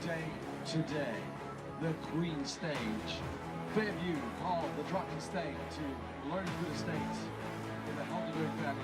say today, the Queen Stage. Fairview of the Drunken Estate to Lourensford Estate in the Helderberg Valley.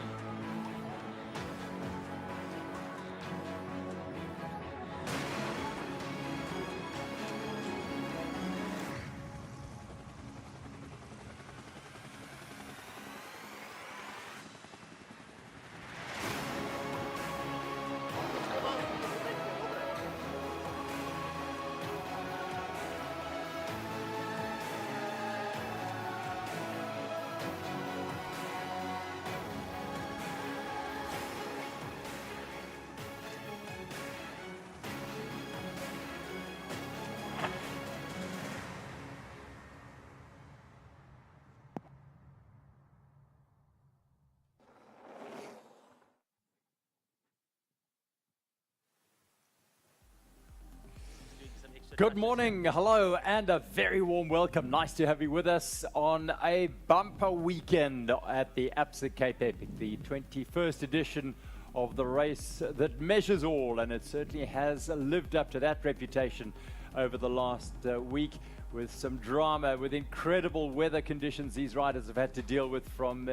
Good morning, hello, and a very warm welcome. Nice to have you with us on a bumper weekend at the Absa Cape Epic, the 21st edition of the race that measures all, and it certainly has lived up to that reputation over the last week, with some drama, with incredible weather conditions these riders have had to deal with, from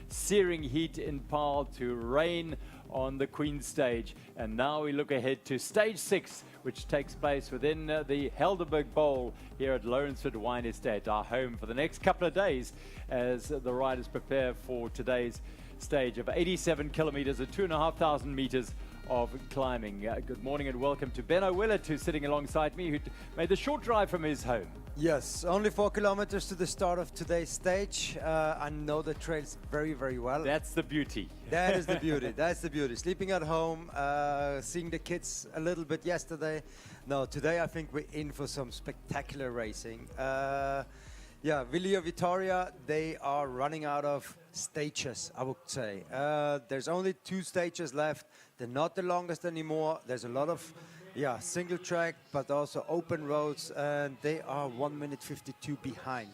searing heat in Paarl to rain on the Queen Stage. And now we look ahead to Stage 6, which takes place within the Helderberg Bowl here at Lourensford Wine Estate, our home for the next couple of days as the riders prepare for today's stage of 87 kilometers at 2,500 meters of climbing. Good morning and welcome to Benno Willett, who's sitting alongside me, who made the short drive from his home. Yes, only 4 kilometers to the start of today's stage. I know the trails very, very well. That's the beauty. That is the beauty. That's the beauty. Sleeping at home, seeing the kids a little bit yesterday. No, today I think we're in for some spectacular racing. Yeah, Villia Vittoria, they are running out of stages, I would say. There's only 2 stages left. They're not the longest anymore. There's a lot of single track, but also open roads, and they are 1 minute 52 behind.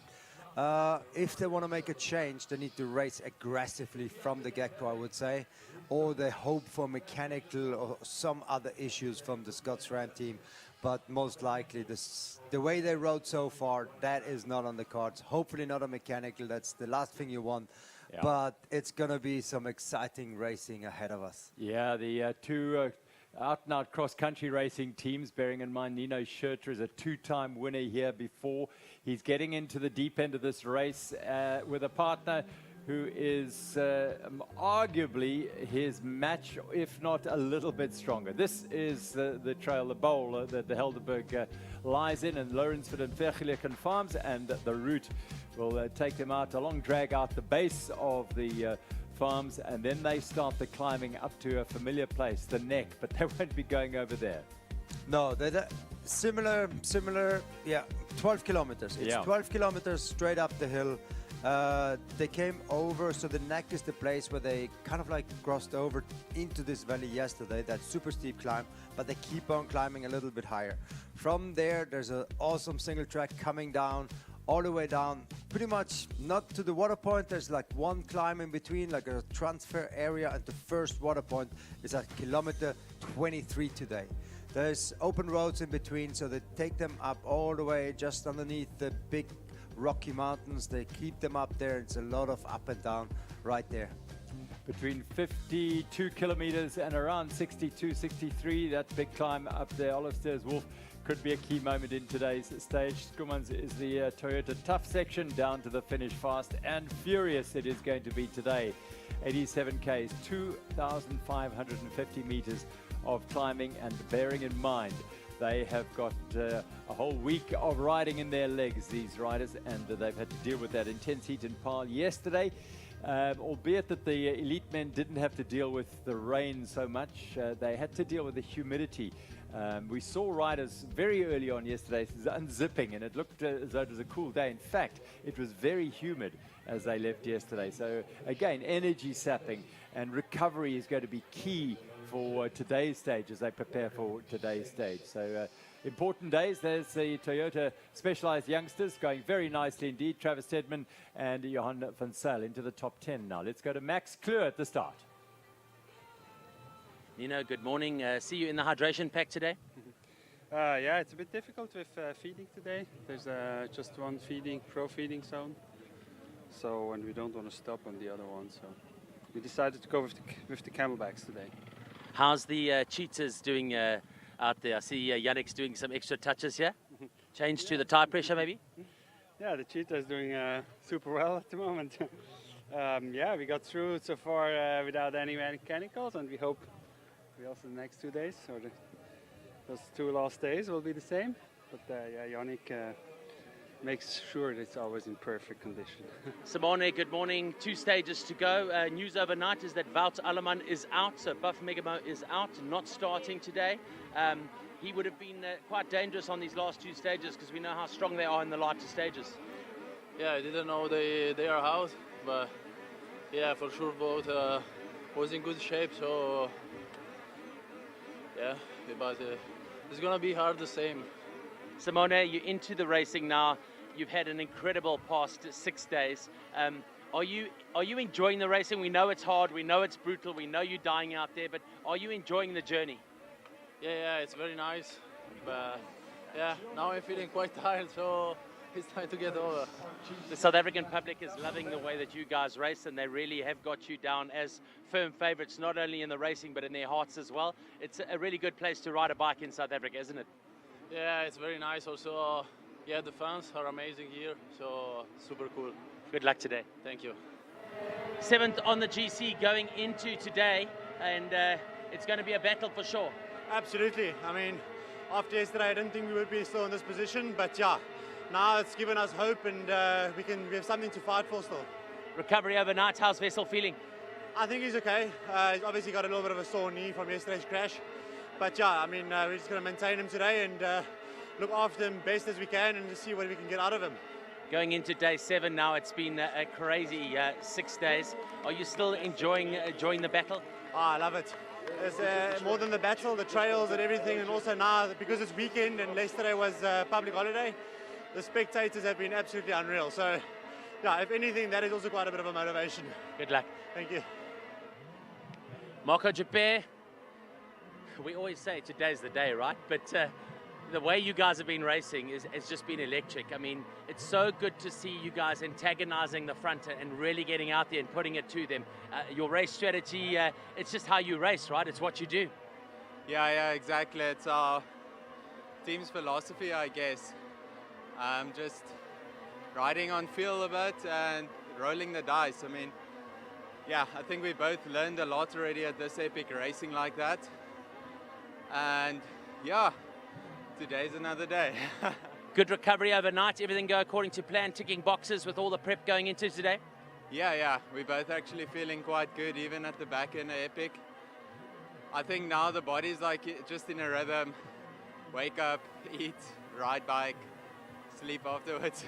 If they want to make a change, they need to race aggressively from the get-go, I would say, or they hope for mechanical or some other issues from the Scott SRAM team. But most likely, the way they rode so far, that is not on the cards. Hopefully not a mechanical. That's the last thing you want. Yeah. But it's going to be some exciting racing ahead of us. Yeah, the two out-and-out cross-country racing teams, bearing in mind Nino Schurter is a 2-time winner here before. He's getting into the deep end of this race with a partner who is arguably his match, if not a little bit stronger. This is the trail, the bowl that the Helderberg lies in, and Lourensford and Vergeleken farms, and the route will take them out, a long drag out the base of the farms, and then they start the climbing up to a familiar place, the neck, but they won't be going over there. No, they're similar, 12 kilometers. It's 12 kilometers straight up the hill. They came over, so the neck is the place where they kind of like crossed over into this valley yesterday, that super steep climb, but they keep on climbing a little bit higher. From there, there's an awesome single track coming down, all the way down, pretty much not to the water point. There's like one climb in between, like a transfer area, and the first water point is at kilometer 23 today. There's open roads in between, so they take them up all the way just underneath the big Rocky Mountains. They keep them up there. It's a lot of up and down right there. Between 52 kilometers and around 62, 63, that big climb up there, Olafsters Wolf, could be a key moment in today's stage. Skummans is the Toyota tough section, down to the finish fast and furious it is going to be today. 87 Ks, 2,550 meters of climbing, and bearing in mind they have got a whole week of riding in their legs, these riders, and they've had to deal with that intense heat in Paarl yesterday. Albeit that the elite men didn't have to deal with the rain so much, they had to deal with the humidity. We saw riders very early on yesterday unzipping, and it looked as though it was a cool day. In fact, it was very humid as they left yesterday. So again, energy sapping and recovery is going to be key for today's stage as they prepare for today's stage. So important days. There's the Toyota Specialized youngsters going very nicely indeed. Travis Tedman and Johan van Zyl into the top 10 now. Let's go to Max Kleur at the start. Nino, good morning. See you in the hydration pack today? Yeah, it's a bit difficult with feeding today. There's just one pro feeding zone, and we don't want to stop on the other one, so we decided to go with the camelbacks today. How's the cheetahs doing out there? I see Yannick's doing some extra touches here. Change to the tire pressure maybe? Yeah, the cheetah is doing super well at the moment. Yeah, we got through so far without any mechanicals, and we hope we also the next 2 days, or those 2 last days will be the same. But yeah, Yannick makes sure that it's always in perfect condition. Simone, good morning. 2 stages to go. News overnight is that Wout Alleman is out, so Buff Megamo is out, not starting today. He would have been quite dangerous on these last 2 stages because we know how strong they are in the lighter stages. Yeah, I didn't know they are out, but yeah, for sure both was in good shape, so yeah, but it's gonna be hard the same. Simone, you're into the racing now. You've had an incredible past 6 days. Are you enjoying the racing? We know it's hard, we know it's brutal, we know you're dying out there, but are you enjoying the journey? Yeah, it's very nice, but yeah, now I'm feeling quite tired, so it's time to get over. The South African public is loving the way that you guys race, and they really have got you down as firm favourites, not only in the racing but in their hearts as well. It's a really good place to ride a bike in South Africa, isn't it? Yeah, it's very nice. Also, yeah, the fans are amazing here, so super cool. Good luck today. Thank you. 7th on the GC going into today, and it's going to be a battle for sure. Absolutely. I mean, after yesterday, I didn't think we would be still in this position, but yeah, now it's given us hope, and we have something to fight for still. Recovery overnight. How's Vessel feeling? I think he's okay. He's obviously got a little bit of a sore knee from yesterday's crash, but yeah, I mean, we're just going to maintain him today and look after him best as we can and just see what we can get out of him. Going into day 7 now, it's been a crazy 6 days. Are you still enjoying the battle? Oh, I love it. It's more than the battle, the trails and everything, and also now because it's weekend and yesterday was public holiday, the spectators have been absolutely unreal. So yeah, if anything, that is also quite a bit of a motivation. Good luck. Thank you. Marco Japere, we always say today's the day, right? But the way you guys have been racing has just been electric. I mean, it's so good to see you guys antagonizing the front and really getting out there and putting it to them. Your race strategy, it's just how you race, right? It's what you do. Yeah, exactly. It's our team's philosophy, I guess. Just riding on feel a bit and rolling the dice. I mean, yeah, I think we both learned a lot already at this epic racing like that. And yeah, today's another day. Good recovery overnight. Everything go according to plan, ticking boxes with all the prep going into today? Yeah. We're both actually feeling quite good, even at the back end of epic. I think now the body's like just in a rhythm. Wake up, eat, ride bike, sleep afterwards.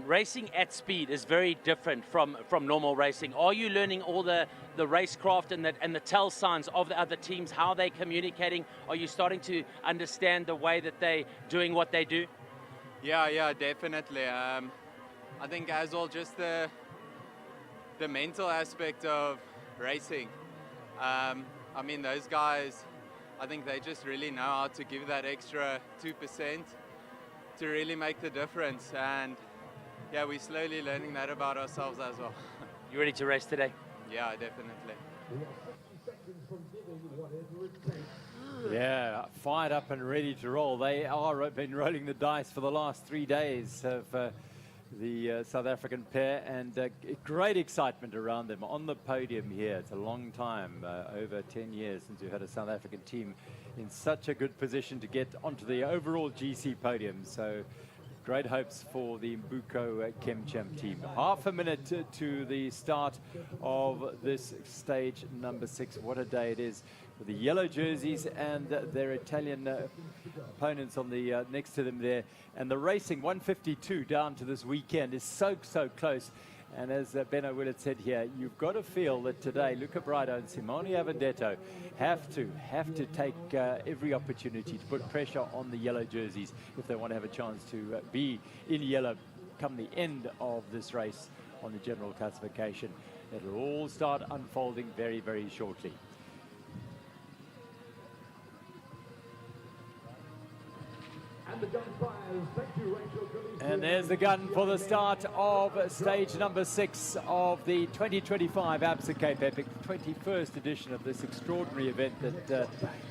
Racing at speed is very different from normal racing. Are you learning all the racecraft and the tell signs of the other teams, how they're communicating? Are you starting to understand the way that they're doing what they do? Yeah, definitely. I think as well, just the mental aspect of racing. I mean, those guys, I think they just really know how to give that extra 2% to really make the difference. And yeah, we're slowly learning that about ourselves as well. You ready to race today? Yeah, definitely. Yeah, fired up and ready to roll. They are been rolling the dice for the last 3 days of the South African pair, and great excitement around them on the podium here. It's a long time, over 10 years since we've had a South African team in such a good position to get onto the overall GC podium. So great hopes for the Mbuko Chemchem team. Half a minute to the start of this stage number 6. What a day it is with the yellow jerseys and their Italian opponents on the next to them there. And the racing 152 down to this weekend is so close. And as Benno Willett said here, you've got to feel that today Luca Braido and Simone Avendetto have to take every opportunity to put pressure on the yellow jerseys if they want to have a chance to be in yellow come the end of this race on the general classification. It'll all start unfolding very shortly. And there's the gun for the start of stage number 6 of the 2025 Absa Cape Epic, 21st edition of this extraordinary event that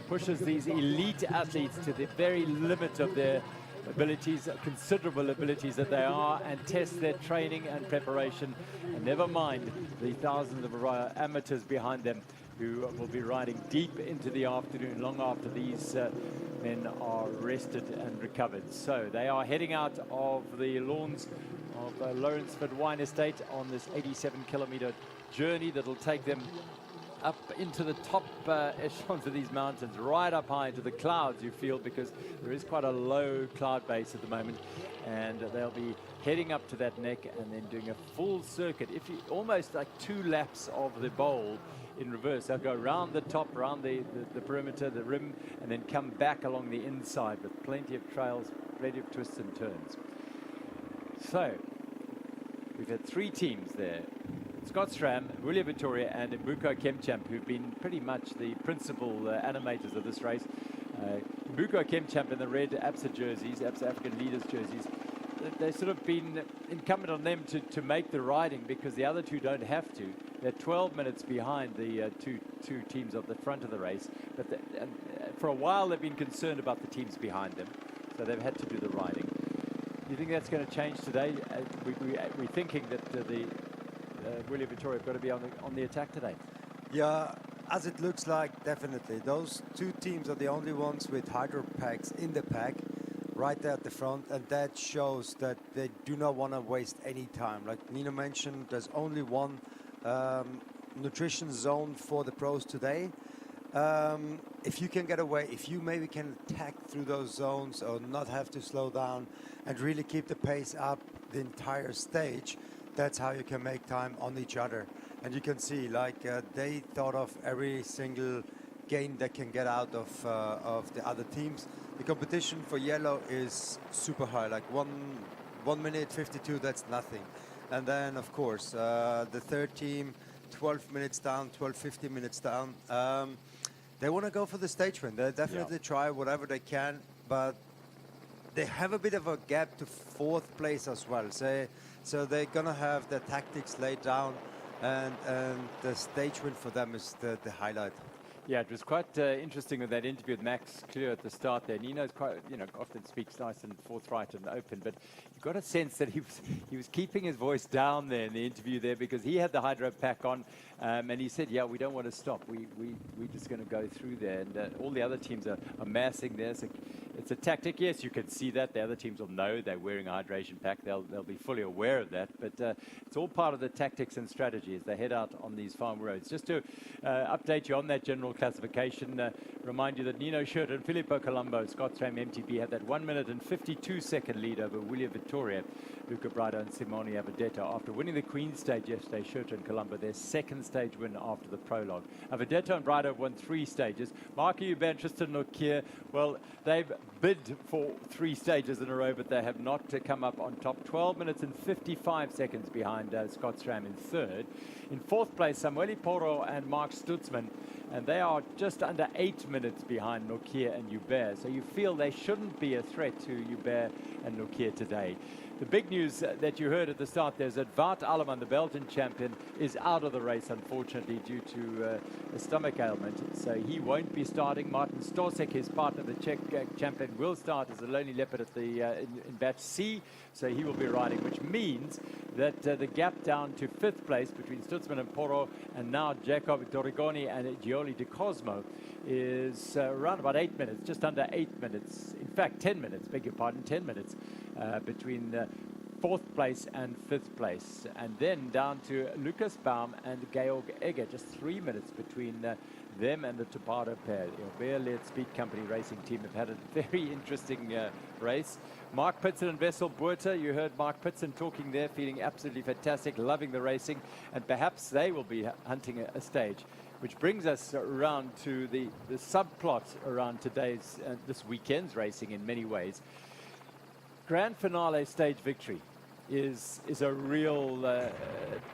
pushes these elite athletes to the very limit of their abilities, considerable abilities that they are, and test their training and preparation. And never mind the thousands of amateurs behind them who will be riding deep into the afternoon, long after these men are rested and recovered. So they are heading out of the lawns of Lourensford Wine Estate on this 87-kilometer journey that will take them up into the top echelons of these mountains, right up high into the clouds, you feel, because there is quite a low cloud base at the moment. And they'll be heading up to that neck and then doing a full circuit, almost like 2 laps of the bowl in reverse. They'll go around the top, around the perimeter, the rim, and then come back along the inside with plenty of trails, plenty of twists and turns. So we've had 3 teams there: Scott Stram, William Vittoria, and Mbuko Kemchamp, who've been pretty much the principal animators of this race. Mbuko Kemchamp in the red Absa jerseys, Absa African Leaders jerseys. They've sort of been incumbent on them to make the riding, because the other 2 don't have to. They're 12 minutes behind the two teams at the front of the race. But for a while, they've been concerned about the teams behind them, so they've had to do the riding. Do you think that's going to change today? We're thinking that the William Vittoria have got to be on the attack today. Yeah, as it looks like, definitely. Those 2 teams are the only ones with hydro packs in the pack, right there at the front, and that shows that they do not want to waste any time. Like Nino mentioned, there's only one nutrition zone for the pros today. If you can get away, if you maybe can attack through those zones or not have to slow down and really keep the pace up the entire stage, that's how you can make time on each other. And you can see, like, they thought of every single gain they can get out of the other teams. The competition for yellow is super high, like 1 minute 52, that's nothing. And then, of course, the third team, 12 minutes down, 15 minutes down. They want to go for the stage win. They definitely try whatever they can, but they have a bit of a gap to 4th place as well. So they're going to have their tactics laid down, and the stage win for them is the highlight. Yeah, it was quite interesting with that interview with Max Clear at the start there. Nino's quite, often speaks nice and forthright and open, but you got a sense that he was keeping his voice down there in the interview there, because he had the hydro pack on, and he said, yeah, we don't want to stop. We're just going to go through there, and all the other teams are massing there. So it's a tactic. Yes, you can see that. The other teams will know they're wearing a hydration pack. They'll be fully aware of that, but it's all part of the tactics and strategy as they head out on these farm roads. Just to update you on that general classification, remind you that Nino Schurter and Filippo Colombo, Scott Stram MTB, had that 1 minute and 52-second lead over William Vittoria, Luca Brado and Simone Avadetto. After winning the Queen's stage yesterday, Schurter and Colombo, their 2nd stage win after the prologue. Avadetto and Brado have won 3 stages. Marco Huber and Tristan Nokia, well, they've bid for 3 stages in a row, but they have not come up on top. 12 minutes and 55 seconds behind Scott Stram in 3rd. In 4th place, Samuele Porro and Mark Stutzman, and they are just under 8 minutes behind Nokia and Hubert. So you feel they shouldn't be a threat to Hubert and Nokia today. The big news that you heard at the start there is that Wout Alleman, the Belgian champion, is out of the race, unfortunately, due to a stomach ailment. So he won't be starting. Martin Stosek, his partner, the Czech champion, will start as a lonely leopard at the in batch C. So he will be riding, which means that the gap down to 5th place between Stutzman and Porro, and now Jacob Dorigoni and Gioli De Cosmo, is around about 8 minutes, just under 8 minutes. In fact, 10 minutes, beg your pardon, 10 minutes between 4th place and 5th place. And then down to Lucas Baum and Georg Egger, just 3 minutes between them and the Topado pair. The Bear-led Speed Company racing team have had a very interesting race. Mark Pitson and Wessel Buerter, you heard Mark Pitson talking there, feeling absolutely fantastic, loving the racing, and perhaps they will be hunting a stage. Which brings us around to the subplot around today's, this weekend's racing in many ways. Grand finale stage victory is a real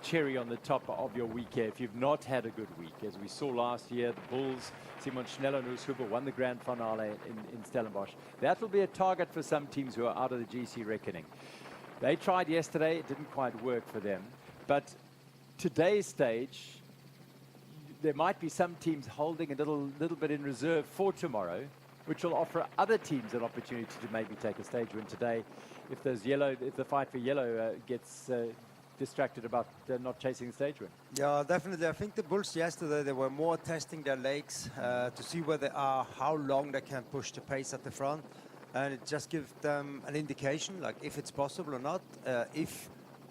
cherry on the top of your week here. If you've not had a good week, as we saw last year, the Bulls, Simon Schnell and Lourensford won the grand finale in Stellenbosch. That will be a target for some teams who are out of the GC reckoning. They tried yesterday, it didn't quite work for them. But today's stage, there might be some teams holding a little bit in reserve for tomorrow, which will offer other teams an opportunity to maybe take a stage win today if the fight for yellow gets distracted about not chasing the stage win. Yeah, definitely. I think the Bulls yesterday, they were more testing their legs to see where they are, how long they can push the pace at the front. And it just gives them an indication, like if it's possible or not. If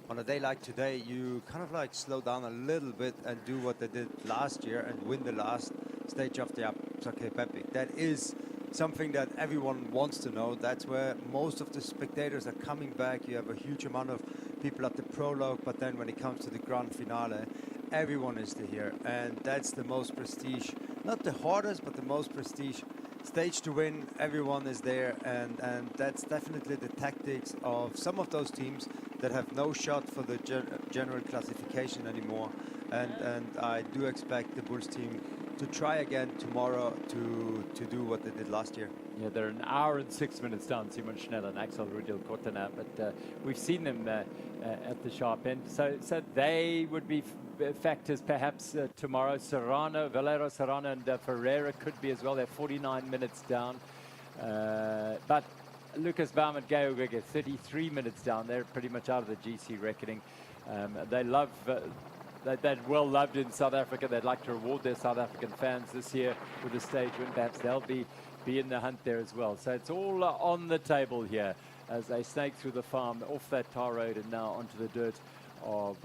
on a day like today, you kind of like slow down a little bit and do what they did last year and win the last stage of the Absa Cape Epic. That is something that everyone wants to know. That's where most of the spectators are coming back. You have a huge amount of people at the prologue, but then when it comes to the grand finale, everyone is here. And that's the most prestige, not the hardest, but the most prestige stage to win. Everyone is there, and that's definitely the tactics of some of those teams that have no shot for the general classification anymore. And I do expect the Bulls team to try again tomorrow to do what they did last year. Yeah, they're an hour and 6 minutes down, Simon Schnell and Axel Rudil Kortana, but we've seen them at the sharp end. So they would be factors perhaps tomorrow. Valero Serrano and Ferreira could be as well. They're 49 minutes down. But Lucas Baum and Geo Gege, 33 minutes down. They're pretty much out of the GC reckoning. They love... They're well loved in South Africa. They'd like to reward their South African fans this year with a stage win. Perhaps they'll be in the hunt there as well. So it's all on the table here as they snake through the farm, off that tar road and now onto the dirt of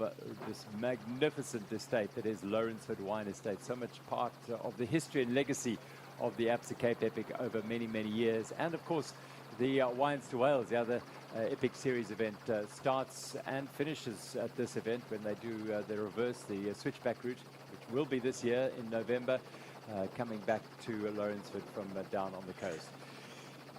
this magnificent estate that is Lourensford Wine Estate. So much part of the history and legacy of the Absa Cape Epic over many, many years. And of course, the Wines to Wales, the other Epic Series event, starts and finishes at this event when they do the reverse, the switchback route, which will be this year in November, coming back to Lourensford from down on the coast.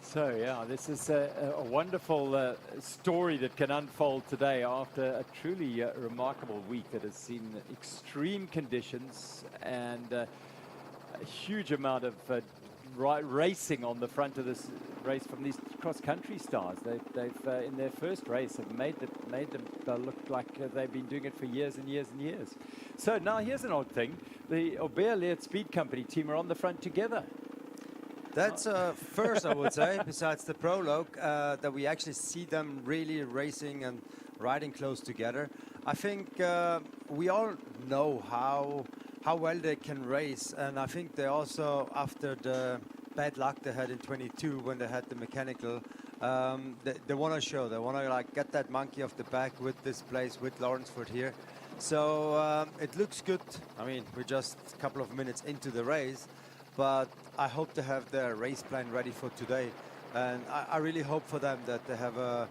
So, yeah, this is a wonderful story that can unfold today after a truly remarkable week that has seen extreme conditions and a huge amount of racing on the front of this race from these cross-country stars. They've in their first race have made them look like they've been doing it for years and years and years. So now here's an odd thing: the Obeer Speed Company team are on the front together. That's first, I would say, besides the prologue, that we actually see them really racing and riding close together. I think we all know how well they can race, and I think they also, after the bad luck they had in 22 when they had the mechanical, they want to show, they want to like get that monkey off the back with this place, with Lourensford here. So it looks good. I mean, we're just a couple of minutes into the race, but I hope to have their race plan ready for today. And I really hope for them that they have a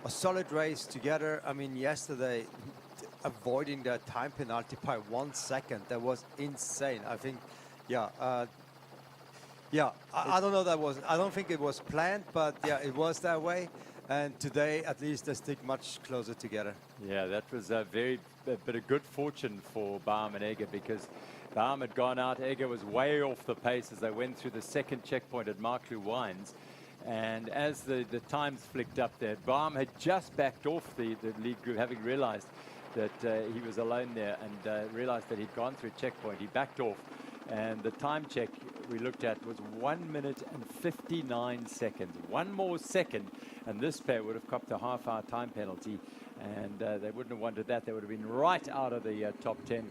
solid race together. I mean, yesterday, avoiding the time penalty by 1 second, that was insane. I think, I don't know, I don't think it was planned, but yeah, it was that way. And today, at least, they stick much closer together. Yeah, that was a bit of good fortune for Baum and Egger, because Baum had gone out. Egger was way off the pace as they went through the second checkpoint at Marklu Wines. And as the times flicked up there, Baum had just backed off the lead group, having realized that he was alone there, and realized that he'd gone through a checkpoint. He backed off, and the time check we looked at was 1 minute and 59 seconds. One more second, and this pair would have copped a half-hour time penalty, and they wouldn't have wanted that. They would have been right out of the top 10.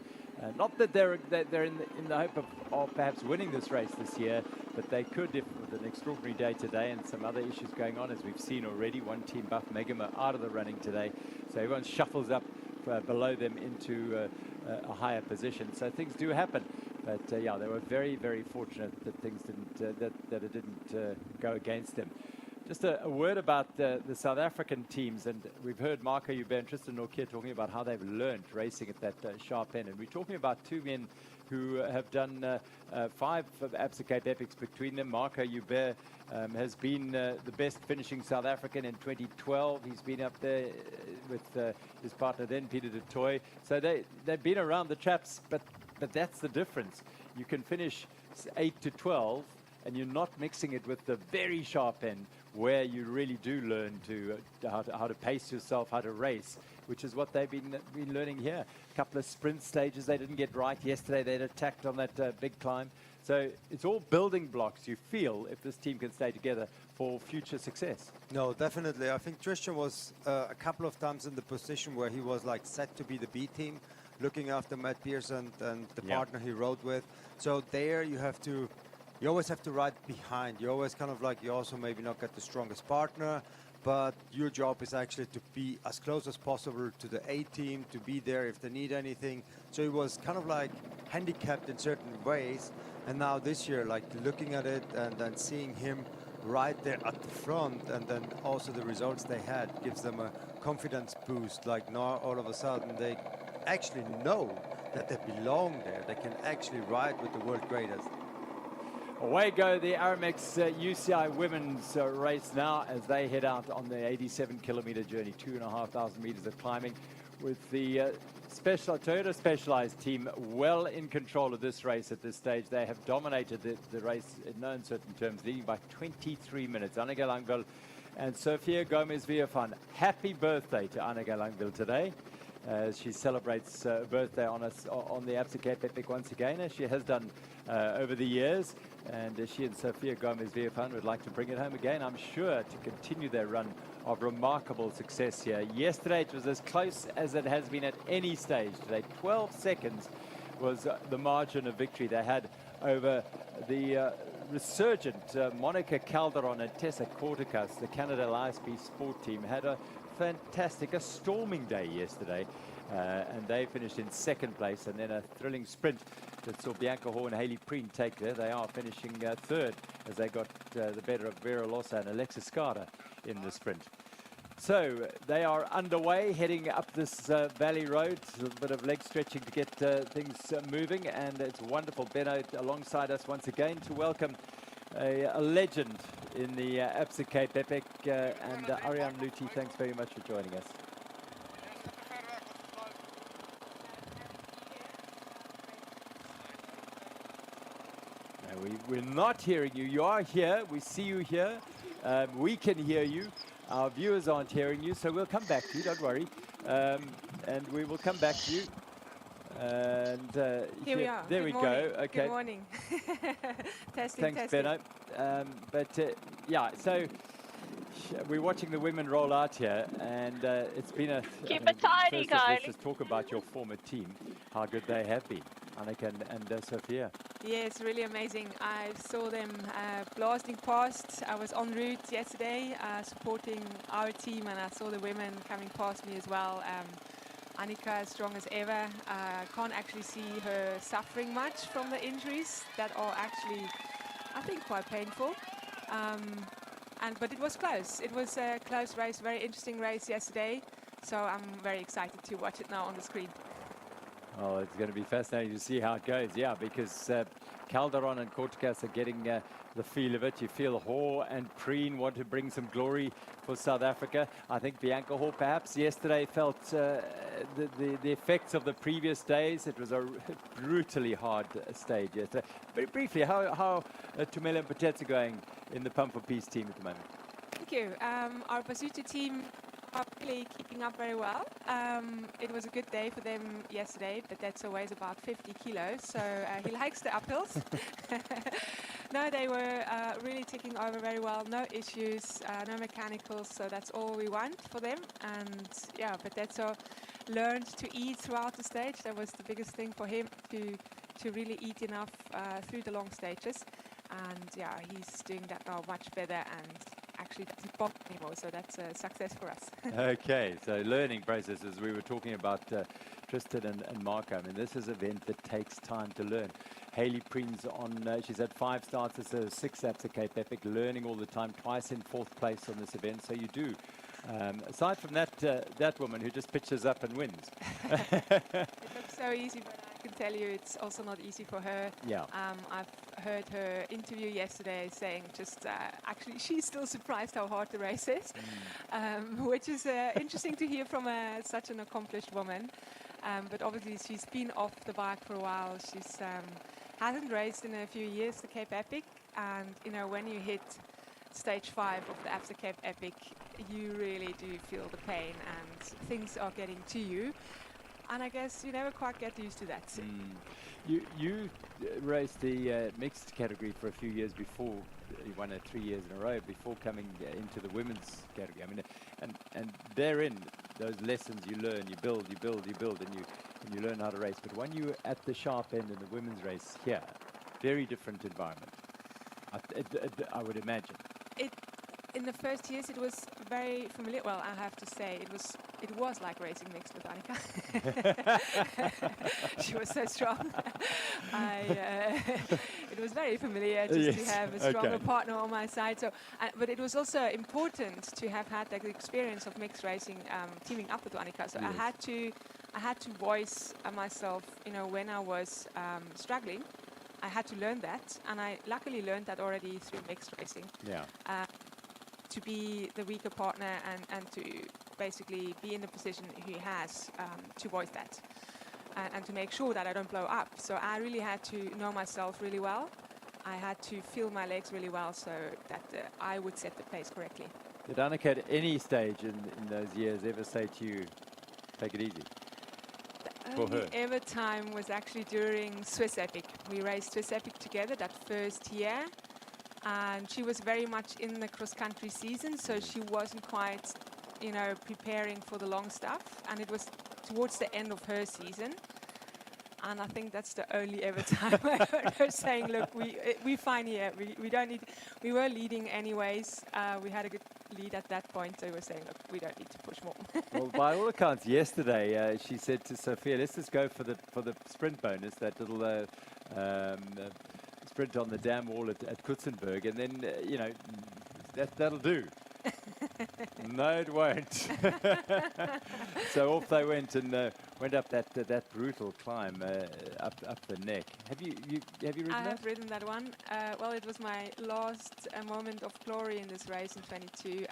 Not that they're in the hope of perhaps winning this race this year, but they could if with an extraordinary day today and some other issues going on, as we've seen already. One team, Buff Megama, out of the running today, so everyone shuffles up below them into a higher position. So things do happen, but yeah, they were very, very fortunate that things didn't that it didn't go against them. Just a word about the South African teams, and we've heard Marco Huber and Tristan Norkier talking about how they've learned racing at that sharp end, and we're talking about two men who have done 5 of Absa Cape Epics between them. Marco Huber has been the best finishing South African in 2012. He's been up there with his partner then, Peter de Toy. So they've been around the traps, but that's the difference. You can finish 8 to 12, and you're not mixing it with the very sharp end, where you really do learn how to pace yourself, how to race, which is what they've been learning here. A couple of sprint stages they didn't get right. Yesterday they'd attacked on that big climb. So it's all building blocks, you feel, if this team can stay together for future success. No, definitely. I think Tristan was a couple of times in the position where he was like set to be the B team, looking after Matt Pearson and the partner he rode with. So there you always have to ride behind. You always kind of like, you also maybe not get the strongest partner, but your job is actually to be as close as possible to the A team, to be there if they need anything. So he was kind of like handicapped in certain ways. And now this year, like looking at it and then seeing him right there at the front, and then also the results they had gives them a confidence boost. Like now all of a sudden they actually know that they belong there. They can actually ride with the world greatest. Away go the Aramex UCI women's race now as they head out on the 87-kilometer journey, 2,500 meters of climbing, with the Toyota Specialized team well in control of this race at this stage. They have dominated the race in no uncertain terms, leading by 23 minutes. Anneke Langveld and Sophia Gomez-Villafaña. Happy birthday to Anneke Langveld today, as she celebrates birthday on the Absa Cape Epic once again, as she has done over the years. And she and Sophia Gomez-Villafaña would like to bring it home again, I'm sure, to continue their run of remarkable success here. Yesterday it was as close as it has been at any stage today. 12 seconds was the margin of victory they had over the resurgent Monica Calderon and Tessa Corticas. The Canada ISP Sport team had a storming day yesterday, and they finished in second place, and then a thrilling sprint that saw Bianca Hall and Hayley Preen take there. They are finishing third as they got the better of Vera Lossa and Alexis Scarda in the sprint. So they are underway, heading up this valley road. A little bit of leg stretching to get things moving, and it's wonderful. Benno alongside us once again to welcome a legend in the Absa Cape Epic, and Ariane Luthi, thanks very much for joining us. We're not hearing you. You are here. We see you here. We can hear you. Our viewers aren't hearing you, so we'll come back to you. Don't worry. And we will come back to you. And here we are. There we go. Okay. Good morning. Testing. Thanks, Benno. Yeah, so we're watching the women roll out here, and it's been a... Keep it tidy, guys. Let's just talk about your former team, how good they have been, Anneke and Sophia. Yeah, it's really amazing. I saw them blasting past. I was en route yesterday supporting our team, and I saw the women coming past me as well. Annika as strong as ever. Can't actually see her suffering much from the injuries that are actually, I think, quite painful. But it was close. It was a close race, very interesting race yesterday. So I'm very excited to watch it now on the screen. Oh, it's going to be fascinating to see how it goes, yeah, because Calderon and Corticas are getting the feel of it. You feel Hall and Preen want to bring some glory for South Africa. I think Bianca Hall perhaps yesterday felt the effects of the previous days. It was a brutally hard stage yesterday. Very briefly, how Tumelo and Patet's are going in the Pump for Peace team at the moment? Thank you. Our Basuto team are really keeping up very well. It was a good day for them yesterday, but that's always about 50 kilos, so he likes the uphills. No, they were really ticking over very well, no issues, no mechanicals, so that's all we want for them. And yeah, but that's learned to eat throughout the stage. That was the biggest thing for him, to really eat enough through the long stages. And yeah, he's doing that now much better, and actually doesn't bother anymore, so that's a success for us. Okay, so learning processes. We were talking about Tristan and Marco, I mean, this is an event that takes time to learn. Haley Preen's on, she's had 5 starts as a 6 Absa Cape Epic, learning all the time, twice in 4th place on this event, so you do. Aside from that, that woman who just pitches up and wins. It looks so easy, but I can tell you it's also not easy for her. Yeah. I've heard her interview yesterday saying just actually she's still surprised how hard the race is, which is interesting to hear from such an accomplished woman. But obviously she's been off the bike for a while. She's hasn't raced in a few years the Cape Epic, and you know, when you hit stage 5 of the Absa Cape Epic, you really do feel the pain and things are getting to you. And I guess you never quite get used to that. You raced the mixed category for a few years before. You won it 3 years in a row before coming into the women's category. I mean, and therein, those lessons you learn, you build, and you learn how to race. But when you're at the sharp end in the women's race here, very different environment. I would imagine. In the first years, it was very familiar. Well, I have to say, it was like racing mixed with Annika. She was so strong. It was very familiar just to have a stronger partner on my side. So, but it was also important to have had that experience of mixed racing, teaming up with Annika. So I had to voice myself. You know, when I was struggling, I had to learn that, and I luckily learned that already through mixed racing. Yeah. To be the weaker partner and to basically be in the position he has to voice that and to make sure that I don't blow up. So I really had to know myself really well. I had to feel my legs really well so that I would set the pace correctly. Did Annika at any stage in those years ever say to you, take it easy? The only ever time was actually during Swiss Epic. We raced Swiss Epic together that first year. And she was very much in the cross-country season, so she wasn't quite, you know, preparing for the long stuff. And it was towards the end of her season. And I think that's the only ever time I heard her saying, look, we're fine here. We don't need... We were leading anyways. We had a good lead at that point, so we were saying, look, we don't need to push more. Well, by all accounts, yesterday, she said to Sophia, let's just go for the sprint bonus, that little... sprint on the dam wall at Kutzenberg, and then you know that'll do. No, it won't. So off they went and went up that brutal climb up the neck. Have you ridden that? I have ridden that one. Well, it was my last moment of glory in this race in 22.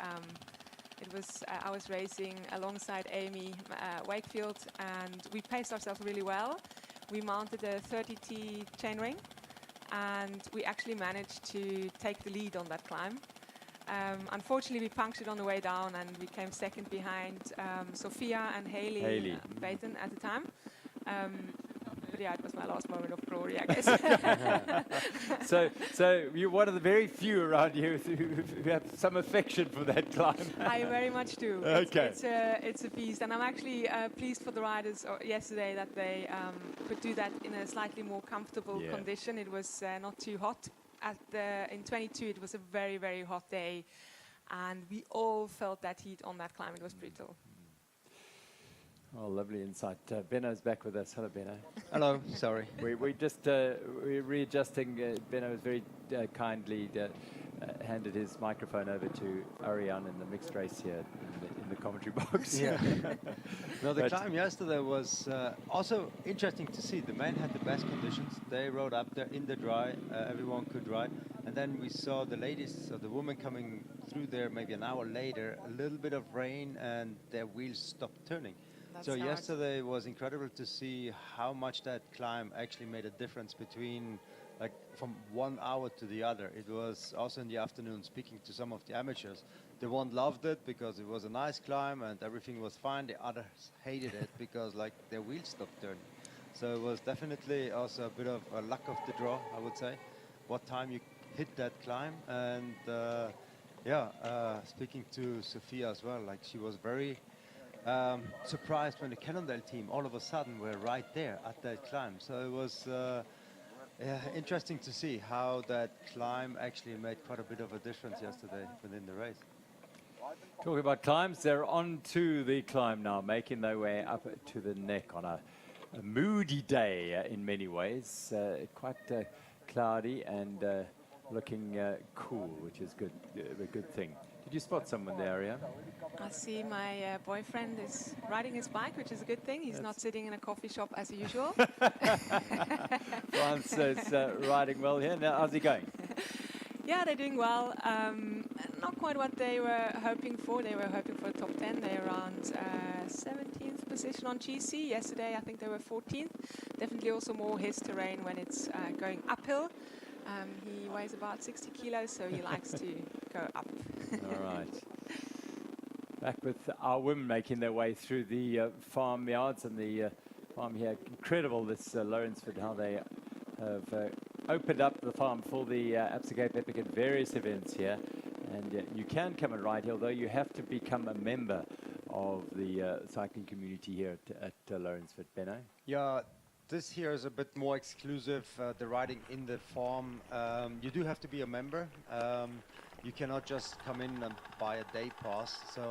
It was I was racing alongside Amy Wakefield, and we paced ourselves really well. We mounted a 30T chainring, and we actually managed to take the lead on that climb. Unfortunately, we punctured on the way down, and we came second behind Sophia and Haley. Peyton at the time. But yeah, it was my last moment of glory, I guess. So you're one of the very few around here who have some affection for that climb. I very much do. Okay. It's a beast, and I'm actually pleased for the riders yesterday that they could do that in a slightly more comfortable condition. It was not too hot. In 22, it was a very, very hot day, and we all felt that heat on that climb. It was brutal. Oh, lovely insight. Benno's back with us. Hello, Benno. Hello, sorry. We're just we're readjusting. Benno has very kindly handed his microphone over to Ariane in the mixed race here in the commentary box. Yeah. No, the climb yesterday was also interesting to see. The men had the best conditions. They rode up there in the dry. Everyone could ride. And then we saw the ladies, so the women coming through there maybe an hour later, a little bit of rain, and their wheels stopped turning. So yesterday was incredible to see how much that climb actually made a difference between, like, from 1 hour to the other. It was also in the afternoon speaking to some of the amateurs. The one loved it because it was a nice climb and everything was fine. The others hated it because, like, their wheels stopped turning. So it was definitely also a bit of a luck of the draw, I would say, what time you hit that climb. And speaking to Sophia as well, like, she was very surprised when the Cannondale team all of a sudden were right there at that climb. So it was interesting to see how that climb actually made quite a bit of a difference yesterday within the race. Talking about climbs, they're on to the climb now, making their way up to the neck on a moody day in many ways. Quite cloudy and looking cool, which is good, a good thing. Did you spot someone there, Ariane? I see my boyfriend is riding his bike, which is a good thing. He's not sitting in a coffee shop as usual. France is riding well here. Now, how's he going? Yeah, they're doing well. Not quite what they were hoping for. They were hoping for a top 10. They're around 17th position on GC. Yesterday, I think they were 14th. Definitely also more his terrain when it's going uphill. He weighs about 60 kilos, so he likes to go up. All right. Back with our women making their way through the farmyards and the farm here. Incredible, this Lourensford, how they have opened up the farm for the Absa Cape Epic at various events here. And you can come and ride here, although you have to become a member of the cycling community here at Lourensford. Benno? Yeah, this here is a bit more exclusive, the riding in the farm. You do have to be a member. You cannot just come in and buy a day pass. So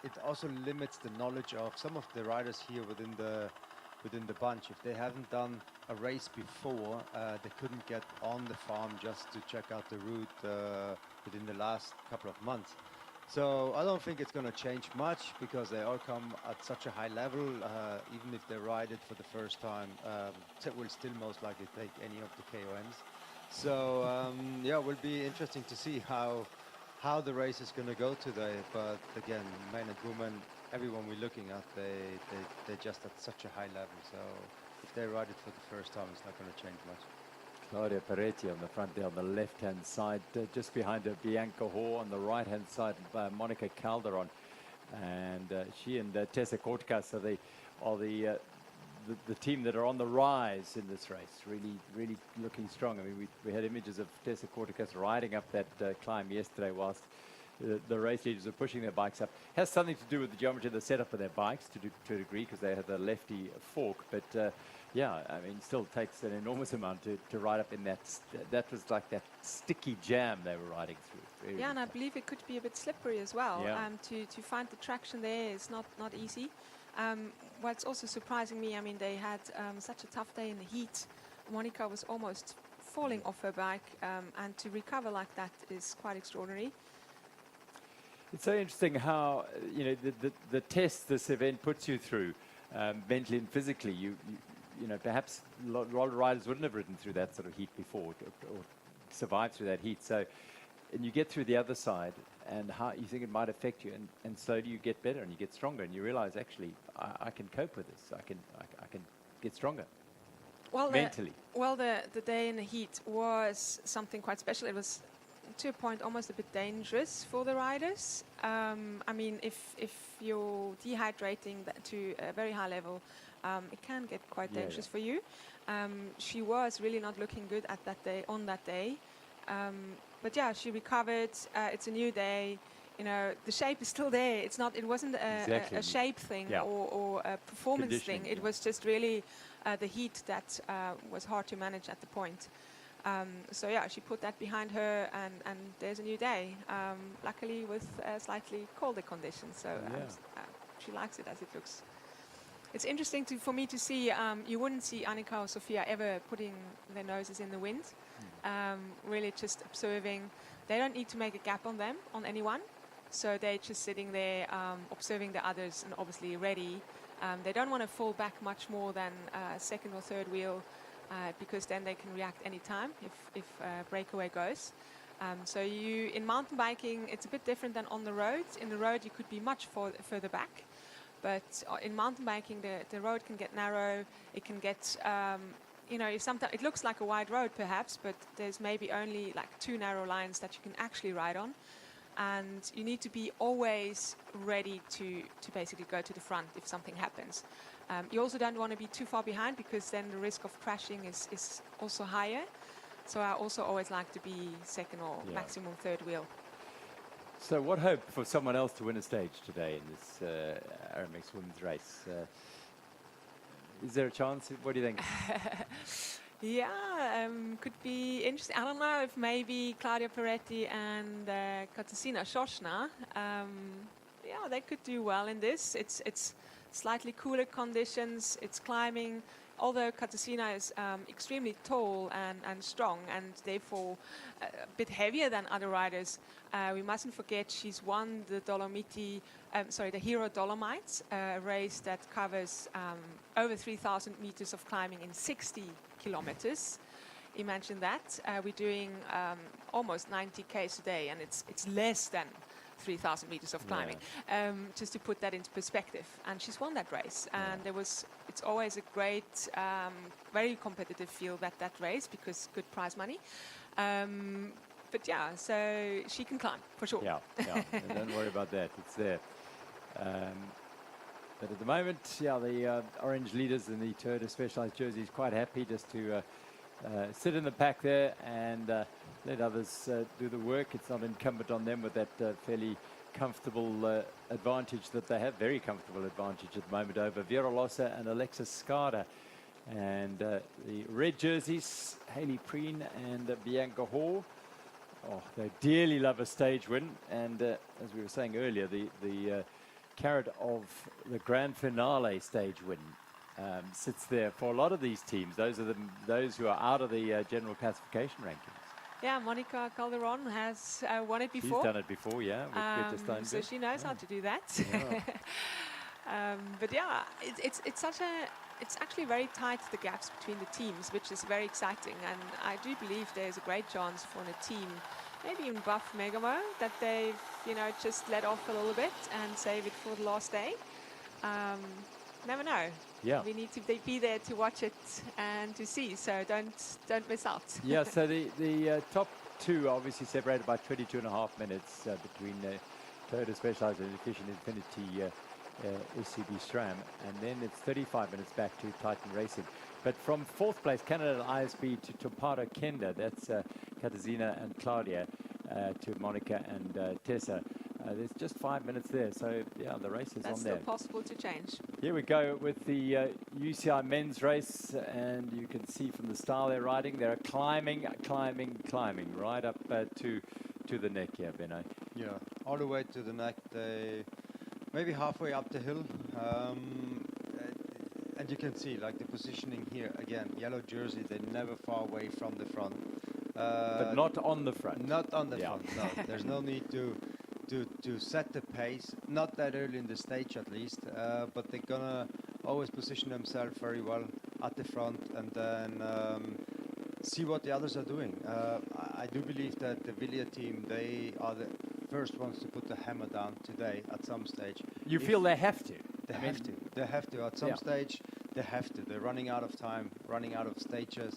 it also limits the knowledge of some of the riders here within the bunch. If they haven't done a race before, they couldn't get on the farm just to check out the route within the last couple of months. So I don't think it's going to change much because they all come at such a high level. Even if they ride it for the first time, they will still most likely take any of the KOMs. So yeah, it will be interesting to see how the race is going to go today. But again, men and women, everyone we're looking at, they're just at such a high level. So if they ride it for the first time, it's not going to change much. Claudia Peretti on the front there on the left-hand side, just behind her, Bianca Hoare on the right-hand side, Monica Calderon. And she and Tessa Kortkas are the team that are on the rise in this race, really looking strong. I mean, we had images of Tessa Kortkas riding up that climb yesterday whilst the race leaders are pushing their bikes up. Has something to do with the geometry of the setup of their bikes to a degree because they have the lefty fork, but yeah, I mean, still takes an enormous amount to ride up in that. That was like that sticky jam they were riding through. Yeah, and I believe it could be a bit slippery as well. Yeah. To find the traction there is not easy. What's also surprising me, I mean, they had such a tough day in the heat. Monica was almost falling off her bike, and to recover like that is quite extraordinary. It's so interesting how the test this event puts you through, mentally and physically. You know, perhaps a lot of riders wouldn't have ridden through that sort of heat before or survived through that heat. So, and you get through the other side, and how you think it might affect you, and slowly you get better and you get stronger, and you realize actually I can cope with this. I can get stronger. Well, mentally. The day in the heat was something quite special. It was to a point almost a bit dangerous for the riders. I mean, if you're dehydrating to a very high level, it can get quite dangerous for you. She was really not looking good at on that day. But yeah, she recovered. It's a new day. You know, the shape is still there. It wasn't a shape thing or a performance thing. It was just really the heat that was hard to manage at the point. So yeah, she put that behind her, and there's a new day. Luckily with slightly colder conditions. So she likes it as it looks. It's interesting for me to see. You wouldn't see Annika or Sophia ever putting their noses in the wind. Really just observing. They don't need to make a gap on anyone. So they're just sitting there observing the others and obviously ready. They don't want to fall back much more than second or third wheel because then they can react any time if breakaway goes. So in mountain biking, it's a bit different than on the road. In the road, you could be much further back. But in mountain biking, the road can get narrow. It can get, sometimes it looks like a wide road perhaps, but there's maybe only like 2 narrow lines that you can actually ride on. And you need to be always ready to basically go to the front if something happens. You also don't want to be too far behind because then the risk of crashing is also higher. So I also always like to be second or maximum third wheel. So what hope for someone else to win a stage today in this Aramex women's race? Is there a chance? What do you think? Yeah, could be interesting. I don't know if maybe Claudia Peretti and Katarzyna Szoszna, yeah, they could do well in this. It's slightly cooler conditions. It's climbing. Although Katarzyna is extremely tall and strong and therefore a bit heavier than other riders, we mustn't forget she's won the the Hero Dolomites, a race that covers over 3,000 meters of climbing in 60 kilometers. Imagine that. We're doing almost 90 k's a day, and it's less than 3,000 meters of climbing, just to put that into perspective. And she's won that race, and it's always a great, very competitive field at that race because good prize money. But yeah, so she can climb for sure. Yeah. Don't worry about that. It's there. But at the moment, the orange leaders in the Toyota Specialized jerseys quite happy just to sit in the pack there and let others do the work. It's not incumbent on them with that fairly comfortable advantage that they have, very comfortable advantage at the moment over Vera Lossa and Alexis Skada. And the red jerseys, Hayley Preen and Bianca Hall. Oh, they dearly love a stage win. And as we were saying earlier, the carrot of the grand finale stage win sits there for a lot of these teams. Those are those who are out of the general classification rankings. Yeah, Monica Calderon has won it before. She's done it before, yeah. With Greta so she knows how to do that. Yeah. But yeah, it's actually very tight, the gaps between the teams, which is very exciting. And I do believe there's a great chance for a team, maybe even Buff Megamo, that they've just let off a little bit and save it for the last day. Never know. Yeah. We need to be there to watch it and to see, so don't miss out. Yeah, so the top two are obviously separated by 22.5 minutes between Toyota Specialized and Efficient Infinity SCB SRAM, and then it's 35 minutes back to Titan Racing. But from fourth place, Canada ISB to Toparo Kenda, that's Katarzyna and Claudia, to Monica and Tessa. There's just 5 minutes there, so yeah, the race is That's on there. still possible to change. Here we go with the UCI men's race, and you can see from the style they're riding, they're climbing right up to the neck here, Benno. Yeah, all the way to the neck. They maybe halfway up the hill, and you can see like the positioning here again. Yellow jersey, they're never far away from the front. But not on the front. Not on the front. No, there's no need to set the pace, not that early in the stage at least, but they're gonna always position themselves very well at the front and then see what the others are doing. I do believe that the Villiers team, they are the first ones to put the hammer down today at some stage. You feel they have to? They have to. At some stage, they have to. They're running out of time, running out of stages,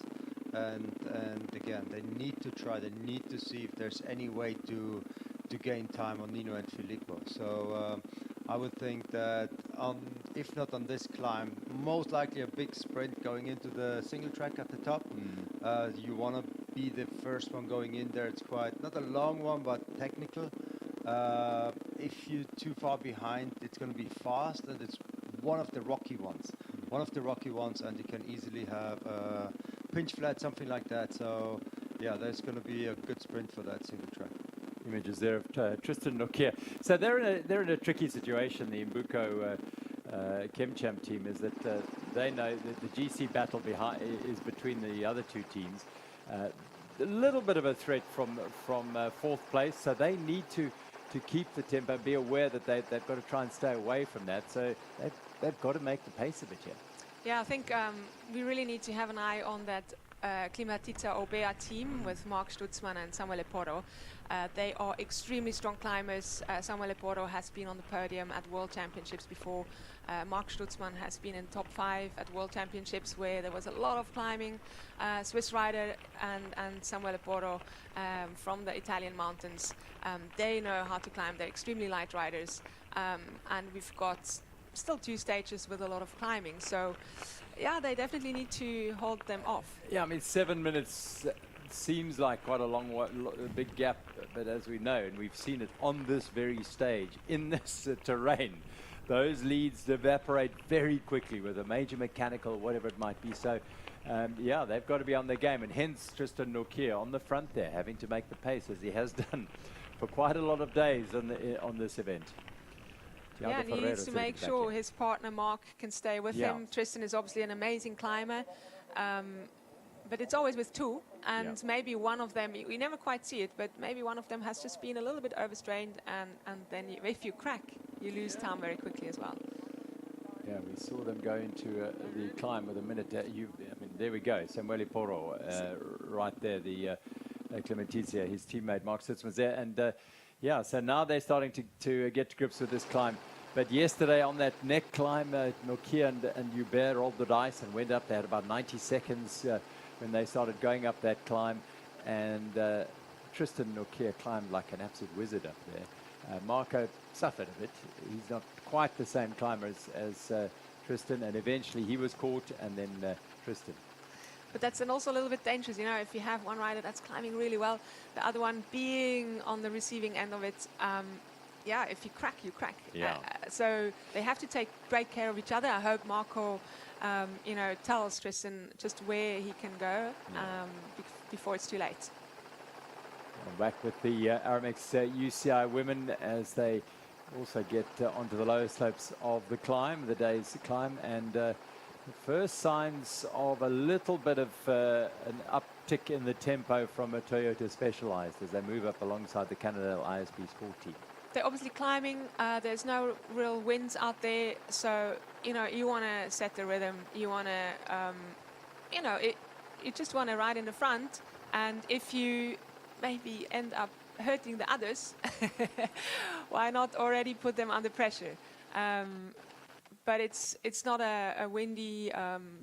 and again, they need to try. They need to see if there's any way to gain time on Nino and Filippo. So I would think that if not on this climb, most likely a big sprint going into the single track at the top. You want to be the first one going in there. It's quite, not a long one, but technical. If you're too far behind, it's going to be fast, and it's one of the rocky ones. And you can easily have pinch flat, something like that. So yeah, there's going to be a good sprint for that single track. Images there of Tristan Nokia. So they're in a tricky situation. The Imbuco Chemchamp team is that they know that the GC battle behind is between the other two teams. A little bit of a threat from fourth place, so they need to keep the tempo, be aware that they've got to try and stay away from that. So they've got to make the pace of it here. Yeah, I think we really need to have an eye on that Klimatica Obea team with Mark Stutzmann and Samuel Eporo. They are extremely strong climbers. Samuel Eporo has been on the podium at World Championships before. Mark Stutzmann has been in top 5 at World Championships where there was a lot of climbing. Swiss rider and Samuel Eporo from the Italian mountains. They know how to climb. They're extremely light riders. And we've got still 2 stages with a lot of climbing. So yeah, they definitely need to hold them off. Yeah, I mean, 7 minutes seems like quite a big gap, but as we know, and we've seen it on this very stage, in this terrain, those leads evaporate very quickly with a major mechanical, whatever it might be. So yeah, they've got to be on their game, and hence Tristan Nokia on the front there, having to make the pace as he has done for quite a lot of days on this event. Yeah, and he needs to make sure his partner Mark can stay with him. Tristan is obviously an amazing climber, but it's always with two, and maybe one of them, we never quite see it, but maybe one of them has just been a little bit overstrained, and then if you crack, you lose time very quickly as well. Yeah, we saw them go into the climb with a minute. I mean, there we go. Samuel Poro, right there. The Clementizia, his teammate Mark Sitzman was there, and yeah. So now they're starting to get to grips with this climb. But yesterday on that neck climb, Nokia and Hubert rolled the dice and went up. They had about 90 seconds when they started going up that climb, and Tristan Nokia climbed like an absolute wizard up there. Marco suffered a bit. He's not quite the same climber as Tristan, and eventually he was caught, and then Tristan. But that's then also a little bit dangerous, you know, if you have one rider that's climbing really well, the other one being on the receiving end of it. Yeah, if you crack, you crack. Yeah. So they have to take great care of each other. I hope Marco, you know, tells Tristan just where he can go before it's too late. Back with the Aramex UCI women as they also get onto the lower slopes of the climb, the day's climb, and the first signs of a little bit of an uptick in the tempo from a Toyota Specialized as they move up alongside the Cannondale ISP Sport team. They're obviously climbing. There's no real winds out there, so you know you want to set the rhythm. You want to, you know, you just want to ride in the front, and if you maybe end up hurting the others, why not already put them under pressure? But it's not a windy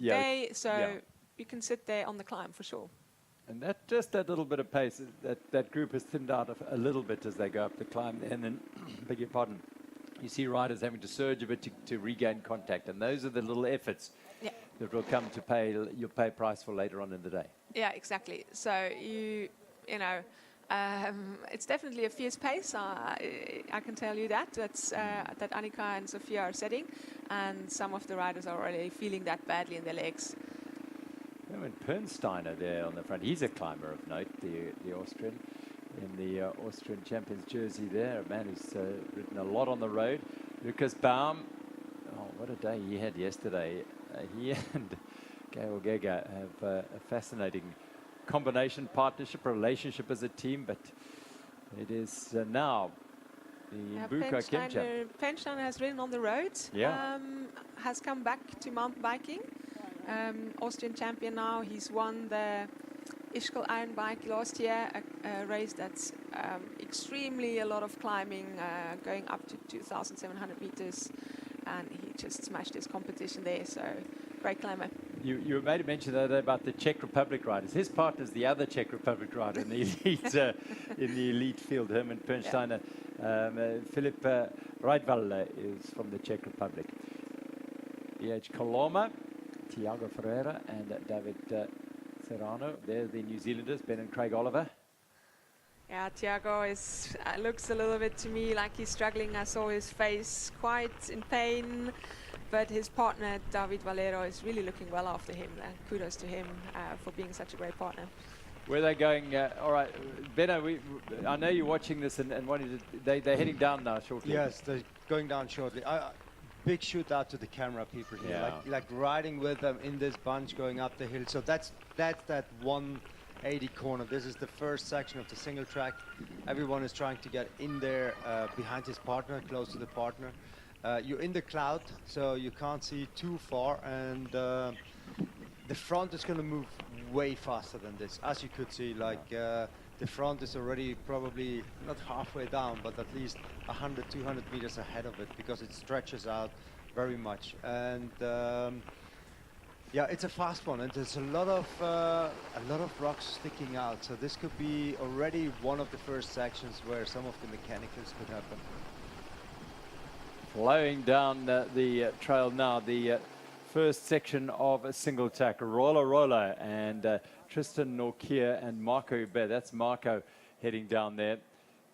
day, so you can sit there on the climb for sure. And that little bit of pace, that group has thinned out a little bit as they go up the climb. And then, beg your pardon, you see riders having to surge a bit to regain contact. And those are the little efforts that will come to you'll pay a price for later on in the day. Yeah, exactly. So you know, it's definitely a fierce pace. I can tell you that. That's that Annika and Sophia are setting, and some of the riders are already feeling that badly in their legs. And Pernsteiner there on the front. He's a climber of note, the Austrian, in the Austrian Champions jersey there. A man who's ridden a lot on the road. Lucas Baum, oh, what a day he had yesterday. He and Gail Gega have a fascinating combination, partnership, relationship as a team, but it is now the Buka Kemcha. Pernsteiner has ridden on the road, has come back to mountain biking. Austrian champion now. He's won the Ischgl Iron Bike last year, a race that's extremely a lot of climbing, going up to 2,700 meters, and he just smashed his competition there, so great climber. You made a mention the other day about the Czech Republic riders. His partner's the other Czech Republic rider in the elite field, Herman Pernsteiner. Philip Reitwall is from the Czech Republic. E.H. Coloma, Tiago Ferreira and David Serrano. They're the New Zealanders, Ben and Craig Oliver. Yeah, Tiago looks a little bit to me like he's struggling. I saw his face quite in pain, but his partner David Valero is really looking well after him. Kudos to him for being such a great partner. Where are they going? All right, Benno, I know you're watching this and they're heading down now shortly. Yes, they're going down shortly. Big shout out to the camera people here, like riding with them in this bunch going up the hill. So that's that 180 corner. This is the first section of the single track. Everyone is trying to get in there behind his partner, close to the partner. You're in the cloud, so you can't see too far, and the front is going to move way faster than this. As you could see, like the front is already probably not halfway down, but at least 100, 200 meters ahead of it, because it stretches out very much. And yeah, it's a fast one, and there's a lot of rocks sticking out. So this could be already one of the first sections where some of the mechanicals could happen. Flowing down the trail now, the first section of a single tack, Roller, and Tristan Nokia and Marco Hubert. That's Marco heading down there.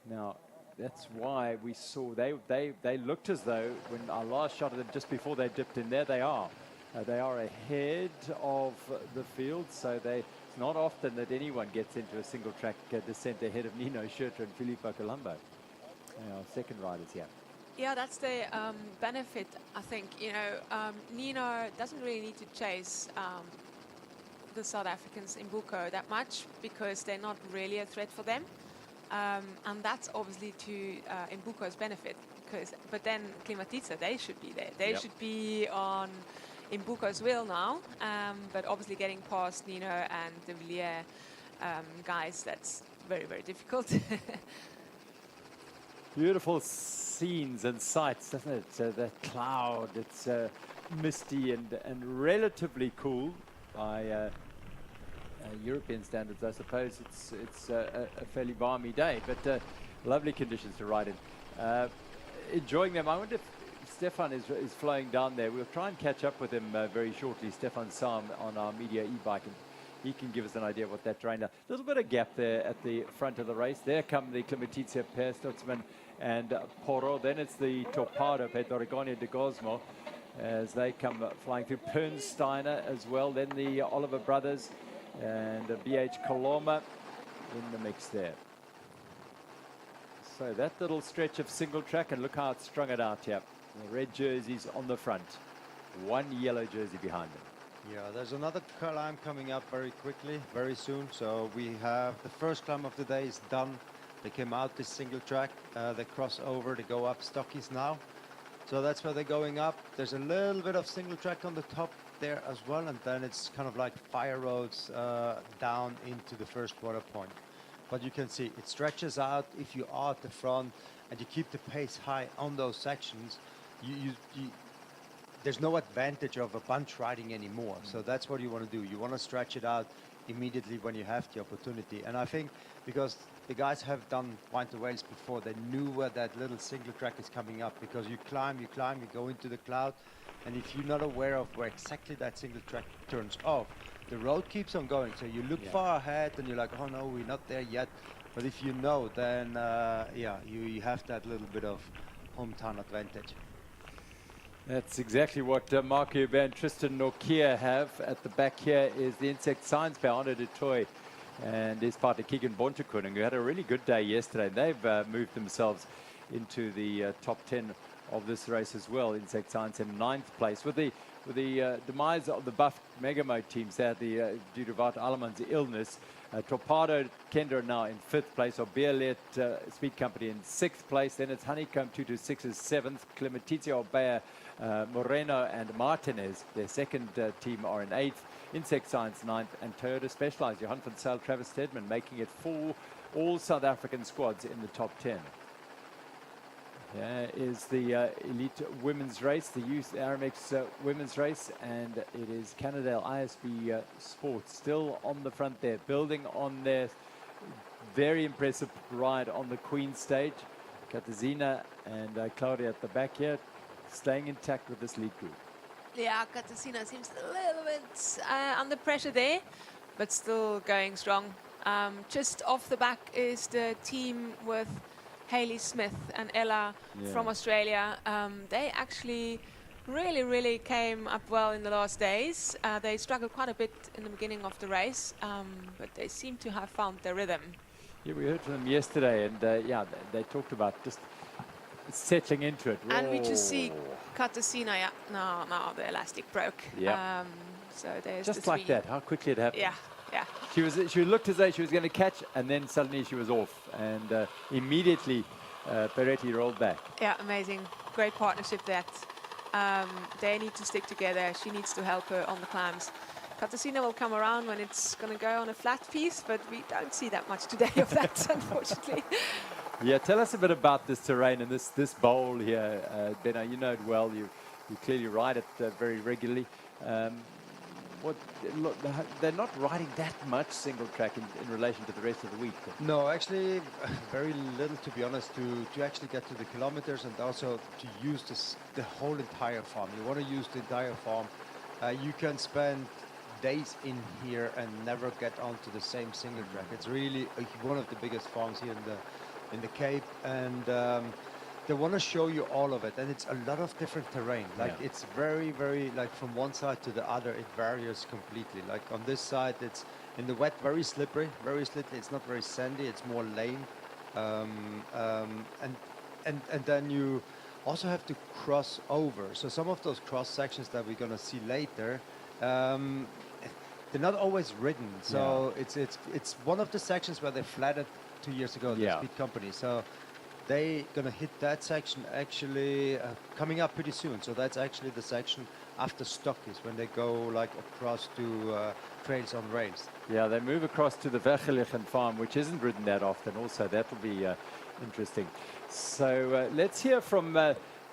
Now, that's why we saw they looked as though when our last shot of them just before they dipped in, there they are. They are ahead of the field, so it's not often that anyone gets into a single track descent ahead of Nino Schurter and Filippo Colombo. Our second riders here. Yeah, that's the benefit, I think. Nino doesn't really need to chase the South Africans in Buko that much because they're not really a threat for them. And that's obviously to Mbuko's benefit. But then Klimatica, they should be there. They should be on Mbuko's wheel now. But obviously getting past Nino and the Villiers guys, that's very, very difficult. Beautiful scenes and sights, doesn't it? The cloud, it's misty and relatively cool by European standards. I suppose it's a fairly balmy day, but lovely conditions to ride in. Enjoying them. I wonder if Stefan is flying down there. We'll try and catch up with him very shortly. Stefan Sam on our media e-bike, and he can give us an idea of what that terrain is. A little bit of gap there at the front of the race. There come the Klimatica pair, Stutzman and Poro. Then it's the Torpedo, Pedorigone de Gosmo, as they come flying through. Pernsteiner as well. Then the Oliver brothers and BH Coloma in the mix there. So that little stretch of single track, and look how it's strung it out here. The red jerseys on the front, one yellow jersey behind them. Yeah, there's another climb coming up very quickly, very soon. So we have the first climb of the day is done. They came out this single track, they cross over, they go up Stockies now. So that's where they're going up. There's a little bit of single track on the top there as well, and then it's kind of like fire roads down into the first water point. But you can see it stretches out. If you are at the front and you keep the pace high on those sections, there's no advantage of a bunch riding anymore. So that's what you want to do. You want to stretch it out immediately when you have the opportunity. And I think because the guys have done Winter Wales before, they knew where that little single track is coming up, because you climb, you go into the cloud, and if you're not aware of where exactly that single track turns off, the road keeps on going. So you look far ahead and you're like, oh no, we're not there yet. But if you know, then you have that little bit of hometown advantage. That's exactly what Mark Hubert and Tristan Nokia have. At the back here is the insect science pair, Arno de Toy and his partner Keegan Bontekoning, who had a really good day yesterday. They've moved themselves into the top 10 of this race as well. Insect Science in 9th place. With the demise of the Buff Mega Mode teams there, due to Wout Alleman's illness, Torpedo Kender now in 5th place, or Beerlet Speed Company in 6th place. Then it's Honeycomb 226 is 7th. Klimatica, Obeya, Moreno and Martinez, their second team, are in 8th. Insect Science 9th, and Toyota Specialized, Johan van Zyl, Travis Stedman, making it 4 all South African squads in the top 10. Here is the elite women's race, the youth Aramex women's race, and it is Cannondale ISB Sports still on the front there, building on their very impressive ride on the Queen stage. Katarzyna and Claudia at the back here, staying intact with this lead group. Yeah, Katarzyna seems a little bit under pressure there, but still going strong. Just off the back is the team with Hayley Smith and Ella from Australia. They actually really came up well in the last days. They struggled quite a bit in the beginning of the race, but they seem to have found their rhythm. Yeah, we heard from them yesterday, and they talked about just settling into it. And we just see Katarzyna, now the elastic broke. Yeah. So there's just like that, how quickly it happened. Yeah. She looked as though she was going to catch, and then suddenly she was off, and immediately Peretti rolled back. Yeah, amazing. Great partnership that. They need to stick together. She needs to help her on the climbs. Katarzyna will come around when it's going to go on a flat piece, but we don't see that much today of that, unfortunately. Yeah, tell us a bit about this terrain and this bowl here, Benno. You know it well. You clearly ride it very regularly. Look, they're not riding that much single track in relation to the rest of the week. No, actually, very little, to be honest, to actually get to the kilometers and also to use the whole entire farm. You want to use the entire farm. You can spend days in here and never get onto the same single track. It's really one of the biggest farms here in the Cape, and they want to show you all of it, and it's a lot of different terrain. Like Yeah. it's very, very, like from one side to the other, it varies completely. Like on this side, it's in the wet, very slippery, very slippery. It's not very sandy. It's more lane, and then you also have to cross over. So some of those cross sections that we're gonna see later, they're not always ridden. So it's one of the sections where they flatted 2 years ago. The speed company. So they gonna hit that section actually coming up pretty soon. So that's actually the section after Stockies when they go like across to trails on rails. Yeah, they move across to the Vergelichen farm, which isn't ridden that often. Also, that will be interesting. So let's hear from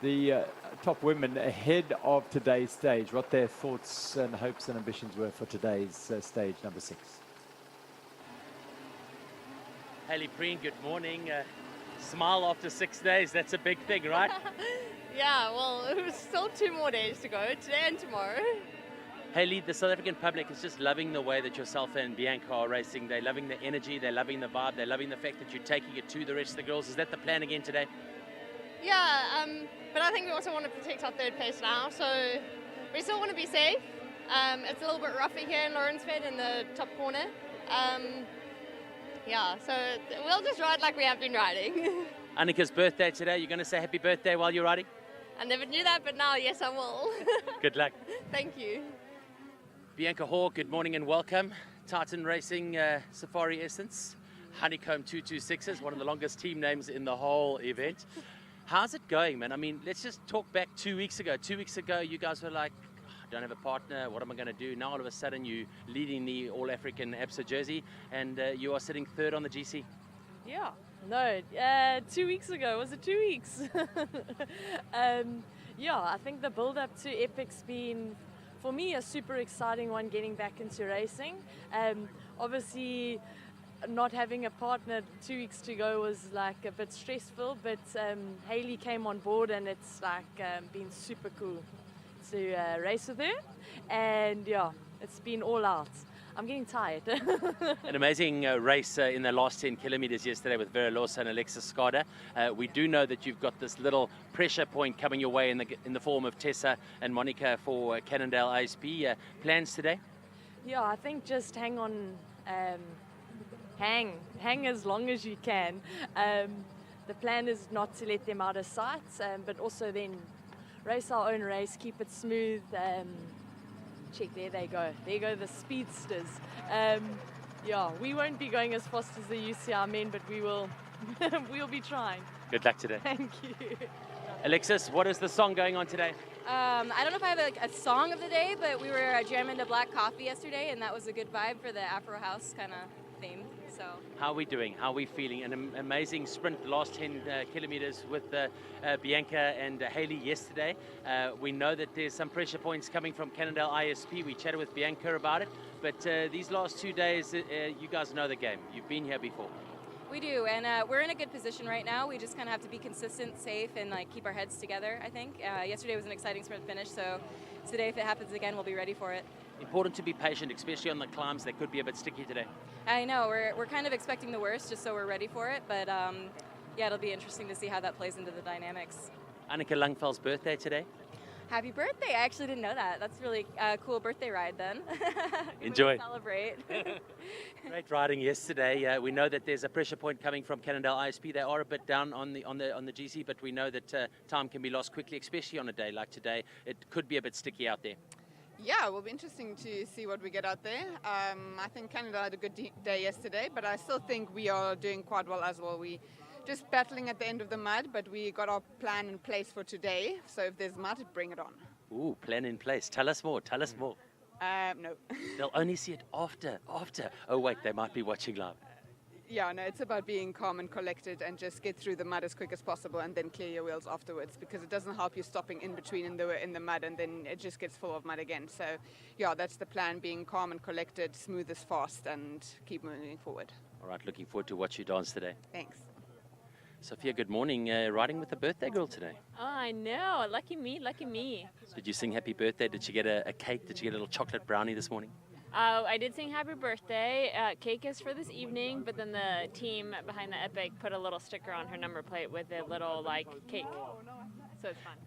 the top women ahead of today's stage, what their thoughts and hopes and ambitions were for today's stage number 6. Hayley Preen, good morning. Smile after 6 days, that's a big thing, right? Yeah, well, it was still 2 more days to go, today and tomorrow. Hayley, the South African public is just loving the way that yourself and Bianca are racing. They're loving the energy, they're loving the vibe, they're loving the fact that you're taking it to the rest of the girls. Is that the plan again today? Yeah, but I think we also want to protect our third place now, so we still want to be safe. It's a little bit rougher here in Lourensford in the top corner. Yeah, so we'll just ride like we have been riding. Annika's birthday today. You're going to say happy birthday while you're riding? I never knew that, but now, yes, I will. Good luck. Thank you. Bianca Hall, good morning and welcome. Titan Racing Safari Essence. Honeycomb 226 is one of the longest team names in the whole event. How's it going, man? I mean, let's just talk back 2 weeks ago. 2 weeks ago, you guys were like, I don't have a partner, what am I going to do? Now all of a sudden you leading the All-African Absa jersey and you are sitting third on the GC. Yeah, no, 2 weeks ago, was it 2 weeks? Yeah, I think the build-up to Epic's been, for me, a super exciting one getting back into racing. Obviously, not having a partner 2 weeks to go was like a bit stressful, but Hayley came on board and it's like been super cool to race with her, and yeah, it's been all out. I'm getting tired. An amazing race in the last 10 kilometers yesterday with Vera Losa and Alexis Skada. We do know that you've got this little pressure point coming your way in the form of Tessa and Monica for Cannondale ISP. Plans today? Yeah, I think just hang on, hang as long as you can. The plan is not to let them out of sight, but also then race our own race, keep it smooth. Check, there they go. There go the speedsters. Yeah, we won't be going as fast as the UCR men, but we will we'll be trying. Good luck today. Thank you. Alexis, what is the song going on today? I don't know if I have a song of the day, but we were jamming to Black Coffee yesterday, and that was a good vibe for the Afro House kind of theme. So. How are we doing? How are we feeling? An amazing sprint last 10 kilometers with Bianca and Hayley yesterday. We know that there's some pressure points coming from Cannondale ISP. We chatted with Bianca about it, but these last 2 days, you guys know the game. You've been here before. We do, and we're in a good position right now. We just kind of have to be consistent, safe, and like keep our heads together, I think. Yesterday was an exciting sprint finish, so today, if it happens again, we'll be ready for it. Important to be patient, especially on the climbs. They could be a bit sticky today. I know, we're kind of expecting the worst, just so we're ready for it, but yeah, it'll be interesting to see how that plays into the dynamics. Annika Langfeld's birthday today. Happy birthday! I actually didn't know that. That's really cool birthday ride then. Enjoy. Celebrate. Great riding yesterday. We know that there's a pressure point coming from Cannondale ISP. They are a bit down on the GC, but we know that time can be lost quickly, especially on a day like today. It could be a bit sticky out there. Yeah, it will be interesting to see what we get out there. I think Canada had a good day yesterday, but I still think we are doing quite well as well. We just battling at the end of the mud, but we got our plan in place for today. So if there's mud, bring it on. Ooh, plan in place. Tell us more. Tell us more. No. They'll only see it after. Oh, wait, they might be watching live. Yeah, no, it's about being calm and collected and just get through the mud as quick as possible and then clear your wheels afterwards, because it doesn't help you stopping in between in the mud and then it just gets full of mud again. So, yeah, that's the plan, being calm and collected, smooth as fast, and keep moving forward. All right, looking forward to watch you dance today. Thanks. Sophia, good morning. Riding with the birthday girl today. Oh, I know. Lucky me, lucky me. Did you sing happy birthday? Did she get a cake? Did she get a little chocolate brownie this morning? I did sing happy birthday. Cake is for this evening, but then the team behind the Epic put a little sticker on her number plate with a little cake. So it's fun.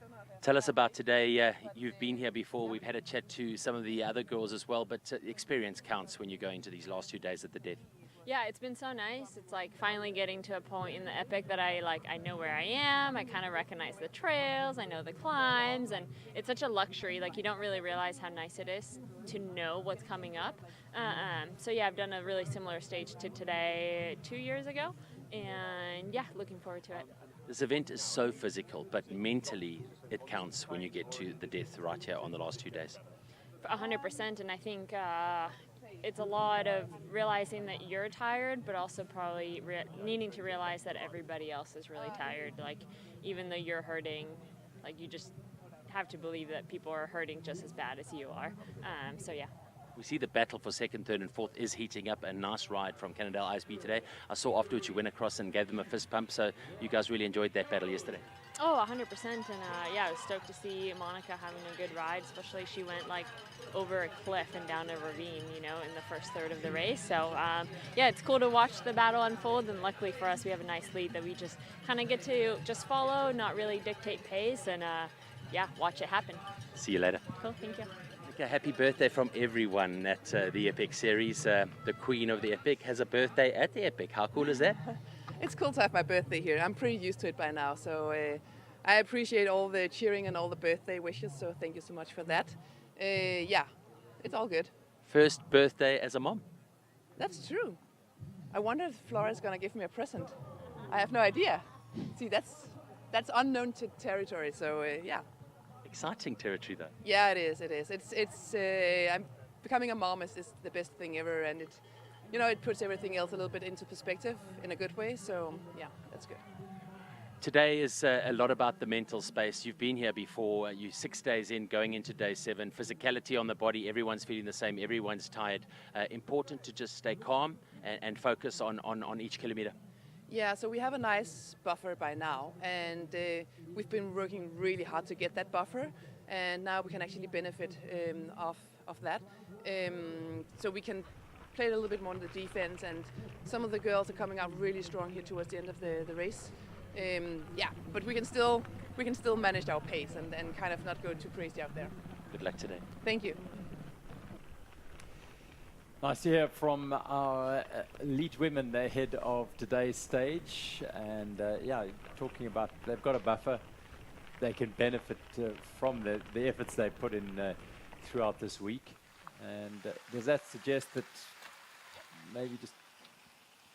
Tell us about today. You've been here before. We've had a chat to some of the other girls as well, but experience counts when you go into these last 2 days at the death. Yeah, it's been so nice. It's finally getting to a point in the Epic that I know where I am. I kind of recognize the trails. I know the climbs, and it's such a luxury. You don't really realize how nice it is to know what's coming up. So yeah, I've done a really similar stage to today 2 years ago, and yeah, looking forward to it. This event is so physical, but mentally it counts when you get to the death right here on the last 2 days. 100%, and I think it's a lot of realizing that you're tired, but also probably needing to realize that everybody else is really tired. Even though you're hurting, you just have to believe that people are hurting just as bad as you are. So yeah. We see the battle for second, third, and fourth is heating up. A nice ride from Cannondale ISB today. I saw afterwards you went across and gave them a fist pump, so you guys really enjoyed that battle yesterday. Oh, 100%, and yeah, I was stoked to see Monica having a good ride, especially she went over a cliff and down a ravine, in the first third of the race. So yeah, it's cool to watch the battle unfold, and luckily for us, we have a nice lead that we just kind of get to just follow, not really dictate pace, and yeah, watch it happen. See you later. Cool, thank you. Okay, happy birthday from everyone at the Epic Series. The queen of the Epic has a birthday at the Epic. How cool is that? It's cool to have my birthday here. I'm pretty used to it by now, so I appreciate all the cheering and all the birthday wishes, so thank you so much for that. Yeah, it's all good. First birthday as a mom. That's true. I wonder if Flora's going to give me a present. I have no idea. See, that's unknown territory, so yeah. Exciting territory, though. Yeah, it is. It's I'm becoming a mom is the best thing ever, and it puts everything else a little bit into perspective in a good way. So yeah, that's good. Today is a lot about the mental space. You've been here before. You're 6 days in, going into day 7. Physicality on the body. Everyone's feeling the same. Everyone's tired. Important to just stay calm and focus on each kilometer. Yeah, so we have a nice buffer by now, and we've been working really hard to get that buffer, and now we can actually benefit of that. So we can play a little bit more on the defense, and some of the girls are coming out really strong here towards the end of the race. Yeah, but we can still manage our pace and kind of not go too crazy out there. Good luck today. Thank you. Nice to hear from our elite women ahead of today's stage, and yeah, talking about they've got a buffer, they can benefit from the efforts they put in throughout this week. And does that suggest that maybe just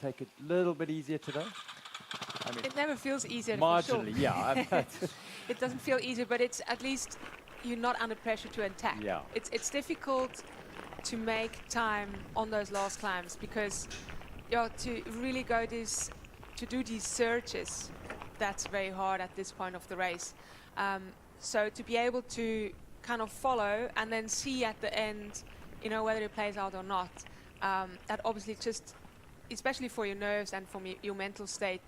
take it a little bit easier today? I mean, it never feels easier. Marginally, for sure. yeah. It doesn't feel easier, but it's at least you're not under pressure to attack. Yeah. It's difficult to make time on those last climbs because to really to do these searches, that's very hard at this point of the race. So to be able to kind of follow and then see at the end, whether it plays out or not, that obviously just, especially for your nerves and for your mental state,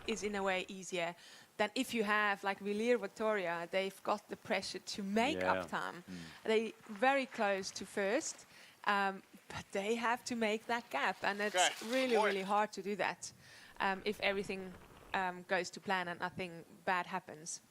is in a way easier than if you have like Villiers Victoria. They've got the pressure to make up time. They're very close to first, but they have to make that gap, and it's really hard to do that if everything goes to plan and nothing bad happens.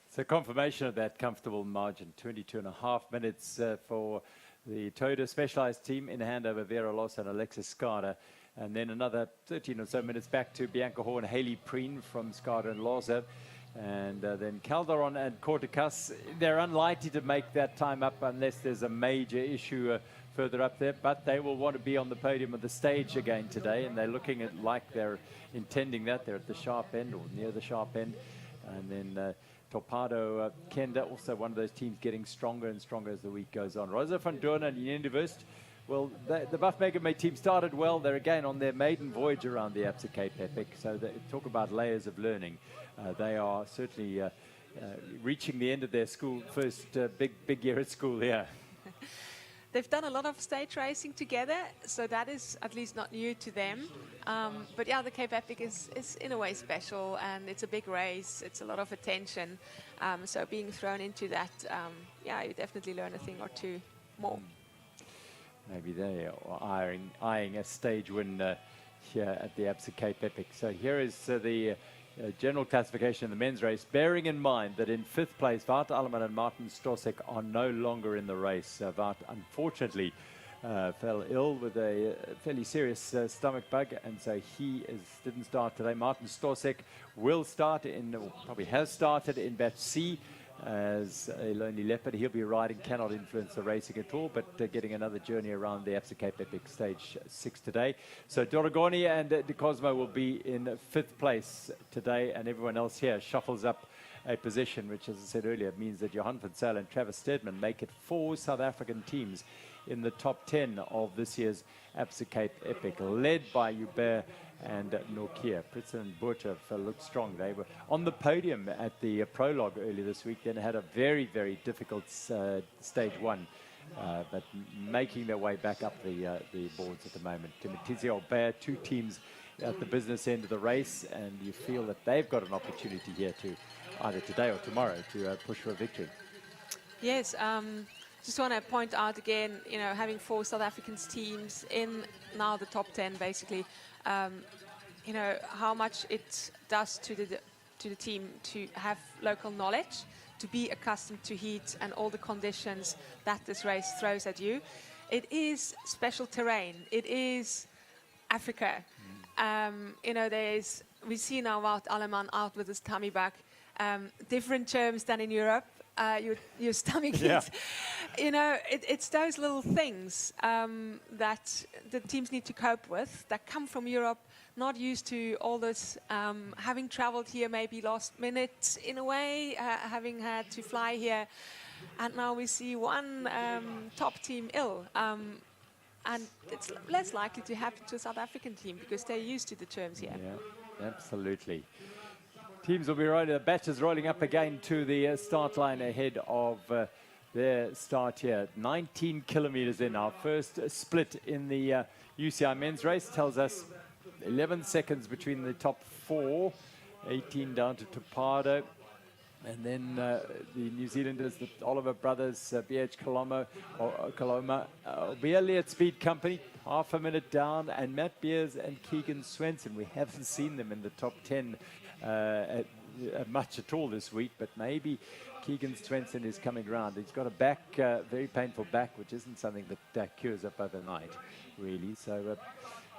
So confirmation of that comfortable margin, 22.5 minutes for the Toda Specialized team in hand over Vera Loss and Alexis Skada. And then another 13 or so minutes back to Bianca Horn, Haley Preen from Skada and Loza. And then Calderon and Corticus. They're unlikely to make that time up unless there's a major issue further up there. But they will want to be on the podium of the stage again today. And they're looking at like they're intending that. They're at the sharp end or near the sharp end. And then Torpedo Kenda, also one of those teams getting stronger and stronger as the week goes on. Rosa van Doorn and University. Well, the Buff Mega Mate team started well. They're again on their maiden voyage around the Absa Cape Epic. So talk about layers of learning. They are certainly reaching the end of their school, first big year at school here. They've done a lot of stage racing together, so that is at least not new to them. But yeah, the Cape Epic is in a way special, and it's a big race. It's a lot of attention. So being thrown into that, yeah, you definitely learn a thing or two more. maybe they are eyeing a stage win here at the Absa Cape Epic. So here is the general classification in the men's race, bearing in mind that in 5th place, Wout Alleman and Martin Stosek are no longer in the race. Wout, unfortunately, fell ill with a fairly serious stomach bug, and so he didn't start today. Martin Stosek will start or probably has started in batch C as a lonely leopard. He'll be riding, cannot influence the racing at all, but getting another journey around the Absa Cape Epic stage 6 today. So Doragoni and De Cosmo will be in 5th place today, and everyone else here shuffles up a position, which, as I said earlier, means that Johan van Zyl and Travis Stedman make it 4 South African teams in the top 10 of this year's Absa Cape Epic, led by Hubert and Norkia. Pritson and Burtov looked strong. They were on the podium at the prologue earlier this week, then had a very, very difficult stage 1, but making their way back up the boards at the moment. Timothy Albert, 2 teams at the business end of the race, and you feel that they've got an opportunity here to either today or tomorrow to push for a victory. Yes, just want to point out again, you know, having 4 South African teams in now the top 10, basically, you know, how much it does to the team to have local knowledge, to be accustomed to heat and all the conditions that this race throws at you. It is special terrain. It is Africa. You know, we see now Wout Alleman out with his tummy bug. Different terms than in Europe. Your stomach heat. You know, it's those little things that the teams need to cope with, that come from Europe, not used to all this, having traveled here maybe last minute in a way, having had to fly here. And now we see one top team ill. And it's less likely to happen to a South African team because they're used to the terms here. Yeah, absolutely. Teams will be riding, the batches rolling up again to the start line ahead of their start here. 19 kilometers in, our first split in the UCI men's race tells us 11 seconds between the top 4, 18 down to Topado. And then the New Zealanders, the Oliver brothers, BH Coloma, Beerley at Speed Company, half a minute down, and Matt Beers and Keegan Swenson. We haven't seen them in the top 10 much at all this week, but maybe Keegan Swenson is coming around. He's got a back, very painful back, which isn't something that cures up overnight, really. So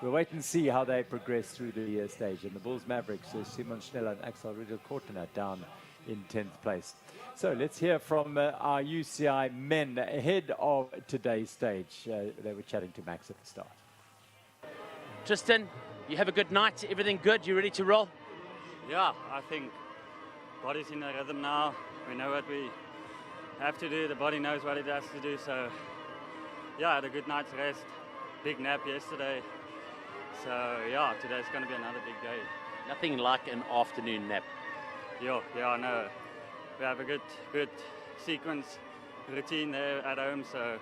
we'll wait and see how they progress through the stage. And the Bulls Mavericks, Simon Schneller and Axel Riedel-Kortener down in 10th place. So let's hear from our UCI men ahead of today's stage. They were chatting to Max at the start. Tristan, you have a good night, everything good, you ready to roll? Yeah, I think body's in a rhythm now. We know what we have to do, the body knows what it has to do, so yeah, I had a good night's rest, big nap yesterday, so yeah, today's going to be another big day. Nothing like an afternoon nap. Yeah, I know. We have a good sequence routine there at home, so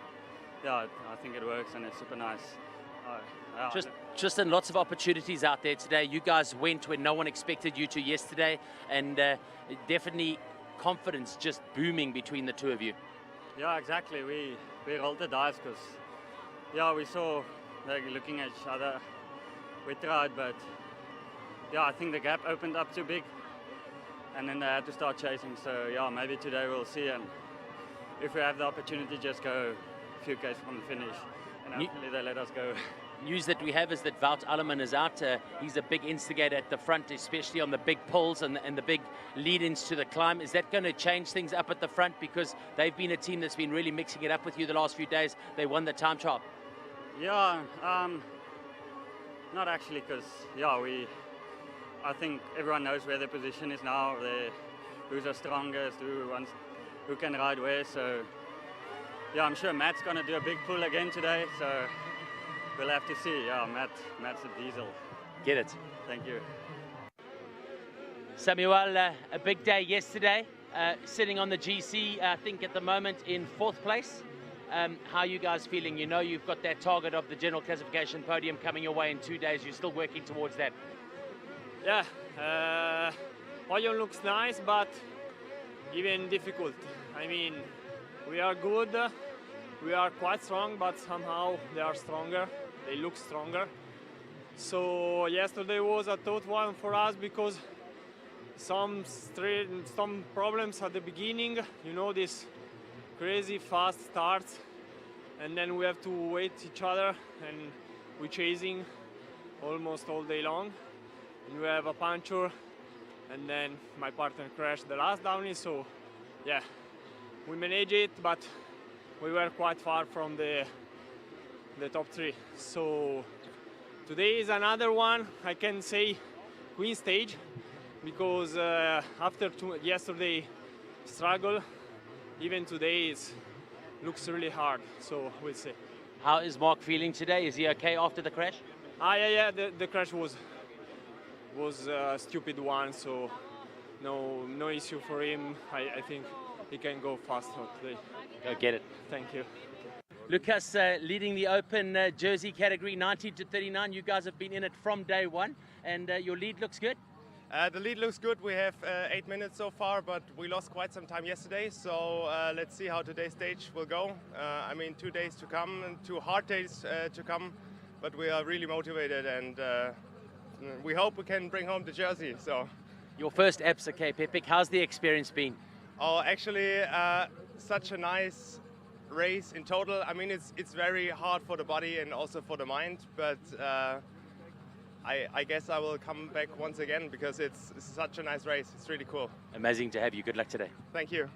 yeah, I think it works and it's super nice. Tristan, lots of opportunities out there today. You guys went when no one expected you to yesterday, and definitely confidence just booming between the two of you. Yeah, exactly. We rolled the dice because, yeah, we saw like looking at each other. We tried, but yeah, I think the gap opened up too big, and then they had to start chasing. So yeah, maybe today we'll see, and if we have the opportunity, just go a few k's from the finish, and hopefully they let us go. News that we have is that Wout Alleman is out. He's a big instigator at the front, especially on the big pulls and the big lead-ins to the climb. Is that going to change things up at the front? Because they've been a team that's been really mixing it up with you the last few days. They won the time trial. Yeah, not actually, because yeah, I think everyone knows where their position is now. Who's the strongest, who can ride where. So yeah, I'm sure Matt's going to do a big pull again today. So we'll have to see. Yeah, Matt's a diesel. Get it. Thank you. Samuel, a big day yesterday. Sitting on the GC, I think at the moment in 4th place. How are you guys feeling? You know you've got that target of the general classification podium coming your way in 2 days. You're still working towards that. Yeah, podium looks nice, but even difficult. I mean, we are good. we are quite strong, but somehow they are stronger. They look stronger. So yesterday was a tough one for us because some problems at the beginning. You know, this crazy fast starts, and then we have to wait each other, and we're chasing almost all day long. And we have a puncture, and then my partner crashed the last downhill. So yeah, we managed it, but we were quite far from the top three. So today is another one, I can say, queen stage, because after yesterday struggle, even today looks really hard. So we'll see. How is Mark feeling today? Is he okay after the crash? Yeah. The crash was a stupid one, so no issue for him. I think he can go faster today. Go get it. Thank you. Lucas leading the open jersey category 19 to 39. You guys have been in it from day one, and your lead looks good. The lead looks good. We have 8 minutes so far, but we lost quite some time yesterday. So let's see how today's stage will go. 2 days to come and 2 hard days to come, but we are really motivated, and we hope we can bring home the jersey. So, your first Absa Cape Epic. How's the experience been? Oh, actually, such a nice race in total. It's very hard for the body and also for the mind, but I guess I will come back once again because it's such a nice race. It's really cool. Amazing to have you. Good luck today. Thank you.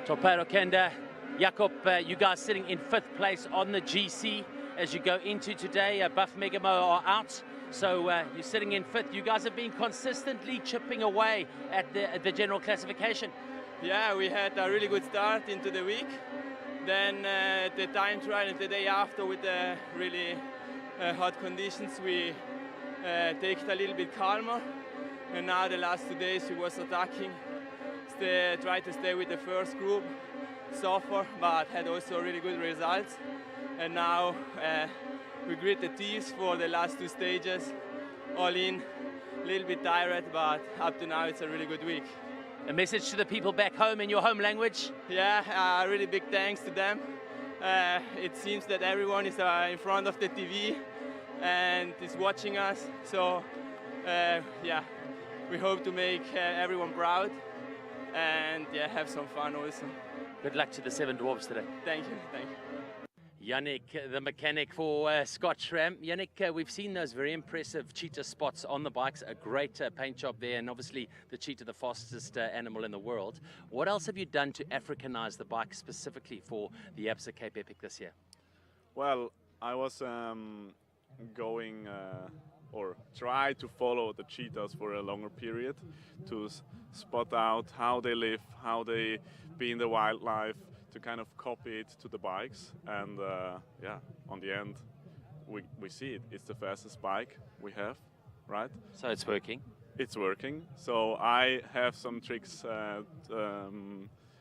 Toparo Kenda, Jakob, you guys sitting in 5th place on the GC as you go into today. Buff Megamo are out, so you're sitting in 5th. You guys have been consistently chipping away at the general classification. Yeah, we had a really good start into the week. Then the time trial the day after with the really hot conditions, we take it a little bit calmer. And now the last 2 days we was attacking. Try to stay with the first group, suffer, but had also really good results. And now we grit the teeth for the last 2 stages, all in, a little bit tired, but up to now it's a really good week. A message to the people back home in your home language? Yeah, really big thanks to them. It seems that everyone is in front of the TV and is watching us. So yeah, we hope to make everyone proud and have some fun also. Good luck to the 7 Dwarfs today. Thank you. Yannick, the mechanic for Scott Schramm. Yannick, we've seen those very impressive cheetah spots on the bikes, a great paint job there, and obviously the cheetah, the fastest animal in the world. What else have you done to Africanize the bike specifically for the Absa Cape Epic this year? Well, I was going or try to follow the cheetahs for a longer period to spot out how they live, how they be in the wildlife, to kind of copy it to the bikes, and on the end we see it. It's the fastest bike we have, right? So it's working? It's working. So I have some tricks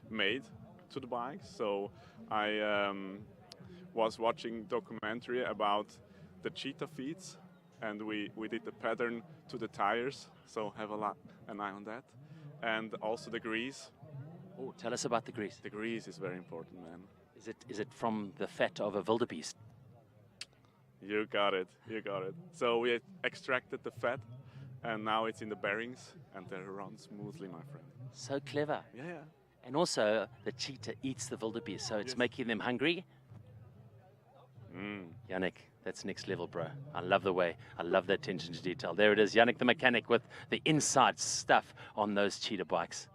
made to the bike. So I was watching documentary about the cheetah feet, and we did the pattern to the tires, so have an eye on that. And also the grease. Oh, tell us about the grease. The grease is very important, man. Is it from the fat of a wildebeest? You got it. So we extracted the fat, and now it's in the bearings, and they run smoothly, my friend. So clever. Yeah. And also, the cheetah eats the wildebeest, so it's making them hungry. Yannick, that's next level, bro. I love the attention to detail. There it is, Yannick the mechanic with the inside stuff on those cheetah bikes.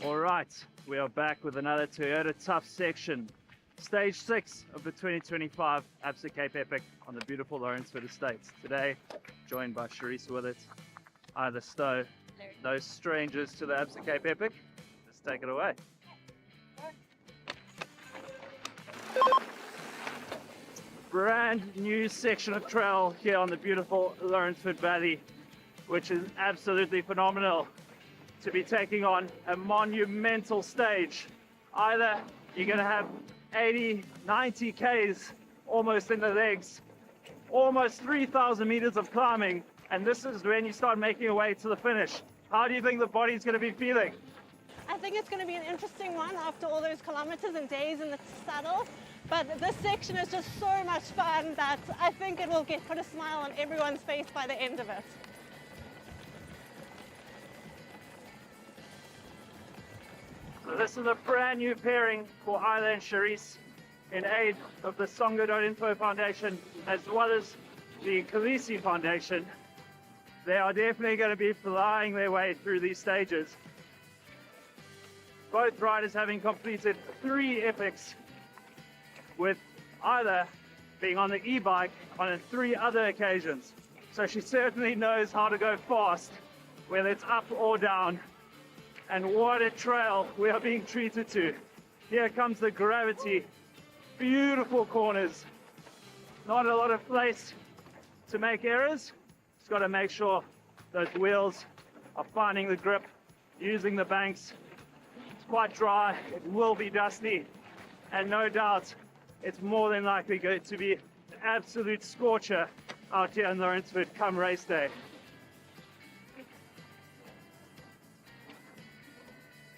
All right, we are back with another Toyota Tough section. Stage 6 of the 2025 Absa Cape Epic on the beautiful Lourensford Estates. Today, joined by Charisse with it, Ida Stowe, no strangers to the Absa Cape Epic. Let's take it away. Brand new section of trail here on the beautiful Lourensford Valley, which is absolutely phenomenal to be taking on a monumental stage. Either you're going to have 80, 90 Ks, almost in the legs. Almost 3,000 meters of climbing, and this is when you start making your way to the finish. How do you think the body's going to be feeling? I think it's going to be an interesting one after all those kilometers and days in the saddle. But this section is just so much fun that I think it will put a smile on everyone's face by the end of it. So this is a brand new pairing for Isla and Charisse in aid of the Songo.info Foundation as well as the Khaleesi Foundation. They are definitely going to be flying their way through these stages. Both riders having completed 3 epics, with Isla being on the e-bike on 3 other occasions. So she certainly knows how to go fast, whether it's up or down. And what a trail we are being treated to. Here comes the gravity. Beautiful corners. Not a lot of place to make errors. Just got to make sure those wheels are finding the grip, using the banks. It's quite dry, it will be dusty, and no doubt it's more than likely going to be an absolute scorcher out here in Lourensford come race day.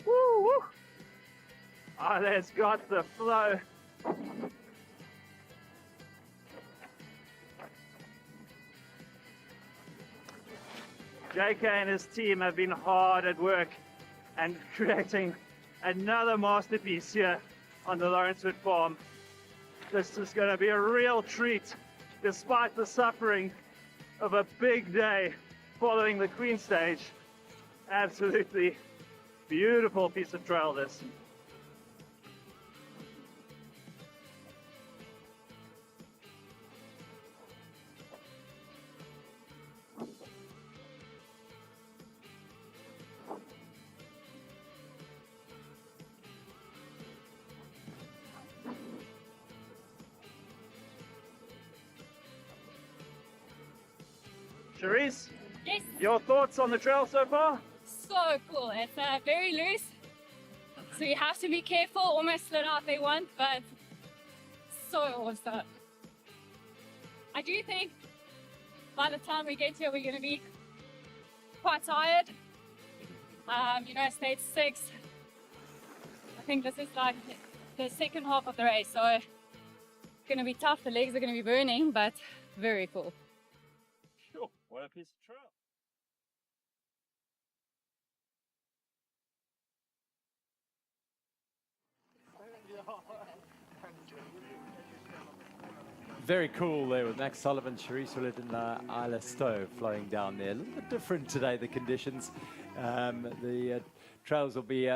Woo, woo. Oh, there's got the flow. JK and his team have been hard at work and creating another masterpiece here on the Lourensford farm. This is going to be a real treat, despite the suffering of a big day following the Queen stage. Absolutely beautiful piece of trail this. Charisse? Yes. Your thoughts on the trail so far? So cool. It's very loose, so you have to be careful. Almost slid out there once, but so awesome. I do think by the time we get here, we're going to be quite tired. Stage 6. I think this is like the second half of the race, so it's going to be tough. The legs are going to be burning, but very cool. Sure. What a piece of trail. Very cool there with Max Sullivan, Charisse Willett and Isla Stowe flowing down there. A little bit different today, the conditions. The trails will be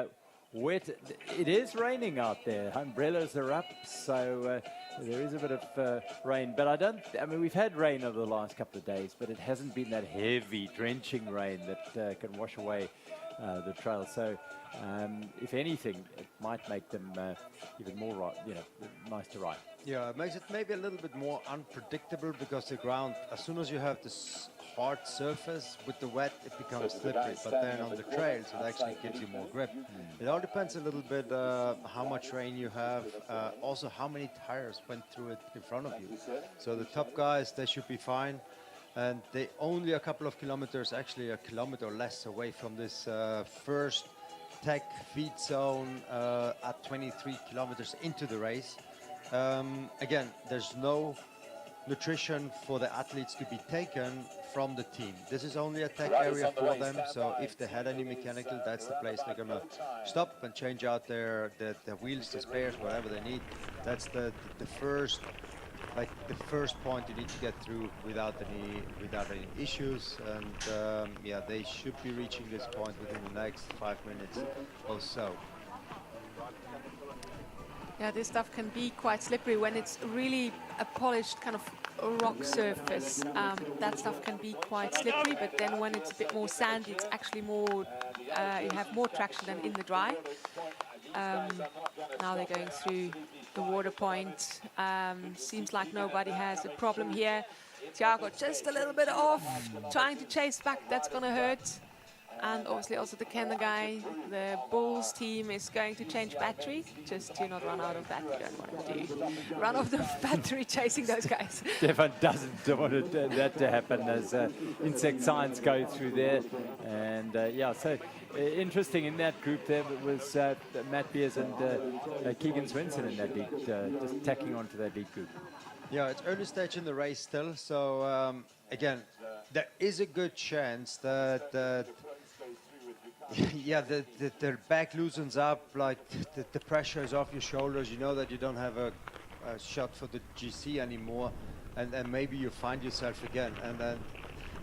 wet. It is raining out there. Umbrellas are up, so there is a bit of rain. But I mean, we've had rain over the last couple of days, but it hasn't been that heavy, drenching rain that can wash away the trail. So if anything, it might make them even more, nice to ride. Yeah, it makes it maybe a little bit more unpredictable because the ground, as soon as you have this hard surface with the wet, it becomes slippery. But then on the trails, it actually gives you more grip. It all depends a little bit how much rain you have, also how many tires went through it in front of you. So the top guys, they should be fine. And they only a couple of kilometers, actually a kilometer or less away from this first tech feed zone at 23 kilometers into the race. Again, there's no nutrition for the athletes to be taken from the team. This is only a tech area for them, so if they had any mechanical, that's the place they're gonna stop and change out the wheels, the spares, whatever they need. That's the first point you need to get through without any issues. And yeah, they should be reaching this point within the next 5 minutes or so. Yeah, this stuff can be quite slippery when it's really a polished kind of rock surface. That stuff can be quite slippery, but then when it's a bit more sandy, it's actually more, you have more traction than in the dry. Now they're going through the water point. Seems like nobody has a problem here. Thiago just a little bit off, trying to chase back. That's going to hurt. And obviously also the Kenner guy, the Bulls team is going to change batteries. Just do not run out of that. You don't want to do run off the battery chasing those guys. Stefan doesn't want that to happen as insect science goes through there. And yeah, so interesting in that group there was Matt Beers and Keegan Swenson in that lead, just tacking onto that lead group. Yeah, it's early stage in the race still, so again, there is a good chance that yeah, the back loosens up, like the pressure is off your shoulders. You know that you don't have a shot for the GC anymore, and maybe you find yourself again. And then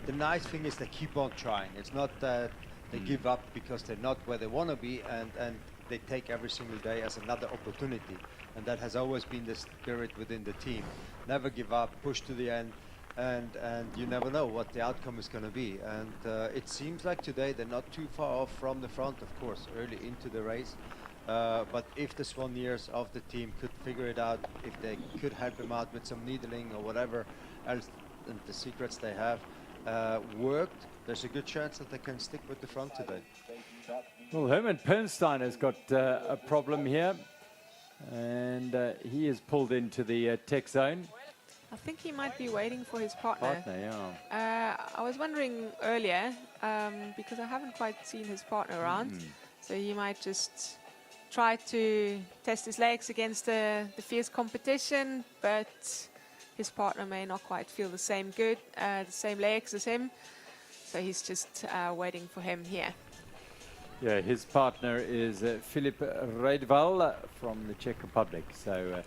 the nice thing is they keep on trying. It's not that they give up because they're not where they want to be, and they take every single day as another opportunity. And that has always been the spirit within the team. Never give up, push to the end. And you never know what the outcome is going to be. And it seems like today they're not too far off from the front, of course, early into the race. But if the Swanniers of the team could figure it out, if they could help them out with some needling or whatever else, and the secrets they have worked, there's a good chance that they can stick with the front today. Well, Herman Pernstein has got a problem here. And he is pulled into the tech zone. I think he might be waiting for his partner. Yeah. I was wondering earlier, because I haven't quite seen his partner around, so he might just try to test his legs against the fierce competition, but his partner may not quite feel the same legs as him, so he's just waiting for him here. Yeah, his partner is Filip Reidval from the Czech Republic. So,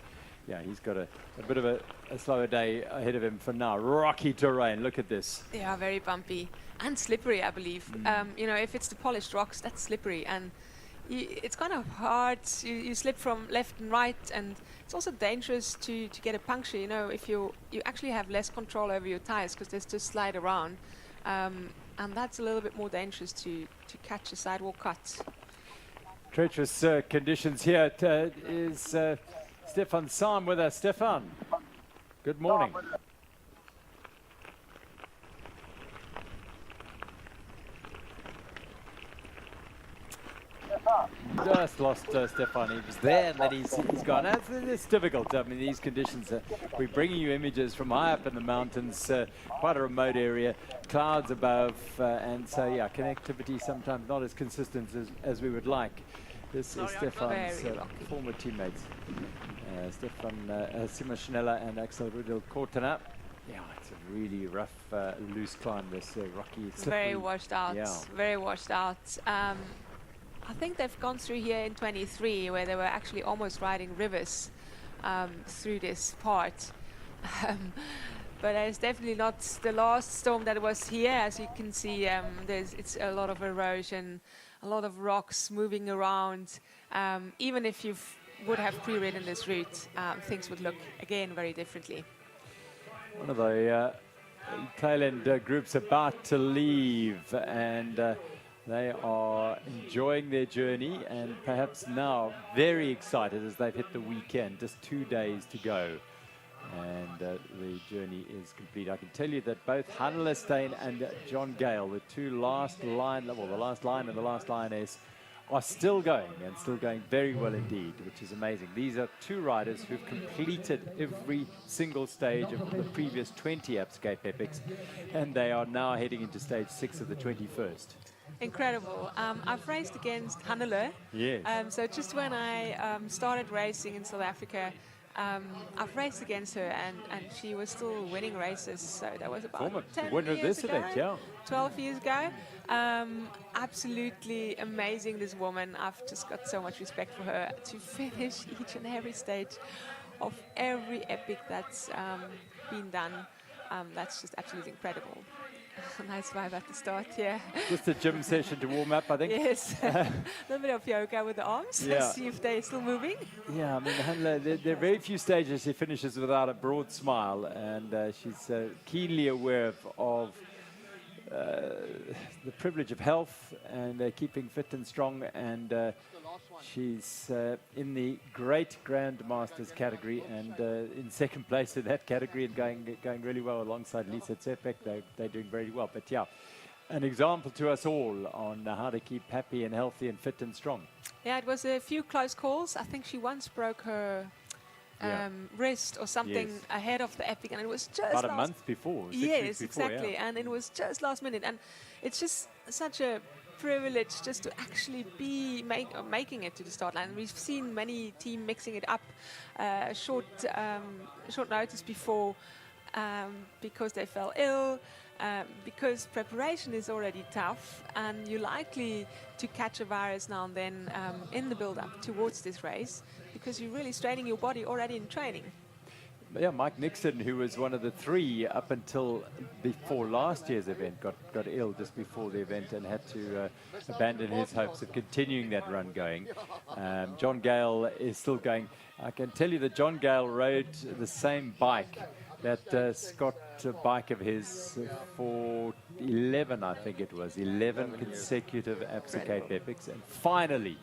yeah, he's got a bit of a slower day ahead of him for now. Rocky terrain, look at this. They are very bumpy and slippery, I believe. You know, if it's the polished rocks, that's slippery. And it's kind of hard. You slip from left and right, and it's also dangerous to get a puncture. You know, if you actually have less control over your tires because they just slide around. And that's a little bit more dangerous to catch a sidewalk cut. Treacherous conditions here. Is Stefan Sam with us? Stefan, good morning. Just lost Stefan. He was there and then he's gone. It's difficult. I mean, these conditions, we're bringing you images from high up in the mountains, quite a remote area, clouds above, and so, yeah, connectivity sometimes not as consistent as we would like. This is Stefan's former teammates, Stefan Simonschneller and Axel Rudel-Kortner. Yeah, it's a really rough, loose climb, this rocky, slippery. Very washed out, very washed out. I think they've gone through here in 23 where they were actually almost riding rivers through this part. But it's definitely not the last storm that was here. As you can see, it's a lot of erosion, a lot of rocks moving around. Even if you would have pre-ridden this route, things would look, again, very differently. One of the tail end groups about to leave, and they are enjoying their journey and perhaps now very excited as they've hit the weekend. Just 2 days to go. And the journey is complete. I can tell you that both Hannele Steyn and John Gale, the two last line, well, the last line and the last lioness, are still going and still going very well indeed, which is amazing. These are two riders who've completed every single stage of the previous 20 Absa Epics, and they are now heading into stage 6 of the 21st. Incredible. I've raced against Hannele. Yes. So just when I started racing in South Africa, I've raced against her, and she was still winning races. So that was about 10 years ago, 12 years ago. Absolutely amazing, this woman. I've just got so much respect for her to finish each and every stage of every epic that's been done. That's just absolutely incredible. Nice vibe at the start, yeah. Just a gym session to warm up, I think. Yes, a little bit of yoga with the arms, see if they're still moving. Yeah, I mean, Hannele, there are very few stages she finishes without a broad smile, and she's keenly aware of the privilege of health and keeping fit and strong, and she's in the great Grandmasters category and in second place in that category and going really well alongside Lisa Tsepek. They're doing very well. But yeah, an example to us all on how to keep happy and healthy and fit and strong. Yeah, it was a few close calls. I think she once broke her wrist or something Yes. ahead of the epic, and it was just About a month before, 6 yes, weeks before, exactly, yeah. and it was just last minute, and it's just such a privilege just to actually be making it to the start line. We've seen many teams mixing it up short notice before because they fell ill. Because preparation is already tough, and you're likely to catch a virus now and then in the build-up towards this race, because you're really straining your body already in training. Yeah, Mike Nixon, who was one of the three up until before last year's event, got ill just before the event and had to abandon his hopes of continuing that run going. John Gale is still going. I can tell you that John Gale rode the same bike, that Scott bike of his, for 11, I think it was, 11 consecutive Absa Cape Epics, and finally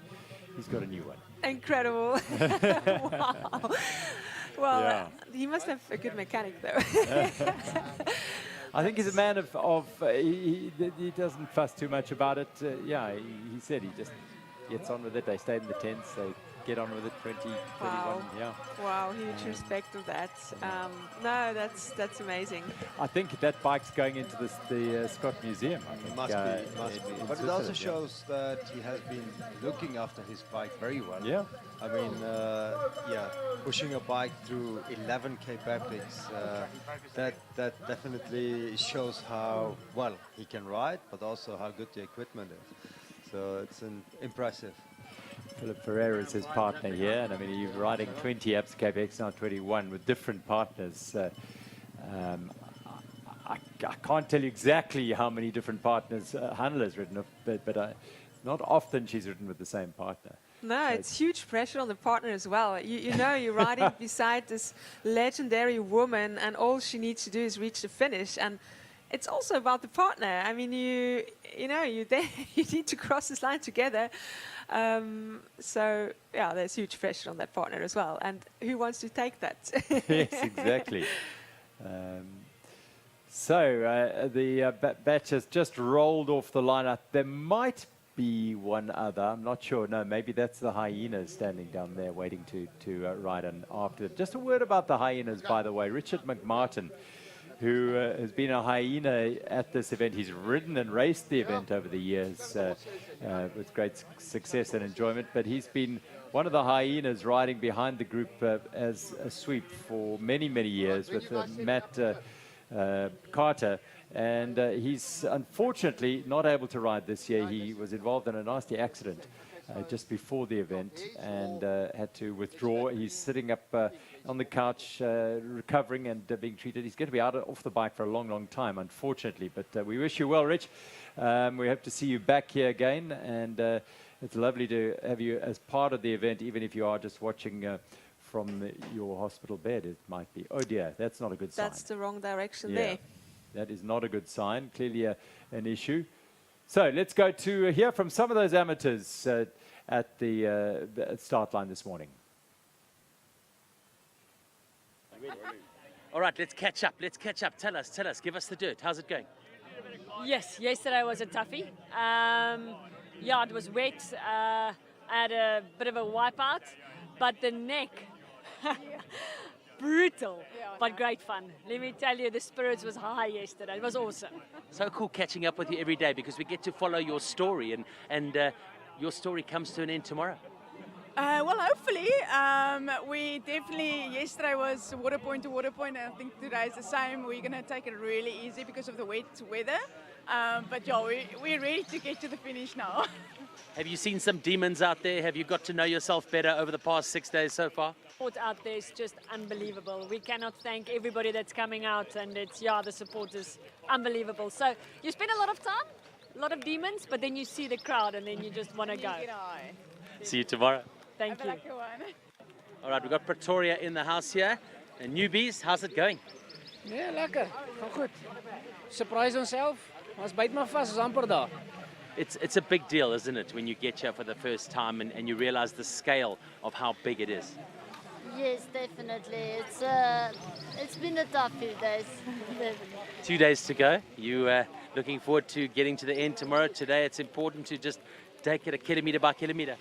he's got a new one. Incredible. Wow. Well, Yeah. he must have a good mechanic, though. I think he's a man of he doesn't fuss too much about it. Yeah, he said he just gets on with it. They stayed in the tents. They get on with it. 20, 21. Wow. Yeah. Wow, huge respect of that. No, that's amazing. I think that bike's going into the Scott Museum. I think, Must be. in But it also Switzerland, yeah. shows that he has been looking after his bike very well. Yeah. I mean, pushing a bike through 11 Cape Epics, that definitely shows how well he can ride, but also how good the equipment is. So it's impressive. Philip Ferreira is his partner here, and I mean, he's riding 20 Absa Cape Epics, now 21, with different partners. I can't tell you exactly how many different partners Hannah has ridden, but not often she's ridden with the same partner. No, it's huge pressure on the partner as well. You know, you're riding beside this legendary woman, and all she needs to do is reach the finish. And it's also about the partner. I mean, you need to cross this line together. So yeah, there's huge pressure on that partner as well. And who wants to take that? Yes, exactly. So the batch has just rolled off the lineup. There might be one other. I'm not sure. No, maybe that's the hyenas standing down there waiting to ride on after it. Just a word about the hyenas, by the way. Richard McMartin, who has been a hyena at this event. He's ridden and raced the event over the years with great success and enjoyment, but he's been one of the hyenas riding behind the group as a sweep for many, many years with Matt Carter. And he's unfortunately not able to ride this year. He was involved in a nasty accident just before the event and had to withdraw. He's sitting up on the couch recovering and being treated. He's going to be off the bike for a long, long time, unfortunately. But we wish you well, Rich. We hope to see you back here again. And it's lovely to have you as part of the event, even if you are just watching from your hospital bed. It might be. Oh, dear, that's not a good sign. That's the wrong direction Yeah. there. That is not a good sign, clearly an issue. So let's go to hear from some of those amateurs at the start line this morning. All right, let's catch up. Tell us. Give us the dirt. How's it going? Yes, yesterday was a toughie. Yeah, it was wet. I had a bit of a wipeout, but the neck, brutal, but great fun. Let me tell you, the spirits was high yesterday. It was awesome. So cool catching up with you every day, because we get to follow your story, and your story comes to an end tomorrow. Well, hopefully. We definitely, yesterday was water point to water point, and I think today's the same. We're going to take it really easy because of the wet weather. But yeah, we're ready to get to the finish now. Have you seen some demons out there? Have you got to know yourself better over the past 6 days so far? Support out there is just unbelievable. We cannot thank everybody that's coming out, and the support is unbelievable. So you spend a lot of time, a lot of demons, but then you see the crowd, and then you just want to go. See you tomorrow. Thank you. All right, we've got Pretoria in the house here. And newbies, how's it going? Nee, lekker. Gaan goed. Surprise onsself. Ons byt maar vas, ons amper daar. It's a big deal, isn't it, when you get here for the first time and you realize the scale of how big it is? Yes, definitely. It's been a tough few days. 2 days to go. You looking forward to getting to the end tomorrow. Today it's important to just take it a kilometer by kilometer.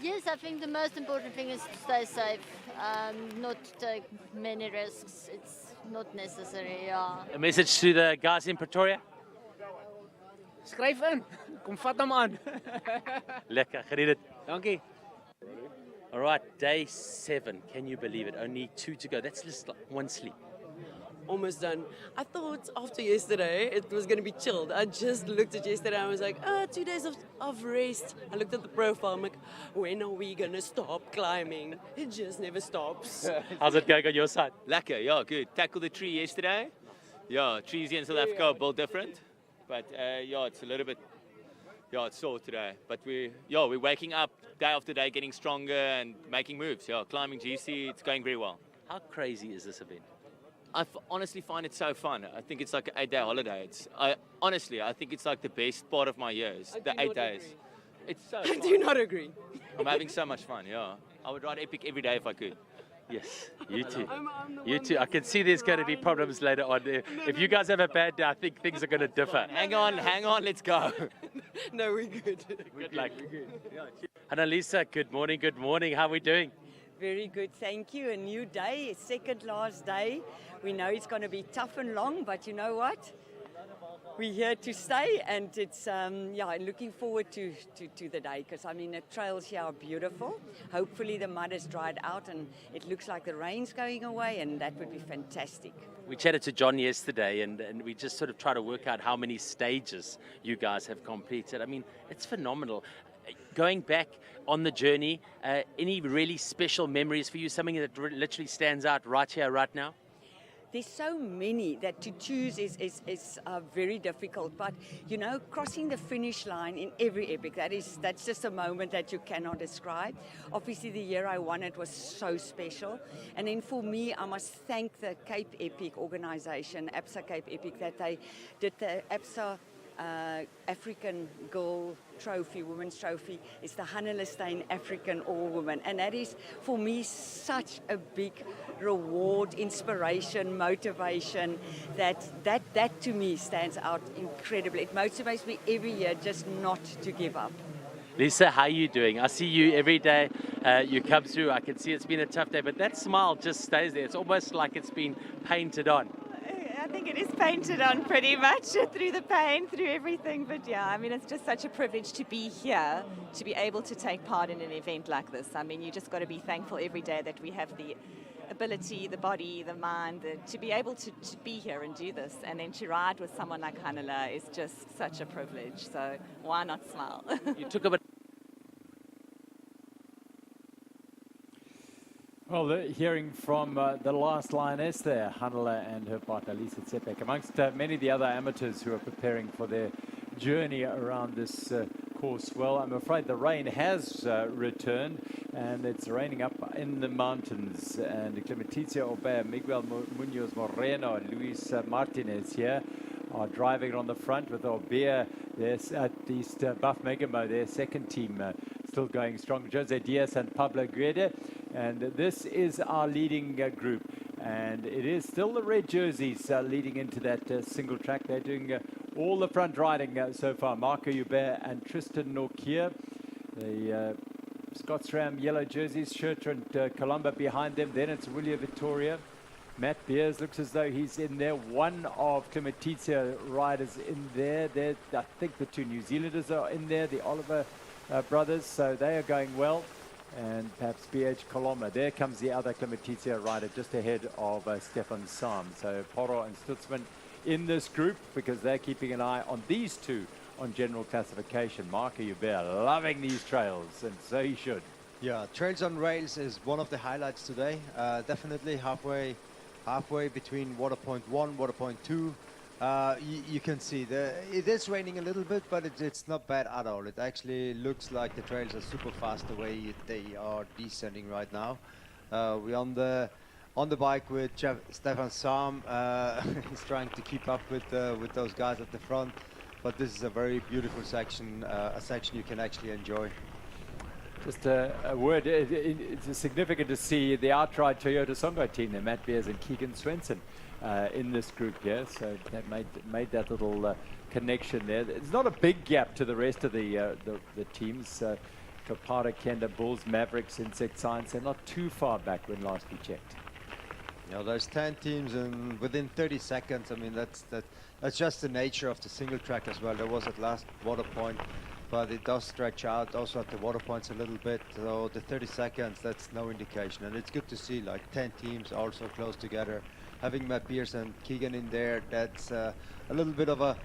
Yes, I think the most important thing is to stay safe, not to take many risks. It's not necessary, yeah. A message to the guys in Pretoria? Skryf in. Kom vat hom aan. Lekker, geniet het. Dankie. All right, day 7. Can you believe it? Only 2 to go. That's just like 1 sleep. Almost done. I thought after yesterday it was going to be chilled. I just looked at yesterday and I was like, 2 days of rest. I looked at the profile. I'm like, when are we going to stop climbing? It just never stops. How's it going on your side? Lekker, yeah, good. Tackled the tree yesterday. Yeah, trees here in South Africa are built different. But yeah, it's a little bit, yeah, it's sore today. But we're waking up day after day, getting stronger and making moves. Yeah, climbing GC, it's going very well. How crazy is this event? I honestly find it so fun. I think it's like an 8-day holiday. Honestly, I think it's like the best part of my years, the 8 days. It's so fun. I do not agree. I'm having so much fun, yeah. I would ride Epic every day if I could. Yes, you too. You too. I can see there's going to be problems later on. If you guys have a bad day, I think things are going to differ. Hang on, let's go. No, we're good. Good luck. Annalisa, good morning. How are we doing? Very good, thank you. A new day, second last day. We know it's going to be tough and long, but you know what? We're here to stay, and it's looking forward to the day, because I mean the trails here are beautiful. Hopefully the mud has dried out and it looks like the rain's going away, and that would be fantastic. We chatted to John yesterday, and we just sort of try to work out how many stages you guys have completed. I mean, it's phenomenal. Going back on the journey, any really special memories for you? Something that literally stands out right here, right now? There's so many that to choose is very difficult, but you know, crossing the finish line in every epic, that's just a moment that you cannot describe. Obviously the year I won it was so special, and then for me I must thank the Cape Epic organization, Absa Cape Epic, that they did the Absa African Girl Trophy, Women's Trophy. It's the Hannelestein African All-Women, and that is for me such a big reward, inspiration, motivation, that to me stands out incredibly. It motivates me every year just not to give up. Lisa, how are you doing? I see you every day. You come through. I can see it's been a tough day, but that smile just stays there. It's almost like it's been painted on. I think it is painted on pretty much through the pain, through everything. But yeah, I mean, it's just such a privilege to be here, to be able to take part in an event like this. I mean, you just got to be thankful every day that we have the ability, the body, the mind, to be able to be here and do this. And then to ride with someone like Hannela is just such a privilege. So why not smile? You took a bit. Well, hearing from the last lioness there, Hannela and her partner Lisa Tsepek, amongst many of the other amateurs who are preparing for their journey around this course. Well, I'm afraid the rain has returned, and it's raining up in the mountains. And Clementizia Ober, Miguel Munoz Moreno, and Luis Martinez here are driving on the front with Ober. There's at least Buff Megamo, their second team, still going strong. Jose Diaz and Pablo Guede. And this is our leading group. And it is still the red jerseys leading into that single track. They're doing all the front riding so far. Marco Hubert and Tristan Norkier. The Scotsram yellow jerseys, Schurter and Colombo behind them. Then it's William Vittoria. Matt Beers looks as though he's in there. One of Clementizia riders in there. I think the two New Zealanders are in there, the Oliver brothers, so they are going well. And perhaps BH Colombo. There comes the other Clementizia rider just ahead of Stefan Sam. So Poro and Stutzman in this group because they're keeping an eye on these two on general classification. Marco Hubert loving these trails, and so he should. Yeah, Trails on Rails is one of the highlights today. Definitely halfway between water point 1, water point 2. You can see it is raining a little bit, but it's not bad at all. It actually looks like the trails are super fast the way they are descending right now. We're on the bike with Stefan Sam. He's trying to keep up with those guys at the front, but this is a very beautiful section, a section you can actually enjoy. Just a word, it's significant to see the outright Toyota Songo team there, Matt Beers and Keegan Swenson in this group here. So that made that little connection there. There's not a big gap to the rest of the teams. Kapada, Kenda, Bulls, Mavericks, Insect Science, they're not too far back when last we checked. You know, there's 10 teams and within 30 seconds. I mean, that's just the nature of the single track as well. There was at last water point, but it does stretch out also at the water points a little bit. So the 30 seconds, that's no indication. And it's good to see like 10 teams also close together. Having Matt Beers and Keegan in there, that's a little bit of a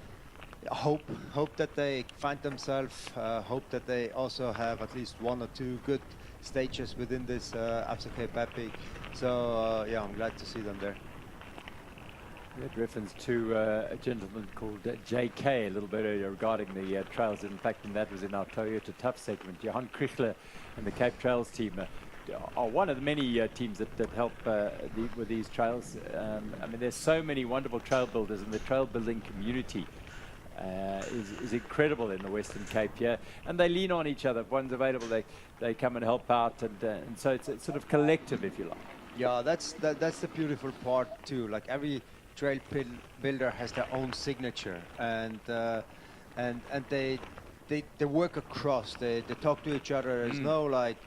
hope that they find themselves, hope that they also have at least one or two good stages within this Absa Cape Epic. So yeah, I'm glad to see them there. We had reference to a gentleman called JK a little bit earlier regarding the trails. In fact, and that was in our Toyota Tough segment. Johan Krichler and the Cape Trails team are one of the many teams that help with these trails. I mean, there's so many wonderful trail builders, and the trail building community is incredible in the Western Cape here, and they lean on each other. If one's available, they come and help out, and so it's sort of collective, if you like. Yeah, that's the beautiful part too. Like every trail builder has their own signature, and they work across. They talk to each other. There's no like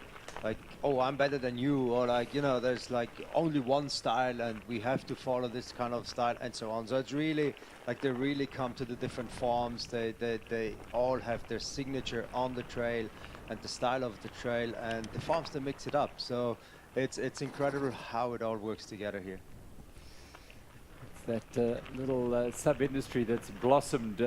oh, I'm better than you, or like, you know, there's like only one style and we have to follow this kind of style and so on. So it's really like they really come to the different forms. They all have their signature on the trail and the style of the trail, and the farms, they mix it up. So it's incredible how it all works together here. It's that little sub-industry that's blossomed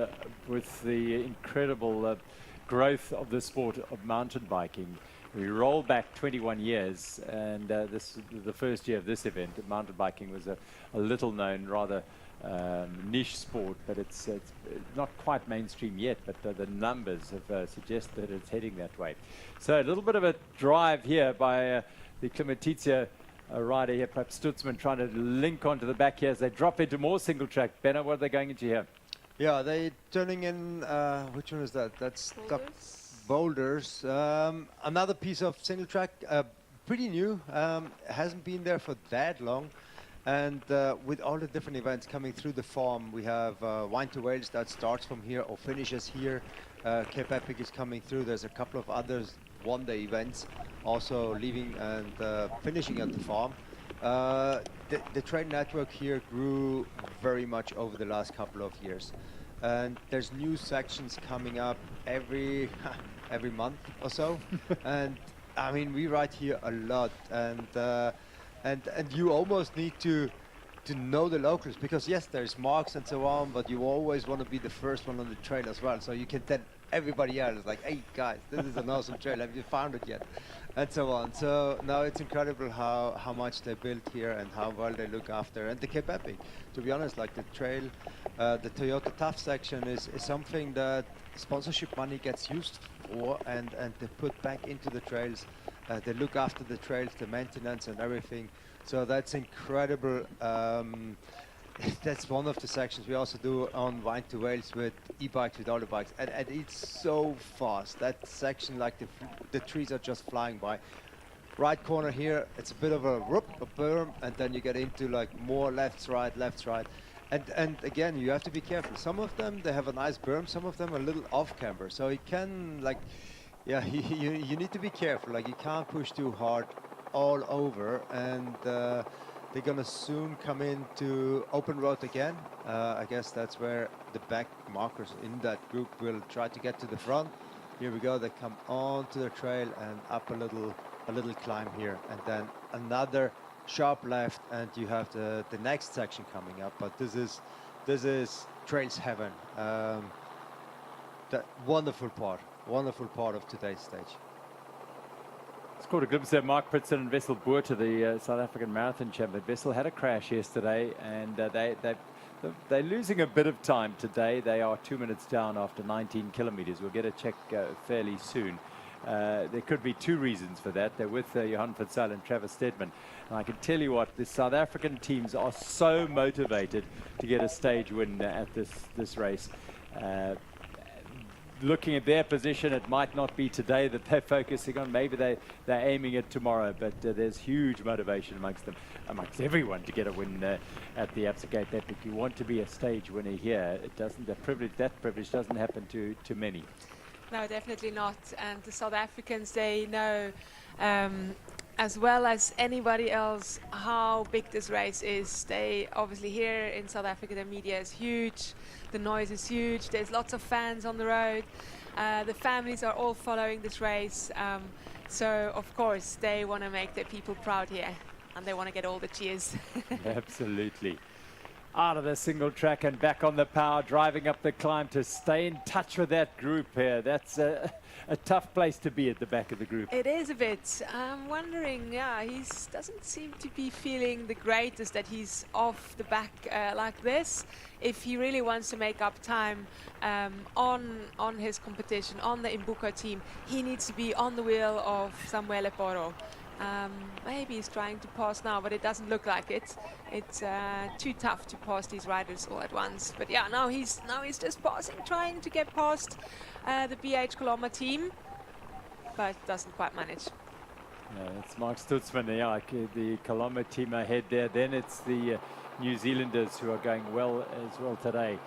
with the incredible growth of the sport of mountain biking. We roll back 21 years, and this the first year of this event. Mountain biking was a little known, rather niche sport, but it's not quite mainstream yet, but the numbers have suggested that it's heading that way. So a little bit of a drive here by the Klimatizia rider here, perhaps Stutzman, trying to link onto the back here as they drop into more single track. Benno, what are they going into here? Yeah, they turning in, which one is that? That's Boulders. Another piece of single track, pretty new, hasn't been there for that long. And with all the different events coming through the farm, we have Wine to Wales that starts from here or finishes here. Cape Epic is coming through. There's a couple of others one-day events also leaving and finishing at the farm. The trail network here grew very much over the last couple of years. And there's new sections coming up every month or so. And I mean, we ride here a lot, and you almost need to know the locals, because yes, there's marks and so on, but you always want to be the first one on the trail as well, so you can tell everybody else, like, hey guys, this is an awesome trail, have you found it yet, and so on. So now it's incredible how much they built here and how well they look after. And the Cape Epic, to be honest, like the trail, the Toyota Tough section is something that sponsorship money gets used for, and they put back into the trails. They look after the trails, the maintenance and everything. So that's incredible. That's one of the sections we also do on Wine to Wales with e-bikes, with all the bikes, and it's so fast. That section, like the trees are just flying by. Right corner here, it's a bit of a berm, and then you get into like more left, right, and again, you have to be careful. Some of them, they have a nice berm, some of them a little off camber, so it can, like, yeah, you need to be careful. Like, you can't push too hard all over, and they're gonna soon come into open road again. I guess that's where the back markers in that group will try to get to the front. Here we go, they come onto the trail and up a little climb here, and then another sharp left, and you have the next section coming up. But this is trails heaven. That wonderful part of today's stage. It's called a glimpse there. Mark Pritson and Wessel Boer to the South African Marathon Champion. Wessel had a crash yesterday, and they're losing a bit of time today. They are 2 minutes down after 19 kilometers. We'll get a check fairly soon. There could be two reasons for that. They're with Johan Fitzgerald and Travis Stedman. And I can tell you what, the South African teams are so motivated to get a stage win at this race. looking at their position, it might not be today that they're focusing on. Maybe they're aiming at tomorrow, but there's huge motivation amongst them, amongst everyone, to get a win at the Absa Cape Epic. You want to be a stage winner here. It doesn't. That privilege doesn't happen to many. No, definitely not. And the South Africans, they know as well as anybody else how big this race is. They obviously, here in South Africa, the media is huge, the noise is huge, there's lots of fans on the road, the families are all following this race, so of course they want to make their people proud here, and they want to get all the cheers. Absolutely. Out of the single track and back on the power, driving up the climb to stay in touch with that group here. That's a tough place to be at the back of the group. It is a bit. I'm wondering, yeah, he doesn't seem to be feeling the greatest that he's off the back like this. If he really wants to make up time on his competition, on the Imbuko team, he needs to be on the wheel of Samuel Leporo. Maybe he's trying to pass now, but it doesn't look like it. It's too tough to pass these riders all at once. But yeah, now he's just passing, trying to get past the BH Koloma team, but doesn't quite manage. It's Mark Stutzman, the Koloma team ahead there. Then it's the New Zealanders who are going well as well today,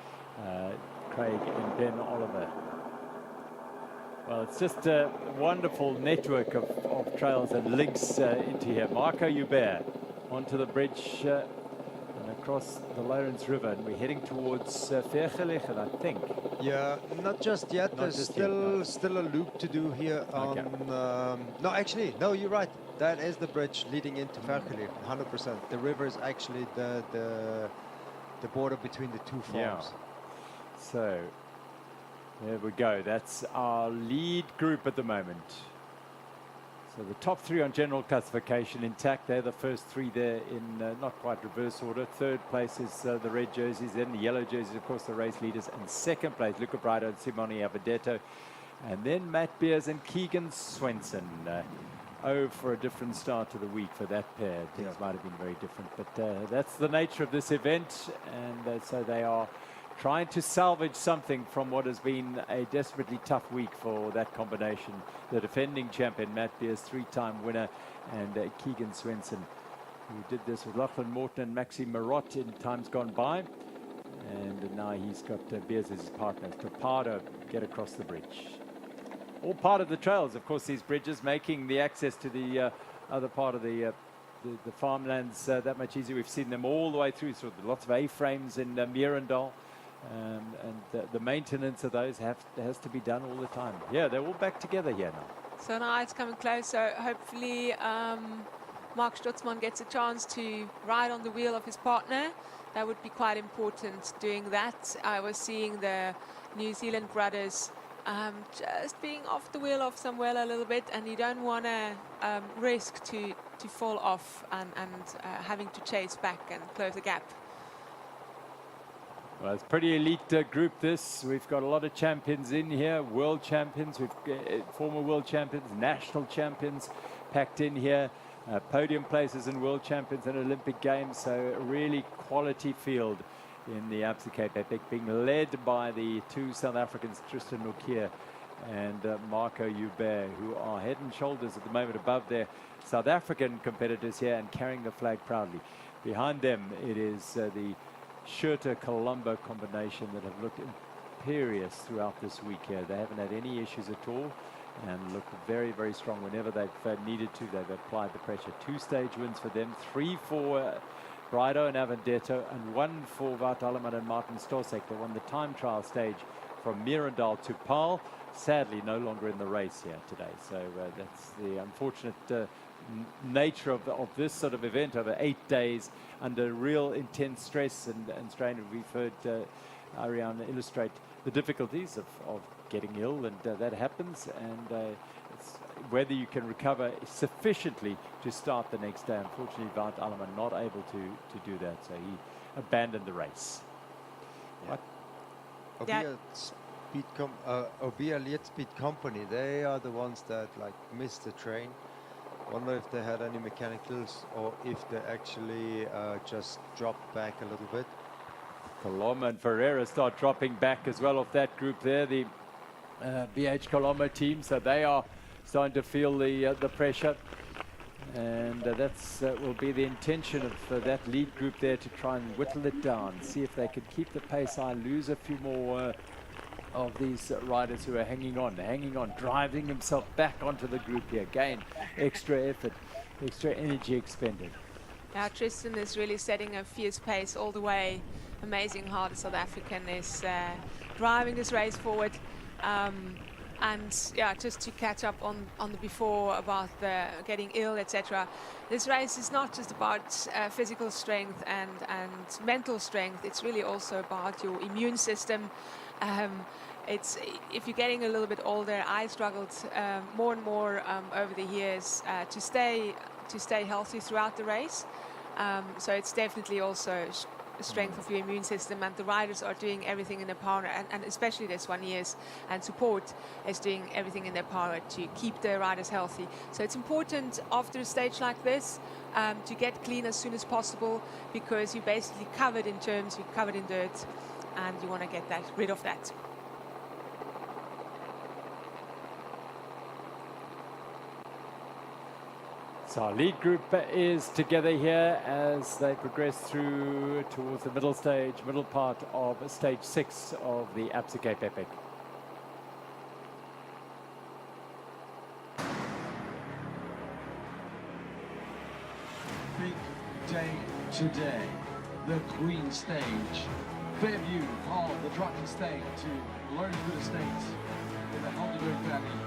Craig and Ben Oliver. Well, it's just a wonderful network of trails and links into here. Marco Hubert onto the bridge and across the Lourens River, and we're heading towards Vergelegen, I think. Yeah, not just yet. There's still a loop to do here on... No, you're right. That is the bridge leading into Vergelegen, 100%. The river is actually the border between the two farms. Yeah. So... there we go. That's our lead group at the moment. So the top three on general classification intact. They're the first three there in not quite reverse order. Third place is the red jerseys, then the yellow jerseys, of course, the race leaders. And second place, Luca Brido and Simone Avadetto. And then Matt Beers and Keegan Swenson. For a different start to the week for that pair. Things might have been very different. But that's the nature of this event. And so they are trying to salvage something from what has been a desperately tough week for that combination. The defending champion, Matt Beers, three-time winner, and Keegan Swenson, who did this with Lachlan Morton and Maxime Marot in times gone by. And now he's got Beers as his partner. Topado get across the bridge. All part of the trails, of course, these bridges, making the access to the other part of the farmlands that much easier. We've seen them all the way through, sort of lots of A-frames in Mirandal. And the maintenance of those has to be done all the time. Yeah, they're all back together here now. So now it's coming close. So hopefully Mark Stutzman gets a chance to ride on the wheel of his partner. That would be quite important, doing that. I was seeing the New Zealand brothers just being off the wheel of Samuel a little bit, and you don't want to risk to fall off and having to chase back and close the gap. Well, it's a pretty elite group, this. We've got a lot of champions in here, world champions, we've former world champions, national champions packed in here, podium places and world champions and Olympic Games. So a really quality field in the Absa Cape Epic, being led by the two South Africans, Tristan Nokia and Marco Hubert, who are head and shoulders at the moment above their South African competitors here and carrying the flag proudly. Behind them, it is the Schurter-Colombo combination that have looked imperious throughout this week here. They haven't had any issues at all and look very, very strong whenever they've needed to. They've applied the pressure. 2-stage wins for them, 3 for Brido and Avadetto, and 1 for Wout Alleman and Martin Stosek. They won the time trial stage from Mirandal to Paarl. Sadly, no longer in the race here today. So that's the unfortunate nature of this sort of event over 8 days under real intense stress and strain. We've heard Ariane illustrate the difficulties of getting ill, and that happens, and it's whether you can recover sufficiently to start the next day. Unfortunately, Wout Alleman not able to do that, so he abandoned the race. Obia Lead Speed Company, they are the ones that missed the train. Wonder if they had any mechanicals or if they actually just dropped back a little bit. Coloma and Ferreira start dropping back as well off that group there. The BH Colombo team, so they are starting to feel the pressure. And that's will be the intention of that lead group there, to try and whittle it down, see if they can keep the pace high, lose a few more of these riders who are hanging on, driving himself back onto the group here. Again, extra effort, extra energy expended. Yeah, Tristan is really setting a fierce pace all the way. Amazing how the South African is driving this race forward. And yeah, just to catch up on the before about the getting ill, etc. This race is not just about physical strength and mental strength. It's really also about your immune system. It's if you're getting a little bit older. I struggled more and more over the years to stay healthy throughout the race. So it's definitely also strength of your immune system, and the riders are doing everything in their power, and especially this 1 year's and support is doing everything in their power to keep the riders healthy. So it's important after a stage like this to get clean as soon as possible, because you're basically covered in germs, you're covered in dirt, and you want to get rid of that. So our lead group is together here as they progress through towards the middle part of stage 6 of the Absa Cape Epic. Big day today, the Queen stage. Fair view of the driving stage to Lourensford Estate in the Helderberg Mountain.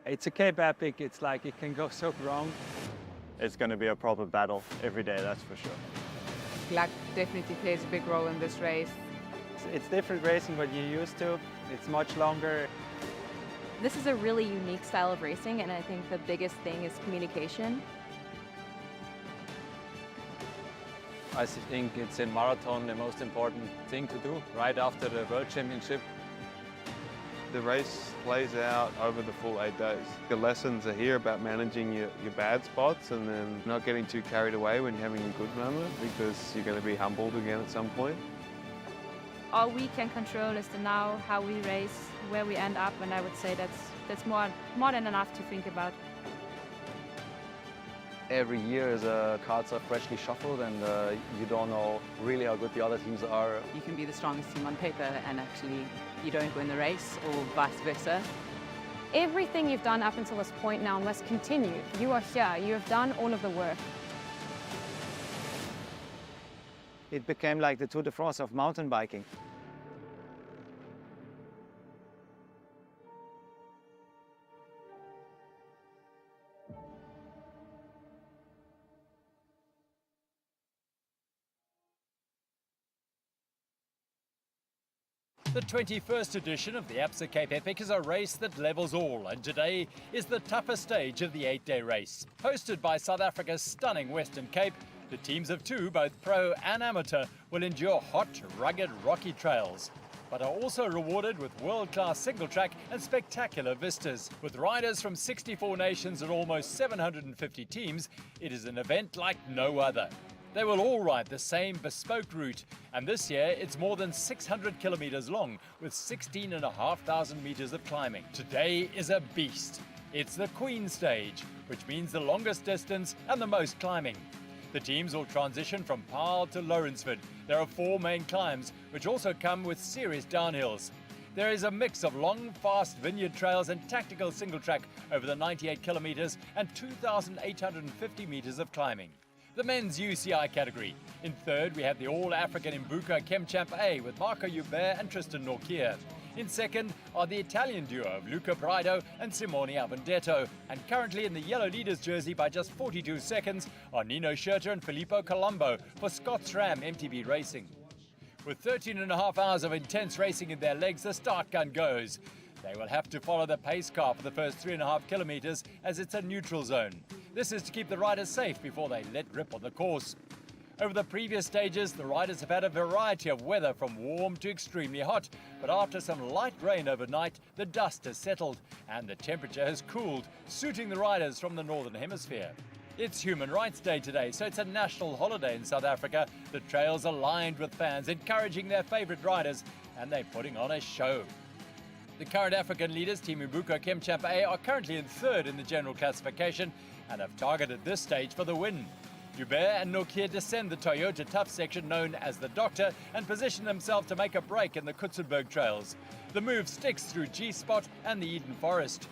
It's a Cape Epic, it's like it can go so wrong. It's going to be a proper battle every day, that's for sure. Luck definitely plays a big role in this race. It's different racing what you're used to. It's much longer. This is a really unique style of racing, and I think the biggest thing is communication. I think it's in marathon the most important thing to do right after the World Championship. The race plays out over the full 8 days. The lessons are here about managing your bad spots and then not getting too carried away when you're having a good moment, because you're going to be humbled again at some point. All we can control is the now, how we race, where we end up, and I would say that's more than enough to think about. Every year the cards are freshly shuffled and you don't know really how good the other teams are. You can be the strongest team on paper and actually you don't win the race, or vice versa. Everything you've done up until this point now must continue. You are here, you have done all of the work. It became like the Tour de France of mountain biking. The 21st edition of the Absa Cape Epic is a race that levels all, and today is the toughest stage of the 8-day race. Hosted by South Africa's stunning Western Cape, the teams of two, both pro and amateur, will endure hot, rugged, rocky trails, but are also rewarded with world-class single track and spectacular vistas. With riders from 64 nations and almost 750 teams, it is an event like no other. They will all ride the same bespoke route, and this year it's more than 600 kilometers long with 16,500 meters of climbing. Today is a beast. It's the Queen stage, which means the longest distance and the most climbing. The teams will transition from Paarl to Lourensford. There are 4 main climbs, which also come with serious downhills. There is a mix of long, fast vineyard trails and tactical single track over the 98 kilometers and 2,850 meters of climbing. The men's UCI category. In third, we have the All-African Imbuka Chem Champ A with Marco Hubert and Tristan Norkier. In second are the Italian duo of Luca Braido and Simone Avendetto. And currently in the yellow leaders jersey by just 42 seconds are Nino Schurter and Filippo Colombo for Scott's Ram MTB Racing. With 13.5 hours of intense racing in their legs, the start gun goes. They will have to follow the pace car for the first 3.5 kilometers as it's a neutral zone. This is to keep the riders safe before they let rip on the course. Over the previous stages, the riders have had a variety of weather from warm to extremely hot, but after some light rain overnight, the dust has settled and the temperature has cooled, suiting the riders from the Northern Hemisphere. It's Human Rights Day today, so it's a national holiday in South Africa. The trails are lined with fans encouraging their favourite riders, and they're putting on a show. The current African leaders, Team Imbuka Chem Champ A, are currently in third in the general classification and have targeted this stage for the win. Hubert and Norkier descend the Toyota Tough section known as the Doctor and position themselves to make a break in the Kutzenberg trails. The move sticks through G-Spot and the Eden Forest.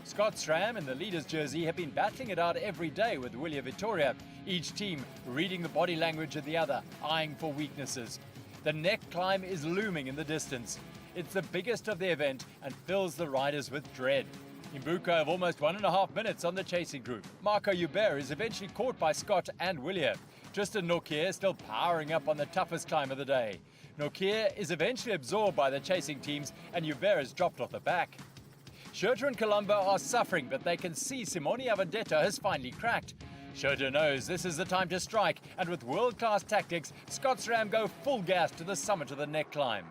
Scott Stram in the leader's jersey have been battling it out every day with Willia Vittoria, each team reading the body language of the other, eyeing for weaknesses. The neck climb is looming in the distance. It's the biggest of the event and fills the riders with dread. Imbuka have almost 1.5 minutes on the chasing group. Marco Hubert is eventually caught by Scott and Willia. Tristan Norkier still powering up on the toughest climb of the day. Norkier is eventually absorbed by the chasing teams and Hubert is dropped off the back. Schurter and Colombo are suffering, but they can see Simone Avendetto has finally cracked. Schurter knows this is the time to strike, and with world-class tactics, Scott's Ram go full gas to the summit of the neck climb.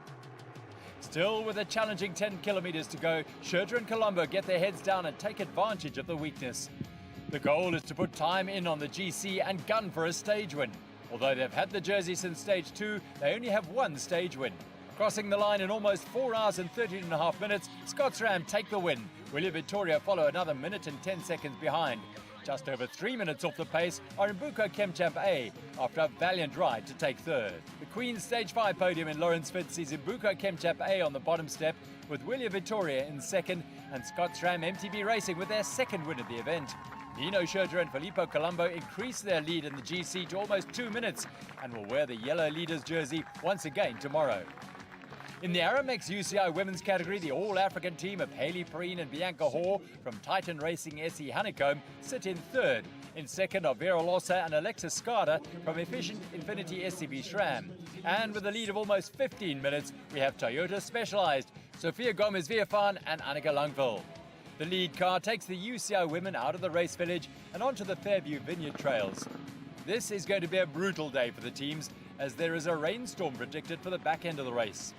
Still, with a challenging 10 kilometers to go, Schurter and Colombo get their heads down and take advantage of the weakness. The goal is to put time in on the GC and gun for a stage win. Although they've had the jersey since stage 2, they only have one stage win. Crossing the line in almost 4 hours and 13.5 minutes, Scott's Ram take the win. Willia Vittoria follow another minute and 10 seconds behind. Just over 3 minutes off the pace are Imbuka Chem Champ A after a valiant ride to take third. The Queen's Stage 5 podium in Lourensford sees Imbuka Chem Champ A on the bottom step with Willia Vittoria in second and Scott's Ram MTB Racing with their second win of the event. Nino Schurter and Filippo Colombo increase their lead in the GC to almost 2 minutes and will wear the yellow leaders jersey once again tomorrow. In the Aramex UCI women's category, the all-African team of Hayley Perrine and Bianca Hoare from Titan Racing SE Honeycomb sit in third. In second are Vera Lossa and Alexis Skada from Efficient Infinity SCB SRAM. And with a lead of almost 15 minutes, we have Toyota Specialized, Sophia Gomez-Viafan and Annika Langville. The lead car takes the UCI women out of the race village and onto the Fairview Vineyard trails. This is going to be a brutal day for the teams as there is a rainstorm predicted for the back end of the race.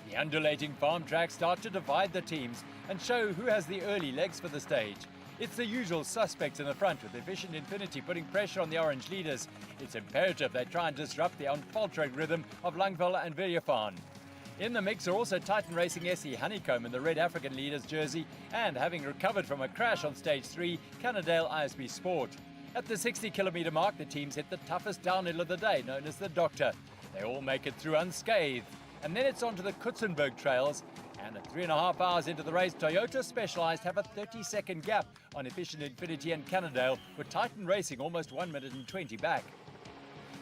The undulating farm tracks start to divide the teams and show who has the early legs for the stage. It's the usual suspects in the front with Efficient Infinity putting pressure on the orange leaders. It's imperative they try and disrupt the unfaltering rhythm of Langville and Viljafan. In the mix are also Titan Racing SE Honeycomb in the red African leaders jersey and having recovered from a crash on stage 3, Cannondale ISB Sport. At the 60 kilometre mark, the teams hit the toughest downhill of the day known as the Doctor. They all make it through unscathed. And then it's on to the Kutzenberg trails. And at 3.5 hours into the race, Toyota Specialized have a 30-second gap on Efficient Infinity and Cannondale, with Titan Racing almost 1 minute and 20 back.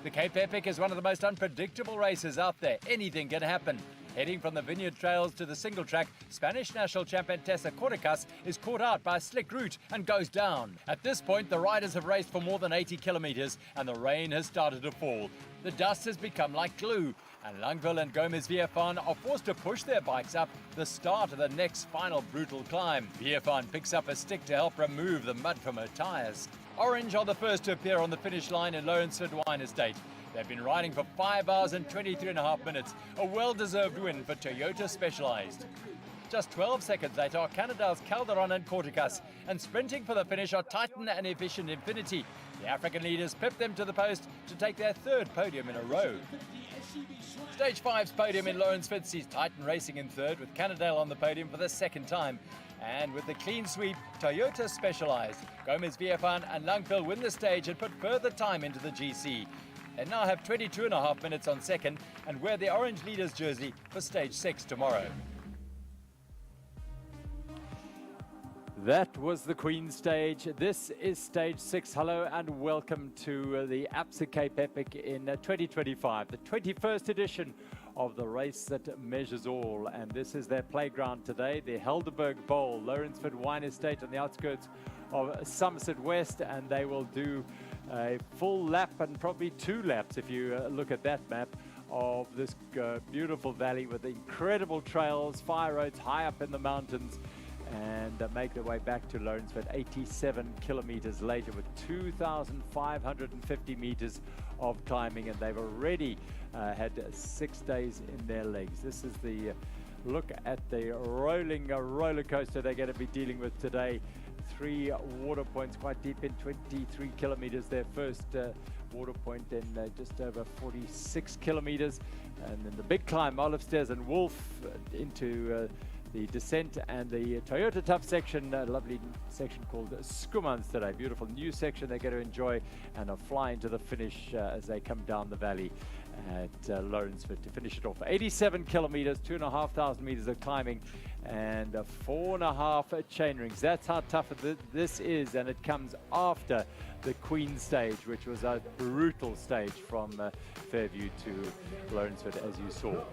The Cape Epic is one of the most unpredictable races out there. Anything can happen. Heading from the Vineyard Trails to the single track, Spanish national champion Tessa Corticas is caught out by a slick route and goes down. At this point, the riders have raced for more than 80 kilometers and the rain has started to fall. The dust has become like glue, and Langville and Gomez-Viafan are forced to push their bikes up the start of the next final brutal climb. Viafan picks up a stick to help remove the mud from her tyres. Orange are the first to appear on the finish line in Lourensford Wine Estate. They've been riding for 5 hours and 23.5 minutes, a well-deserved win for Toyota Specialized. Just 12 seconds later are Cannondale's Calderon and Corticas, and sprinting for the finish are Titan and Efficient Infinity. The African leaders pip them to the post to take their third podium in a row. Stage 5's podium in Lourensford sees Titan Racing in third, with Cannondale on the podium for the second time. And with the clean sweep, Toyota Specialized, Gomez-Viafan and Langville win the stage and put further time into the GC. They now have 22.5 minutes on second and wear the orange leaders jersey for stage 6 tomorrow. That was the Queen stage. This is stage 6. Hello and welcome to the Absa Cape Epic in 2025, the 21st edition of the race that measures all. And this is their playground today, the Helderberg Bowl, Lourensford Wine Estate on the outskirts of Somerset West. And they will do a full lap and probably 2 laps if you look at that map of this beautiful valley with incredible trails, fire roads high up in the mountains, and make their way back to Lourensford 87 kilometers later with 2,550 meters of climbing, and they've already had 6 days in their legs. This is the look at the rolling roller coaster they're going to be dealing with today. 3 water points quite deep in 23 kilometers, their first water point in just over 46 kilometers, and then the big climb, Olofsters and Wolf into the descent and the Toyota Tough section, a lovely section called Skumans today. Beautiful new section they're going to enjoy, and a fly into the finish as they come down the valley at Lourensford to finish it off. 87 kilometers, 2,500 meters of climbing, and 4.5 chain rings. That's how tough this is, and it comes after the Queen stage, which was a brutal stage from Fairview to Lourensford, as you saw.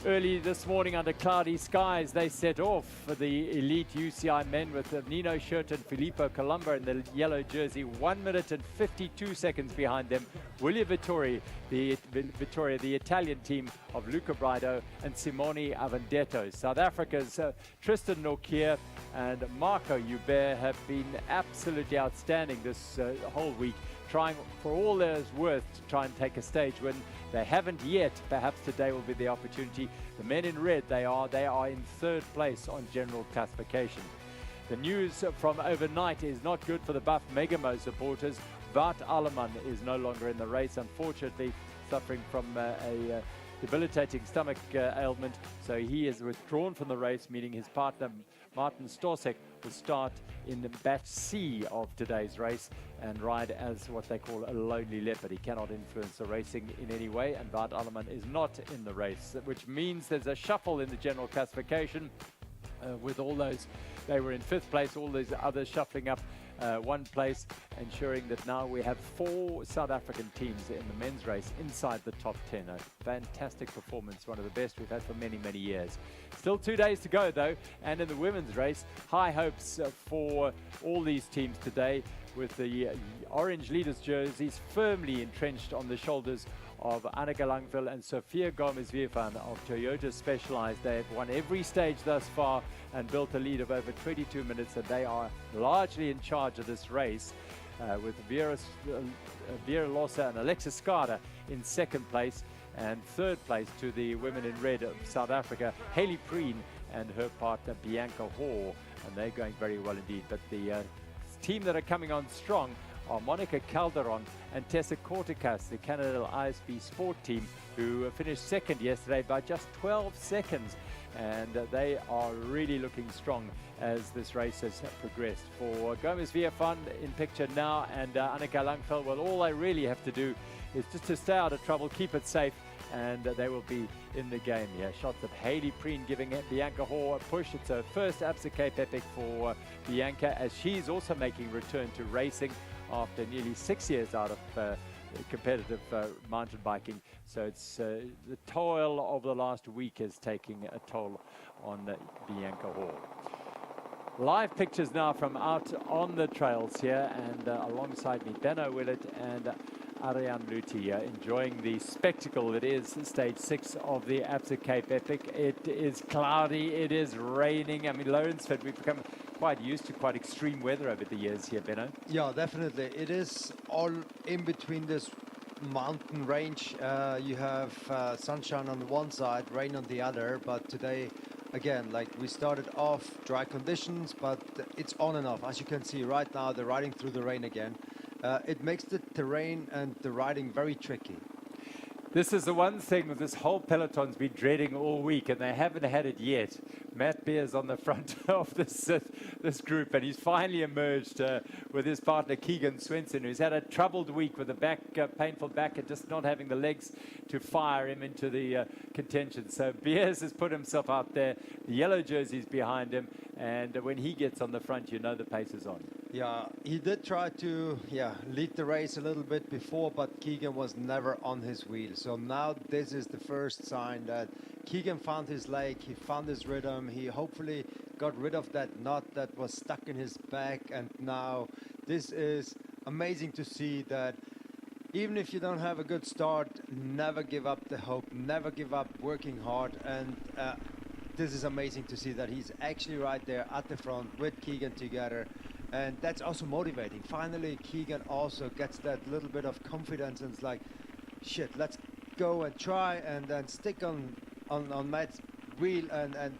Early this morning under cloudy skies, they set off for the elite UCI men with Nino Schurter and Filippo Colombo in the yellow jersey, 1 minute and 52 seconds behind them. William Vittori, the Italian team of Luca Brido and Simone Avendetto. South Africa's Tristan Norkier and Marco Hubert have been absolutely outstanding this whole week, trying for all there's worth to try and take a stage win. They haven't yet. Perhaps today will be the opportunity. The men in red, they are in 3rd place on general classification. The news from overnight is not good for the Buff Megamo supporters. Wout Alleman is no longer in the race, unfortunately, suffering from a debilitating stomach ailment. So he is withdrawn from the race, meaning his partner Martin Storsek will start in the batch C of today's race and ride as what they call a lonely leopard. He cannot influence the racing in any way, and Wout Alleman is not in the race, which means there's a shuffle in the general classification with all those. They were in 5th place, all these others shuffling up 1 place, ensuring that now we have 4 South African teams in the men's race inside the top 10. A fantastic performance, one of the best we've had for many, many years. Still 2 days to go though, and in the women's race, high hopes for all these teams today, with the orange leaders jerseys firmly entrenched on the shoulders of Annika Langville and Sophia Gomez-Viervan of Toyota Specialized. They have won every stage thus far and built a lead of over 22 minutes, and they are largely in charge of this race, with Vera Lossa and Alexis Skada in 2nd place, and 3rd place to the women in red of South Africa, Hayley Preen and her partner Bianca Hoare, and they're going very well indeed. But the team that are coming on strong are Monica Calderon and Tessa Corticas, the Canada ISB Sport team, who finished 2nd yesterday by just 12 seconds. And they are really looking strong as this race has progressed. For Gomez-Viervan in picture now and Annika Langveld, well, all they really have to do is just to stay out of trouble, keep it safe, and they will be in the game here. Shots of Hayley Preen giving Bianca Hoare a push. It's her first Absa Cape Epic for Bianca, as she's also making return to racing after nearly 6 years out of competitive mountain biking. So it's the toil of the last week is taking a toll on Bianca Hoare. Live pictures now from out on the trails here, and alongside me, Benno Willett and Ariane Luthi, enjoying the spectacle that is stage 6 of the Absa Cape Epic. It is cloudy, it is raining. I mean, Lourensford, we've become quite used to quite extreme weather over the years here, Benno. Yeah, definitely. It is all in between this mountain range. You have sunshine on the one side, rain on the other, but today, again, like we started off dry conditions, but it's on and off. As you can see right now, they're riding through the rain again. It makes the terrain and the riding very tricky. This is the one thing that this whole peloton's been dreading all week, and they haven't had it yet. Matt Beers on the front of this group, and he's finally emerged with his partner Keegan Swenson, who's had a troubled week with a back, painful back, and just not having the legs to fire him into the contention. So Beers has put himself out there. The yellow jersey's behind him, and when he gets on the front, you know the pace is on. Yeah, he did try to lead the race a little bit before, but Keegan was never on his wheel. So now this is the first sign that Keegan found his leg, he found his rhythm, he hopefully got rid of that knot that was stuck in his back, and now this is amazing to see that even if you don't have a good start, never give up the hope, never give up working hard, and this is amazing to see that he's actually right there at the front with Keegan together. And that's also motivating. Finally, Keegan also gets that little bit of confidence, and it's like, shit, let's go and try and then stick on Matt's wheel. And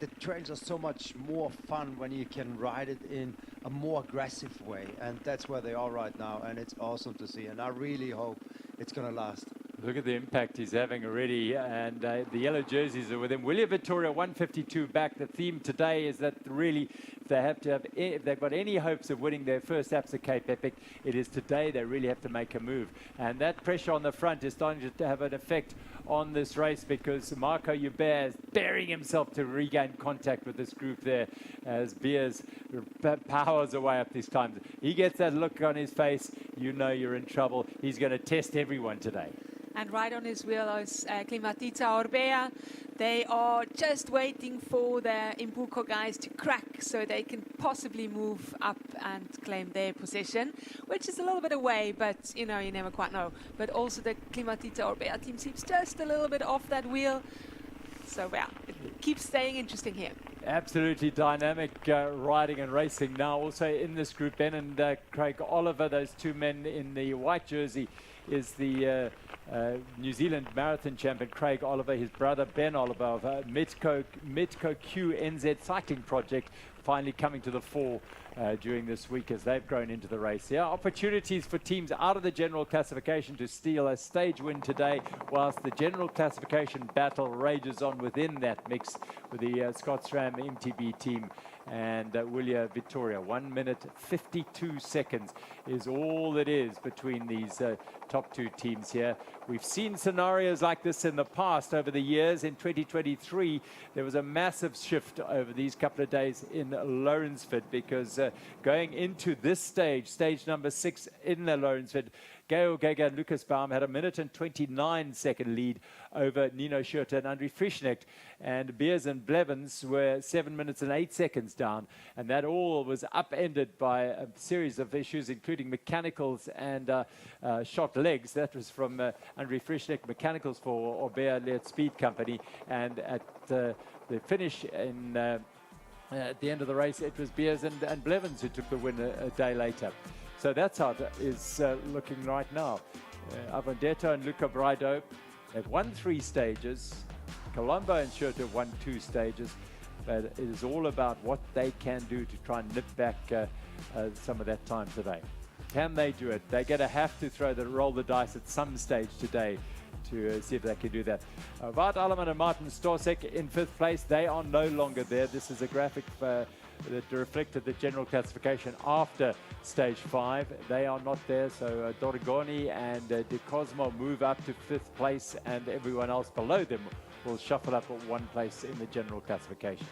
the trails are so much more fun when you can ride it in a more aggressive way. And that's where they are right now. And it's awesome to see. And I really hope it's going to last. Look at the impact he's having already, and the yellow jerseys are with him. William Vittoria, 152 back. The theme today is that really, if they've got any hopes of winning their first Absa Cape Epic, it is today they really have to make a move. And that pressure on the front is starting to have an effect on this race, because Marco Hubert is burying himself to regain contact with this group there as Beers powers away up these times. He gets that look on his face, you know you're in trouble. He's going to test everyone today. And right on his wheel is Klimatica Orbea. They are just waiting for the Imbuco guys to crack so they can possibly move up and claim their position, which is a little bit away, but you know, you never quite know. But also the Klimatica Orbea team seems just a little bit off that wheel. So yeah, it keeps staying interesting here. Absolutely dynamic riding and racing now. Also in this group, Ben and Craig Oliver, those two men in the white jersey, is the New Zealand marathon champion Craig Oliver, his brother Ben Oliver of Metco QNZ Cycling Project, finally coming to the fore during this week as they've grown into the race. Yeah, opportunities for teams out of the general classification to steal a stage win today, whilst the general classification battle rages on within that mix with the Scott SRAM MTB team and William Vittoria. 1 minute 52 seconds is all it is between these top two teams here. We've seen scenarios like this in the past over the years. In 2023 there was a massive shift over these couple of days in Lourensford, because going into this stage number 6 in the Lourensford, Gail Gega and Lucas Baum had a 1 minute and 29 second lead over Nino Schurter and André Frischnecht, and Beers and Blevins were 7 minutes and 8 seconds down, and that all was upended by a series of issues, including mechanicals and shot legs. That was from André Frischnecht, mechanicals for Orbea Leert Speed Company, and at the finish in at the end of the race, it was Beers and Blevins who took the win a day later. So that's how it is looking right now. Avondetto and Luca Braido have won 3 stages. Colombo and Schurter won 2 stages. But it is all about what they can do to try and nip back some of that time today. Can they do it? They're going to have to roll the dice at some stage today to see if they can do that. Wout Alleman and Martin Storsek in 5th place. They are no longer there. This is a graphic that reflected the general classification after stage 5. They are not there, so Dorigoni and De Cosmo move up to 5th place, and everyone else below them will shuffle up at 1 place in the general classification.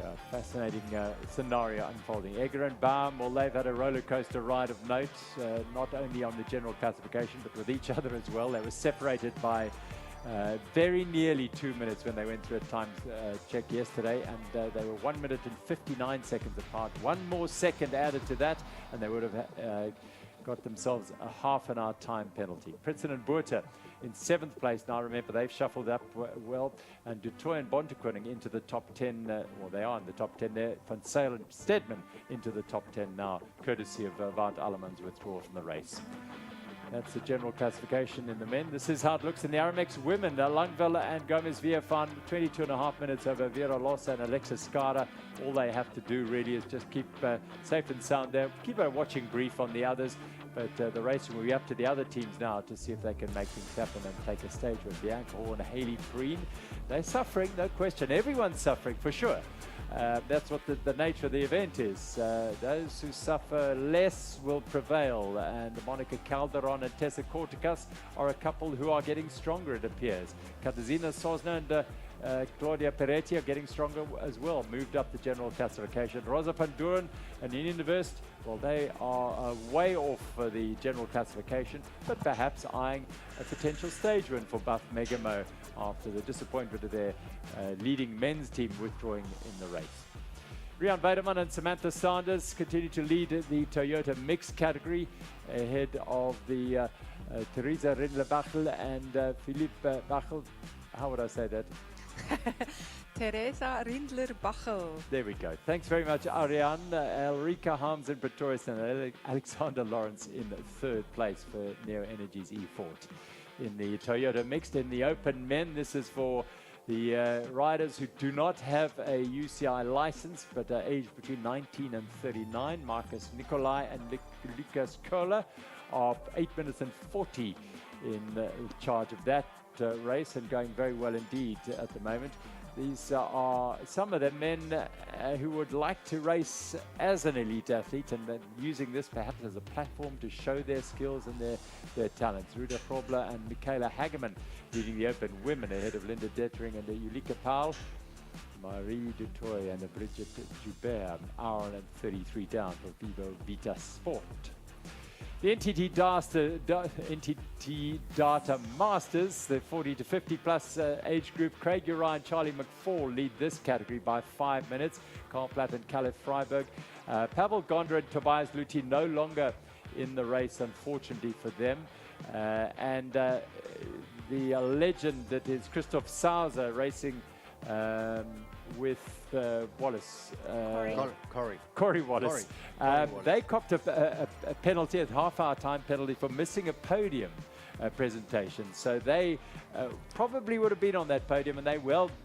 A fascinating scenario unfolding. Egger and Baum, well, they've had a roller coaster ride of note, not only on the general classification but with each other as well. They were separated by very nearly 2 minutes when they went through a times check yesterday, and they were 1 minute and 59 seconds apart. 1 more second added to that and they would have got themselves a half-an-hour time penalty. Pritson and Buerta in 7th place now. Remember, they've shuffled up well, and Dutoy and Bontekoning into the top 10. Well, they are in the top 10 there. Van Sale and Stedman into the top 10 now, courtesy of Wout Alleman's withdrawal from the race. That's the general classification in the men. This is how it looks in the Aramex women. Langveld and Gomez Villafan, 22.5 minutes over Vera Lossa and Alexis Skara. All they have to do really is just keep safe and sound there. Keep a watching brief on the others. But the race will be up to the other teams now to see if they can make things happen and take a stage with Bianca Horn and Hayley Green. They're suffering, no question. Everyone's suffering for sure. That's what the nature of the event is. Those who suffer less will prevail, and Monica Calderon and Tessa Corticas are a couple who are getting stronger, it appears. Katarzyna Sosna and Claudia Peretti are getting stronger as well, moved up the general classification. Rosa van Duren and Union West, well, they are way off for the general classification, but perhaps eyeing a potential stage win for Buff Megamo after the disappointment of their leading men's team withdrawing in the race. Rian Weideman and Samantha Sanders continue to lead the Toyota mixed category ahead of the Theresa Rindler-Bachel and Philippe Bachel. How would I say that? Teresa Rindler-Bachel. There we go. Thanks very much, Ariane. Elrika Harms in Pretorius and Alexander Lawrence in third place for Neo Energy's E-Fort. In the Toyota mixed, in the open men, this is for the riders who do not have a UCI license but are aged between 19 and 39. Marcus Nicolai and Lucas Kohler are 8 minutes and 40 in charge of that race, and going very well indeed at the moment. These are some of the men who would like to race as an elite athlete, and then using this perhaps as a platform to show their skills and their talents. Ruda Probler and Michaela Hageman leading the open women ahead of Linda Dettering and Ulrike Paul. Marie Dutoy and Bridget Joubert, an hour and 33 down for Vivo Vita Sport. The NTT Data Masters, the 40 to 50 plus age group, Craig Uriah and Charlie McFall lead this category by 5 minutes. Carl Platt and Caleb Freiberg. Pavel Gondra and Tobias Luthi no longer in the race, unfortunately for them. And the legend that is Christoph Sauser racing with Wallace. Corey Wallace. They copped a penalty, a half-hour time penalty for missing a podium presentation. So they probably would have been on that podium, and they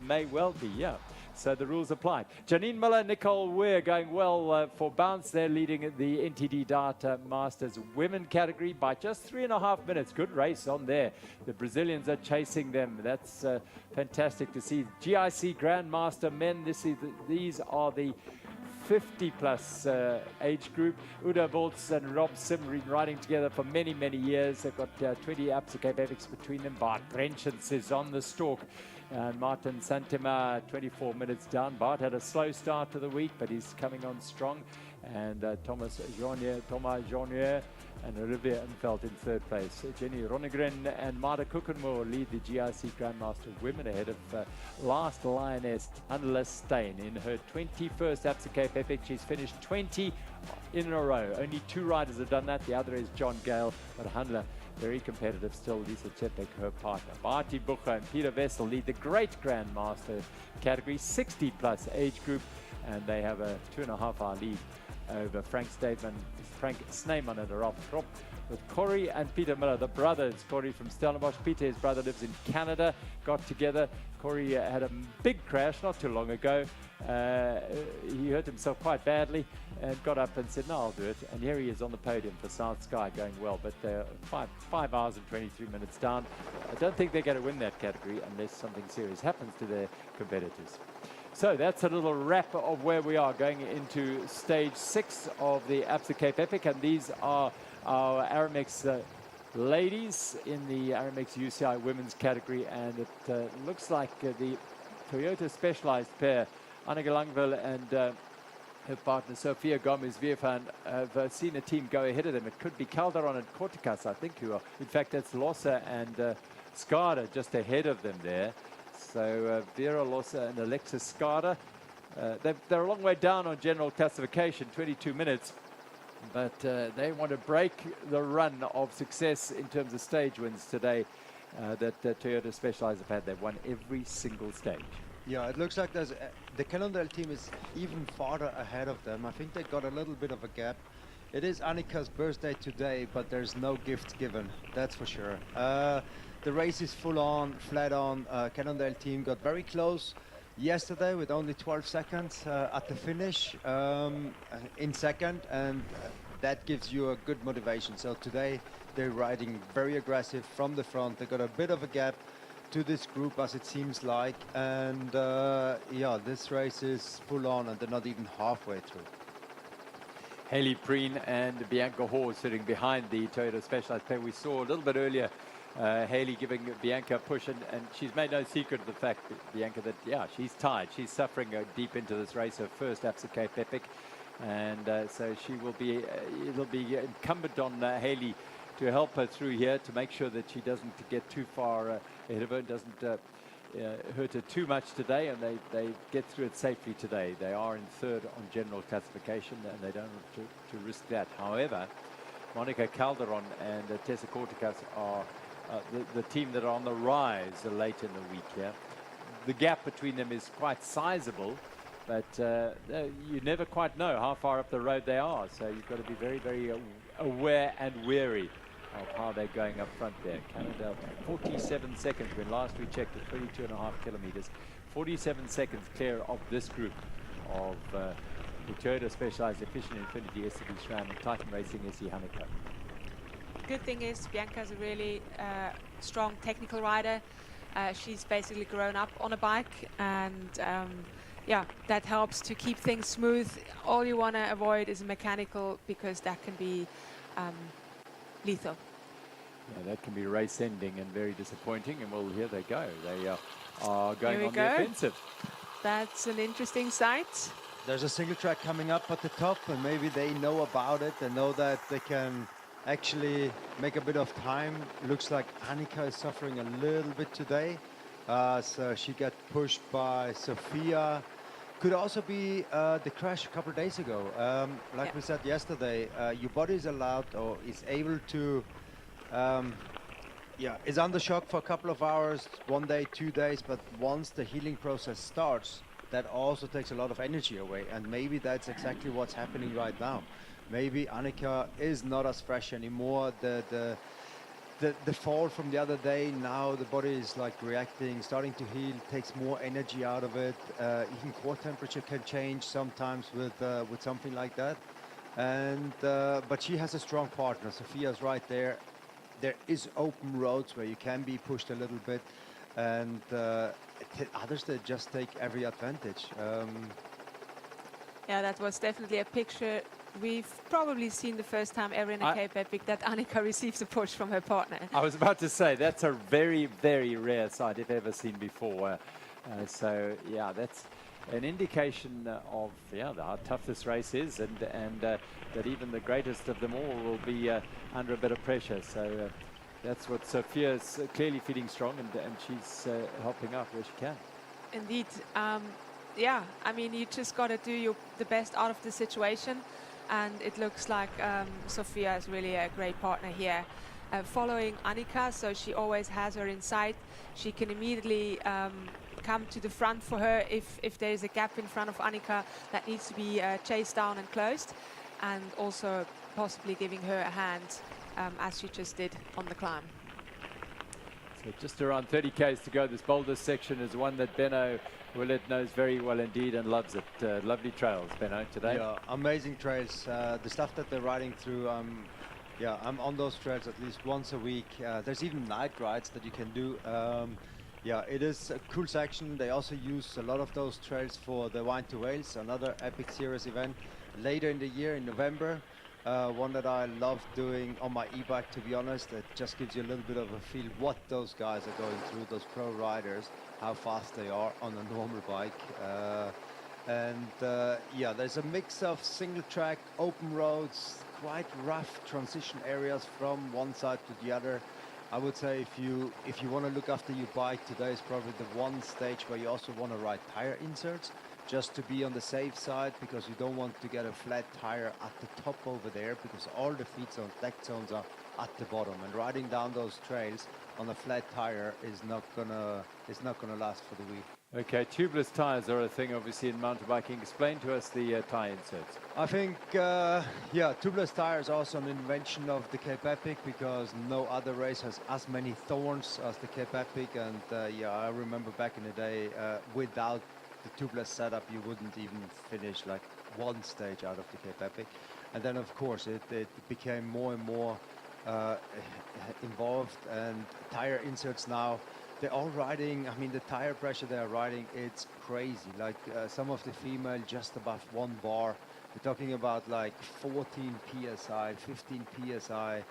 may well be, yeah. So the rules apply. Janine Miller, Nicole Weir going well for Bounce. They're leading the NTD Data Masters women category by just 3.5 minutes. Good race on there. The Brazilians are chasing them. That's fantastic to see. GIC Grandmaster men. These are the 50 plus age group. Uda Boltz and Rob Simmery riding together for many, many years. They've got 20 Absa Cape Epics between them. Bart Brenchens is on the stalk. And Martin Santima, 24 minutes down. Bart had a slow start to the week, but he's coming on strong. And Thomas Jeanier and Olivia Infeld in third place. Jenny Ronegren and Marta Kukenmoor lead the GIC Grandmaster women ahead of last lioness Handela Stein in her 21st Absa Cape Epic. She's finished 20 in a row. Only 2 riders have done that. The other is John Gale, but Handela very competitive still. Lisa Chepek, her partner. Barty Bucher and Peter Vessel lead the great Grandmaster category, 60 plus age group, and they have a 2.5 hour lead over Frank Sneyman and Ralph Trop, with Corey and Peter Miller, the brothers. Corey from Stellenbosch, Peter, his brother, lives in Canada, got together. Corey had a big crash not too long ago. He hurt himself quite badly and got up and said, no, I'll do it. And here he is on the podium for South Sky, going well, but they're 5 hours and 23 minutes down. I don't think they're going to win that category unless something serious happens to their competitors. So that's a little wrap of where we are going into stage 6 of the Absa Cape Epic, and these are our Aramex ladies in the Aramex UCI women's category, and it looks like the Toyota Specialized pair, Anneke Langville and her partner Sophia Gomez-Viervan, have seen a team go ahead of them. It could be Calderon and Corticas, I think, who are. In fact, that's Lossa and Skada just ahead of them there. So Vera Lossa and Alexis Skada, they're a long way down on general classification, 22 minutes. But they want to break the run of success in terms of stage wins today that Toyota Specialized have had. They've won every single stage. Yeah, it looks like the Cannondale team is even farther ahead of them. I think they got a little bit of a gap. It is Annika's birthday today, but there's no gift given, that's for sure. The race is full on, flat on. Cannondale team got very close yesterday with only 12 seconds at the finish in second, and that gives you a good motivation. So today they're riding very aggressive from the front. They got a bit of a gap to this group, as it seems like, and yeah, this race is full on and they're not even halfway through. Haley Preen and Bianca Hall sitting behind the Toyota Specialized pair. We saw a little bit earlier Haley giving Bianca a push, and she's made no secret of the fact, Bianca, that yeah, she's tired. She's suffering deep into this race, her first Absa Cape Epic, and so she will be. It'll be incumbent on Haley to help her through here to make sure that she doesn't get too far ahead of her, doesn't hurt her too much today, and they get through it safely today. They are in third on general classification, and they don't want to risk that. However, Monica Calderon and Tessa Corticas are the team that are on the rise late in the week here. The gap between them is quite sizable, but you never quite know how far up the road they are. So you've got to be very, very aware and wary of how they're going up front there. Canada, 47 seconds when last we checked at 22.5 kilometers. 47 seconds clear of this group of the Toyota Specialized Efficient Infinity SCB SRAM and Titan Racing SE Hanekom. Good thing is Bianca's a really strong technical rider. She's basically grown up on a bike, and yeah, that helps to keep things smooth. All you want to avoid is mechanical, because that can be lethal. Yeah, that can be race ending and very disappointing. And well, here they go. They are going on the offensive. That's an interesting sight. There's a single track coming up at the top, and maybe they know about it. They know that they can actually make a bit of time. Looks like Annika is suffering a little bit today. So she got pushed by Sophia. Could also be the crash a couple of days ago. Like we said yesterday, your body is allowed or is able to, is under shock for a couple of hours, 1 day, 2 days, but once the healing process starts, that also takes a lot of energy away, and maybe that's exactly what's happening right now. Maybe Annika is not as fresh anymore. The fall from the other day, now the body is like reacting, starting to heal, takes more energy out of it. Even core temperature can change sometimes with something like that. And but she has a strong partner. Sophia's right there. There is open roads where you can be pushed a little bit, and others that just take every advantage. Yeah, that was definitely a picture we've probably seen the first time ever in a Cape Epic, that Annika receives a push from her partner. I was about to say, that's a very, very rare sight if ever seen before. So, yeah, that's an indication of how tough this race is, and that even the greatest of them all will be under a bit of pressure. So that's what Sophia's clearly feeling strong, and she's helping out where she can. Indeed. Yeah, I mean, you just got to do the best out of the situation. And it looks like Sophia is really a great partner here. Following Annika, so she always has her in sight. She can immediately come to the front for her if there's a gap in front of Annika that needs to be chased down and closed. And also possibly giving her a hand, as she just did on the climb. So just around 30 k's to go. This boulder section is one that Benno Willett knows very well indeed and loves it. Lovely trails, Benno, today. Yeah, amazing trails. The stuff that they're riding through, I'm on those trails at least once a week. There's even night rides that you can do. Yeah, it is a cool section. They also use a lot of those trails for the Wine to Wales, another Epic Series event later in the year in November. One that I love doing on my e-bike, to be honest. It just gives you a little bit of a feel what those guys are going through, those pro riders, how fast they are on a normal bike. Yeah, there's a mix of single track, open roads, quite rough transition areas from one side to the other. I would say if you want to look after your bike, today is probably the one stage where you also want to ride tire inserts, just to be on the safe side, because you don't want to get a flat tire at the top over there, because all the feed zones, deck zones are at the bottom, and riding down those trails on a flat tire is not gonna last for the week. Okay, tubeless tires are a thing obviously in mountain biking. Explain to us the tire inserts. I think tubeless tires are also an invention of the Cape Epic, because no other race has as many thorns as the Cape Epic, and I remember back in the day without the tubeless setup you wouldn't even finish like one stage out of the Cape Epic. And then, of course, it became more and more involved, and tire inserts now, they're all riding, I mean, the tire pressure they're riding, it's crazy. Like some of the female just above 1 bar. We're talking about like 14 PSI, 15 PSI.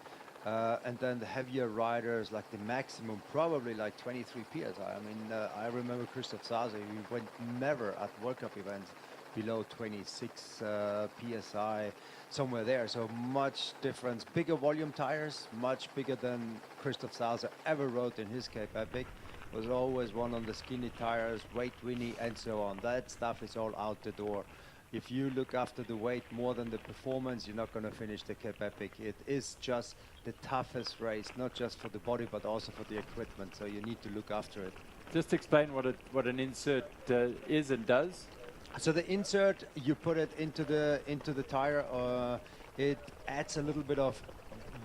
And then the heavier riders, like the maximum, probably like 23 PSI. I mean, I remember Christoph Sase, he went never at World Cup events below 26 PSI, somewhere there. So much difference. Bigger volume tires, much bigger than Christoph Sase ever rode in his Cape Epic. Was always one on the skinny tires, weight Winnie, and so on. That stuff is all out the door. If you look after the weight more than the performance, you're not going to finish the Cape Epic. It is just the toughest race, not just for the body, but also for the equipment. So you need to look after it. Just explain what an insert is and does. So the insert, you put it into the tire. It adds a little bit of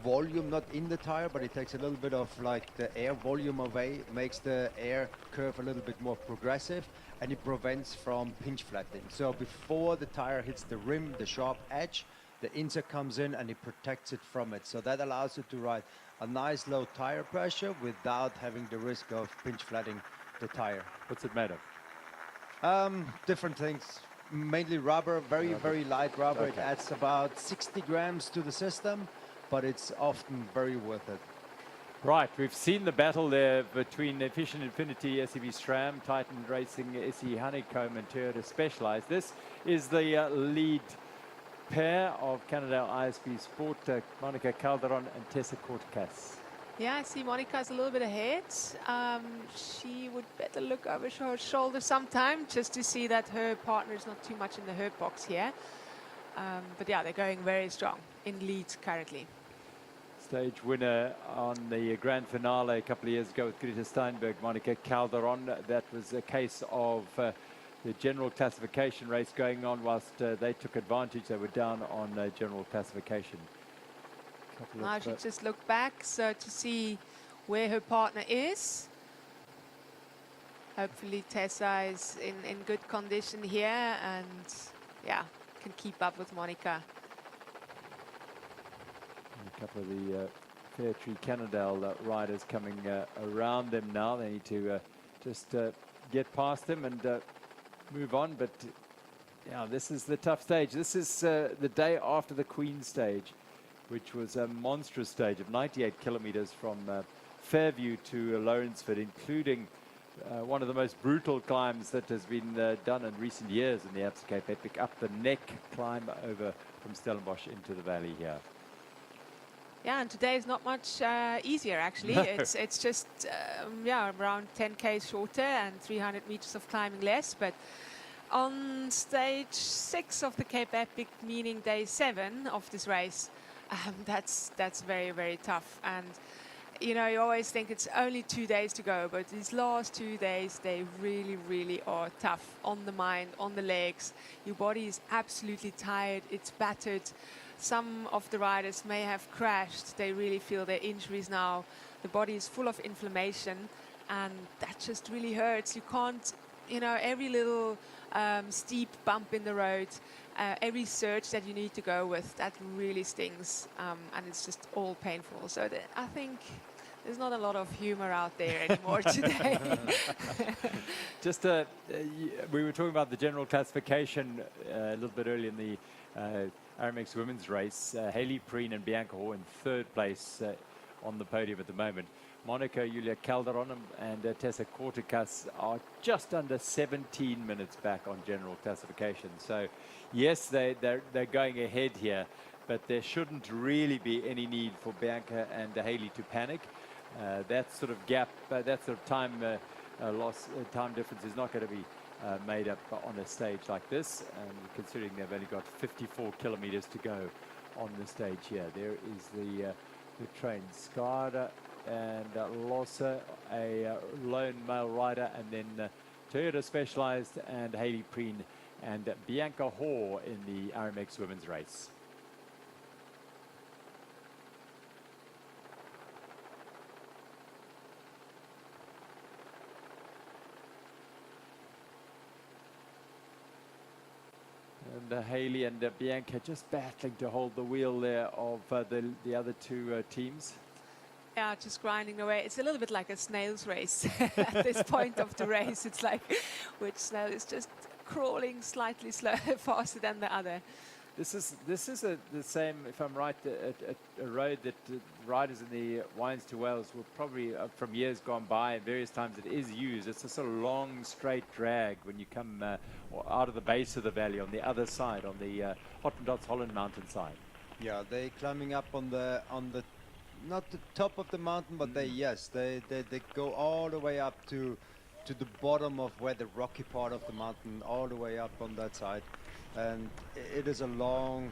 volume, not in the tire, but it takes a little bit of like the air volume away, makes the air curve a little bit more progressive, and it prevents from pinch flattening. So before the tire hits the rim, the sharp edge, the insert comes in and it protects it from it. So that allows you to ride a nice low tire pressure without having the risk of pinch flattening the tire. What's it made of? Different things, mainly rubber, very light rubber. Okay. It adds about 60 grams to the system, but it's often very worth it. Right, we've seen the battle there between Efficient Infinity, SEB SRAM, Titan Racing, SE Honeycomb, and Toyota Specialized. This is the lead pair of Cannondale ISB Sport, Monica Calderon and Tessa Cortecas. Yeah, I see Monica's a little bit ahead. She would better look over her shoulder sometime just to see that her partner is not too much in the hurt box here. But yeah, they're going very strong in lead currently. Stage winner on the grand finale a couple of years ago with Greta Steinberg, Monica Calderon. That was a case of the general classification race going on whilst they took advantage. They were down on general classification. Now she just looked back so to see where her partner is. Hopefully Tessa is in good condition here and yeah, can keep up with Monica. A couple of the Fairtree Cannondale riders coming around them now. They need to just get past them and move on. But yeah, this is the tough stage. This is the day after the Queen stage, which was a monstrous stage of 98 kilometers from Fairview to Lourensford, including one of the most brutal climbs that has been done in recent years in the Absa Cape Epic, up the neck climb over from Stellenbosch into the valley here. Yeah, and today is not much easier actually. No. It's just yeah, around 10k shorter and 300 meters of climbing less. But on stage 6 of the Cape Epic, meaning day 7 of this race, that's very tough. And you know, you always think it's only 2 days to go, but these last 2 days, they really are tough on the mind, on the legs. Your body is absolutely tired, it's battered. Some of the riders may have crashed. They really feel their injuries now. The body is full of inflammation, and that just really hurts. You can't, you know, every little steep bump in the road, every surge that you need to go with, that really stings, and it's just all painful. So I think there's not a lot of humor out there anymore today. Just we were talking about the general classification a little bit earlier in the Aramex women's race. Hayley Preen and Bianca Hoare in 3rd place on the podium at the moment. Monica Julia Calderon and Tessa Cortecas are just under 17 minutes back on general classification. So yes, they're going ahead here, but there shouldn't really be any need for Bianca and Hayley to panic. That sort of gap, that sort of time time difference is not going to be made up on a stage like this, and considering they've only got 54 kilometers to go on the stage here. There is the train. Skada and Lossa, a lone male rider, and then Toyota Specialized and Hayley Preen and Bianca Hoare in the Aramex women's race. And Haley and Bianca just battling to hold the wheel there of the other two teams. Yeah, just grinding away. It's a little bit like a snail's race at this point of the race. It's like which snail is just crawling slightly faster than the other. This is the same, if I'm right, a road that riders in the Wines to Wales will probably, from years gone by, and various times it is used. It's a sort of long, straight drag when you come out of the base of the valley on the other side, on the Hottentots Holland mountain side. Yeah, they climbing up on the not the top of the mountain, but they go all the way up to the bottom of where the rocky part of the mountain, all the way up on that side. And it is a long,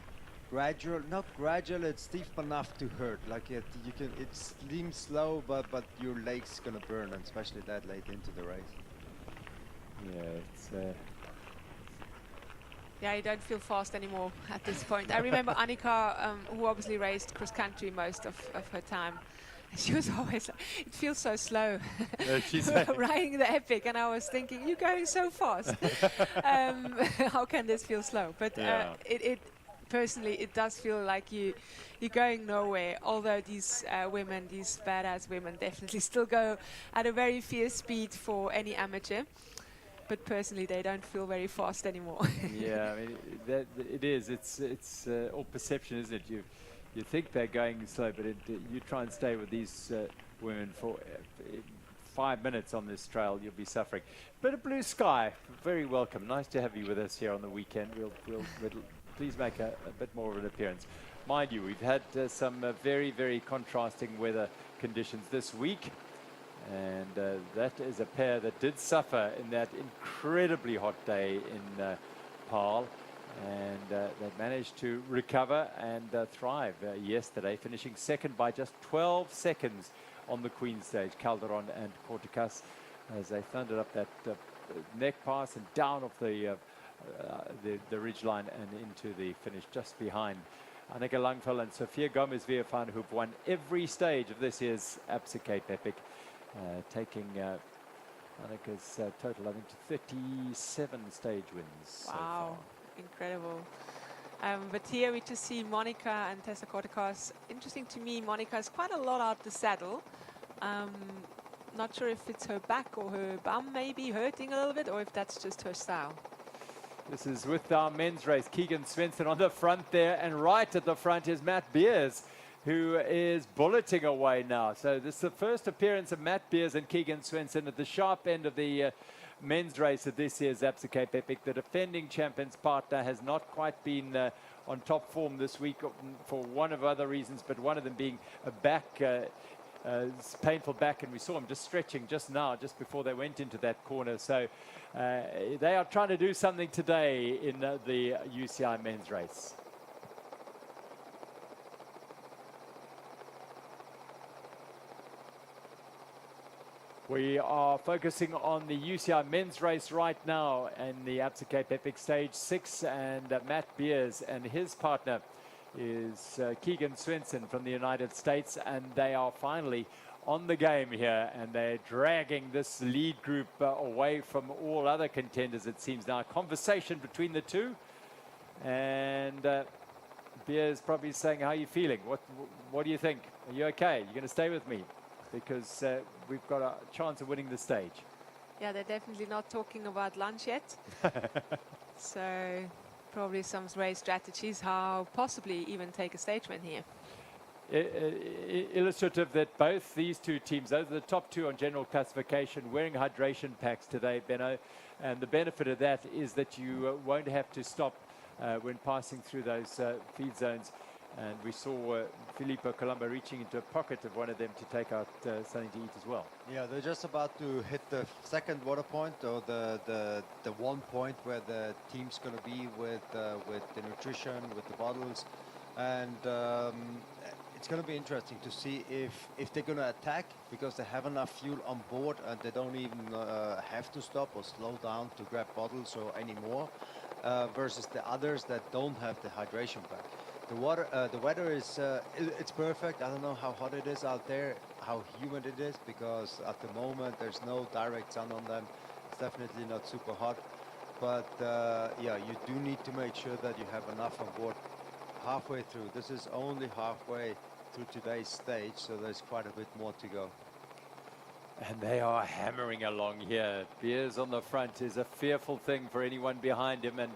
not gradual, it's steep enough to hurt. Like it seems slow, but your leg's gonna burn, and especially that late into the race. Yeah, it's. Yeah, you don't feel fast anymore at this point. I remember Annika, who obviously raced cross country most of her time. She was always like, it feels so slow riding the Epic, and I was thinking, you're going so fast. How can this feel slow? But it personally, it does feel like you're going nowhere, although these women, these badass women, definitely still go at a very fierce speed for any amateur. But personally, they don't feel very fast anymore. Yeah, I mean, it is. It's all perception, isn't it? You think they're going slow, but you try and stay with these women for 5 minutes on this trail, you'll be suffering. Bit of blue sky, very welcome. Nice to have you with us here on the weekend. We'll please make a bit more of an appearance. Mind you, we've had some very, very contrasting weather conditions this week. And that is a pair that did suffer in that incredibly hot day in Paarl. And they managed to recover and thrive yesterday, finishing second by just 12 seconds on the Queen stage, Calderon and Corticas, as they thundered up that neck pass and down off the ridgeline and into the finish just behind Annika Langfeld and Sophia Gomez-Viefan, who've won every stage of this year's Absa Cape Epic, taking Annika's total, I think, to 37 stage wins. Wow. So far. Incredible. But here we just see Monica and Tessa Corticas. Interesting to me, Monica is quite a lot out the saddle. Not sure if it's her back or her bum maybe hurting a little bit, or if that's just her style. This is with our men's race. Keegan Svensson on the front there, and right at the front is Matt Beers, who is bulleting away now. So this is the first appearance of Matt Beers and Keegan Svensson at the sharp end of the men's race of this year's Absa Cape Epic. The defending champion's partner has not quite been on top form this week for one of other reasons, but one of them being a back, painful back, and we saw him just stretching just now, just before they went into that corner. So they are trying to do something today in the UCI men's race. We are focusing on the UCI men's race right now in the Absa Cape Epic Stage 6, and Matt Beers and his partner is Keegan Svensson from the United States, and they are finally on the game here, and they're dragging this lead group away from all other contenders, it seems now. A conversation between the two, and Beers probably saying, how are you feeling? What do you think? Are you okay? You're going to stay with me? Because we've got a chance of winning the stage. Yeah, they're definitely not talking about lunch yet. So probably some race strategies, how possibly even take a stage win here. Illustrative that both these two teams, those are the top two on general classification, wearing hydration packs today, Benno. And the benefit of that is that you won't have to stop when passing through those feed zones. And we saw Filippo Colombo reaching into a pocket of one of them to take out something to eat as well. Yeah, they're just about to hit the second water point, or the one point where the team's going to be with the nutrition, with the bottles, and it's going to be interesting to see if they're going to attack because they have enough fuel on board and they don't even have to stop or slow down to grab bottles or any more, versus the others that don't have the hydration pack. The weather is it's perfect. I don't know how hot it is out there, how humid it is, because at the moment there's no direct sun on them. It's definitely not super hot. but yeah, you do need to make sure that you have enough on board halfway through. This is only halfway through today's stage, so there's quite a bit more to go. And they are hammering along here. Beers on the front is a fearful thing for anyone behind him. And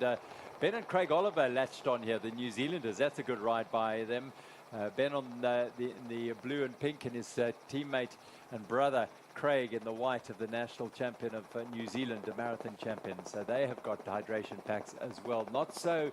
Ben and Craig Oliver latched on here, the New Zealanders. That's a good ride by them. Ben on the blue and pink, and his teammate and brother Craig in the white of the national champion of New Zealand, a marathon champion. So they have got hydration packs as well. Not so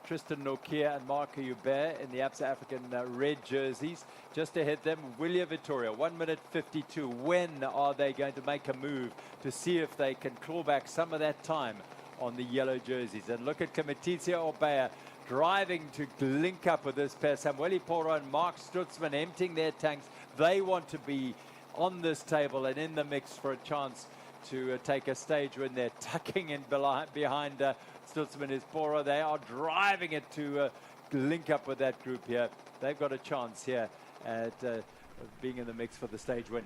Tristan Nokia and Marco Hubert in the Absa African red jerseys. Just ahead them, William Vittoria, 1 minute 52. When are they going to make a move to see if they can claw back some of that time on the yellow jerseys? And look at Kmitizia Obeya driving to link up with this pair. Samuel Poro and Mark Stutzman emptying their tanks. They want to be on this table and in the mix for a chance to take a stage when they're tucking in behind Stutzman is Poro. They are driving it to link up with that group here. They've got a chance here at being in the mix for the stage win.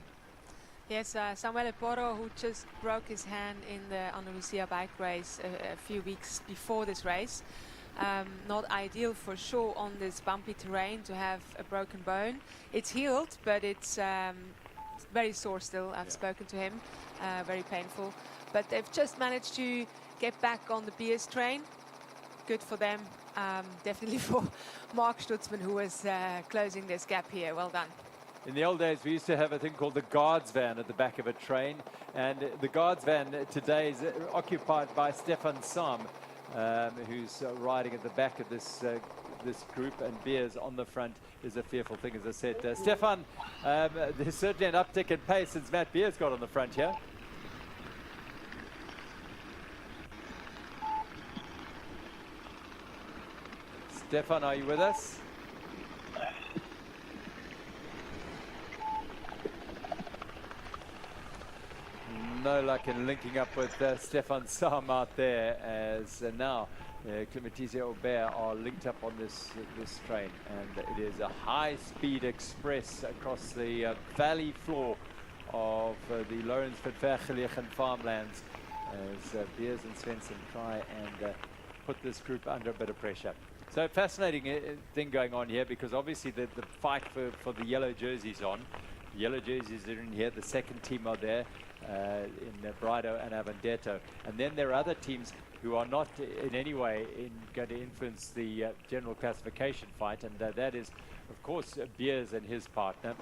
Yes, Samuel Poro, who just broke his hand in the Andalusia bike race a few weeks before this race. Not ideal for sure on this bumpy terrain to have a broken bone. It's healed, but it's very sore still. I've spoken to him, very painful. But they've just managed to get back on the Beers train. Good for them. Definitely for Mark Stutzman, who was closing this gap here. Well done. In the old days, we used to have a thing called the guards van at the back of a train. And the guards van today is occupied by Stefan Sam, who's riding at the back of this group, and Beers on the front is a fearful thing, as I said. Stefan, there's certainly an uptick in pace since Matt Beers got on the front here. Stefan, are you with us? No luck in linking up with Stefan Sam out there, as now Kmitizia Obeya are linked up on this train, and it is a high-speed express across the valley floor of the Lourensford Vergelegen farmlands as Beers and Svensson try and put this group under a bit of pressure. So fascinating thing going on here, because obviously the fight for the yellow jerseys on. The yellow jerseys are in here, the second team are there in Brido and Avendetto. And then there are other teams who are not in any way going to influence the general classification fight, and that is, of course, Beers and his partner.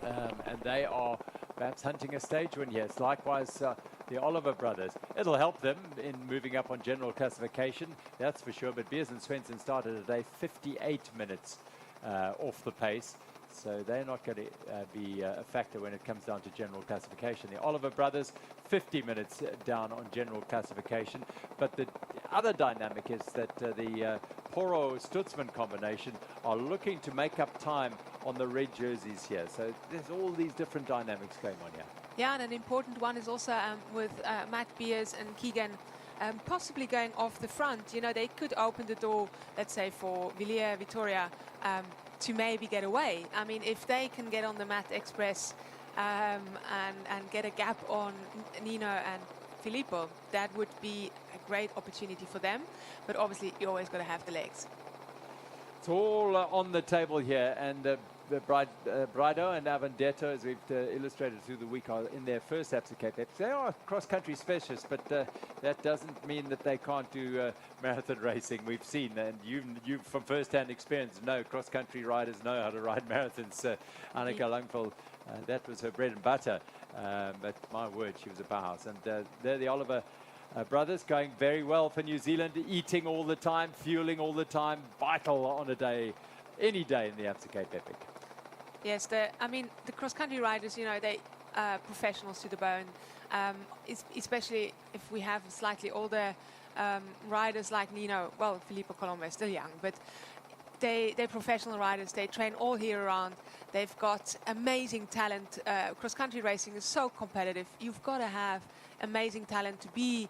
And they are perhaps hunting a stage win here. It's likewise the Oliver brothers. It'll help them in moving up on general classification, that's for sure. But Beers and Svensson started today 58 minutes off the pace. So they're not going to be a factor when it comes down to general classification. The Oliver brothers, 50 minutes down on general classification. But the other dynamic is that the Poro-Stutzman combination are looking to make up time on the red jerseys here. So there's all these different dynamics going on here. Yeah, and an important one is also with Matt Beers and Keegan possibly going off the front. You know, they could open the door, let's say, for William Vittoria to maybe get away. I mean, if they can get on the Matt Express and get a gap on Nino and Filippo, that would be a great opportunity for them. But obviously, you always got to have the legs. It's all on the table here, and Brido and Avendetto, as we've illustrated through the week, are in their first Absa Cape Epic. They are cross-country specialists, but that doesn't mean that they can't do marathon racing. We've seen, and you from first-hand experience know cross-country riders know how to ride marathons. Annika Langveld, that was her bread and butter, but my word, she was a powerhouse. And they're the Oliver brothers, going very well for New Zealand, eating all the time, fueling all the time, vital on a day, any day in the Absa Cape Epic. Yes, I mean, the cross-country riders, you know, they are professionals to the bone, especially if we have slightly older riders like Nino. Well, Filippo Colombo is still young, but they're professional riders. They train all year round. They've got amazing talent. Cross-country racing is so competitive. You've got to have amazing talent to be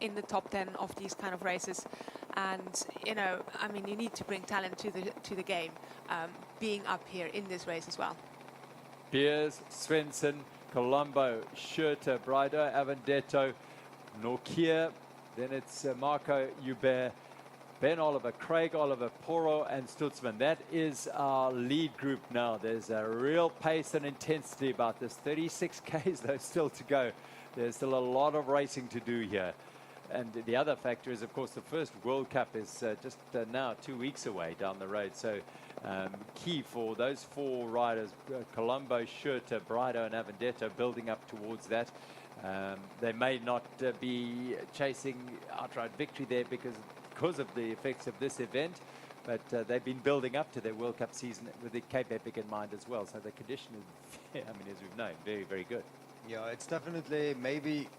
in the top 10 of these kind of races. And, you know, I mean, you need to bring talent to the game, being up here in this race as well. Beers, Svensson, Colombo, Schurter, Brido, Avendetto, Nokia, Then it's Marco Hubert, Ben Oliver, Craig Oliver, Poro, and Stutzman. That is our lead group now. There's a real pace and intensity about this. 36 Ks, though, still to go. There's still a lot of racing to do here. And the other factor is, of course, the first World Cup is just now 2 weeks away down the road. So key for those four riders, Colombo, Schurter, Brido, and Avendetto, building up towards that. They may not be chasing outright victory there because of the effects of this event, but they've been building up to their World Cup season with the Cape Epic in mind as well. So the condition is, I mean, as we've known, very, very good. Yeah, it's definitely maybe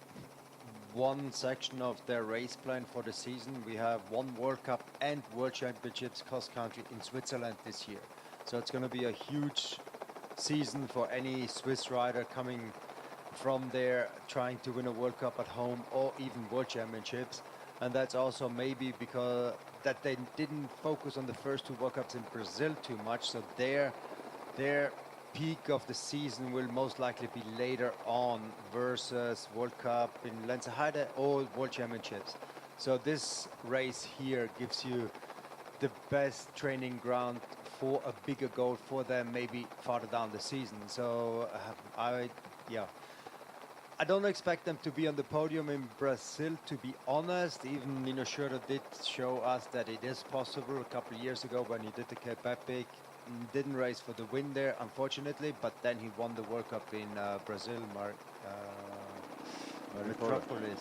one section of their race plan for the season. We have one World Cup and World Championships cross country in Switzerland this year. So it's going to be a huge season for any Swiss rider coming from there, trying to win a World Cup at home or even World Championships. And that's also maybe because that they didn't focus on the first two World Cups in Brazil too much. So their peak of the season will most likely be later on versus World Cup in Lenzerheide or World Championships. So this race here gives you the best training ground for a bigger goal for them, maybe farther down the season. So I don't expect them to be on the podium in Brazil, to be honest. Even Nino Schurter did show us that it is possible a couple of years ago when he did the Cape Epic. Didn't race for the win there, unfortunately, but then he won the World Cup in Brazil, Metropolis.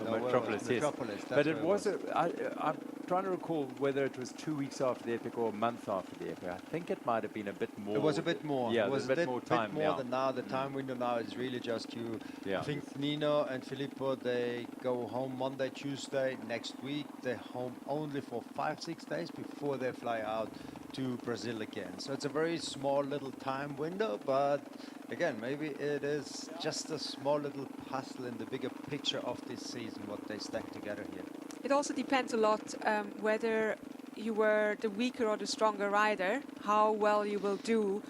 Metropolis, yes. But it was, I'm trying to recall whether it was 2 weeks after the Epic or a month after the Epic. I think it might have been a bit more. It was a bit more. Yeah, it was a bit more time than now. The time window now is really just you. Yeah. I think Nino and Filippo, they go home Monday, Tuesday. Next week, they're home only for 5-6 days before they fly out to Brazil again. So it's a very small little time window, but again, maybe it is just a small little puzzle in the bigger picture of this season, what they stack together here. It also depends a lot whether you were the weaker or the stronger rider, how well you will do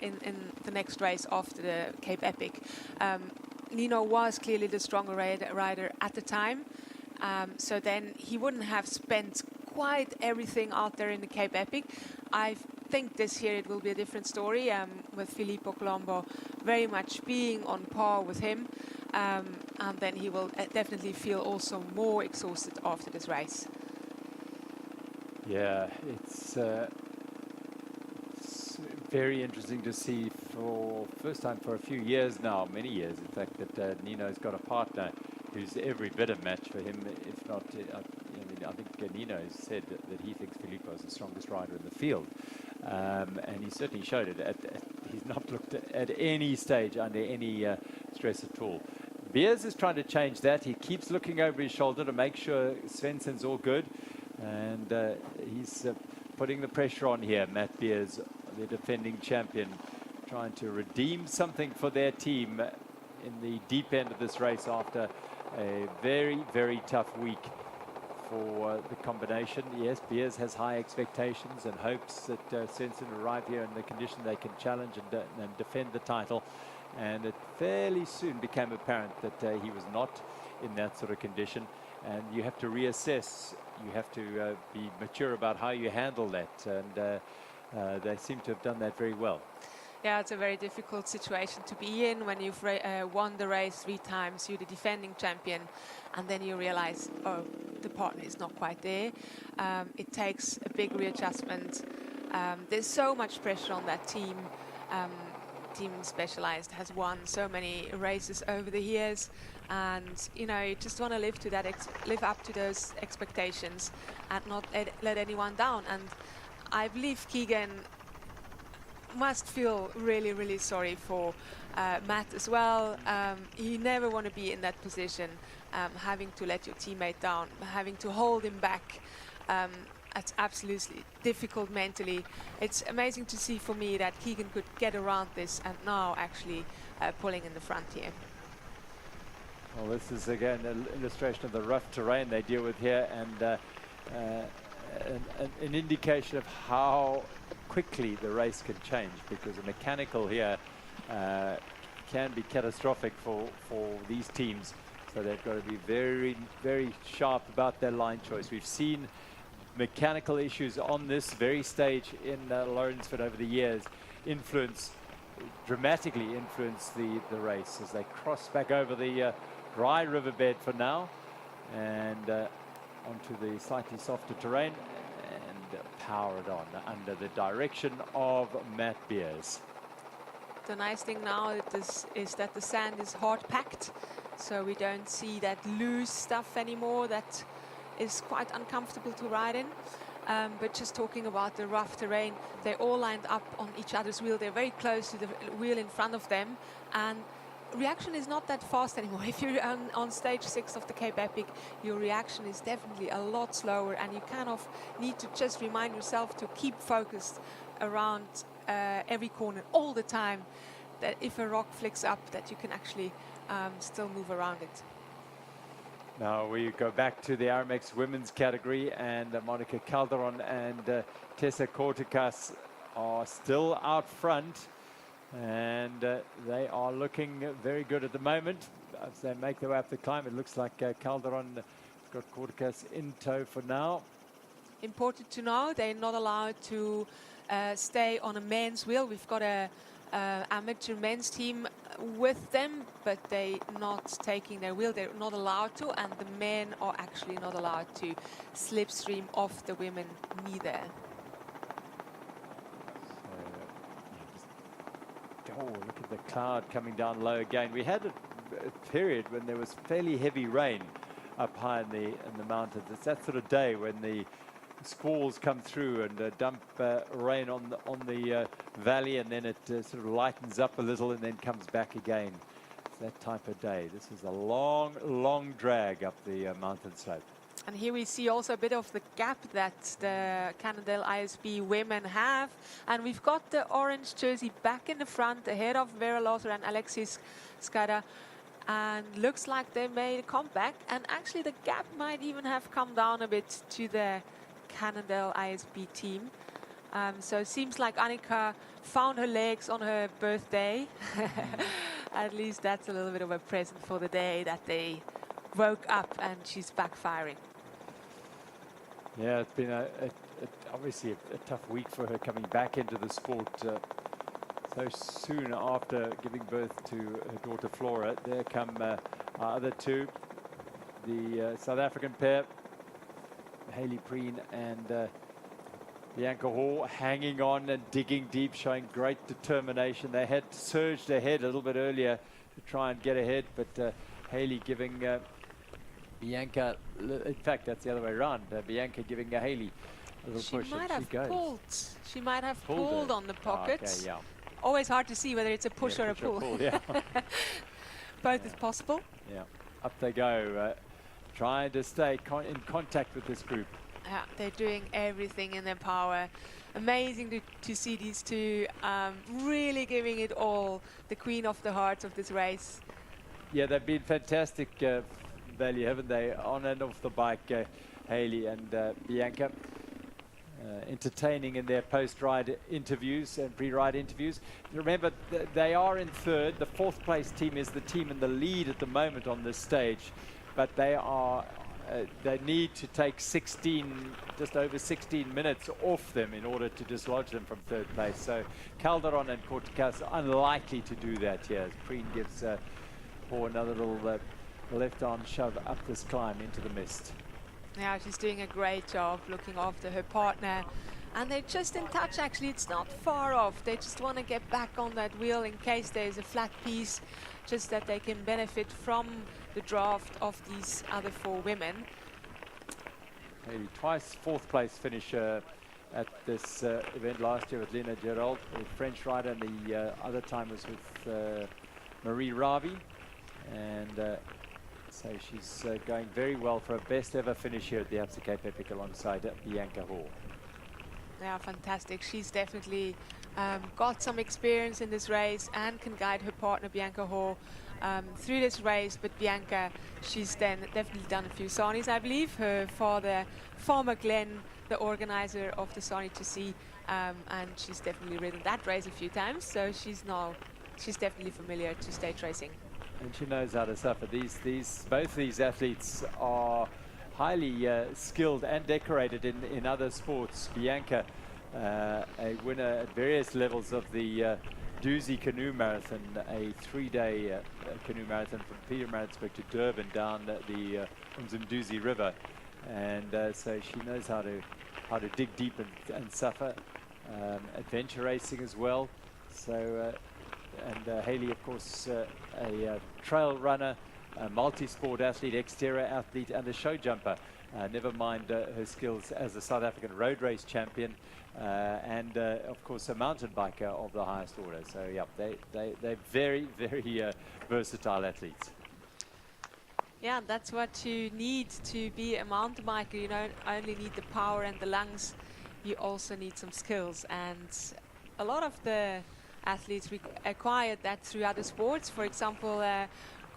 in the next race after the Cape Epic. Nino was clearly the stronger rider at the time, so then he wouldn't have spent quite everything out there in the Cape Epic. I think this year it will be a different story, with Filippo Colombo very much being on par with him, and then he will definitely feel also more exhausted after this race. Yeah, it's very interesting to see for first time for a few years now, many years in fact, that Nino's got a partner who's every bit a match for him, if not, I think Nino has said that he thinks Filippo is the strongest rider in the field. And he certainly showed it. He's not looked at any stage under any stress at all. Beers is trying to change that. He keeps looking over his shoulder to make sure Svensson's all good. And he's putting the pressure on here. Matt Beers, the defending champion, trying to redeem something for their team in the deep end of this race after a very, very tough week for the combination. Yes, Beers has high expectations and hopes that Svensson will arrive here in the condition they can challenge and defend the title. And it fairly soon became apparent that he was not in that sort of condition. And you have to reassess. You have to be mature about how you handle that. And they seem to have done that very well. Yeah, it's a very difficult situation to be in when you've won the race 3 times, you're the defending champion, and then you realize, oh, the partner is not quite there. It takes a big readjustment. There's so much pressure on that team. Team Specialized has won so many races over the years, and you know, you just want to live up to those expectations and not let anyone down. And I believe Keegan must feel really, really sorry for Matt as well. You never want to be in that position, having to let your teammate down, having to hold him back. It's absolutely difficult mentally. It's amazing to see for me that Keegan could get around this and now actually pulling in the front here. Well, this is again an illustration of the rough terrain they deal with here, and an indication of how quickly the race can change, because a mechanical here can be catastrophic for these teams So they've got to be very, very sharp about their line choice. We've seen mechanical issues on this very stage in Lourensford over the years dramatically influence the race as they cross back over the dry riverbed for now and onto the slightly softer terrain and power it on under the direction of Matt Beers. The nice thing now is that the sand is hard packed, so we don't see that loose stuff anymore that is quite uncomfortable to ride in. But just talking about the rough terrain, they're all lined up on each other's wheel. They're very close to the wheel in front of them, and reaction is not that fast anymore. If you're on stage 6 of the Cape Epic, your reaction is definitely a lot slower, and you kind of need to just remind yourself to keep focused around every corner all the time, that if a rock flicks up, that you can actually still move around it. Now we go back to the Aramex women's category, and Monica Calderon and Tessa Kortikas are still out front, and they are looking very good at the moment. As they make their way up the climb, it looks like Calderon has got Kortikas in tow for now. Important to know, they're not allowed to stay on a men's wheel. We've got a amateur men's team with them, but they're not taking their wheel. They're not allowed to, and the men are actually not allowed to slipstream off the women neither. Oh, look at the cloud coming down low again. We had a period when there was fairly heavy rain up high in the mountains. It's that sort of day when the squalls come through and dump rain on the valley, and then it sort of lightens up a little and then comes back again. It's that type of day. This is a long drag up the mountain slope. And here we see also a bit of the gap that the Cannondale ISB women have. And we've got the orange jersey back in the front ahead of Vera Lothar and Alexis Skada. And looks like they made a comeback. And actually the gap might even have come down a bit to the Cannondale ISB team. So it seems like Annika found her legs on her birthday. At least that's a little bit of a present for the day, that they woke up and she's backfiring. Yeah, it's been obviously a tough week for her coming back into the sport so soon after giving birth to her daughter Flora. There come our other two, the South African pair, Hayley Preen and Bianca Hall, hanging on and digging deep, showing great determination. They had surged ahead a little bit earlier to try and get ahead, but Hayley giving Bianca, in fact that's the other way around, Bianca giving Hayley a little push. She might have pulled. She might have pulled on the pockets. Okay, yeah. Always hard to see whether it's a push or a pull. Yeah. Both is possible. Yeah, up they go, trying to stay in contact with this group. Yeah, they're doing everything in their power. Amazing to see these two really giving it all. The queen of the hearts of this race. Yeah, they've been fantastic value, haven't they, on and off the bike, Hayley and Bianca. Entertaining in their post-ride interviews and pre-ride interviews. Remember, they are in third. The fourth place team is the team in the lead at the moment on this stage, but they are they need to take just over 16 minutes off them in order to dislodge them from third place. So Calderon and Kortikas unlikely to do that here. Preen gives Paul another little left arm shove up this climb into the mist. Yeah, she's doing a great job looking after her partner. And they're just in touch, actually. It's not far off. They just want to get back on that wheel in case there's a flat piece, just that they can benefit from the draft of these other four women. Maybe twice fourth place finisher at this event last year with Lena Gerald, a French rider, and the other time was with Marie Ravi. And so she's going very well for her best ever finish here at the Absa Cape Epic alongside Bianca Hall. Yeah, fantastic. She's definitely got some experience in this race and can guide her partner Bianca Hall through this race. But Bianca, she's then definitely done a few Sanis, I believe. Her father, Farmer Glenn, the organizer of the Sani to See, and she's definitely ridden that race a few times. So she's definitely familiar to stage racing. And she knows how to suffer. Both these athletes are highly skilled and decorated in other sports. Bianca, a winner at various levels of the Doozy Canoe Marathon, a 3-day canoe marathon from Pietermaritzburg to Durban down the Umzimduzi River. And so she knows how to dig deep and suffer. Adventure racing as well. So, and Haley, of course, a trail runner, a multi-sport athlete, exterior athlete, and a show jumper. Never mind her skills as a South African road race champion, and of course a mountain biker of the highest order. So yeah, they're very, very versatile athletes. Yeah, that's what you need to be a mountain biker. You don't only need the power and the lungs, you also need some skills. And a lot of the athletes acquired that through other sports. For example,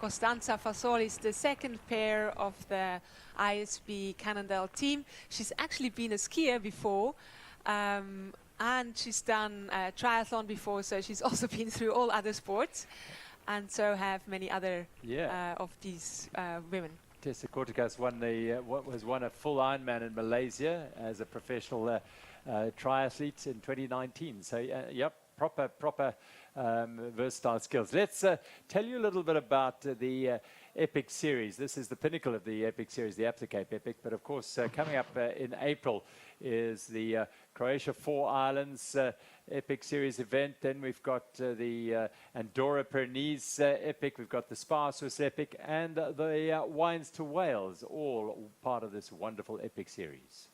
Costanza Fasoli is the second pair of the ISB Cannondale team. She's actually been a skier before, and she's done triathlon before, so she's also been through all other sports. And so have many other of these women. Tessa Kortekas won a full Ironman in Malaysia as a professional triathlete in 2019. So yep, proper versatile skills. Let's tell you a little bit about the Epic Series. This is the pinnacle of the Epic Series, the Absa Cape Epic. But of course, coming up in April is the Croatia 4 Islands Epic Series event. Then we've got the Andorra Pyrenees Epic. We've got the Spa Swiss Epic and the Wines to Wales, all part of this wonderful Epic Series.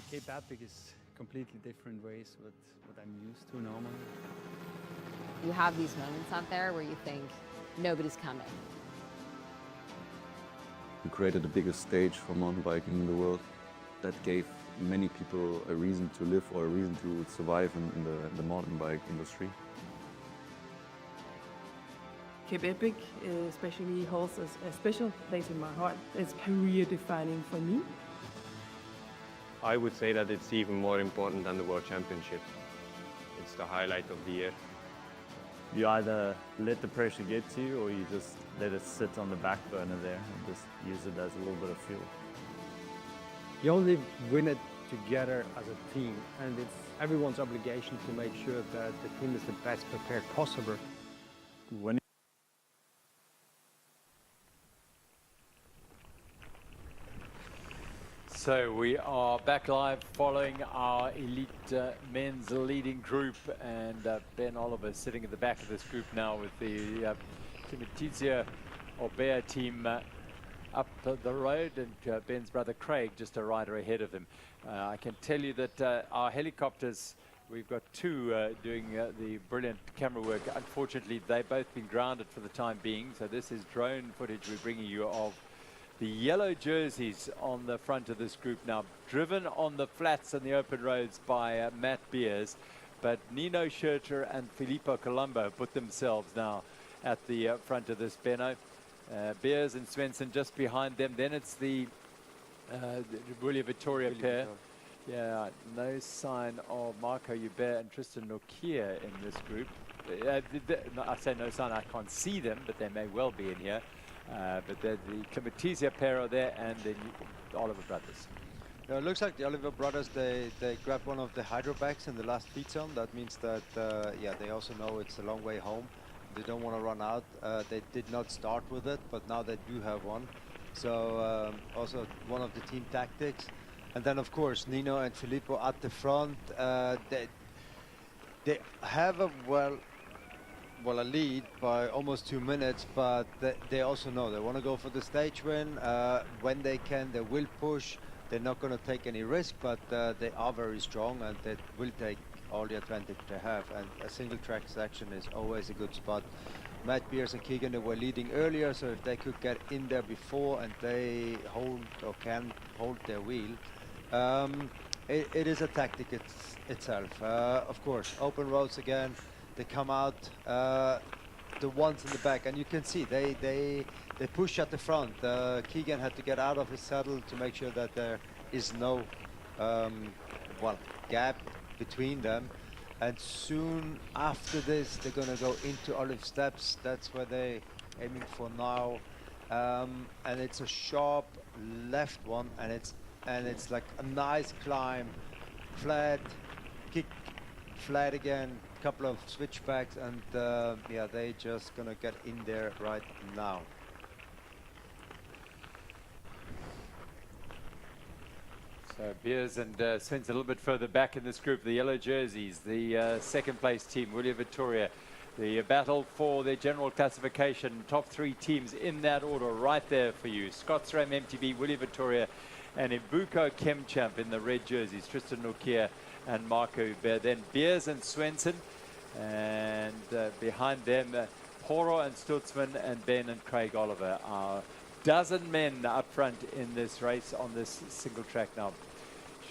Cape Epic is completely different race what I'm used to normally. You have these moments out there where you think nobody's coming. We created the biggest stage for mountain biking in the world that gave many people a reason to live or a reason to survive in the mountain bike industry. Cape Epic especially holds a special place in my heart. It's career defining for me. I would say that it's even more important than the World Championship. It's the highlight of the year. You either let the pressure get to you or you just let it sit on the back burner there and just use it as a little bit of fuel. You only win it together as a team, and it's everyone's obligation to make sure that the team is the best prepared possible. When So we are back live following our elite men's leading group, and Ben Oliver sitting at the back of this group now with the Clementizia Orbea team up the road, and Ben's brother Craig just a rider ahead of him. I can tell you that our helicopters, we've got two doing the brilliant camera work. Unfortunately, they've both been grounded for the time being, so this is drone footage we're bringing you of the yellow jerseys on the front of this group now, driven on the flats and the open roads by Matt Beers, but Nino Schurter and Filippo Colombo put themselves now at the front of this, Benno. Beers and Svensson just behind them. Then it's the Willia Vittoria pair. Yeah, no sign of Marco Hubert and Tristan Nokia in this group. I say no sign, I can't see them, but they may well be in here. But the Clementizia pair are there, and the Oliver brothers. Yeah, it looks like the Oliver brothers, they grabbed one of the hydro bags in the last feed zone. That means that, yeah, they also know it's a long way home. They don't want to run out. They did not start with it, but now they do have one. So also one of the team tactics. And then, of course, Nino and Filippo at the front. They have a a lead by almost 2 minutes, but they also know they want to go for the stage win. When they can, they will push. They're not going to take any risk, but they are very strong, and they will take all the advantage they have. And a single track section is always a good spot. Matt Beers and Keegan, they were leading earlier, so if they could get in there before and they hold or can hold their wheel, it is a tactic itself. Of course, open roads again. They come out, the ones in the back, and you can see they push at the front. Keegan had to get out of his saddle to make sure that there is no gap between them. And soon after this, they're going to go into Olive Steps. That's where they're aiming for now. And it's a sharp left one, and it's like a nice climb, flat, kick, flat again. Couple of switchbacks, and yeah, they just gonna get in there right now. So Beers and Svensson a little bit further back in this group. The yellow jerseys, the second place team, Willia Vittoria. The battle for their general classification, top three teams in that order right there for you. Scotsram MTB, Willia Vittoria, and Ibuko Chemchamp in the red jerseys, Tristan Nokia and Marco Hubert. Then Beers and Svensson, and behind them Horo and Stutzman, and Ben and Craig Oliver. Our dozen men up front in this race on this single track now.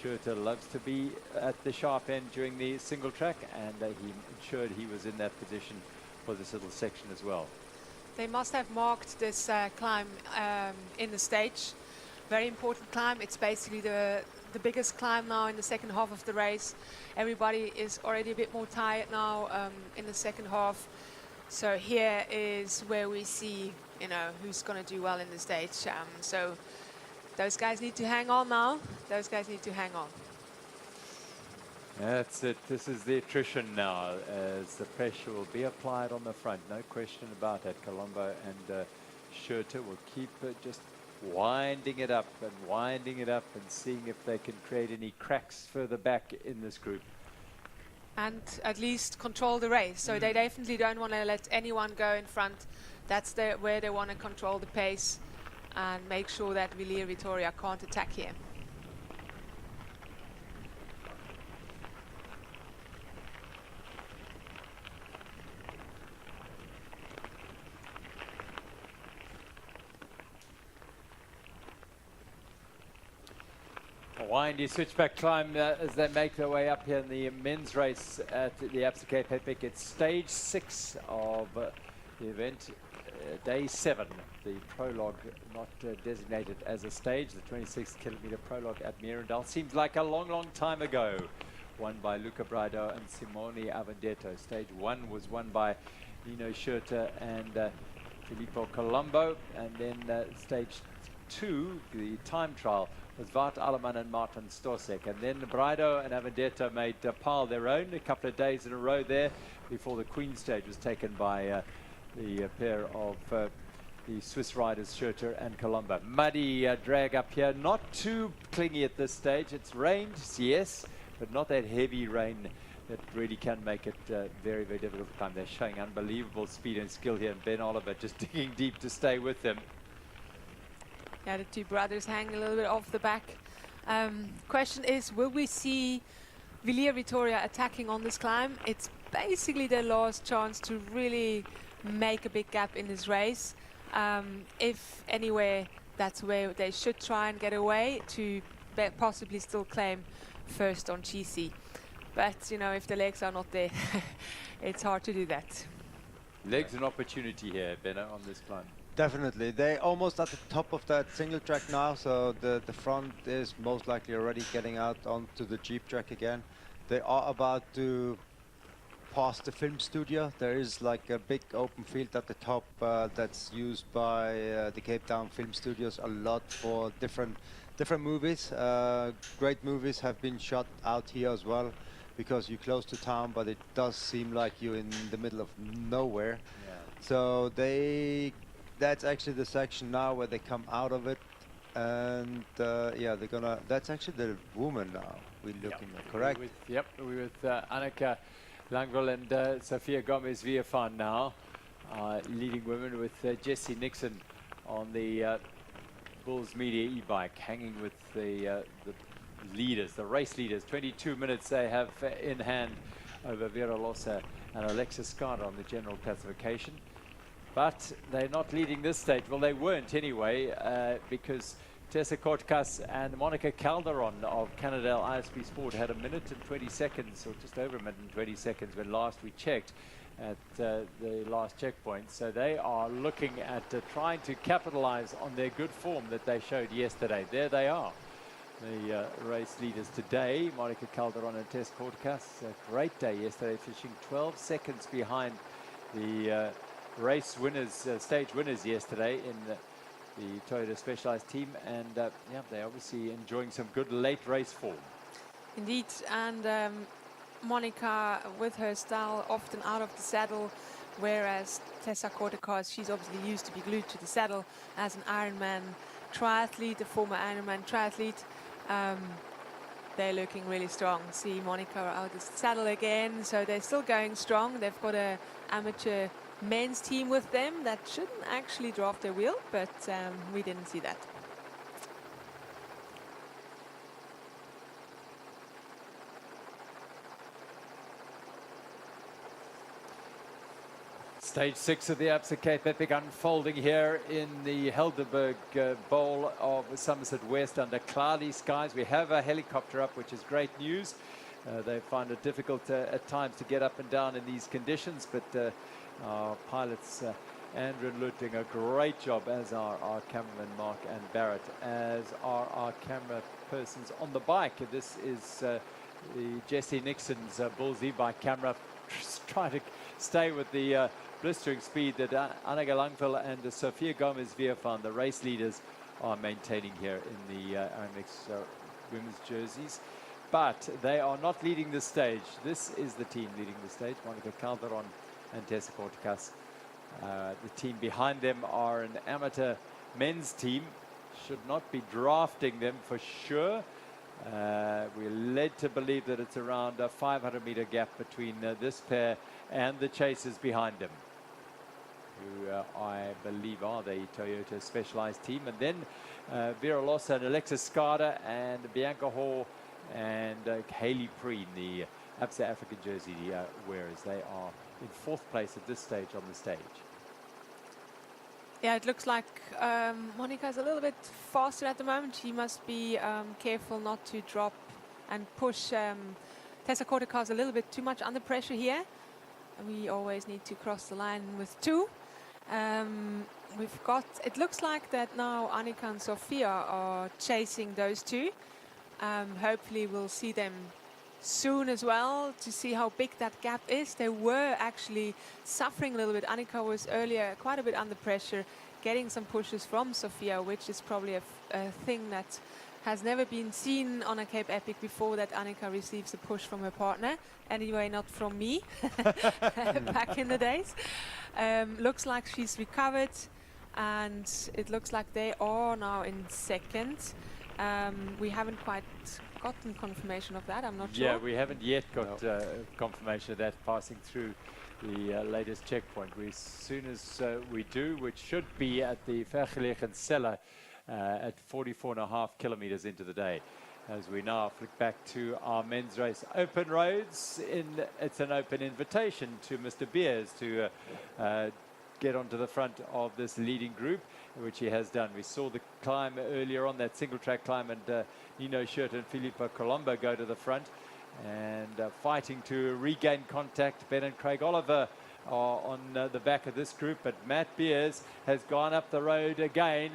Schurter loves to be at the sharp end during the single track, and he ensured he was in that position for this little section as well. They must have marked this climb in the stage. Very important climb. It's basically the biggest climb now in the second half of the race. Everybody is already a bit more tired now in the second half. So here is where we see, you know, who's going to do well in the stage. So those guys need to hang on now. Those guys need to hang on. That's it. This is the attrition now, as the pressure will be applied on the front. No question about that. Colombo and Schurter will keep just winding it up and seeing if they can create any cracks further back in this group. And at least control the race. So they definitely don't want to let anyone go in front. That's where they want to control the pace and make sure that Willia Vittoria can't attack here. Windy switchback climb as they make their way up here in the men's race at the Absa Cape Epic. It's stage 6 of the event, day 7. The prologue not designated as a stage, the 26-kilometer prologue at Mirandal. Seems like a long, long time ago. Won by Luca Braido and Simone Avendetto. Stage 1 was won by Nino Schurter and Filippo Colombo. And then stage 2, the time trial, was Wout Alleman and Martin Storsek. And then Braido and Avendetto made Paarl their own a couple of days in a row there before the Queen stage was taken by the pair of the Swiss riders Schurter and Colombo. Muddy drag up here, not too clingy at this stage. It's rained, yes, but not that heavy rain that really can make it very, very difficult to climb. They're showing unbelievable speed and skill here, and Ben Oliver just digging deep to stay with them. Yeah, the two brothers hang a little bit off the back. Question is, will we see Villiers Vitoria attacking on this climb? It's basically their last chance to really make a big gap in this race. If anywhere, that's where they should try and get away to possibly still claim first on GC. But, you know, if the legs are not there, it's hard to do that. Legs an opportunity here, Benno, on this climb. Definitely. They're almost at the top of that single track now, so the front is most likely already getting out onto the Jeep track again. They are about to pass the film studio. There is like a big open field at the top that's used by the Cape Town Film Studios a lot for different movies. Great movies have been shot out here as well, because you're close to town, but it does seem like you're in the middle of nowhere. Yeah. So that's actually the section now where they come out of it, and yeah, they're gonna. That's actually the woman now we're looking at, correct? We're with Annika Langville and Sophia Gomez-Viefan now, leading women, with Jessie Nixon on the Bulls Media e-bike, hanging with the leaders, the race leaders. 22 minutes they have in hand over Vera Lossa and Alexis Scott on the general classification. But they're not leading this stage. Well, they weren't anyway, because Tessa Kortkas and Monica Calderon of Cannondale ISP Sport had 1 minute and 20 seconds, or just over 1 minute and 20 seconds when last we checked at the last checkpoint. So they are looking at trying to capitalize on their good form that they showed yesterday. There they are, the race leaders today, Monica Calderon and Tess Kortkas. A great day yesterday, finishing 12 seconds behind the race winners, stage winners yesterday in the Toyota Specialized team, and yeah, they're obviously enjoying some good late race form. Indeed, and Monica, with her style, often out of the saddle, whereas Tessa Kortekas, she's obviously used to be glued to the saddle as an Ironman triathlete, a former Ironman triathlete. They're looking really strong. See Monica out of the saddle again, so they're still going strong. They've got an amateur men's team with them that shouldn't actually draft their wheel, but we didn't see that. Stage 6 of the Absa Cape Epic unfolding here in the Helderberg Bowl of Somerset West under cloudy skies. We have a helicopter up, which is great news. They find it difficult at times to get up and down in these conditions, but our pilots, Andrew and Lut, doing a great job, as are our cameraman Mark and Barrett, as are our camera persons on the bike. This is the Jessie Nixon's Bulls e-bike camera, trying to stay with the blistering speed that Annika Langville and Sophia Gomez-Viefan, the race leaders, are maintaining here in the RMX women's jerseys. But they are not leading the stage. This is the team leading the stage, Monica Calderon and Tessa Kortekas. The team behind them are an amateur men's team. Should not be drafting them for sure. We're led to believe that it's around a 500-meter gap between this pair and the chasers behind them, who I believe are the Toyota Specialized team. And then Vera Lossa and Alexis Skada and Bianca Hall and Hayley Preen, the Absa African jersey wearers. They are in 4th place at this stage on the stage. Yeah, it looks like Monica's a little bit faster at the moment. She must be careful not to drop and push Tessa Kortekas a little bit too much under pressure here. We always need to cross the line with 2. We've got, it looks like that now Annika and Sophia are chasing those 2. Hopefully we'll see them soon as well to see how big that gap is. They were actually suffering a little bit. Annika was earlier quite a bit under pressure, getting some pushes from Sophia, which is probably a thing that has never been seen on a Cape Epic before, that Annika receives a push from her partner. Anyway, not from me, back in the days. Looks like she's recovered. and it looks like they are now in second. We haven't quite gotten confirmation of that, I'm not sure. Yeah, we haven't yet got confirmation of that passing through the latest checkpoint. As soon as we do, which should be at the Vergelegen Celle at 44.5 kilometers into the day. As we now flick back to our men's race. Open roads, it's an open invitation to Mr. Beers to get onto the front of this leading group, which he has done. We saw the climb earlier on, that single track climb, and Nino Schurter and Filippo Colombo go to the front and fighting to regain contact. Ben and Craig Oliver are on the back of this group, but Matt Beers has gone up the road again.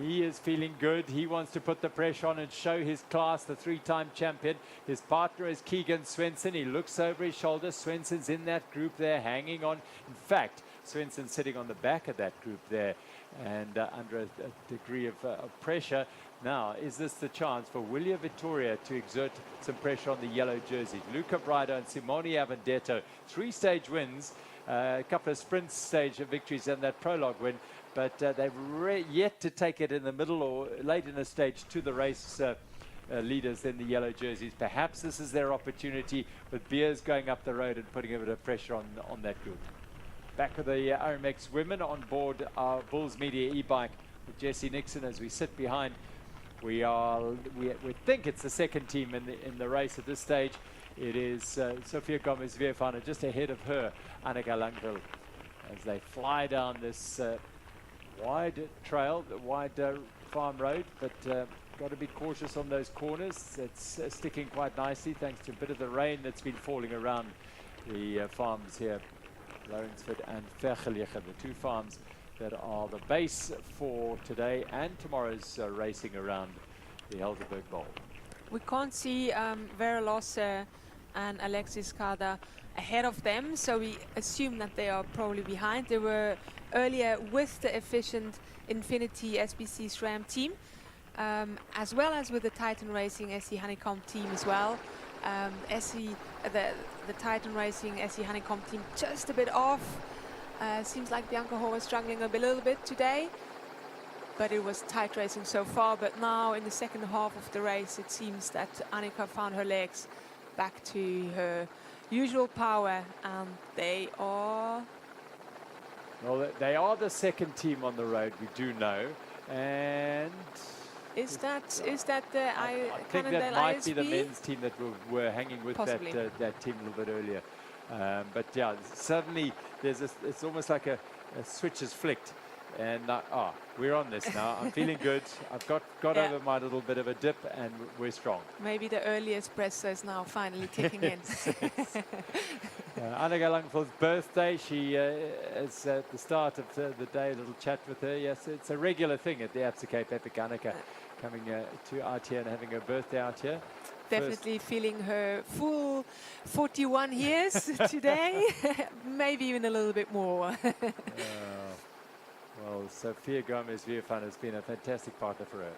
He is feeling good. He wants to put the pressure on and show his class, the three-time champion. His partner is Keegan Swenson. He looks over his shoulder. Swenson's in that group there, hanging on. In fact, Swenson sitting on the back of that group there and under a degree of pressure. Now, is this the chance for Willia Vittoria to exert some pressure on the yellow jerseys? Luca Braido and Simone Avendetto, 3-stage wins, a couple of sprint stage victories and that prologue win, but they've yet to take it in the middle or late in the stage to the race leaders in the yellow jerseys. Perhaps this is their opportunity with Beers going up the road and putting a bit of pressure on that group. Back with the RMX women on board our Bulls Media e-bike with Jesse Nixon as we sit behind. We think it's the second team in the race at this stage. It is Sofia Gomez-Vierfahner just ahead of her, Annika Langville, as they fly down this wide trail, the wide farm road, but got to be cautious on those corners. It's sticking quite nicely thanks to a bit of the rain that's been falling around the farms here, Lourensford and Vergelegen, the two farms that are the base for today and tomorrow's racing around the Helderberg Bowl. We can't see Vera Losse and Alexis Kada ahead of them, so we assume that they are probably behind. They were earlier with the efficient Infinity SBC SRAM team, as well as with the Titan Racing SC Honeycomb team as well. The Titan Racing SC Honeycomb team just a bit off. Seems like Bianca Ho was struggling a little bit today, but it was tight racing so far. But now in the second half of the race, it seems that Annika found her legs back to her usual power, and they are... Well, they are the second team on the road, we do know, and... Is that the I think that might be the men's team that were hanging with that team a little bit earlier. But yeah, suddenly it's almost like a switch is flicked, and we're on this now. I'm feeling good. I've got over my little bit of a dip, and we're strong. Maybe the early espresso is now finally kicking in. Annika Langville's birthday. She is at the start of the day. A little chat with her. Yes, it's a regular thing at the Absa Cape Epic. Annika coming to out here and having her birthday out here. Definitely feeling her full 41 years today, maybe even a little bit more. Well, Sofia Gomez-Vierfahner has been a fantastic partner for her.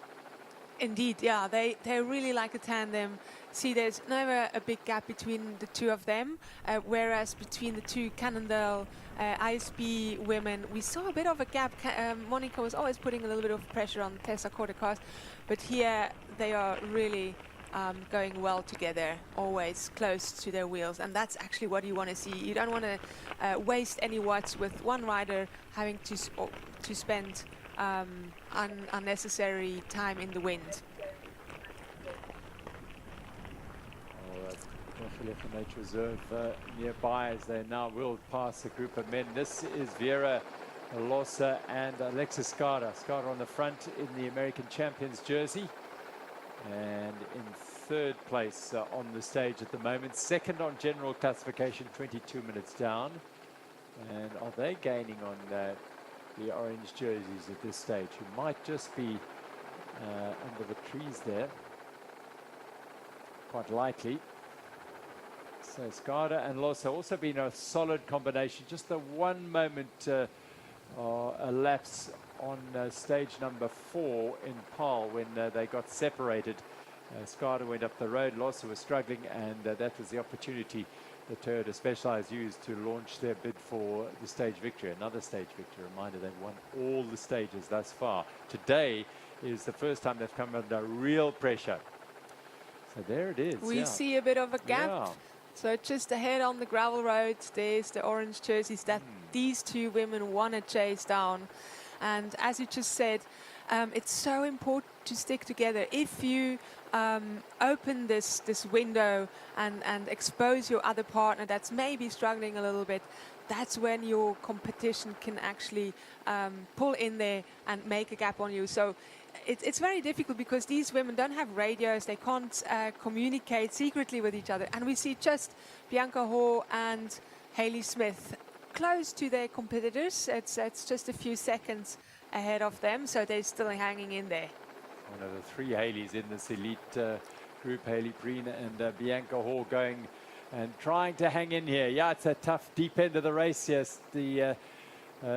Indeed, yeah, they really like a tandem. See, there's never a big gap between the two of them, whereas between the two Cannondale ISP women, we saw a bit of a gap. Monica was always putting a little bit of pressure on Tessa Kortekast, but here they are really going well together, always close to their wheels, and that's actually what you want to see. You don't want to waste any watts with one rider having to spend unnecessary time in the wind. Vergelegen Nature Reserve nearby as they now will pass a group of men. This is Vera Losse and Alexis Skada. Skada on the front in the American Champions jersey, and in third place on the stage at the moment. Second on general classification, 22 minutes down. And are they gaining on the orange jerseys at this stage, who might just be under the trees there? Quite likely. So Skada and Losse also been a solid combination. Just the one moment elapse on stage number 4 in Paarl when they got separated Skada went up the road. Lossa was struggling, and that was the opportunity that Toyota Specialized used to launch their bid for the stage victory. Another stage victory. Reminder, they've won all the stages thus far. Today is the first time they've come under real pressure. So there it is. We see a bit of a gap. Yeah. So just ahead on the gravel road, there's the orange jerseys that these two women want to chase down. And as you just said, it's so important to stick together. If you open this window and expose your other partner that's maybe struggling a little bit, that's when your competition can actually pull in there and make a gap on you. So it's very difficult because these women don't have radios. They can't communicate secretly with each other. And we see just Bianca Hoare and Hayley Smith close to their competitors. It's just a few seconds ahead of them, so they're still hanging in there. One of the three Haleys in this elite group, Hayley Breen and Bianca Hoare, going and trying to hang in here. Yeah, it's a tough deep end of the race. Yes, the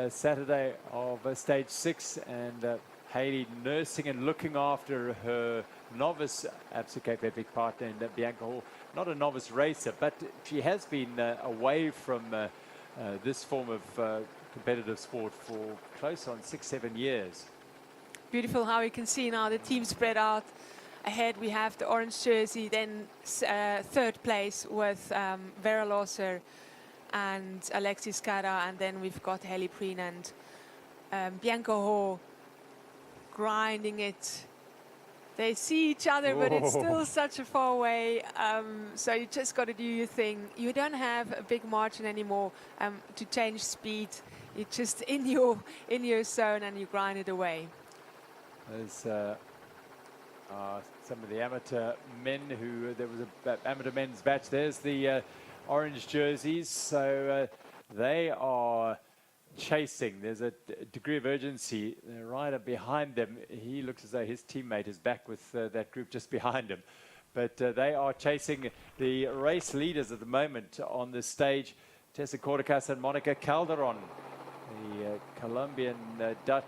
Saturday of stage 6, and Hayley nursing and looking after her novice Absa Cape Epic partner, and Bianca Hoare, not a novice racer, but she has been away from this form of competitive sport for close on 6-7 years. Beautiful how you can see now the team spread out. Ahead we have the orange jersey, then third place with Vera Losser and Alexis Skada, and then we've got Hayley Breen and Bianca Hoare grinding it. They see each other, but it's still such a far away. So you just got to do your thing. You don't have a big margin anymore to change speed. You're just in your zone and you grind it away. There's some of the amateur men who, there was an amateur men's batch. There's the orange jerseys. So they are chasing. There's a degree of urgency. The rider behind them, he looks as though his teammate is back with that group just behind him. But they are chasing the race leaders at the moment on the stage. Tessa Corticas and Monica Calderon, the Colombian, Dutch,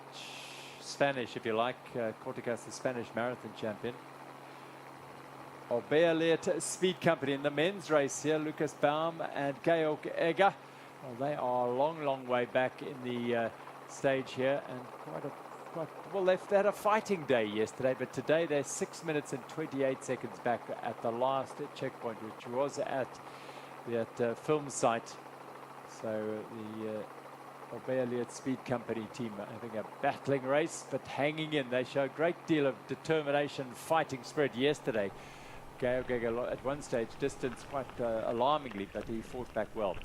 Spanish, if you like. Corticas, the Spanish marathon champion. Orbea Speed Company in the men's race here. Lucas Baum and Georg Egger. Well, they are a long way back in the stage here, and well, they've had a fighting day yesterday, but today they're 6 minutes and 28 seconds back at the last checkpoint, which was at that film site. So the Orbea Speed Company team having a battling race, but hanging in. They show a great deal of determination, fighting spirit yesterday. Georg Egger at one stage distance quite alarmingly, but he fought back well.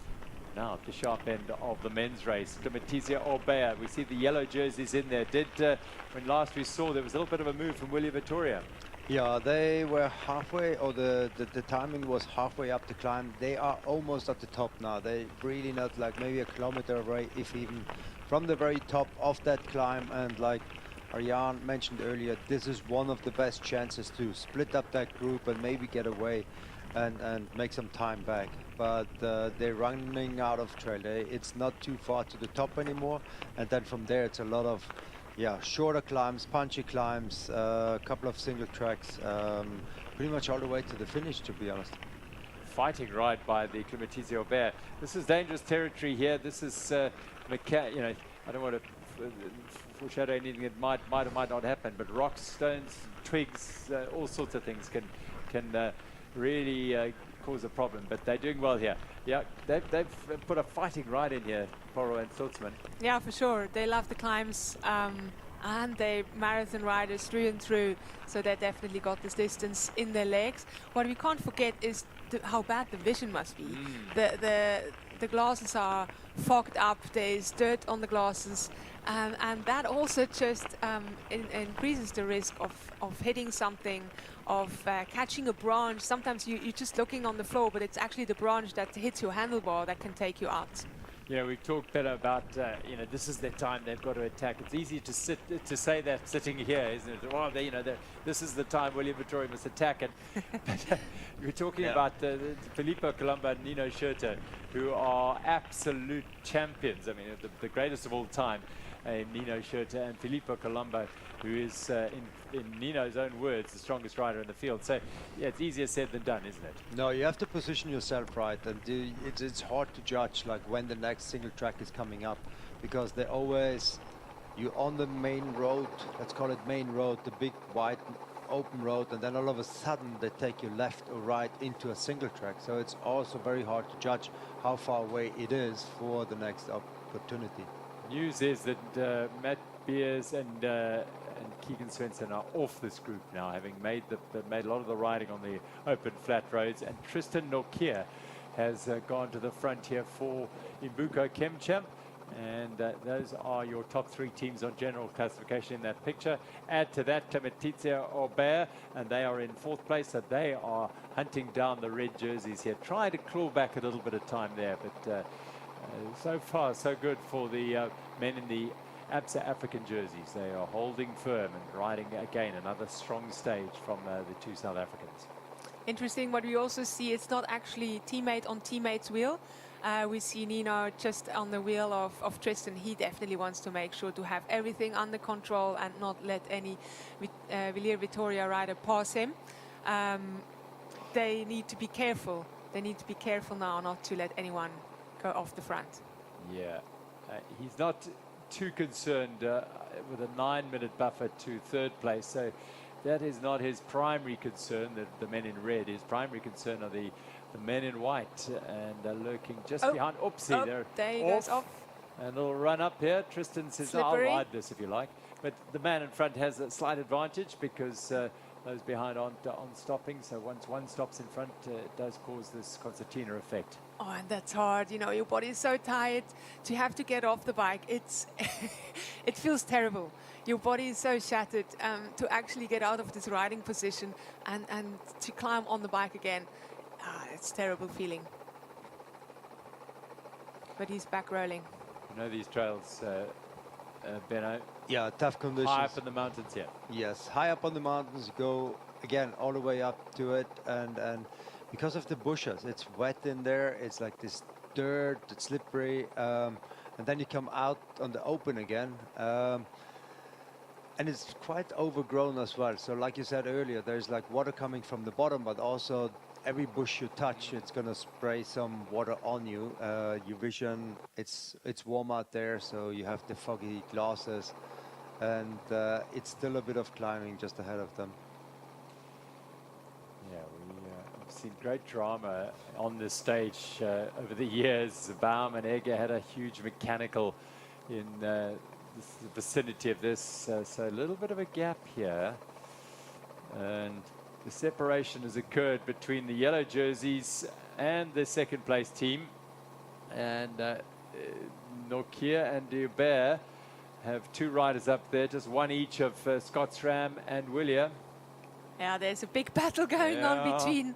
Now at the sharp end of the men's race, Clementizia Orbea. We see the yellow jerseys in there. When last we saw, there was a little bit of a move from Willie Vittoria. Yeah, they were halfway, or the timing was halfway up the climb. They are almost at the top now. They really not like maybe a kilometer away, if even, from the very top of that climb. And like Ariane mentioned earlier, this is one of the best chances to split up that group and maybe get away and make some time back. But they're running out of trail. It's not too far to the top anymore, and then from there it's a lot of shorter climbs, punchy climbs, a couple of single tracks, pretty much all the way to the finish, to be honest. Fighting right by the Clementizia Orbea. This is dangerous territory here. This is I don't want to foreshadow anything that might or might not happen, but rocks, stones, twigs, all sorts of things can really cause a problem, but they're doing well here. Yeah, they've put a fighting right in here, Poro and Stutzman. Yeah, for sure. They love the climbs, and they marathon riders through and through, so they definitely got this distance in their legs. What we can't forget is how bad the vision must be. The glasses are fogged up, there's dirt on the glasses, and that also just increases the risk of hitting something, of catching a branch. Sometimes you're just looking on the floor, but it's actually the branch that hits your handlebar that can take you out. Yeah, we've talked better about, this is their time, they've got to attack. It's easy to say that sitting here, isn't it? Well, this is the time William Vittoria must attack it. But we're talking about Filippo Colombo and Nino Schurter, who are absolute champions. I mean, the greatest of all time. Nino Schurter and Filippo Colombo, who is, in Nino's own words, the strongest rider in the field. So, yeah, it's easier said than done, isn't it? No, you have to position yourself right, and it's hard to judge like when the next single track is coming up, because they always, you're on the main road, let's call it main road, the big wide open road, and then all of a sudden they take you left or right into a single track. So it's also very hard to judge how far away it is for the next opportunity. News is that Matt Beers and Keegan Svensson are off this group now, having made a lot of the riding on the open flat roads, and Tristan Nokia has gone to the front here for Imbuko Kemchamp. And those are your top 3 teams on general classification in that picture. Add to that Clementizia Aubert, and they are in 4th place, so they are hunting down the red jerseys here, trying to claw back a little bit of time there, but so far so good for the men in the Absa African jerseys. They are holding firm and riding again another strong stage from the 2 South Africans. Interesting, what we also see, it's not actually teammate on teammate's wheel. We see Nino just on the wheel of Tristan. He definitely wants to make sure to have everything under control and not let any Villiers Victoria rider pass him. They need to be careful. They need to be careful now not to let anyone go off the front. Yeah, he's not too concerned with a 9-minute buffer to 3rd place. So that is not his primary concern, the men in red. His primary concern are the men in white, and lurking just behind. Oopsie, there he goes off. And a little run up here. Tristan says, Slippery. I'll ride this if you like. But the man in front has a slight advantage because those behind aren't stopping. So once one stops in front, it does cause this concertina effect. Oh, and that's hard. You know, your body is so tired to have to get off the bike. It's it feels terrible. Your body is so shattered to actually get out of this riding position and to climb on the bike again. It's a terrible feeling. But he's back rolling. You know these trails, Benno? Yeah, tough conditions. High up in the mountains, yeah. Yes, high up on the mountains, you go again all the way up to it, and because of the bushes, it's wet in there. It's like this dirt, it's slippery, and then you come out on the open again. And it's quite overgrown as well. So like you said earlier, there's like water coming from the bottom, but also every bush you touch, it's gonna spray some water on you. Your vision, it's warm out there, so you have the foggy glasses, and it's still a bit of climbing just ahead of them. Yeah, we've seen great drama on this stage over the years. Baum and Egger had a huge mechanical in the vicinity of this, so a little bit of a gap here, and the separation has occurred between the yellow jerseys and the 2nd place team, and Nokia and Dubert have 2 riders up there, just one each of Scott SRAM and William. Yeah, there's a big battle going on between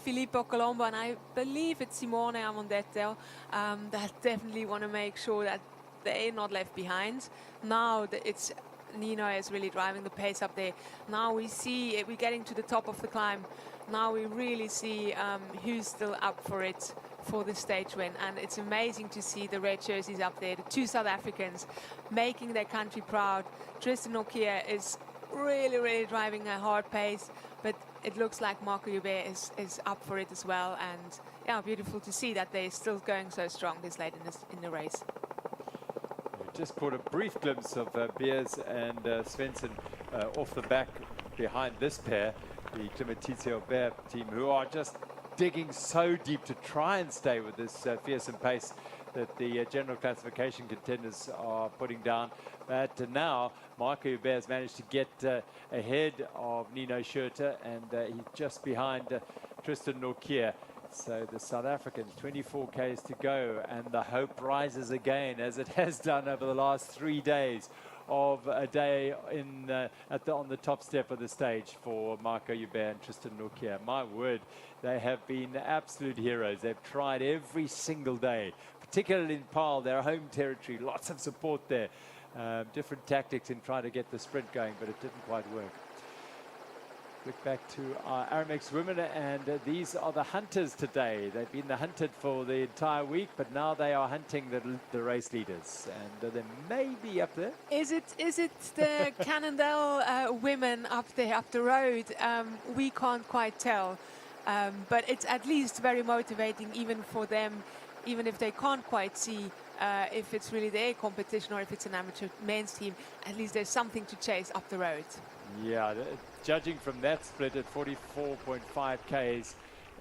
Filippo Colombo and I believe it's Simone Amondetto that definitely want to make sure that they're not left behind. Now it's Nino is really driving the pace up there. Now we see we're getting to the top of the climb. Now we really see who's still up for it for the stage win, and it's amazing to see the red jerseys up there, the 2 South Africans making their country proud. Tristan Nokia is really driving a hard pace, but it looks like Marco Joubert is up for it as well, and yeah, beautiful to see that they're still going so strong this late in the race. Just caught a brief glimpse of Beers and Svensson off the back behind this pair, the Clementizia Aubert team, who are just digging so deep to try and stay with this fearsome pace that the general classification contenders are putting down. But now Marco Joubert has managed to get ahead of Nino Schurter, and he's just behind Tristan Nokia. So the South Africans, 24 Ks to go, and the hope rises again, as it has done over the last 3 days of a day on the top step of the stage for Marco Joubert and Tristan Nokia. My word, they have been absolute heroes. They've tried every single day, particularly in Paarl, their home territory. Lots of support there. Different tactics in trying to get the sprint going, but it didn't quite work. Look back to our Aramex women, and these are the hunters today. They've been the hunted for the entire week, but now they are hunting the race leaders, and they may be up there. Is it the Cannondale women up there, up the road? We can't quite tell, but it's at least very motivating even for them, even if they can't quite see if it's really their competition or if it's an amateur men's team. At least there's something to chase up the road. Yeah, judging from that split at 44.5 Ks,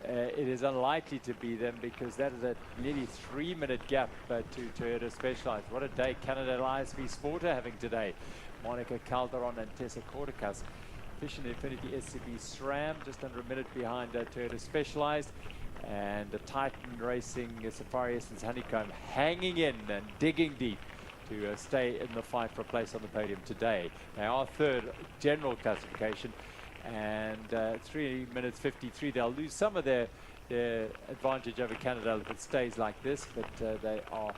it is unlikely to be them, because that is a nearly 3-minute gap to Toyota Specialized. What a day Canada ISV Sport are having today. Monica Calderon and Tessa Corticas. Fission Infinity SCB SRAM just under a minute behind Toyota Specialized. And the Titan Racing Safari Essence Honeycomb hanging in and digging deep to stay in the fight for a place on the podium today. They are third general classification, and 3 minutes 53. They'll lose some of their advantage over Canada if it stays like this, but they are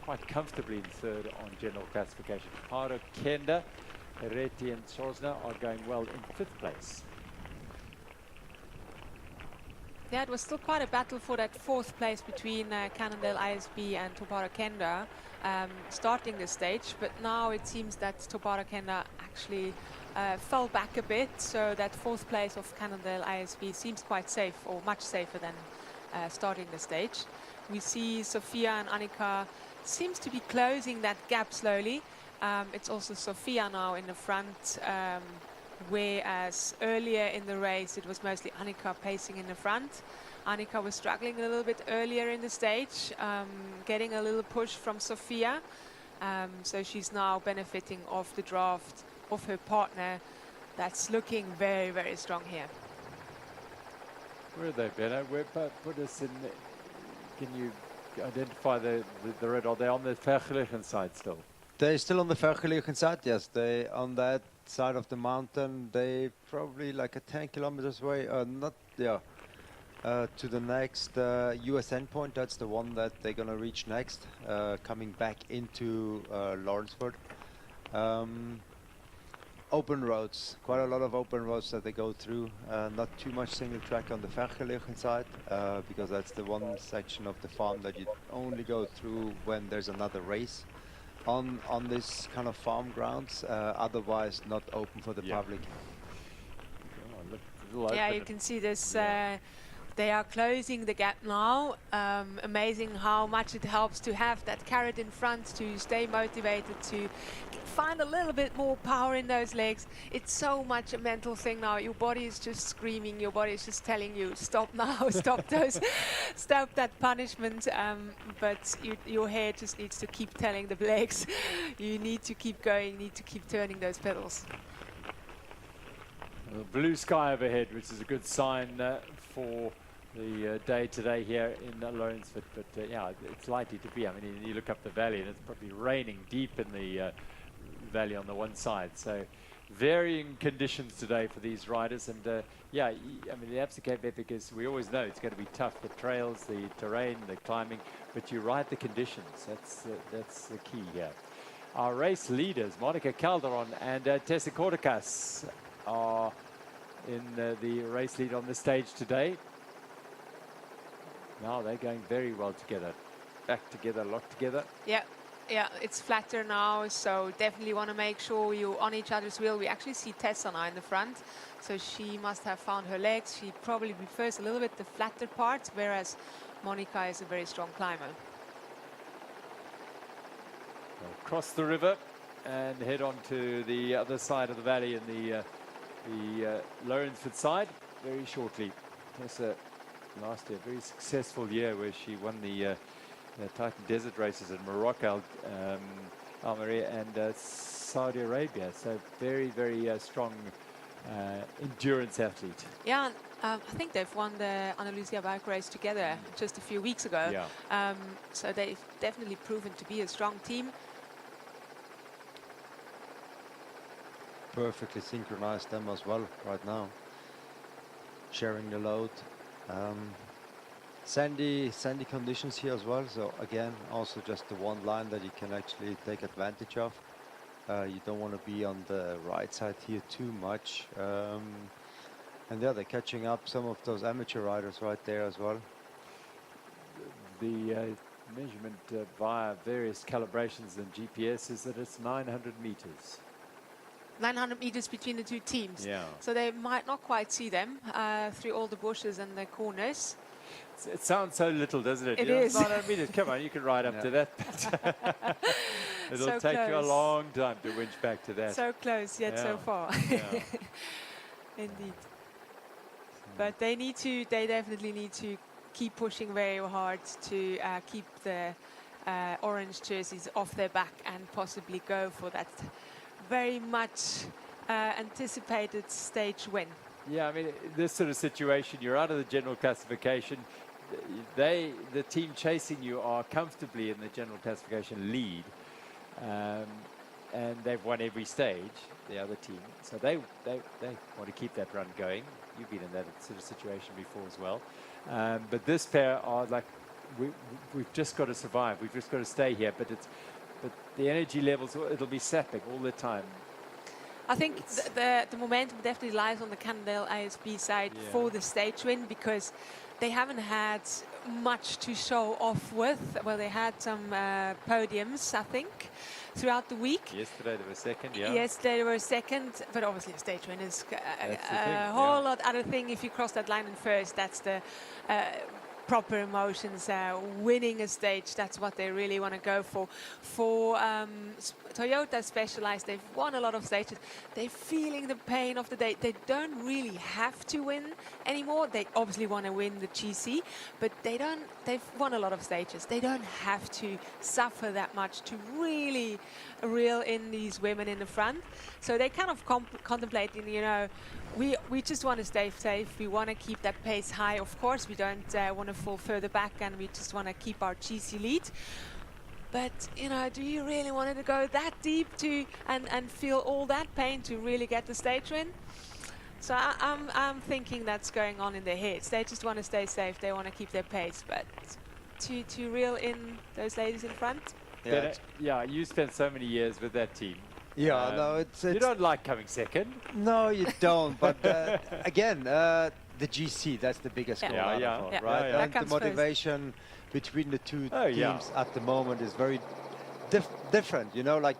quite comfortably in third on general classification. Haro Kenda, Reti and Sosna are going well in fifth place. Yeah, it was still quite a battle for that fourth place between Cannondale ISB and Tobara Kenda starting the stage, but now it seems that Tobara Kenda actually fell back a bit, so that fourth place of Cannondale ISB seems quite safe, or much safer than starting the stage. We see Sophia and Annika seems to be closing that gap slowly. It's also Sophia now in the front, whereas earlier in the race it was mostly Annika pacing in the front. Annika was struggling a little bit earlier in the stage, getting a little push from Sophia, so she's now benefiting of the draft of her partner that's looking very, very strong here. Where are they, Benno? Put us in. Can you identify the red? Are they on the Vergelegen side still? They're still on the Vergelegen side, yes. They on that side of the mountain. They probably like a 10 kilometers away, to the next US endpoint. That's the one that they're gonna reach next, coming back into Lourensford. Open roads, quite a lot of open roads that they go through. Not too much single track on the Vergelegen side, because that's the one section of the farm that you only go through when there's another race on this kind of farm grounds. Otherwise not open for the public. Yeah, you can see this. They are closing the gap now. Amazing how much it helps to have that carrot in front, to stay motivated, to find a little bit more power in those legs. It's so much a mental thing now. Your body is just screaming. Your body is just telling you, stop now, stop those, stop that punishment. But your head just needs to keep telling the legs, you need to keep going, you need to keep turning those pedals. Blue sky overhead, which is a good sign for the day today here in Lourensford, but yeah, it's likely to be. I mean, you look up the valley and it's probably raining deep in the valley on the one side, so varying conditions today for these riders. And yeah, I mean, the Absa Cape Epic is, we always know it's going to be tough, the trails, the terrain, the climbing, but you ride the conditions. That's the key here. Our race leaders, Monica Calderon and Tessa Corticas, are in the race lead on the stage today. Now they're going very well together, back together, locked together. Yeah, it's flatter now, so definitely want to make sure you're on each other's wheel. We actually see Tessa now in the front, so she must have found her legs. She probably prefers a little bit the flatter part, whereas Monica is a very strong climber. We'll cross the river and head on to the other side of the valley in the Lourensford side very shortly. Tessa, last year, very successful year where she won the Titan Desert races in Morocco, Almeria and Saudi Arabia. So very, very strong endurance athlete. Yeah, I think they've won the Andalusia bike race together just a few weeks ago. Yeah. So they've definitely proven to be a strong team. Perfectly synchronized them as well right now, sharing the load. Sandy conditions here as well, so again also just the one line that you can actually take advantage of. You don't want to be on the right side here too much. And yeah, they're catching up some of those amateur riders right there as well. The measurement via various calibrations and GPS is that it's 900 meters. 900 meters between the two teams. Yeah. So they might not quite see them through all the bushes and the corners. It sounds so little, doesn't it? It You know, is. 900 meters. Come on, you can ride up to that. It'll So take you a close. long time to winch back to that. So close, yet so Yeah. far. Yeah. Indeed. But they definitely need to keep pushing very hard to keep the orange jerseys off their back and possibly go for that very much anticipated stage win. Yeah, I mean, this sort of situation, you're out of the general classification. The team chasing you are comfortably in the general classification lead, and they've won every stage, the other team. So they want to keep that run going. You've been in that sort of situation before as well. But this pair are like, we've just got to survive. We've just got to stay here. But the energy levels, it'll be sapping all the time. I think the momentum definitely lies on the Cannondale ASB side for the stage win, because they haven't had much to show off with. Well, they had some podiums, I think, throughout the week. Yesterday they were second, yeah. Yesterday they were second, but obviously a stage win is That's the thing, a whole lot other thing. If you cross that line in first, that's the proper emotions. Winning a stage, that's what they really want to go for. For Toyota Specialized, they've won a lot of stages. They're feeling the pain of the day. They don't really have to win anymore. They obviously want to win the GC, but they've won a lot of stages. They don't have to suffer that much to really reel in these women in the front. So they kind of contemplating, you know, we just want to stay safe. We want to keep that pace high. Of course, we don't want to fall further back, and we just want to keep our GC lead. But, you know, do you really want to go that deep and feel all that pain to really get the stage win? So I'm thinking that's going on in their heads. They just want to stay safe. They want to keep their pace. But to reel in those ladies in front? Yeah, you spent so many years with that team. Yeah, no, it's... You don't like coming second. No, you don't. But again, the GC, that's the biggest goal, Yeah, right? yeah. And the motivation between the two teams yeah. at the moment is very different. You know, like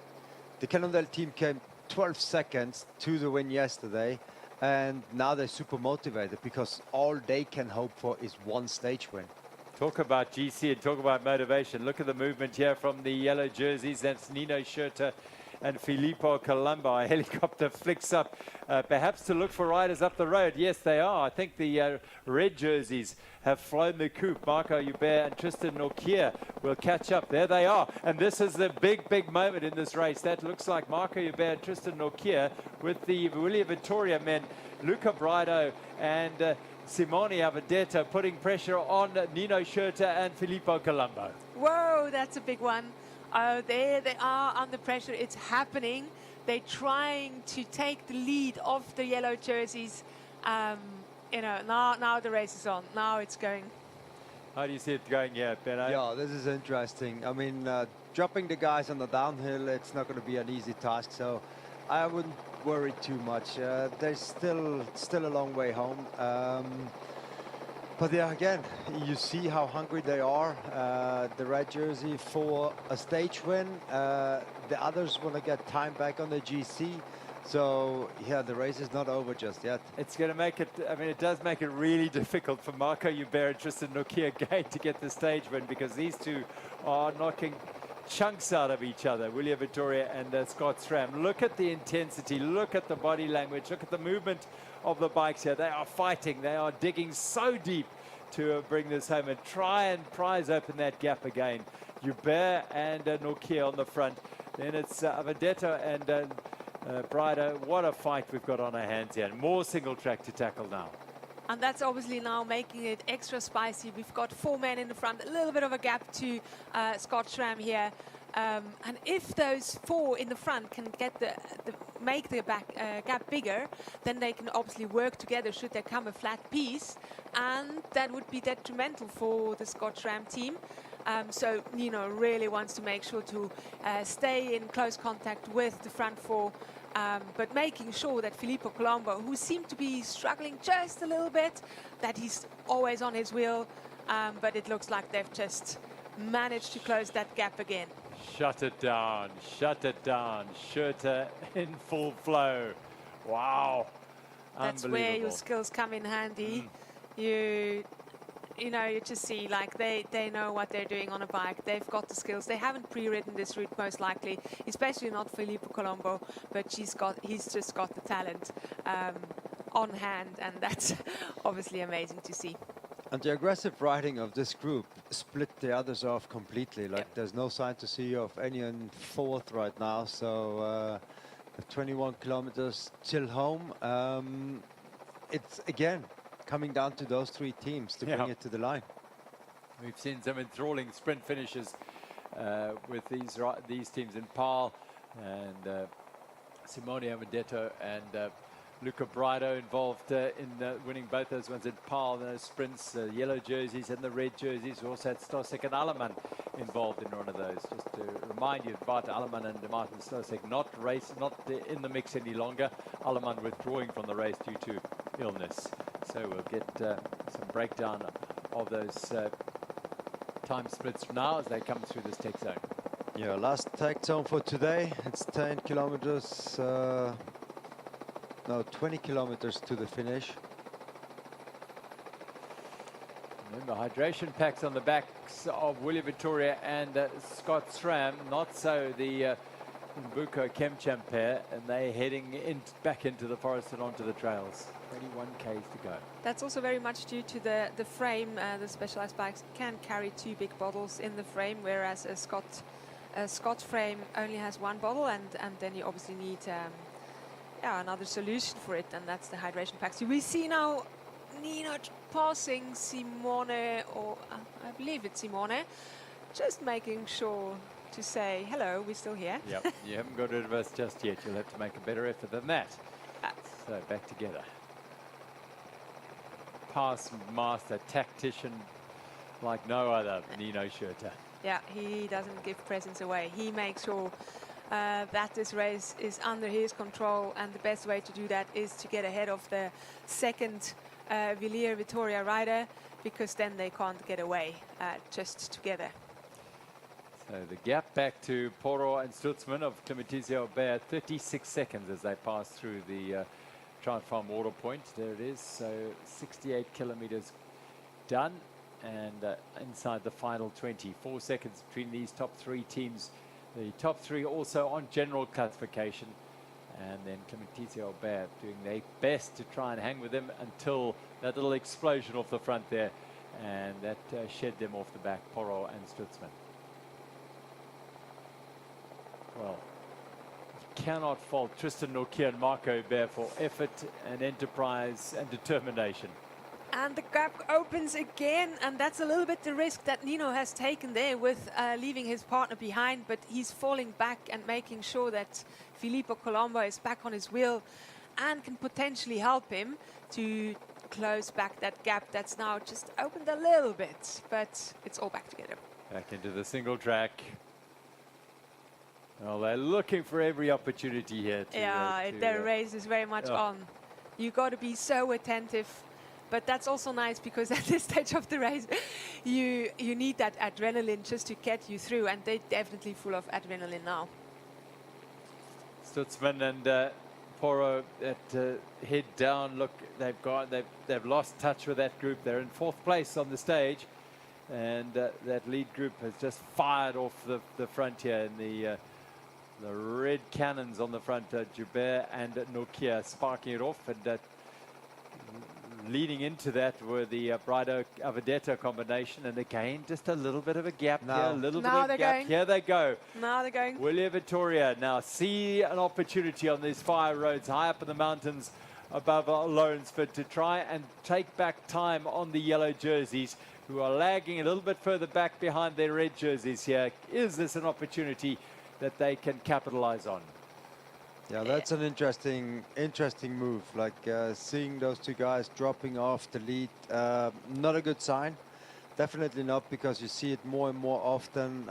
the Cannondale team came 12 seconds to the win yesterday, and now they're super motivated because all they can hope for is one stage win. Talk about GC and talk about motivation. Look at the movement here from the yellow jerseys. That's Nino Schurter and Filippo Colombo. A helicopter flicks up, perhaps to look for riders up the road. Yes, they are. I think the red jerseys have flown the coop. Marco Hubert and Tristan Norkier will catch up. There they are. And this is the big moment in this race. That looks like Marco Hubert and Tristan Norkier with the Willia Vittoria men, Luca Brido and Simone Avadetto putting pressure on Nino Schurter and Filippo Colombo. Whoa, that's a big one. There they are under pressure. It's happening. They're trying to take the lead of the yellow jerseys. You know, now the race is on. Now it's going. How do you see it going here, Benno? Yeah, this is interesting. I mean, dropping the guys on the downhill, it's not going to be an easy task. So I wouldn't worry too much. There's still a long way home. But yeah, again, you see how hungry they are. The red jersey for a stage win. The others want to get time back on the GC. So yeah, the race is not over just yet. It's going to make it, I mean, it does make it really difficult for Marco Hubert and Tristan Norkier again to get the stage win, because these two are knocking chunks out of each other, Willia Vittoria and Scott Stram. Look at the intensity, look at the body language, look at the movement of the bikes here. They are fighting, they are digging so deep to bring this home and try and prise open that gap again. Hubert and Norkier on the front. Then it's Avadetto and Brido. What a fight we've got on our hands here. More single track to tackle now. And that's obviously now making it extra spicy. We've got 4 men in the front, a little bit of a gap to Scott Schramm here. And if those 4 in the front can get make the gap bigger, then they can obviously work together should there come a flat piece. And that would be detrimental for the Scott Schramm team. So Nino really wants to make sure to stay in close contact with the front 4 but making sure that Filippo Colombo, who seemed to be struggling just a little bit, that he's always on his wheel, but it looks like they've just managed to close that gap again. Shut it down, Schurter in full flow. Wow. That's where your skills come in handy. You know, you just see like they know what they're doing on a bike. They've got the skills. They haven't pre-ridden this route most likely, especially not Filippo Colombo, but he's just got the talent on hand, and that's obviously amazing to see. And the aggressive riding of this group split the others off completely. Like there's no sign to see of any in fourth right now. So 21 kilometers till home. It's again coming down to those three teams to bring it to the line. We've seen some enthralling sprint finishes with these teams in Paarl, and Simone Amadetto and Luca Brido involved in winning both those ones in Paarl, those sprints, the yellow jerseys and the red jerseys. We also had Stosek and Alleman involved in one of those. Just to remind you, Bart Alleman and Martin Stosek not in the mix any longer. Alleman withdrawing from the race due to illness. So we'll get some breakdown of those time splits now as they come through this tech zone. Yeah, last tech zone for today. It's 10 kilometers, no, 20 kilometers to the finish. Remember, hydration packs on the backs of Willie Vittoria and Scott Schramm, not so the Mbuko Kemcham pair, and they're heading back into the forest and onto the trails. 21 Ks to go. That's also very much due to the frame. The Specialized bikes can carry 2 big bottles in the frame, whereas a Scott frame only has 1 bottle, and then you obviously need another solution for it, and that's the hydration packs. We see now Nina passing Simone, or I believe it's Simone, just making sure to say, hello, we're still here. Yep, you haven't got rid of us just yet. You'll have to make a better effort than that. So back together. Pass master, tactician like no other, Nino Schurter. Yeah, he doesn't give presents away. He makes sure that this race is under his control, and the best way to do that is to get ahead of the second Villiers Vittoria rider, because then they can't get away just together. So the gap back to Porro and Stutzman of Clementizio Bear, 36 seconds as they pass through the Trout Farm water point. There it is. So 68 kilometers done, and inside the final 20. 4 seconds between these top 3 teams. The top 3 also on general classification, and then Clementizio Bear doing their best to try and hang with them until that little explosion off the front there, and that shed them off the back, Porro and Stutzman. Well, you cannot fault Tristan Nokia and Marco Hubert for effort and enterprise and determination. And the gap opens again, and that's a little bit the risk that Nino has taken there with leaving his partner behind, but he's falling back and making sure that Filippo Colombo is back on his wheel and can potentially help him to close back that gap that's now just opened a little bit, but it's all back together. Back into the single track. Well, they're looking for every opportunity here. Their race is very much on. You got to be so attentive, but that's also nice because at this stage of the race, you need that adrenaline just to get you through, and they're definitely full of adrenaline now. Stutzman and Porro at head down. Look, they've lost touch with that group. They're in 4th place on the stage, and that lead group has just fired off the front here in the red cannons on the front, Joubert and Nokia sparking it off, and leading into that were the Brido-Avadetto combination, and again, just a little bit of a gap here, a little bit of a gap. Going. Here they go. Now they're going. William Vittoria now see an opportunity on these fire roads high up in the mountains above Lourensford to try and take back time on the yellow jerseys, who are lagging a little bit further back behind their red jerseys here. Is this an opportunity that they can capitalize on? Yeah, that's an interesting move. Like seeing those 2 guys dropping off the lead, not a good sign. Definitely not, because you see it more and more often.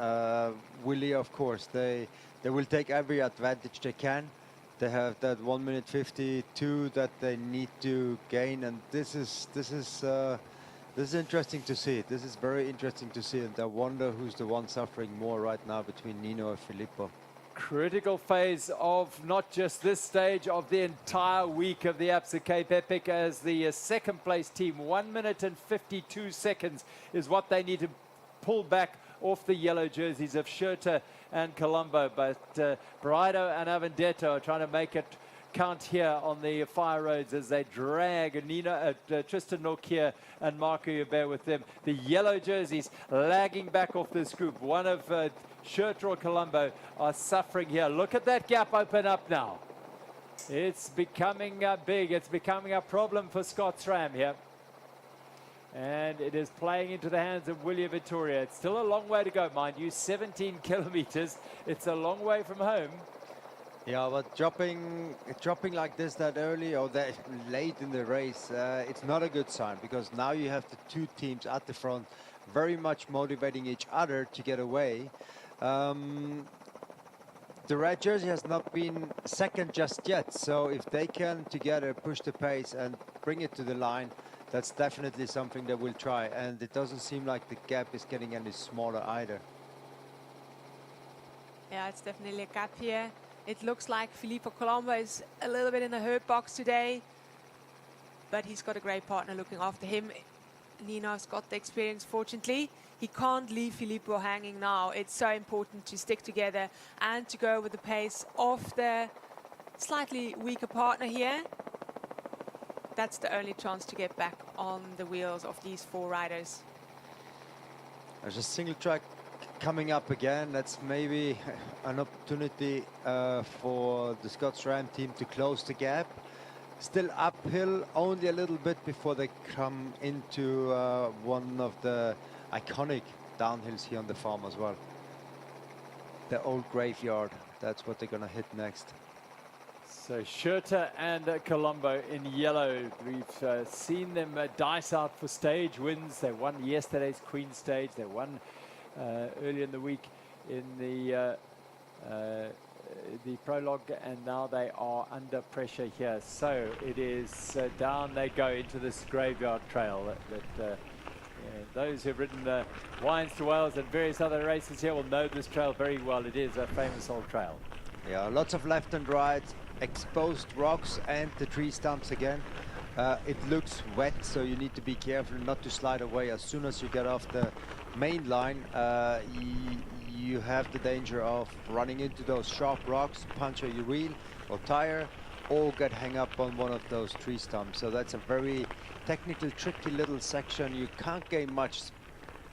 Willie, of course, they will take every advantage they can They have that 1 minute 52 that they need to gain, and this is interesting to see. This is very interesting to see, and I wonder who's the one suffering more right now between Nino and Filippo. Critical phase of not just this stage, of the entire week of the Absa Cape Epic, as the second place team, 1 minute and 52 seconds is what they need to pull back off the yellow jerseys of Schurter and Colombo. But Braido and Avendetto are trying to make it count here on the fire roads as they drag Tristan Norkier and Marco Hubert with them. The yellow jerseys lagging back off this group. One of Schurter or Colombo are suffering here. Look at that gap open up now. It's becoming big. It's becoming a problem for Scott SRAM here. And it is playing into the hands of William Vittoria. It's still a long way to go, mind you, 17 kilometers. It's a long way from home. Yeah, but dropping like this that early or that late in the race, it's not a good sign, because now you have the two teams at the front very much motivating each other to get away. The red jersey has not been second just yet, so if they can together push the pace and bring it to the line, that's definitely something that we'll try. And it doesn't seem like the gap is getting any smaller either. Yeah, it's definitely a gap here. It looks like Filippo Colombo is a little bit in the hurt box today, but he's got a great partner looking after him. Nino's got the experience, fortunately. He can't leave Filippo hanging now. It's so important to stick together and to go with the pace of the slightly weaker partner here. That's the only chance to get back on the wheels of these four riders. There's a single track coming up again. That's maybe an opportunity for the Scott SRAM team to close the gap. Still uphill, only a little bit before they come into one of the iconic downhills here on the farm as well. The old graveyard, that's what they're gonna hit next. So Schurter and Colombo in yellow. We've seen them dice out for stage wins. They won yesterday's Queen stage. They won earlier in the week in the prologue, and now they are under pressure here. So it is down they go into this graveyard trail that those who've ridden the Wines to Wales and various other races here will know this trail very well. It is a famous old trail. Yeah, lots of left and right, exposed rocks and the tree stumps again. It looks wet, so you need to be careful not to slide away. As soon as you get off the main line, you have the danger of running into those sharp rocks, puncture your wheel or tire, or get hung up on one of those tree stumps. So that's a very technical, tricky little section. You can't gain much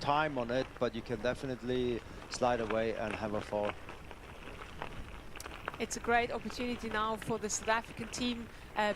time on it, but you can definitely slide away and have a fall. It's a great opportunity now for the South African team.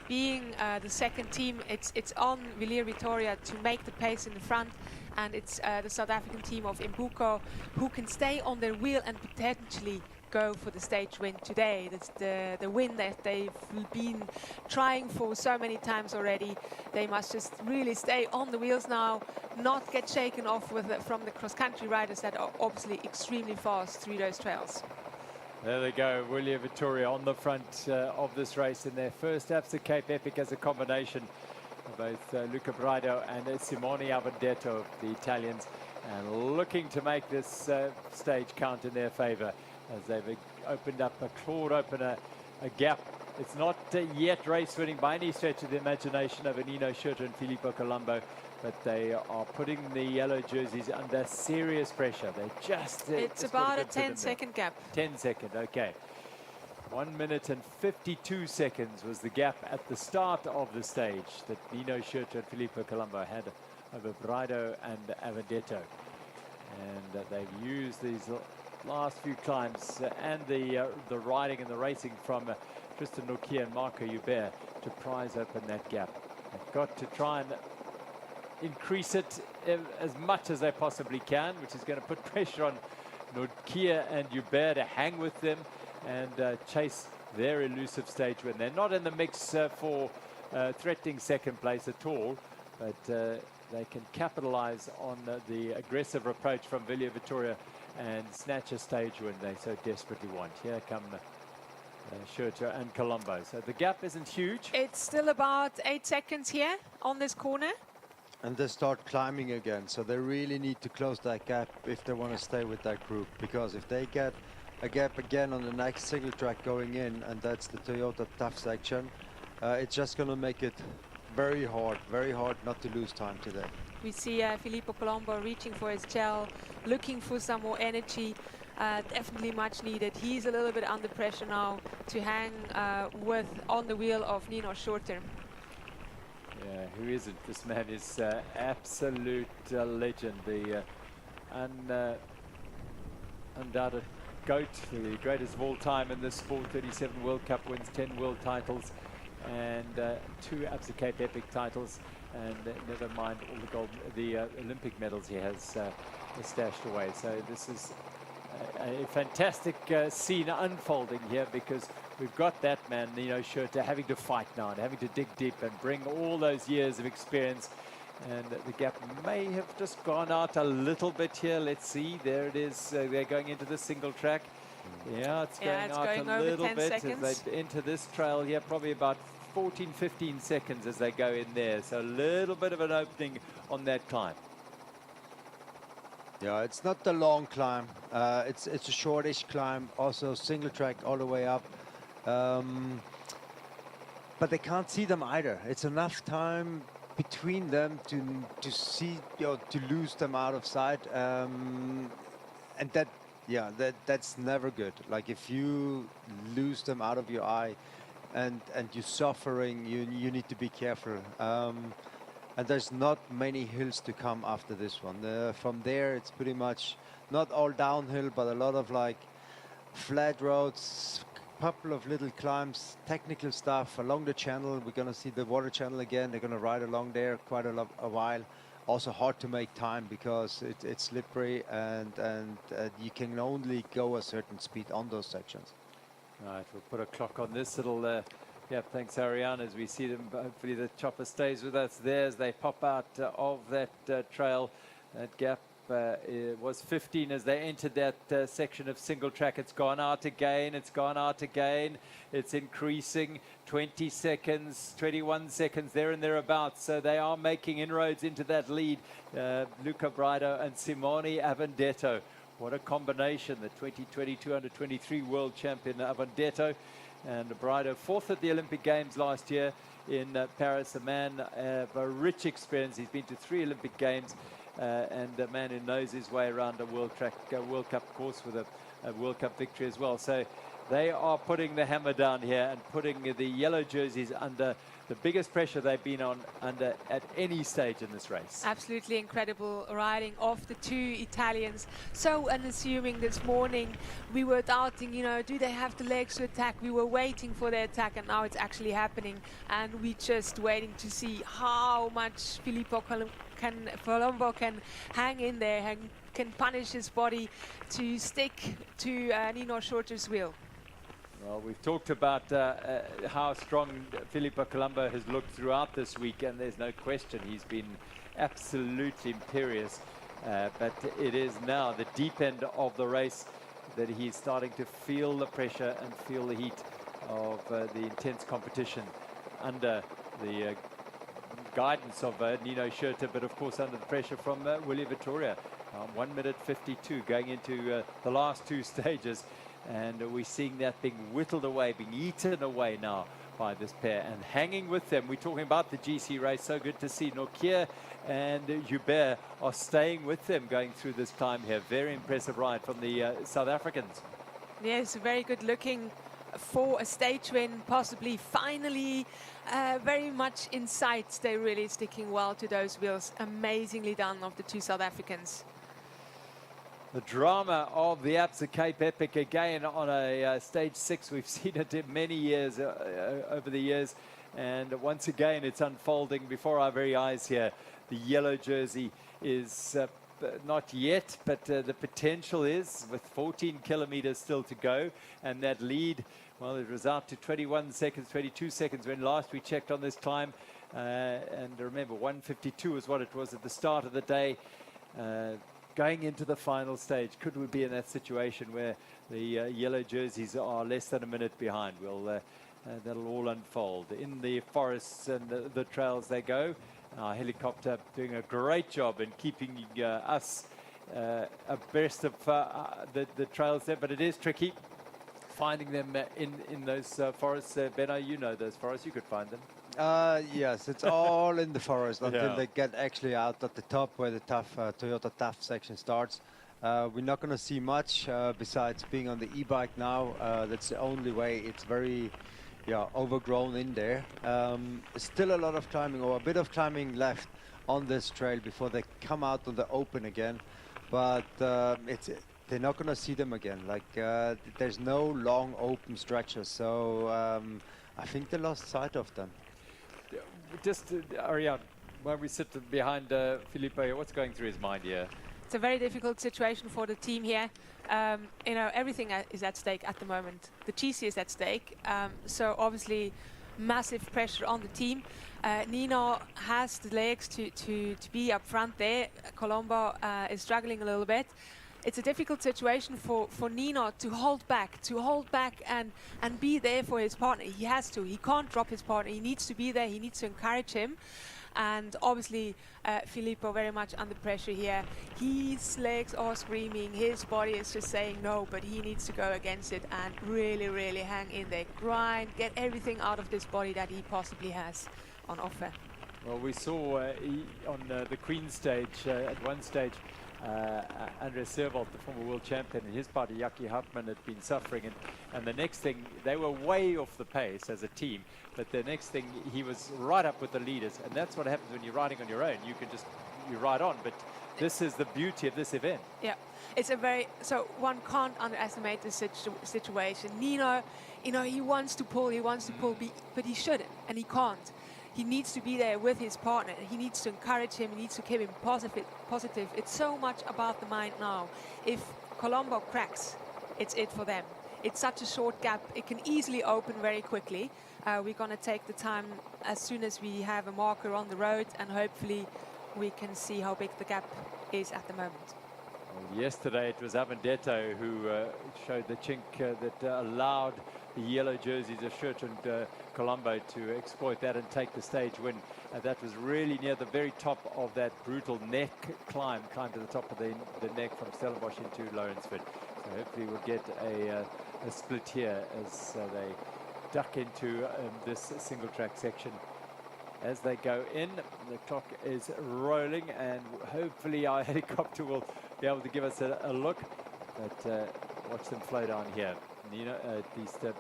Being the second team, it's on Willier Vittoria to make the pace in the front, and it's the South African team of Imbuco who can stay on their wheel and potentially go for the stage win today. That's the win that they've been trying for so many times already. They must just really stay on the wheels now, not get shaken off from the cross-country riders that are obviously extremely fast through those trails. There they go, William Vittoria on the front of this race in their first Absa Cape Epic as a combination of both Luca Braido and Simone Avendetto, the Italians, and looking to make this stage count in their favor as they've opened up, clawed open a gap. It's not yet race winning by any stretch of the imagination over Nino Schurter and Filippo Colombo, but they are putting the yellow jerseys under serious pressure. They just... it's about a 10-second gap. 10 second, okay. 1 minute and 52 seconds was the gap at the start of the stage that Nino Schurter and Filippo Colombo had over Braido and Avendetto. And they've used these last few climbs and the riding and the racing from Tristan Norkier and Marco Hubert to prise open that gap. They've got to try and increase it as much as they possibly can, which is going to put pressure on Norkier and Hubert to hang with them and chase their elusive stage win. They're not in the mix for threatening second place at all, but they can capitalize on the aggressive approach from Willier Vittoria and snatch a stage win they so desperately want. Here come Schurter and Colombo. So the gap isn't huge. It's still about 8 seconds here on this corner. And they start climbing again, so they really need to close that gap if they want to stay with that group. Because if they get a gap again on the next single track going in, and that's the Toyota tough section, it's just going to make it very hard not to lose time today. We see Filippo Colombo reaching for his gel, looking for some more energy. Definitely much needed. He's a little bit under pressure now to hang on the wheel of Nino Schurter. Yeah, who isn't? This man is absolute legend. The undoubted GOAT, the greatest of all time in this sport. 37 World Cup wins, 10 world titles, and 2 Absa Cape Epic titles. And never mind all the Olympic medals he has stashed away. So this is a fantastic scene unfolding here, because we've got that man, Nino Schurter, having to fight now and having to dig deep and bring all those years of experience. And the gap may have just gone out a little bit here. Let's see, there it is. They're going into the single track. Yeah, it's going out a little bit as they enter this trail here, probably about 14, 15 seconds as they go in there. So a little bit of an opening on that climb. Yeah, it's not the long climb. It's a shortish climb, also single track all the way up. But they can't see them either. It's enough time between them to see, to lose them out of sight. And that's never good. Like if you lose them out of your eye and you're suffering, you need to be careful. And there's not many hills to come after this one. From there, it's pretty much not all downhill, but a lot of like flat roads, couple of little climbs, technical stuff along the channel. We're gonna see the water channel again. They're gonna ride along there quite a while. Also hard to make time because it's slippery and you can only go a certain speed on those sections. Right, we'll put a clock on this. It'll yeah, thanks Ariane, as we see them. Hopefully the chopper stays with us there as they pop out of that trail. That gap was 15 as they entered that section of single track. It's gone out again, it's gone out again. It's increasing, 20 seconds, 21 seconds, there and thereabouts. So they are making inroads into that lead. Luca Braido and Simone Avendetto. What a combination, the 2022 under-23 world champion Avendetto. And Braido, 4th at the Olympic Games last year in Paris. A man of a rich experience. He's been to 3 Olympic Games and a man who knows his way around a World Cup course with a World Cup victory as well. So they are putting the hammer down here and putting the yellow jerseys under the biggest pressure they've been under at any stage in this race. Absolutely incredible riding of the 2 Italians. So unassuming this morning. We were doubting, do they have the legs to attack? We were waiting for their attack, and now it's actually happening. And we're just waiting to see how much Filippo Colombo can hang in there and can punish his body to stick to Nino Schurter's wheel. Well, we've talked about how strong Filippo Colombo has looked throughout this week, and there's no question he's been absolutely imperious. But it is now the deep end of the race that he's starting to feel the pressure and feel the heat of the intense competition under the guidance of Nino Schurter, but of course under the pressure from Willie Vittoria. 1 minute 52 going into the last 2 stages. And we're seeing that being whittled away, being eaten away now by this pair. And hanging with them, we're talking about the GC race. So good to see Nokia and Hubert are staying with them going through this climb here. Very impressive ride from the South Africans. Yes, very good looking for a stage win, possibly finally very much in sight. They're really sticking well to those wheels. Amazingly done of the 2 South Africans. The drama of the Absa Cape Epic again on a stage 6. We've seen it in many years over the years, and once again it's unfolding before our very eyes here. The yellow jersey is not yet, but the potential is, with 14 kilometers still to go, and that lead, well, it was out to 21 seconds, 22 seconds when last we checked on this climb, and remember 1:52 is what it was at the start of the day. going into the final stage, could we be in that situation where the yellow jerseys are less than a minute behind? Well, that'll all unfold. In the forests and the trails they go. Our helicopter doing a great job in keeping us abreast of the trails there, but it is tricky finding them in those forests. Benno, you know those forests, you could find them. Yes, it's all in the forest until Yeah. they get actually out at the top where the Toyota Tough section starts. We're not going to see much besides being on the e-bike now. That's the only way. It's very overgrown in there. Still a lot of climbing, or a bit of climbing left on this trail before they come out on the open again. But they're not going to see them again. Like there's no long open stretches, so I think they lost sight of them. Just, Ariane, when we sit behind Filippo here, what's going through his mind here? It's a very difficult situation for the team here. You know, everything is at stake at the moment. The GC is at stake, so obviously massive pressure on the team. Nino has the legs to be up front there. Colombo is struggling a little bit. It's a difficult situation for Nino to hold back and be there for his partner. He has to. He can't drop his partner. He needs to be there. He needs to encourage him. And obviously, Filippo very much under pressure here. His legs are screaming. His body is just saying no, but he needs to go against it and really, really hang in there. Grind, get everything out of this body that he possibly has on offer. Well, we saw on the Queen stage, at one stage, Andreas Servold, the former world champion, and his partner Jackie Hartmann had been suffering, and the next thing, they were way off the pace as a team, but the next thing, he was right up with the leaders, and that's what happens when you're riding on your own. You ride on, but this is the beauty of this event. Yeah, it's a very, so one can't underestimate this situation. Nino, you know, he wants to pull, but he shouldn't, and he can't. He needs to be there with his partner. He needs to encourage him. He needs to keep him positive. It's so much about the mind now. If Colombo cracks, it's it for them. It's such a short gap. It can easily open very quickly. We're going to take the time as soon as we have a marker on the road, and hopefully we can see how big the gap is at the moment. Well, yesterday it was Avendetto who showed the chink that allowed the yellow jerseys of Schurt and Colombo to exploit that and take the stage win. That was really near the very top of that brutal neck climb to the top of the neck from Stellenbosch into Lourensford. So hopefully we'll get a split here as they duck into this single track section. As they go in, the clock is rolling, and hopefully our helicopter will be able to give us a look. But watch them flow down here. Nino,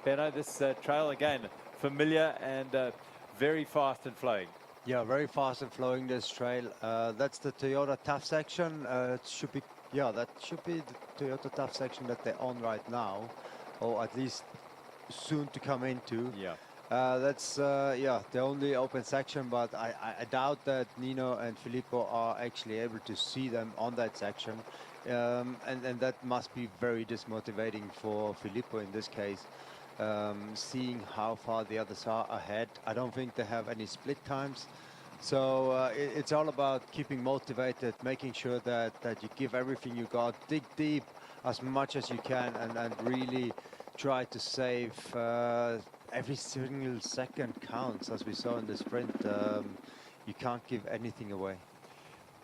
Benno, this trail again, familiar and very fast and flowing. Yeah, very fast and flowing, this trail. That's the Toyota Tough section. It should be, that should be the Toyota Tough section that they're on right now, or at least soon to come into. Yeah. That's the only open section, but I doubt that Nino and Filippo are actually able to see them on that section. And that must be very dismotivating for Filippo in this case, seeing how far the others are ahead. I don't think they have any split times. So it's all about keeping motivated, making sure that you give everything you got, dig deep as much as you can, and really try to save every single second counts, as we saw in the sprint. You can't give anything away.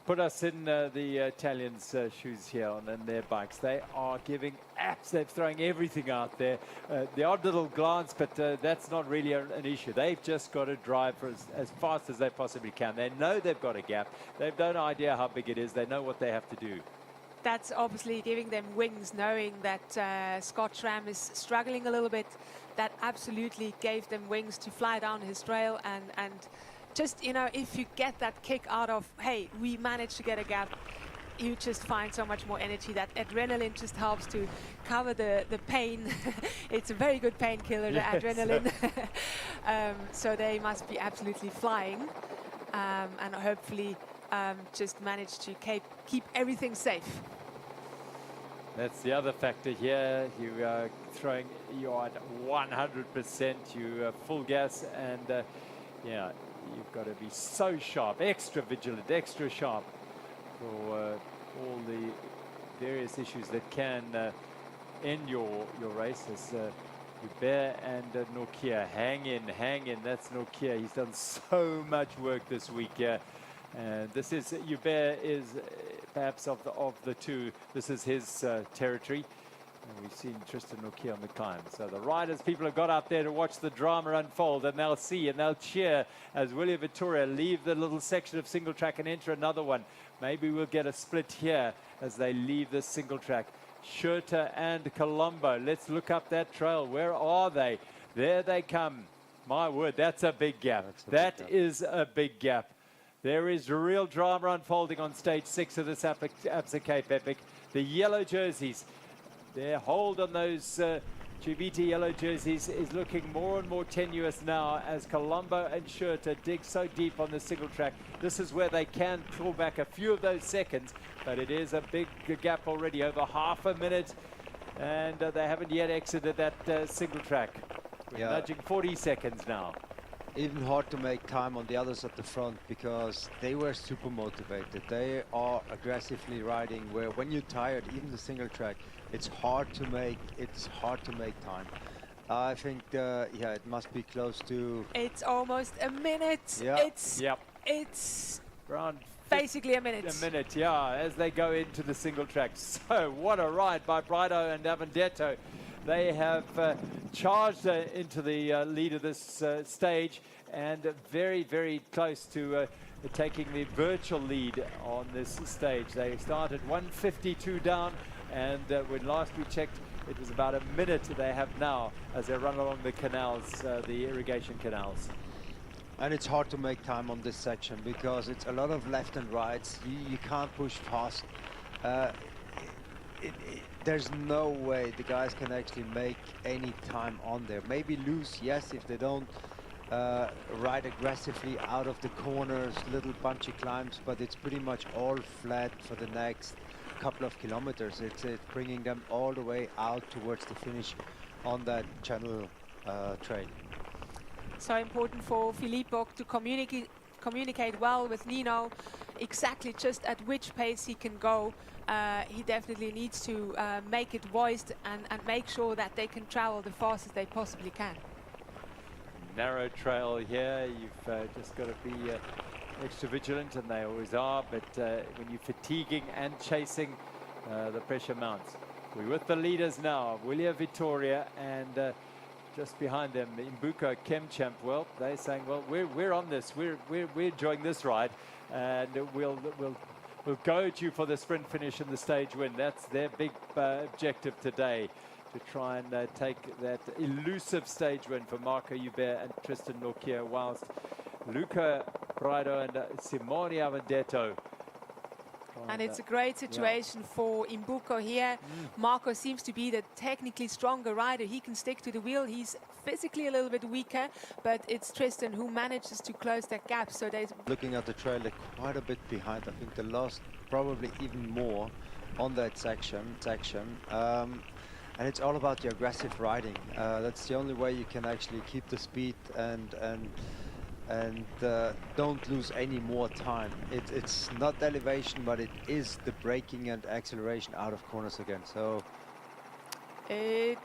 Put us in the Italians' shoes here on their bikes. They are giving apps. They're throwing everything out there. The odd little glance, but that's not really an issue. They've just got to drive for as fast as they possibly can. They know they've got a gap. They've no idea how big it is. They know what they have to do. That's obviously giving them wings, knowing that Scott Schramm is struggling a little bit. That absolutely gave them wings to fly down his trail, and just, you know, if you get that kick out of, hey, we managed to get a gap, you just find so much more energy. That adrenaline just helps to cover the pain. It's a very good painkiller, the adrenaline. So they must be absolutely flying, and hopefully just manage to keep everything safe. That's the other factor here. You are throwing, you're at 100%, you full gas, and you've got to be so sharp, extra vigilant, extra sharp for all the various issues that can end your race. As Hubert and Nokia, hang in. That's Nokia. He's done so much work this week. And this is Hubert is perhaps of the two. This is his territory. And we've seen Tristan Nokia on the climb. So the riders, people have got out there to watch the drama unfold, and they'll see and they'll cheer as William Vittoria leave the little section of single track and enter another one. Maybe we'll get a split here as they leave this single track. Schurter and Colombo. Let's look up that trail. Where are they? There they come. My word, that's a big gap. That is a big gap. There is real drama unfolding on stage 6 of this Absa Cape Epic. The yellow jerseys, their hold on those Chivita yellow jerseys is looking more and more tenuous now as Colombo and Schurter dig so deep on the single track. This is where they can pull back a few of those seconds, but it is a big gap already, over half a minute, and they haven't yet exited that single track. We're nudging 40 seconds now. Even hard to make time on the others at the front because they were super motivated. They are aggressively riding where when you're tired, even the single track, it's hard to make time. I think it must be close to, It's almost a minute. Yeah. It's around basically a minute. A minute, yeah, as they go into the single track. So what a ride by Brido and Avendetto. They have charged into the lead of this stage, and very, very close to taking the virtual lead on this stage. They started 1:52 down, and when last we checked, it was about a minute they have now as they run along the canals, the irrigation canals. and it's hard to make time on this section because it's a lot of left and rights. You can't push fast. There's no way the guys can actually make any time on there. Maybe lose, yes, if they don't ride aggressively out of the corners, little bunchy climbs, but it's pretty much all flat for the next couple of kilometers. It's bringing them all the way out towards the finish on that channel trail. So important for Filippo to communicate well with Nino, exactly just at which pace he can go. He definitely needs to make it voiced and make sure that they can travel the fastest they possibly can. Narrow trail here, you've just got to be extra vigilant, and they always are, but when you're fatiguing and chasing, the pressure mounts. We're with the leaders now, William Vittoria, and just behind them, Imbuko Kemchamp. Well, they're saying, well, we're on this, we're enjoying this ride, and we'll goad you for the sprint finish and the stage win. That's their big objective today, to try and take that elusive stage win for Marco Hubert and Tristan Nokia, whilst Luca Brido and Simone Avendetto. And it's a great situation for Imbuko here. Marco seems to be the technically stronger rider. He can stick to the wheel. He's physically a little bit weaker, but it's Tristan who manages to close that gap. So they Looking at the trail, they're quite a bit behind. I think they lost probably even more on that section. And it's all about the aggressive riding. That's the only way you can actually keep the speed and don't lose any more time. It's not elevation, but it is the braking and acceleration out of corners again. So it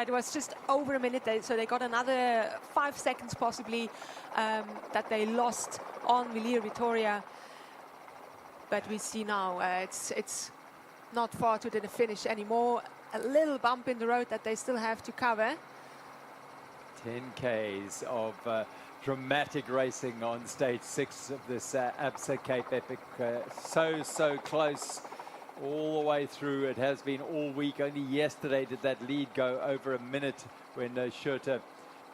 was just over a minute, so they got another 5 seconds possibly that they lost on William Vittoria. But we see now it's not far to the finish anymore. A little bump in the road that they still have to cover. 10 Ks of dramatic racing on stage 6 of this Absa Cape Epic. So close all the way through. It has been all week. Only yesterday did that lead go over a minute when Schurter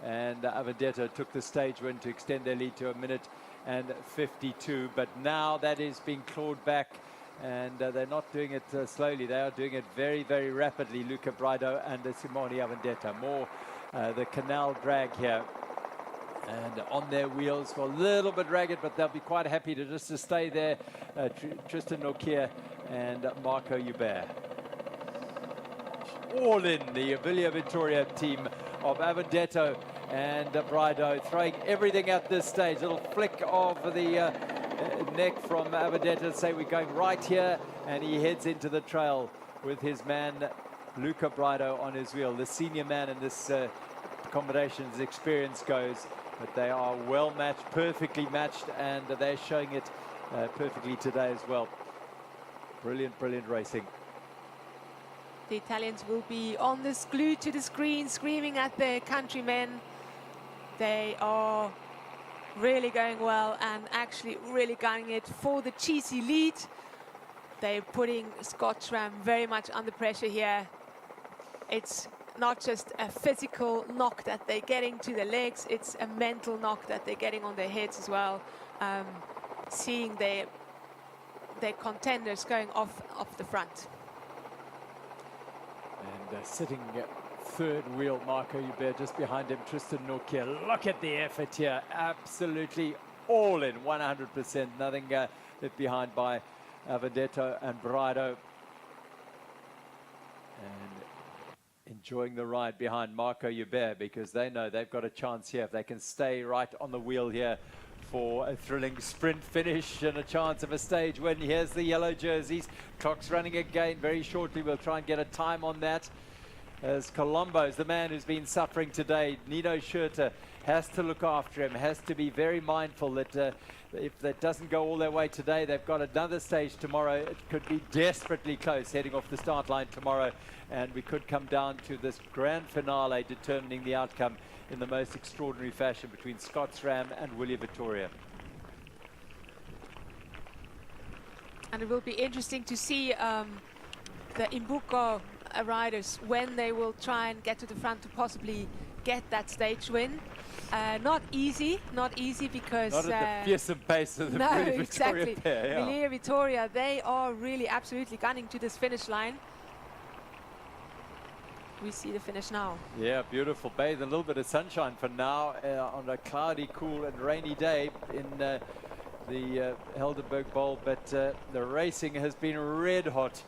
and Avendetto took the stage win to extend their lead to 1:52. But now that is being clawed back, and they're not doing it slowly. They are doing it very, very rapidly. Luca Brido and Simone Avendetto. More the canal drag here. And on their wheels, well, a little bit ragged, but they'll be quite happy to just stay there. Tristan Nokia and Marco Hubert. All in the William Vittoria team of Avendetto and Brido, throwing everything at this stage. Little flick of the neck from Avendetta to say we're going right here, and he heads into the trail with his man Luca Brido on his wheel, the senior man in this combination as experience goes. But they are well matched, perfectly matched, and they're showing it perfectly today as well. Brilliant, brilliant racing. The Italians will be on this, glued to the screen, screaming at their countrymen. They are really going well and actually really gunning it for the cheesy lead. They're putting Scott Schramm very much under pressure here. It's not just a physical knock that they're getting to the legs, it's a mental knock that they're getting on their heads as well. Seeing their contenders going off the front. And sitting third wheel, Marco Hubert just behind him, Tristan Nokia. Look at the effort here, absolutely all in, 100%, nothing left behind by Avendetta and Brido. And enjoying the ride behind Marco Hubert, because they know they've got a chance here. If they can stay right on the wheel here for a thrilling sprint finish and a chance of a stage win. Here's the yellow jerseys. Clock's running again very shortly. We'll try and get a time on that. As Colombo's the man who's been suffering today. Nino Schurter has to look after him, has to be very mindful that if that doesn't go all their way today, they've got another stage tomorrow. It could be desperately close heading off the start line tomorrow, and we could come down to this grand finale determining the outcome in the most extraordinary fashion between Scott Schramm and Willie Vittoria. And it will be interesting to see the Imbuco riders when they will try and get to the front to possibly get that stage win. Not easy because... Not at the fearsome pace of the no, Willie Vittoria exactly. pair. Yeah. Willie Vittoria, they are really absolutely gunning to this finish line. We see the finish now. Yeah, beautiful. Bathe a little bit of sunshine for now on a cloudy, cool and rainy day in the Helderberg Bowl, but the racing has been red hot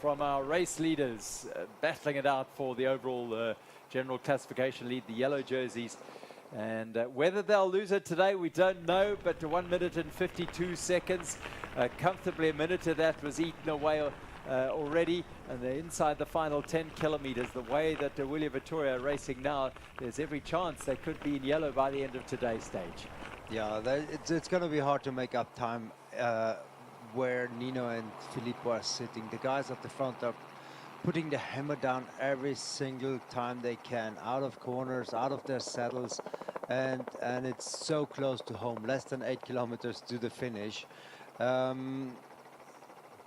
from our race leaders, battling it out for the overall general classification lead, the yellow jerseys. And whether they'll lose it today, we don't know, but 1 minute and 52 seconds, comfortably a minute of that was eaten away already, and they're inside the final 10 kilometers. The way that Willie Vittoria are racing now, there's every chance they could be in yellow by the end of today's stage. Yeah, it's going to be hard to make up time where Nino and Filippo are sitting. The guys at the front are putting the hammer down every single time they can, out of corners, out of their saddles, and it's so close to home, less than 8 kilometers to the finish.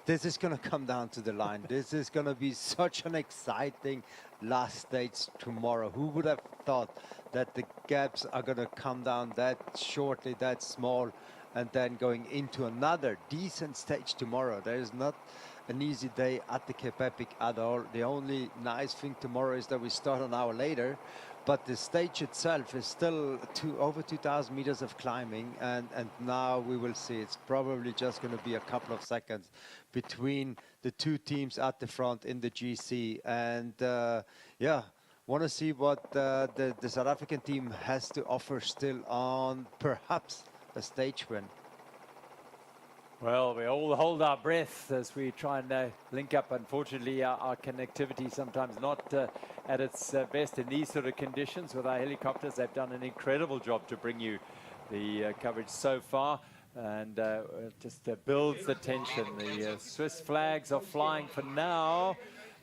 This is going to come down to the line. This is going to be such an exciting last stage tomorrow. Who would have thought that the gaps are going to come down that shortly, that small, and then going into another decent stage tomorrow. There is not an easy day at the Cape Epic at all. The only nice thing tomorrow is that we start an hour later, but the stage itself is still over 2,000 meters of climbing, and now we will see. It's probably just going to be a couple of seconds between the two teams at the front in the GC, and yeah, want to see what the South African team has to offer still on perhaps a stage win. Well, we all hold our breath as we try and link up. Unfortunately, our connectivity sometimes not at its best in these sort of conditions with our helicopters. They've done an incredible job to bring you the coverage so far, and just builds the tension. The Swiss flags are flying for now,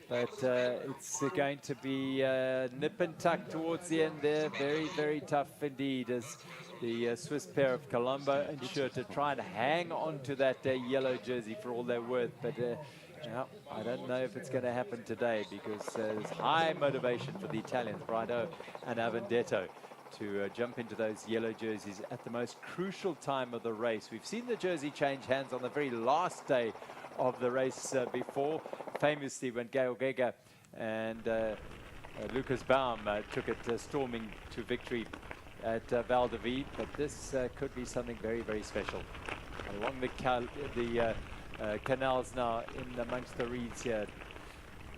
but it's going to be nip and tuck towards the end there. Very, very tough indeed as the Swiss pair of Colombo and Schurter try and hang on to that yellow jersey for all they're worth. But no, I don't know if it's going to happen today, because there's high motivation for the Italians, Brido and Avendetta, to jump into those yellow jerseys at the most crucial time of the race. We've seen the jersey change hands on the very last day of the race before, famously when Gail Gega and Lucas Baum took it storming to victory at Val de Vie, but this could be something very, very special. Along the canals now in amongst the reeds here.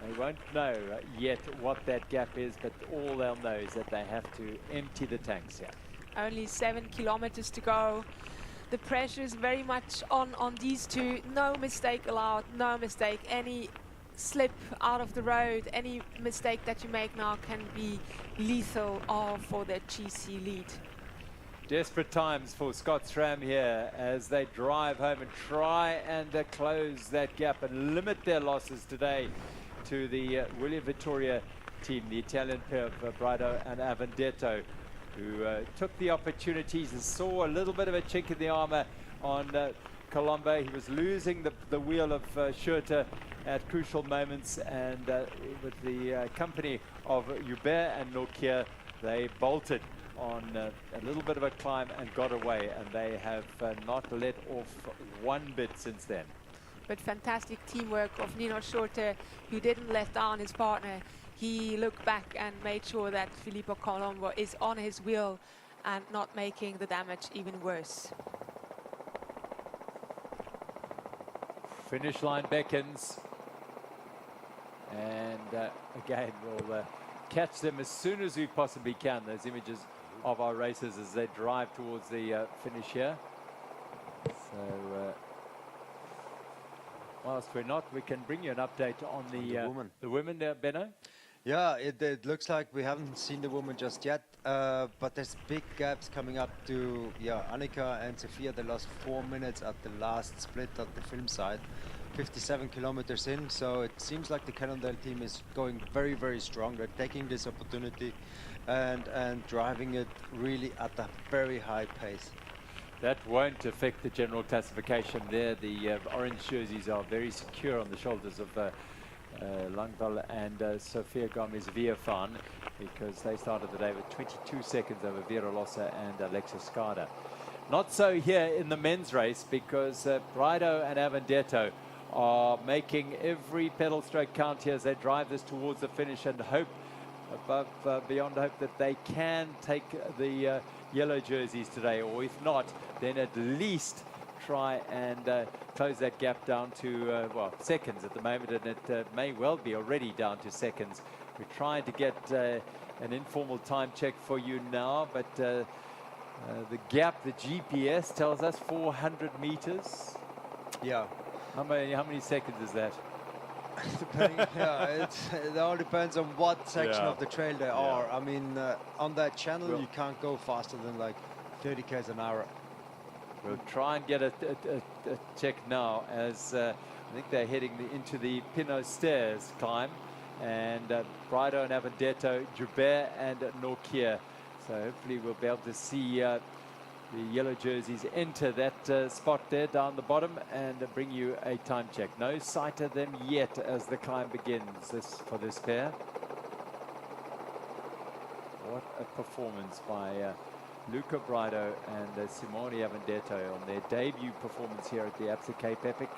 They won't know yet what that gap is, but all they'll know is that they have to empty the tanks here. Only 7 kilometers to go. the pressure is very much on these two. No mistake allowed, no mistake. Any slip out of the road, any mistake that you make now can be lethal for the GC lead. Desperate times for Scott Schramm here as they drive home and try and close that gap and limit their losses today to the William Vittoria team, the Italian pair of Brido and Avendetto, who took the opportunities and saw a little bit of a chink in the armor on Colombo. He was losing the wheel of Schurter at crucial moments, and with the company of Hubert and Nokia, they bolted on a little bit of a climb and got away, and they have not let off one bit since then. But fantastic teamwork of Nino Schurter, who didn't let down his partner. He looked back and made sure that Filippo Colombo is on his wheel and not making the damage even worse. Finish line beckons, and again we'll catch them as soon as we possibly can, those images of our racers as they drive towards the finish here. So whilst we're not, we can bring you an update on the women, Benno. Yeah, it looks like we haven't seen the women just yet, but there's big gaps coming up to Annika and Sofia. They lost 4 minutes at the last split at the film side, 57 kilometers in. So it seems like the Cannondale team is going very, very strong. They're taking this opportunity and driving it really at a very high pace. That won't affect the general classification there. The orange jerseys are very secure on the shoulders of Langval and Sofia Gomez-Viafan, because they started the day with 22 seconds over Vera Lossa and Alexis Skada. Not so here in the men's race, because Brido and Avendetto are making every pedal stroke count here as they drive this towards the finish and hope beyond hope that they can take the yellow jerseys today, or if not, then at least try and close that gap down to well, seconds at the moment, and it may well be already down to seconds. We're trying to get an informal time check for you now, but the gap, the GPS tells us 400 meters. Yeah. How many seconds is that? It all depends on what section of the trail they are. I mean, on that channel, you can't go faster than like 30 km an hour. We'll try and get a check now, as I think they're heading into the Pinot Stairs climb, and Brido and Avendetto, Joubert and Nokia. So hopefully we'll be able to see the yellow jerseys enter that spot there down the bottom and bring you a time check. No sight of them yet as the climb begins for this pair. What a performance by Luca Brido and Simone Avendetto on their debut performance here at the Absa Cape Epic.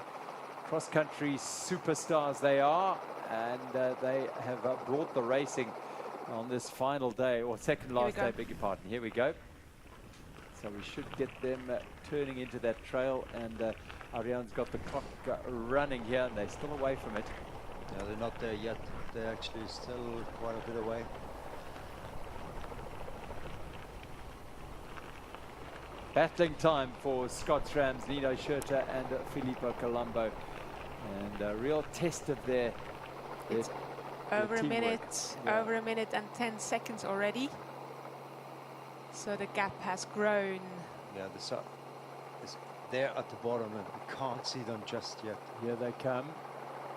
Cross-country superstars they are, and they have brought the racing on this final day, or second last day, beg your pardon. Here we go. So we should get them turning into that trail, and Ariane's got the clock running here, and they're still away from it. Yeah, they're not there yet. They're actually still quite a bit away. Battling time for Scott Schramm's Nino Schurter and Filippo Colombo, and a real test of their over a teamwork. minute, over a minute and 10 seconds already. So the gap has grown. Yeah, the sun is there at the bottom, and we can't see them just yet. Here they come.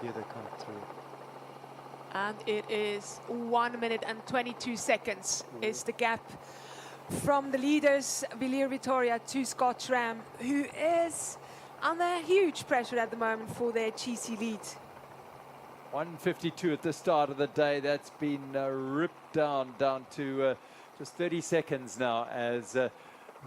Here they come through. And it is 1 minute and 22 seconds is the gap from the leaders, Villiers Vittoria, to Scott Schramm, who is under huge pressure at the moment for their GC lead. 1:52 at the start of the day. That's been ripped down to just 30 seconds now, as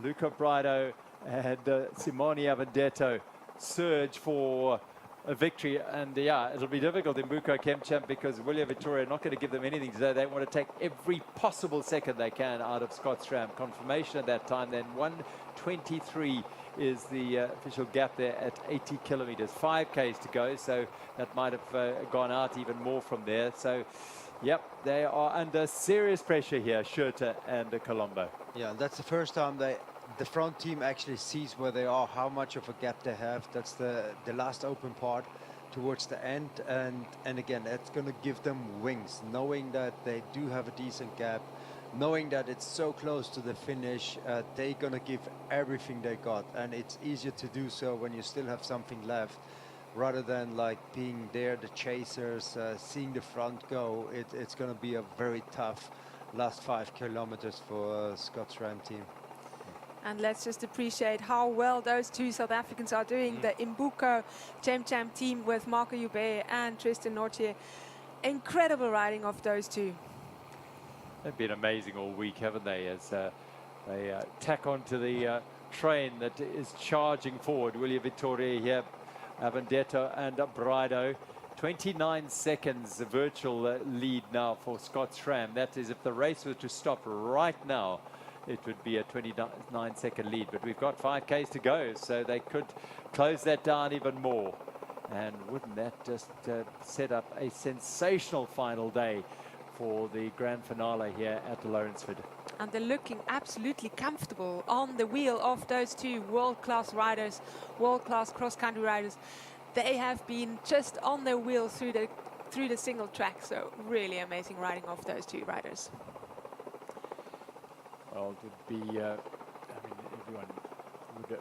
Luca Brido and Simone Avendetto surge for a victory. And yeah, it'll be difficult in Buko Kemchamp, because William Vittoria are not going to give them anything today. They want to take every possible second they can out of Scott Schramm. Confirmation at that time then, 1:23 is the official gap there at 80 kilometers. 5 Ks to go, so that might have gone out even more from there. So yep, they are under serious pressure here, Schurter and Colombo. Yeah, that's the first time they the front team actually sees where they are, how much of a gap they have. That's the last open part towards the end, and again, that's going to give them wings, knowing that they do have a decent gap, knowing that it's so close to the finish. They're going to give everything they got, and it's easier to do so when you still have something left, rather than like being there, the chasers, seeing the front go. It's going to be a very tough last 5 kilometers for Scott's Ram team. And let's just appreciate how well those two South Africans are doing. The Imbuco Champ team with Marco Joubert and Tristan Nortier. Incredible riding of those two. They've been amazing all week, haven't they? As they tack onto the train that is charging forward. William Vittoria here, Avendetto and Brido. 29 seconds virtual lead now for Scott Schramm. That is, if the race were to stop right now, it would be a 29-second lead. But we've got 5Ks to go, so they could close that down even more. And wouldn't that just set up a sensational final day for the grand finale here at the Lourensford. And they're looking absolutely comfortable on the wheel of those two world-class riders, world-class cross-country riders. They have been just on their wheel through the single track, so really amazing riding of those two riders. Well, it would be, I mean, everyone would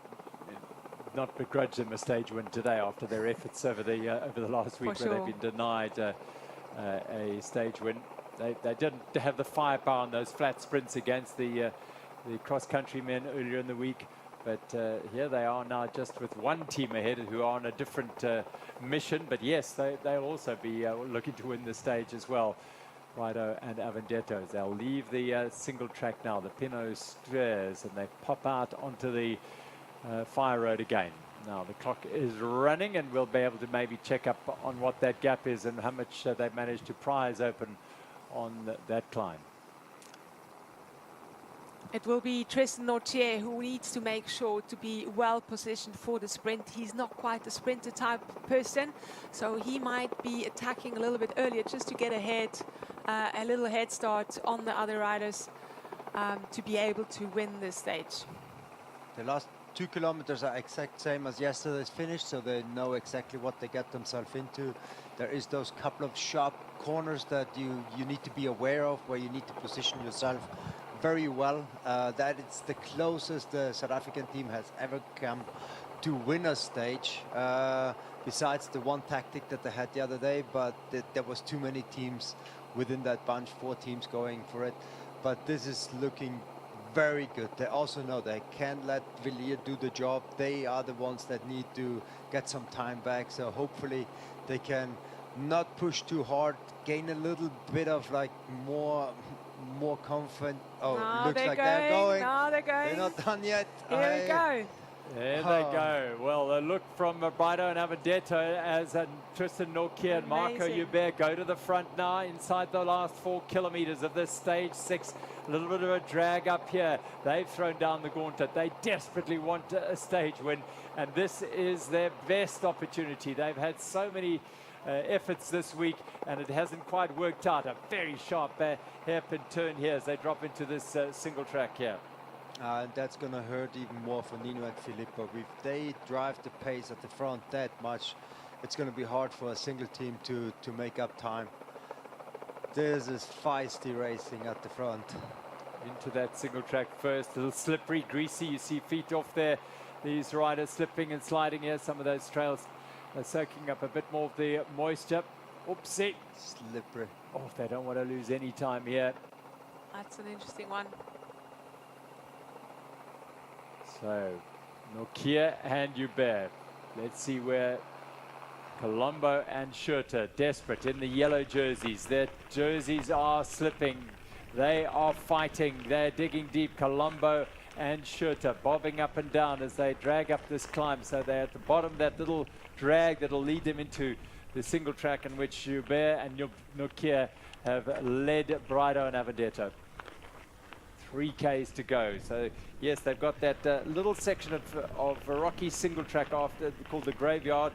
not begrudge them a stage win today after their efforts over the last week, where they've been denied a stage win. They didn't have the firepower on those flat sprints against the cross-country men earlier in the week. But here they are now just with one team ahead who are on a different mission. But yes, they'll also be looking to win the stage as well. Brido and Avendetto. They'll leave the single track now, the Pinot Stairs, and they pop out onto the fire road again. Now the clock is running, and we'll be able to maybe check up on what that gap is and how much they've managed to prise open on that climb. It will be Tristan Nortier who needs to make sure to be well positioned for the sprint. He's not quite a sprinter type person, so he might be attacking a little bit earlier just to get ahead, a little head start on the other riders to be able to win this stage. The last 2 kilometers are exact same as yesterday's finish, so they know exactly what they get themselves into. There is those couple of sharp corners that you need to be aware of, where you need to position yourself very well. That is the closest the South African team has ever come to win a stage, besides the one tactic that they had the other day, but there was too many teams within that bunch, 4 teams going for it. But this is looking very good. They also know they can't let Villiers do the job. They are the ones that need to get some time back, so hopefully they can not push too hard, gain a little bit of like more confidence. Oh, now looks like going. they're going. Now they're going. They're not done yet. Here we go. There they go. Well, a look from Brido and Avendetto as Tristan Nortier and Marco Joubert go to the front now inside the last 4 kilometers of this stage 6. A little bit of a drag up here. They've thrown down the gauntlet. They desperately want a stage win, and this is their best opportunity. They've had so many efforts this week, and it hasn't quite worked out. A very sharp hairpin turn here as they drop into this single track here. And that's going to hurt even more for Nino and Filippo. If they drive the pace at the front that much, it's going to be hard for a single team to make up time. This is feisty racing at the front. Into that single track first, a little slippery, greasy. You see feet off there. These riders slipping and sliding here. Some of those trails are soaking up a bit more of the moisture. Oopsie. Slippery. Oh, they don't want to lose any time here. That's an interesting one. So, Nokia and Joubert. Let's see where Colombo and Schurter, desperate in the yellow jerseys. Their jerseys are slipping. They are fighting. They're digging deep. Colombo and Schurter bobbing up and down as they drag up this climb. So they're at the bottom, that little drag that'll lead them into the single track in which Joubert and Nokia have led Brido and Avendetto. 3 Ks to go. So yes, they've got that little section of a rocky single track after called the Graveyard,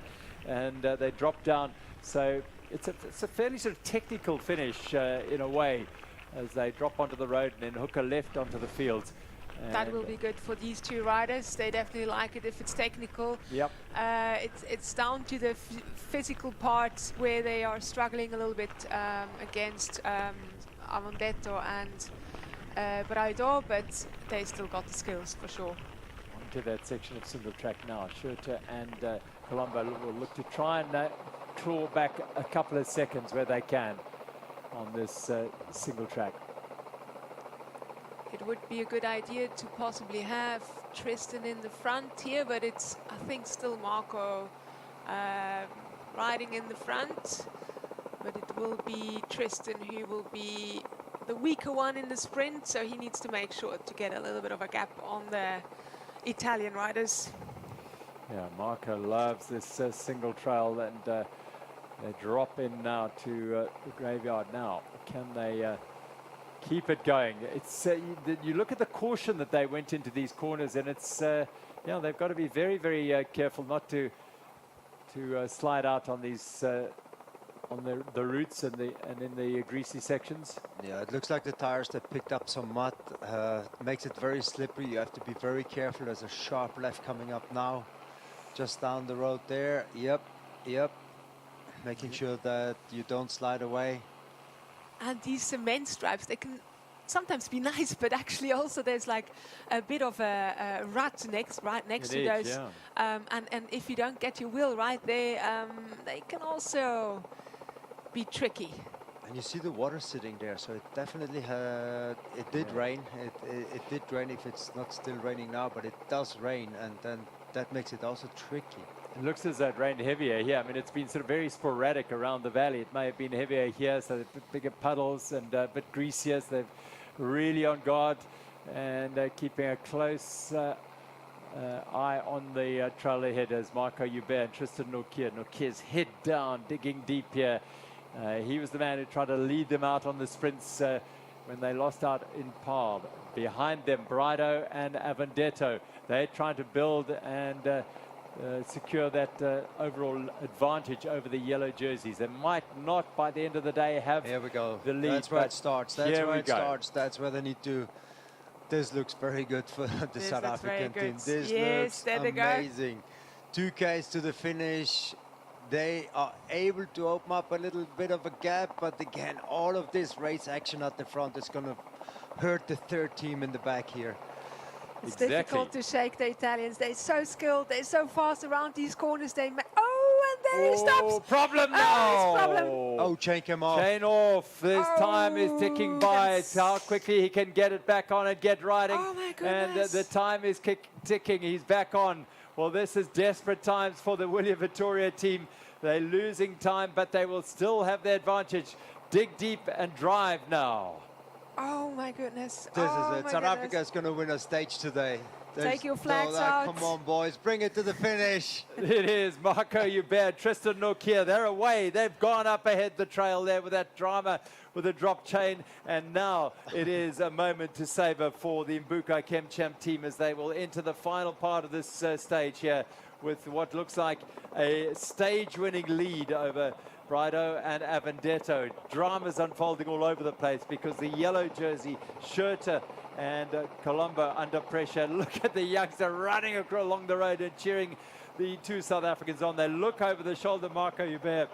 and they drop down. So it's a fairly sort of technical finish in a way, as they drop onto the road and then hook a left onto the fields. That And will be good for these two riders. They definitely like it if it's technical. Yep. It's down to the physical parts where they are struggling a little bit against Avondetto and Braido, but they still got the skills for sure. Onto that section of single track now. Schurter and Colombo will look to try and claw back a couple of seconds where they can on this single track. It would be a good idea to possibly have Tristan in the front here, but it's, I think, still Marco riding in the front. But it will be Tristan who will be the weaker one in the sprint, so he needs to make sure to get a little bit of a gap on the Italian riders. Yeah, Marco loves this single trail, and they drop in now to the graveyard now. Can they keep it going? It's you look at the caution that they went into these corners, and it's yeah, they've got to be very, very careful not to slide out on these on the roots and in the greasy sections. Yeah, it looks like the tires that picked up some mud, makes it very slippery. You have to be very careful. There's a sharp left coming up now, just down the road there. Yep. Making sure that you don't slide away. And these cement stripes, they can sometimes be nice, but actually also there's like a bit of a rut right next to those. Yeah. And if you don't get your wheel right there, they can also be tricky. And you see the water sitting there, so it definitely it did rain. It did rain, if it's not still raining now, but it does rain, and then that makes it also tricky. It looks as though it rained heavier here. I mean, it's been sort of very sporadic around the valley. It may have been heavier here, so bigger puddles and a bit greasier, so they're really on guard and keeping a close eye on the trail ahead as Marco Hubert and Tristan Norkier. Norkier's head down, digging deep here. He was the man who tried to lead them out on the sprints when they lost out in Palm. Behind them, Braido and Avondetto. They're trying to build and secure that overall advantage over the yellow jerseys. They might not, by the end of the day, have Here we go. the lead. That's where it starts. That's here where we it go. starts. That's where they need to. This looks very good for the This South looks very African team. good. This Yes, looks there they go. amazing. 2Ks to the finish. They are able to open up a little bit of a gap, but again, all of this race action at the front is going to hurt the third team in the back here. It's difficult to shake the Italians. They're so skilled. They're so fast around these corners. They and there he stops. Problem Oh, now. it's problem. Oh, chain came off. Chain off. This time is ticking by. It's how quickly he can get it back on and get riding. Oh my And goodness. the time is ticking. He's back on. Well, this is desperate times for the William Vittoria team. They're losing time, but they will still have the advantage. Dig deep and drive now. Oh my goodness. This oh is it. my South goodness. Africa is going to win a stage today. Take your flags no, out. Come on, boys. Bring it to the finish. It is Marco Hubert, Tristan Norkier. They're away. They've gone up ahead the trail there with that drama with a drop chain. And now it is a moment to savor for the Mbuka Chemchamp team as they will enter the final part of this stage here with what looks like a stage-winning lead over Braido and Avondetto. Drama's unfolding all over the place because the yellow jersey, Schurter and Colombo under pressure. Look at the youngster running along the road and cheering the two South Africans on. They look over the shoulder, Marco Hubert,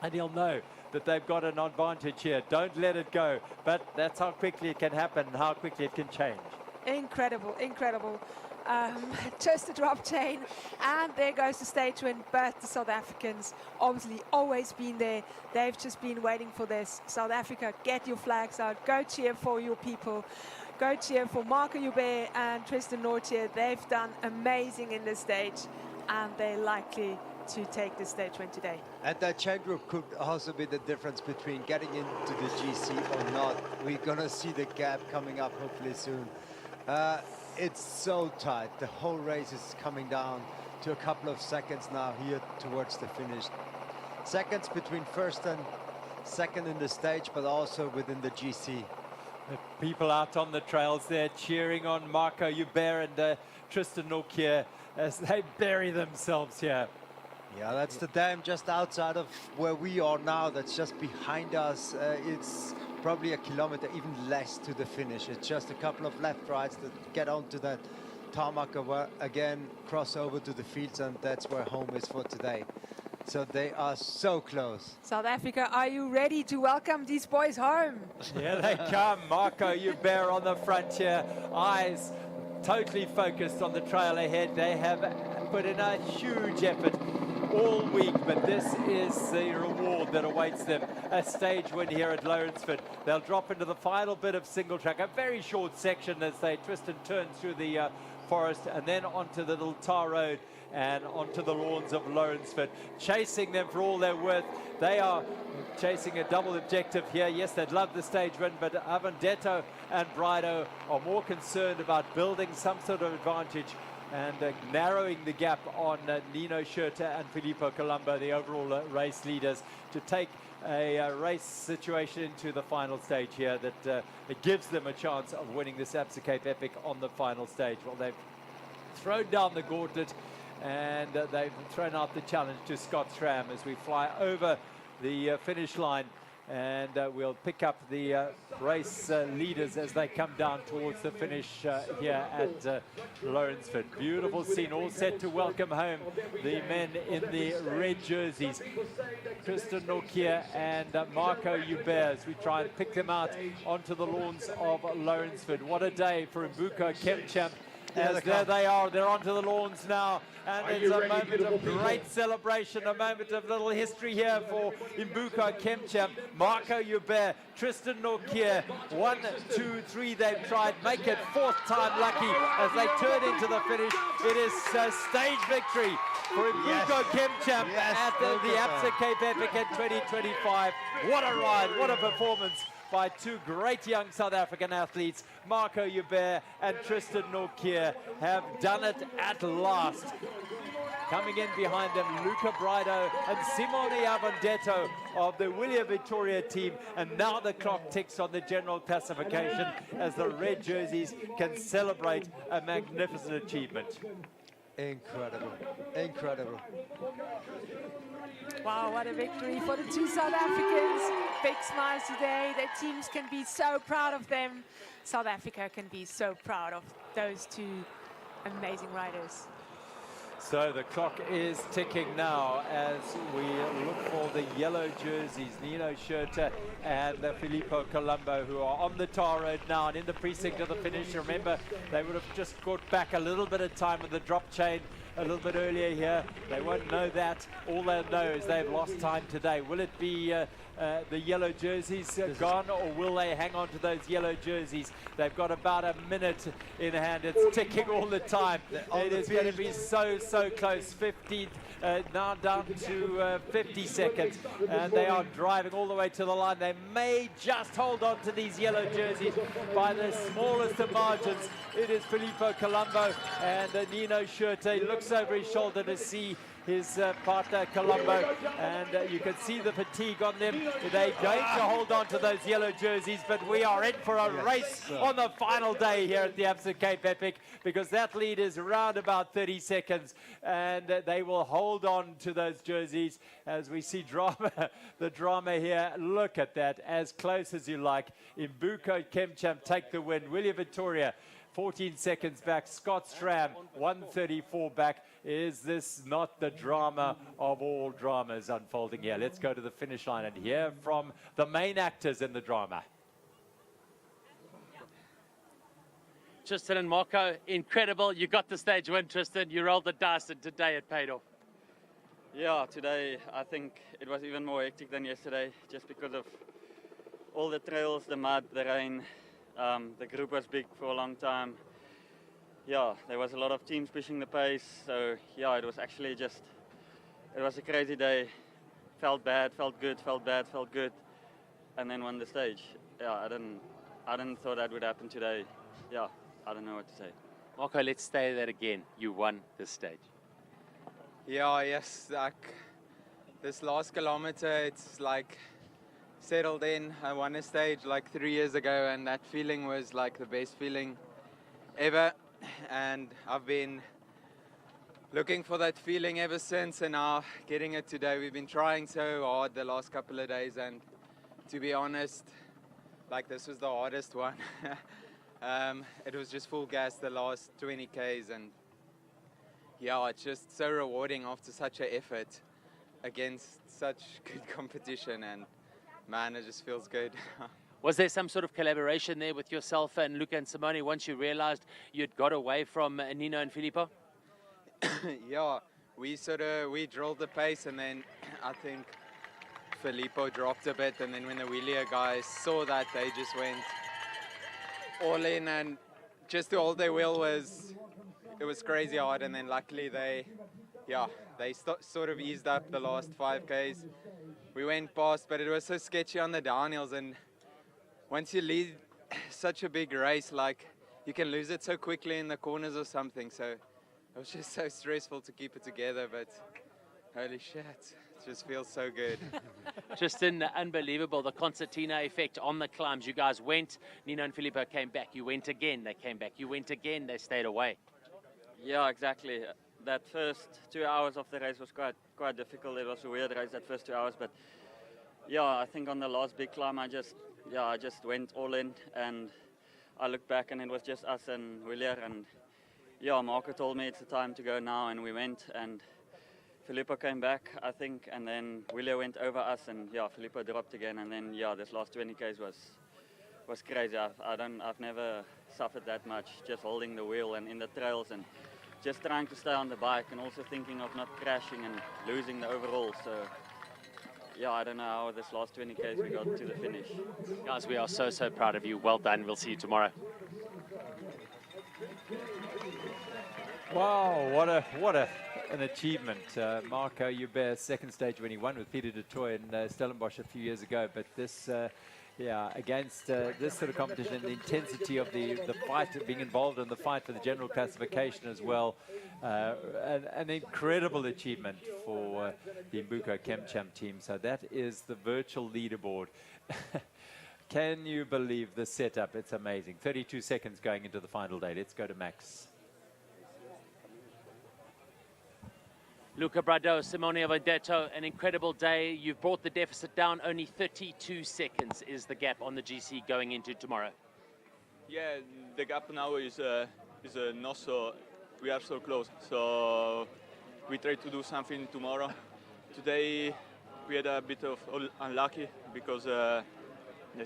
and he'll know that they've got an advantage here. Don't let it go. But that's how quickly it can happen and how quickly it can change. Incredible, incredible. Just a drop chain, and there goes the stage win. But the South Africans obviously always been there. They've just been waiting for this. South Africa, get your flags out. Go cheer for your people. Go cheer for Marco Hubert and Tristan Norkier. They've done amazing in this stage, and they're likely to take the stage win today. And that chain group could also be the difference between getting into the GC or not. We're going to see the gap coming up hopefully soon. It's so tight. The whole race is coming down to a couple of seconds now here towards the finish. Seconds between first and second in the stage, but also within the GC. The people out on the trails there cheering on Marco Hubert and Tristan Norkier as they bury themselves here. Yeah, that's the dam just outside of where we are now. That's just behind us. It's probably a kilometer, even less to the finish. It's just a couple of left rides that get onto that tarmac again, cross over to the fields, and that's where home is for today. So they are so close. South Africa, are you ready to welcome these boys home? Here they come. Marco Hubert on the front here. Eyes totally focused on the trail ahead. They have put in a huge effort all week, but this is the reward that awaits them. A stage win here at Lourensford. They'll drop into the final bit of single track, a very short section as they twist and turn through the forest, and then onto the little tar road and onto the lawns of Lourensford. Chasing them for all they're worth. They are chasing a double objective here. Yes, they'd love the stage win, but Avondetto and Brido are more concerned about building some sort of advantage and narrowing the gap on Nino Schurter and Filippo Colombo, the overall race leaders, to take a race situation into the final stage here that it gives them a chance of winning this Absa Cape Epic on the final stage. Well, they've thrown down the gauntlet and they've thrown out the challenge to Scott Schramm as we fly over the finish line, and we'll pick up the race leaders as they come down towards the finish here at Lourensford. Beautiful scene, all set to welcome home the men in the red jerseys, Tristan Nortje and Marco Hubert, as we try and pick them out onto the lawns of Lourensford. What a day for Mbuko Kemchamp. As there they are, they're onto the lawns now, and it's a moment of great celebration, a moment of little history here for Mbuko Kemchamp, Marco Hubert, Tristan Nortje. 1, 2, 3 they've tried, make it fourth time lucky as they turn into the finish. It is a stage victory for Mbuko Kemchamp at the Absa Cape Epic in 2025. What a ride, what a performance by two great young South African athletes. Marco Hubert and Tristan Nortje have done it at last. Coming in behind them, Luca Brido and Simone Avondetto of the William Victoria team. And now the clock ticks on the general classification as the red jerseys can celebrate a magnificent achievement. Incredible, incredible. Wow, what a victory for the two South Africans. Big smiles today. Their teams can be so proud of them. South Africa can be so proud of those two amazing riders. So the clock is ticking now as we look for the yellow jerseys, Nino Schurter and Filippo Colombo, who are on the tar road now and in the precinct of the finish. Remember, they would have just got back a little bit of time with the drop chain a little bit earlier here. They won't know that. All they'll know is they've lost time today. Will it be the yellow jerseys gone, or will they hang on to those yellow jerseys? They've got about a minute in hand. It's ticking all the time. It is going to be so close. 50 now down to 50 seconds, and they are driving all the way to the line. They may just hold on to these yellow jerseys by the smallest of margins. It is Filippo Colombo and Nino Schurter. He looks over his shoulder to see his partner Colombo, and you can see the fatigue on them. They're going to hold on to those yellow jerseys, but we are in for a race on the final day here at the Absa Cape Epic, because that lead is around about 30 seconds, and they will hold on to those jerseys as we see the drama here. Look at that, as close as you like. Mbuko Kemchamp take the win. William Victoria 14 seconds back. Scott Schramm 134 back. Is this not the drama of all dramas unfolding here? Let's go to the finish line and hear from the main actors in the drama. Tristan and Marco, incredible. You got the stage win, Tristan. You rolled the dice, and today it paid off. Yeah, today I think it was even more hectic than yesterday, just because of all the trails, the mud, the rain. The group was big for a long time. Yeah, there was a lot of teams pushing the pace, so yeah, it was actually it was a crazy day. Felt bad, felt good, felt bad, felt good, and then won the stage. Yeah, I didn't thought that would happen today. Yeah, I don't know what to say. Marco, let's say that again. You won this stage. Yeah, yes, like this last kilometer, it's like settled in. I won a stage like 3 years ago, and that feeling was like the best feeling ever. And I've been looking for that feeling ever since, and now getting it today. We've been trying so hard the last couple of days, and to be honest, like this was the hardest one. It was just full gas the last 20 Ks, and yeah, it's just so rewarding after such an effort against such good competition, and man, it just feels good. Was there some sort of collaboration there with yourself and Luca and Simone once you realized you'd got away from Nino and Filippo? Yeah, we drilled the pace, and then I think Filippo dropped a bit, and then when the wheelie guys saw that, they just went all in, and just to hold their wheel it was crazy hard, and then luckily they sort of eased up the last 5 Ks. We went past, but it was so sketchy on the downhills, and once you lead such a big race, like, you can lose it so quickly in the corners or something, so it was just so stressful to keep it together, but holy shit, it just feels so good. Just unbelievable, the concertina effect on the climbs. You guys went, Nino and Filippo came back. You went again, they came back. You went again, they stayed away. Yeah, exactly. That first 2 hours of the race was quite difficult. It was a weird race that first 2 hours, but yeah, I think on the last big climb, I just went all in, and I looked back and it was just us and Willier, and yeah, Marco told me it's the time to go now, and we went, and Filippo came back, I think, and then Willier went over us, and yeah, Filippo dropped again, and then yeah, this last 20 Ks was crazy. I've never suffered that much, just holding the wheel and in the trails, and just trying to stay on the bike, and also thinking of not crashing and losing the overall. So yeah, I don't know how this last 20 Ks we got to the finish. Guys, we are so proud of you. Well done. We'll see you tomorrow. Wow, what an achievement. Marco Hubert, second stage when he won with Peter de Toy in Stellenbosch a few years ago. But this, against this sort of competition, the intensity of the fight, being involved in the fight for the general classification as well, an incredible achievement for the Mbuko ChemChamp team. So that is the virtual leaderboard. Can you believe the setup? It's amazing. 32 seconds going into the final day. Let's go to Max. Luca Brado, Simone Vendetto, an incredible day. You've brought the deficit down. Only 32 seconds is the gap on the GC going into tomorrow. Yeah, the gap now is not so. We are so close. So we try to do something tomorrow. Today we had a bit of unlucky because the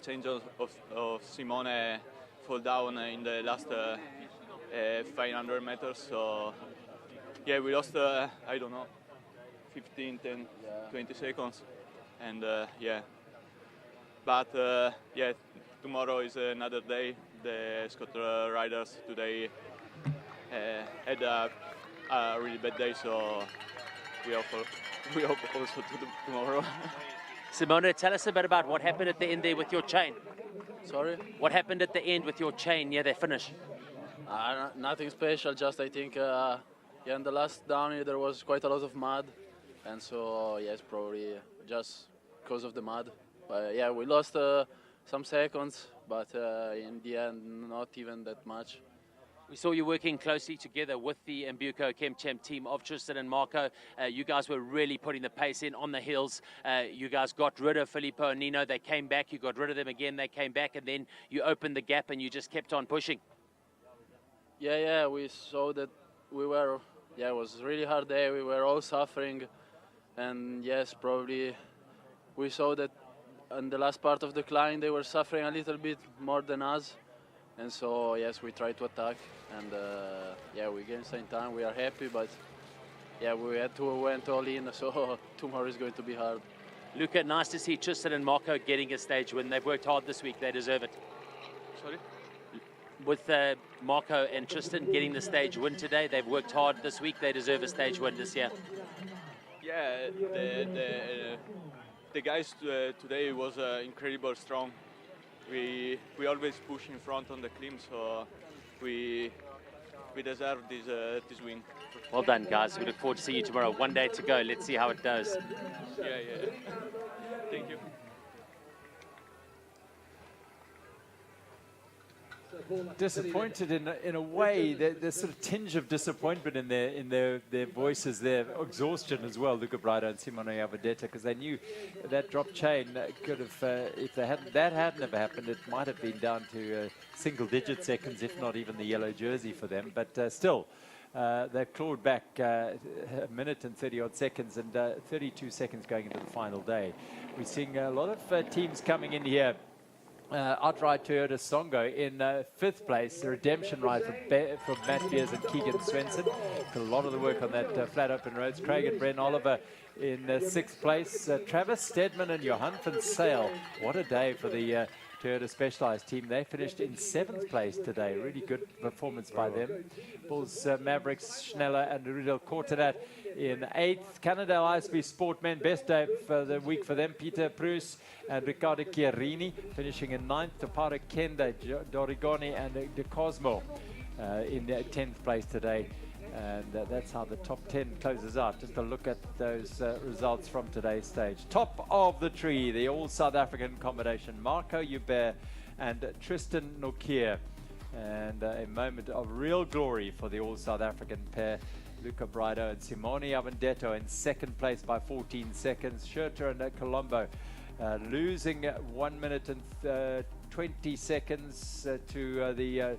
change of Simone fall down in the last 500 meters. So yeah, we lost, I don't know, 15, 10, 20 seconds. And yeah, but yeah, tomorrow is another day. The Scott riders today had a really bad day, so we hope also to do tomorrow. Simone, tell us a bit about what happened at the end there with your chain. Sorry? What happened at the end with your chain near the finish? Nothing special, just I think yeah, in the last down there was quite a lot of mud, and so yes, probably just because of the mud. But yeah, we lost some seconds, but in the end, not even that much. We saw you working closely together with the Mbuko ChemChamp team of Tristan and Marco. You guys were really putting the pace in on the hills. You guys got rid of Filippo and Nino. They came back. You got rid of them again. They came back, and then you opened the gap and you just kept on pushing. Yeah, we saw that we were, it was a really hard day. We were all suffering, and yes, probably we saw that in the last part of the climb they were suffering a little bit more than us. And so, yes, we tried to attack, and yeah, we gained some time. We are happy, but yeah, we went all in, so tomorrow is going to be hard. Luca, nice to see Tristan and Marco getting a stage win. They've worked hard this week. They deserve it. Sorry? With Marco and Tristan getting the stage win today, they've worked hard this week. They deserve a stage win this year. Yeah, the guys today was incredible strong. We always push in front on the climb, so we deserve this win. Well done, guys. We look forward to seeing you tomorrow. One day to go. Let's see how it goes. Yeah. Thank you. So disappointed in a way. There's sort of tinge of disappointment in their voices, their exhaustion as well, Luca Brido and Simone Avadetta, because they knew that drop chain could have, if that hadn't ever happened, it might have been down to single-digit seconds, if not even the yellow jersey for them. But still, they've clawed back a minute and 30-odd seconds and 32 seconds going into the final day. We're seeing a lot of teams coming in here. Outright Toyota Songo in 5th place, the redemption ride for Matt Beers and Keegan Swenson. A lot of the work on that flat open roads. Craig and Bren Oliver in 6th place. Travis Stedman and Johan van Sale. What a day for the Toyota Specialized team. They finished in 7th place today. Really good performance by them. Bulls, Mavericks, Schneller and Rudel Kortenat in 8th. Cannondale ISB Sportmen, best day for the week for them. Peter Prus and Riccardo Chiarini finishing in 9th. Topara Kenda, Dorigoni and De Cosmo in 10th place today. And that's how the top 10 closes out. Just a look at those results from today's stage. Top of the tree, the all South African combination, Marco Hubert and Tristan Nokia. And a moment of real glory for the all South African pair. Luca Brido and Simone Avendetto in 2nd place by 14 seconds. Schurter and Colombo losing 1 minute and 20 seconds to the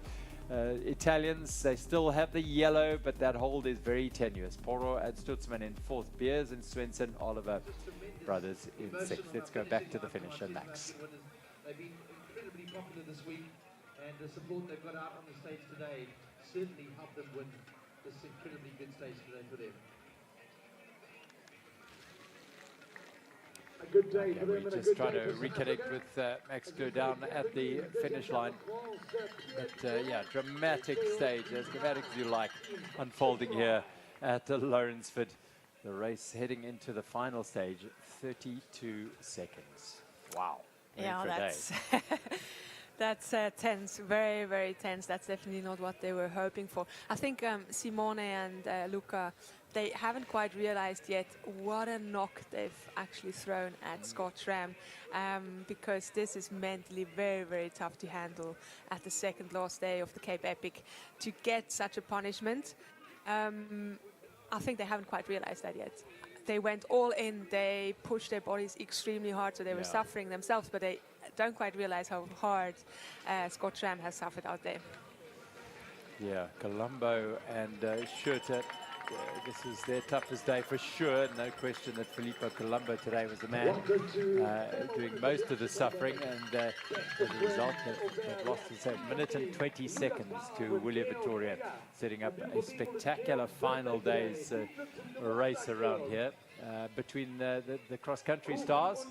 Italians. They still have the yellow, but that hold is very tenuous. Poro and Stutzman in 4th. Beers and Swenson, Oliver brothers in 6th. Let's go back to the finisher, Max. They've been incredibly popular this week, and the support they've got out on the stage today certainly helped them win this incredibly good stage today for them. A good day for them. We just try to reconnect with Max Kleur down at the finish line. But yeah, dramatic stage, as dramatic as you like, unfolding here at Lourensford. The race heading into the final stage, 32 seconds. Wow. Yeah, that's that's tense, very, very tense. That's definitely not what they were hoping for. I think Simone and Luca, they haven't quite realized yet what a knock they've actually thrown at Scott Schramm, because this is mentally very, very tough to handle at the second last day of the Cape Epic. To get such a punishment, I think they haven't quite realized that yet. They went all in, they pushed their bodies extremely hard, so they were suffering themselves, but they don't quite realize how hard Scott Schramm has suffered out there. Yeah, Colombo and Schurter, this is their toughest day for sure. No question that Filippo Colombo today was the man doing most of the suffering, and as a result, they've lost a minute and 20 seconds to William Vittoria, setting up a spectacular final day's race around here. Between the cross-country stars,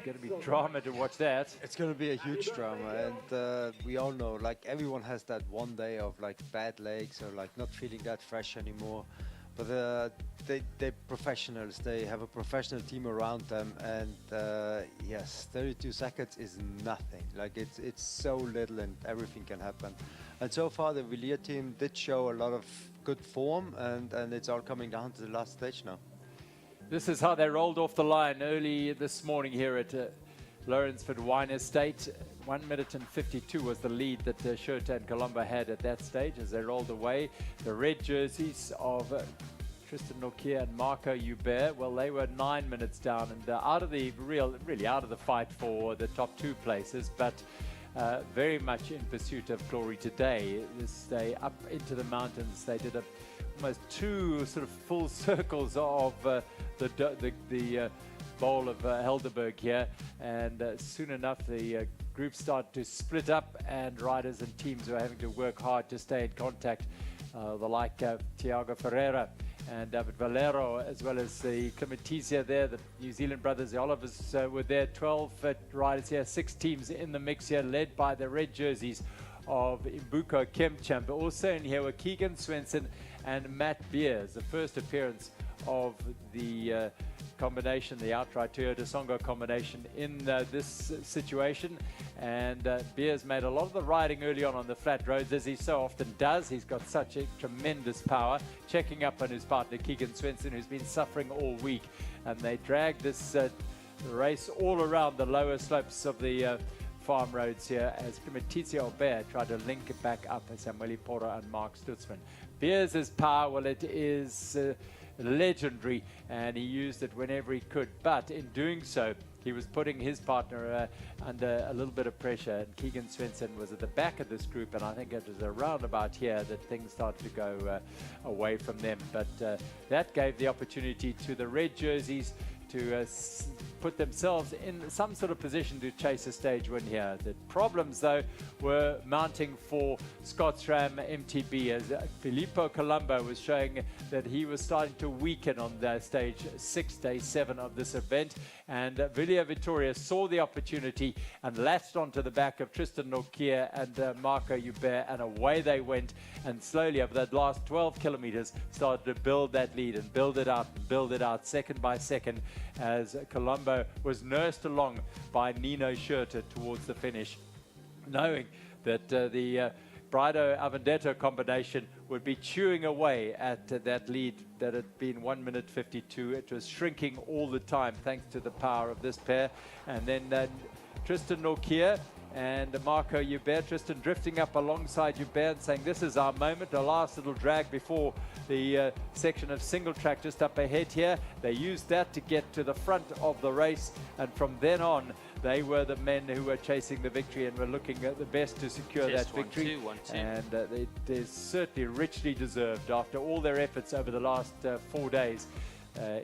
going to be drama to watch that. It's going to be a huge drama, and we all know, like, everyone has that one day of like bad legs or like not feeling that fresh anymore. But they're professionals. They have a professional team around them, and yes, 32 seconds is nothing. Like it's so little, and everything can happen. And so far, the Villiers team did show a lot of good form, and it's all coming down to the last stage now. This is how they rolled off the line early this morning here at Lourensford Wine Estate. 1 minute and 52 was the lead that Schurter and Colombo had at that stage as they rolled away. The red jerseys of Tristan Nokia and Marco Hubert, well, they were 9 minutes down and out of the really out of the fight for the top 2 places, but very much in pursuit of glory today. This day up into the mountains, they did almost 2 sort of full circles of the bowl of Helderberg here, and soon enough the group started to split up, and riders and teams were having to work hard to stay in contact. The like Tiago Ferreira and David Valero, as well as the Clementizia there, the New Zealand brothers, the Olivers were there. 12 riders here, 6 teams in the mix here, led by the red jerseys of Imbuko Kempchamp. Also in here were Keegan Swenson and Matt Beers, the first appearance of the combination, the outright Toyota Songo combination in this situation. And Beers made a lot of the riding early on the flat roads, as he so often does. He's got such a tremendous power, checking up on his partner Keegan Swenson, who's been suffering all week. And they dragged this race all around the lower slopes of the farm roads here as Matizia Aubert tried to link it back up as Samuel Porter and Mark Stutzman. Beers' power, well, it is legendary, and he used it whenever he could, but in doing so, he was putting his partner under a little bit of pressure, and Keegan Svensson was at the back of this group, and I think it was around about here that things started to go away from them. But that gave the opportunity to the red jerseys to put themselves in some sort of position to chase a stage win here. The problems, though, were mounting for Scotsram MTB as Filippo Colombo was showing that he was starting to weaken on the stage 6, day 7 of this event. And Villiers Vittoria saw the opportunity and latched onto the back of Tristan Nokia and Marco Hubert, and away they went. And slowly over that last 12 kilometers started to build that lead and build it out second by second, as Colombo was nursed along by Nino Schurter towards the finish, knowing that the Brido Avendetto combination would be chewing away at that lead that had been 1 minute 52. It was shrinking all the time thanks to the power of this pair. And then Tristan Nokia and Marco Hubert, Tristan drifting up alongside Hubert and saying, this is our moment, the last little drag before the section of single track just up ahead here. They used that to get to the front of the race, and from then on they were the men who were chasing the victory and were looking at the best to secure that victory. 1-2. And it is certainly richly deserved after all their efforts over the last 4 days.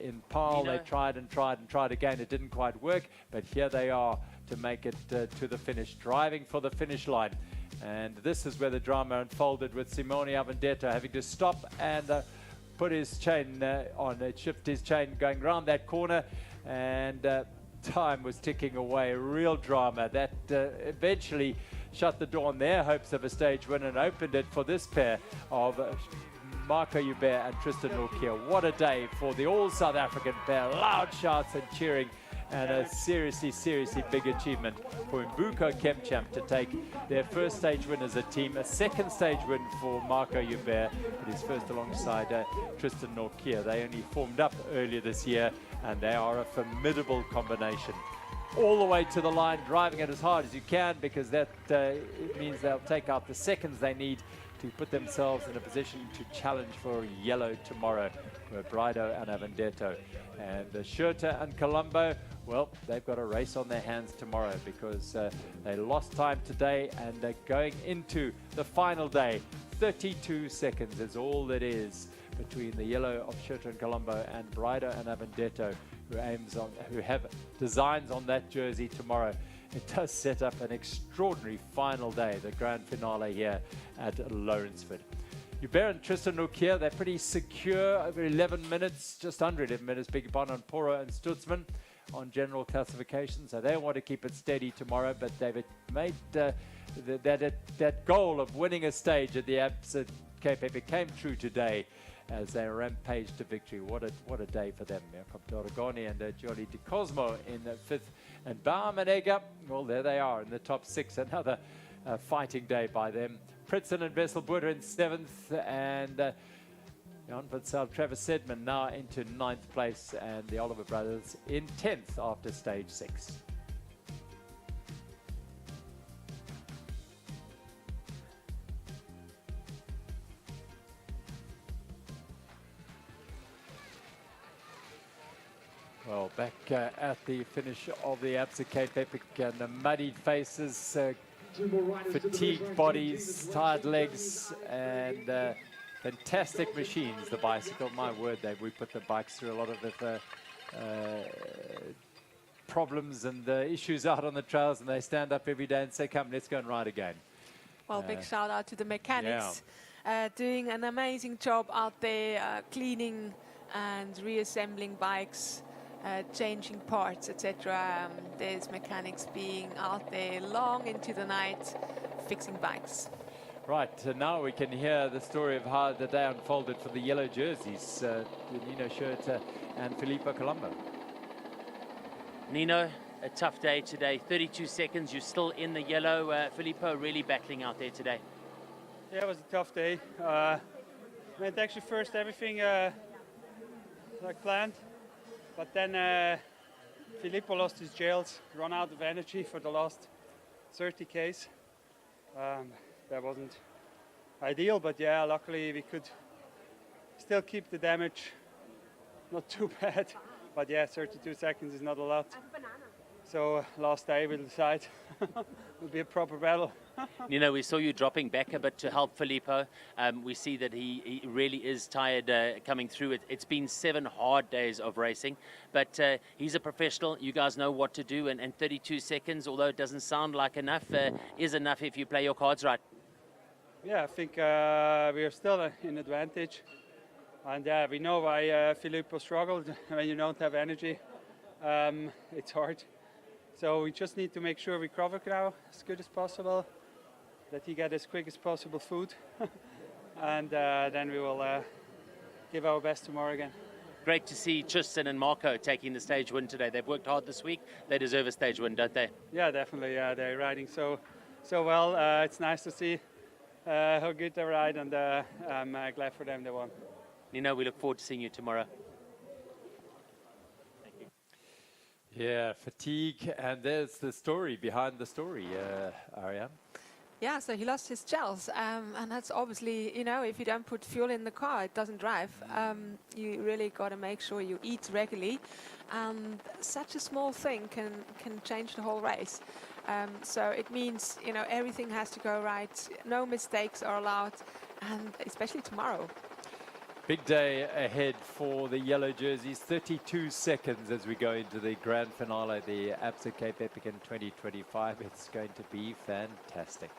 In Paarl, they tried and tried again. It didn't quite work, but here they are to make it to the finish, driving for the finish line. And this is where the drama unfolded, with Simone Avendetto having to stop and put his chain on, shift his chain going round that corner, and time was ticking away. Real drama that eventually shut the door on their hopes of a stage win and opened it for this pair of Marco Hubert and Tristan Nokia. What a day for the all South African pair. Loud shouts and cheering, and a seriously big achievement for Mbuko Kemchamp to take their first stage win as a team, a second stage win for Marco Hubert, but his first alongside Tristan Nokia. They only formed up earlier this year, and they are a formidable combination. All the way to the line, driving it as hard as you can, because that it means they'll take out the seconds they need to put themselves in a position to challenge for yellow tomorrow, with Brido and Avendetto. And Schurter and Colombo, well, they've got a race on their hands tomorrow, because they lost time today, and they're going into the final day. 32 seconds is all that is between the yellow of Schurter and Colombo and Brido and Avendetto, who have designs on that jersey tomorrow. It does set up an extraordinary final day, the grand finale here at Lourensford. Hubert and Tristan Nokia, they're pretty secure over 11 minutes, just under 11 minutes, beg your pardon, on Poro and Stutzman on general classification. So they want to keep it steady tomorrow, but they've made that goal of winning a stage at the Absa Cape Epic came true today as they rampaged to victory. What a day for them. Jakob Doragoni and Gioli Di Cosmo in 5th, and Baumanegger, well, there they are in the top 6. Another fighting day by them. Pritson and Vesselboer in 7th, and Jan Purcell, Travis Sedman now into 9th place, and the Oliver brothers in 10th after stage 6. Well, back at the finish of the Absa Cape Epic, and the muddied faces, fatigued bodies, tired legs, and fantastic machines, the bicycle. My word, we put the bikes through a lot of problems and issues out on the trails, and they stand up every day and say, come, let's go and ride again. Well, big shout out to the mechanics, doing an amazing job out there, cleaning and reassembling bikes, changing parts, etc. There's mechanics being out there long into the night fixing bikes. Right, now we can hear the story of how the day unfolded for the yellow jerseys, Nino Schurter and Filippo Colombo. Nino, a tough day today. 32 seconds, you're still in the yellow. Filippo really battling out there today. Yeah, it was a tough day. Went actually first everything like planned. But then Filippo lost his gels, run out of energy for the last 30 Ks. That wasn't ideal, but yeah, luckily we could still keep the damage not too bad. But yeah, 32 seconds is not a lot. So last day we'll decide. It'll be a proper battle. You know, we saw you dropping back a bit to help Filippo. We see that he really is tired coming through. It's been 7 hard days of racing, but he's a professional. You guys know what to do, and 32 seconds, although it doesn't sound like enough, is enough if you play your cards right. Yeah, I think we are still in advantage. And we know why Filippo struggled. When you don't have energy, it's hard. So we just need to make sure we cover now as good as possible, that he get as quick as possible food, and then we will give our best tomorrow again. Great to see Tristan and Marco taking the stage win today. They've worked hard this week. They deserve a stage win, don't they? Yeah, definitely. Yeah, they're riding so well. It's nice to see how good they ride, and I'm glad for them they won. Nino, we look forward to seeing you tomorrow. Yeah, fatigue, and there's the story behind the story, Ariane. Yeah, so he lost his gels, and that's obviously, you know, if you don't put fuel in the car, it doesn't drive. You really got to make sure you eat regularly, and such a small thing can change the whole race. So it means, you know, everything has to go right, no mistakes are allowed, and especially tomorrow. Big day ahead for the yellow jerseys. 32 seconds as we go into the grand finale, the Absa Cape Epic in 2025. It's going to be fantastic.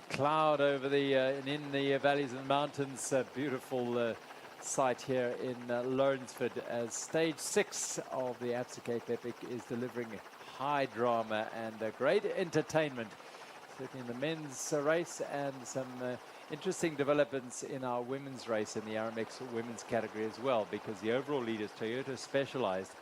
Cloud over the and in the valleys and mountains. Beautiful sight here in Lourensford as stage 6 of the Absa Cape Epic is delivering high drama and great entertainment. Certainly in the men's race, and some interesting developments in our women's race in the Aramex women's category as well, because the overall leaders, Toyota Specialized,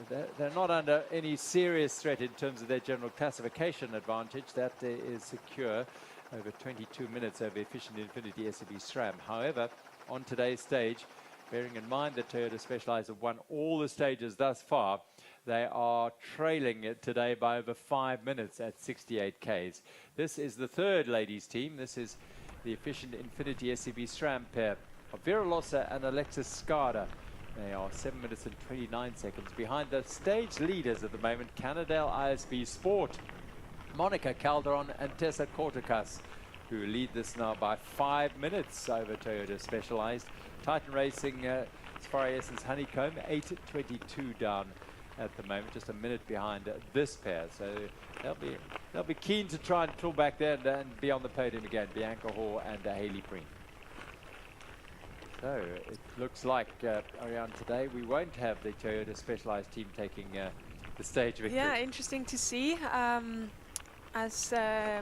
they're not under any serious threat in terms of their general classification advantage. That is secure over 22 minutes over Efficient Infinity SCB SRAM. However, on today's stage, bearing in mind that Toyota Specialized have won all the stages thus far, they are trailing it today by over 5 minutes at 68 Ks. This is the third ladies team. This is the Efficient Infinity SCB SRAM pair of Vera Lossa and Alexis Skada. They are 7 minutes and 29 seconds behind the stage leaders at the moment, Cannondale ISB Sport, Monica Calderon and Tessa Cortacas, who lead this now by 5 minutes over Toyota Specialized. Titan Racing, Faraway Essence Honeycomb, 8:22 down at the moment, just a minute behind this pair. So they'll be keen to try and pull back there and be on the podium again, Bianca Hoare and Hayley Breen. So it looks like, Ariane, today we won't have the Toyota Specialized team taking the stage victory. Yeah, interesting to see. As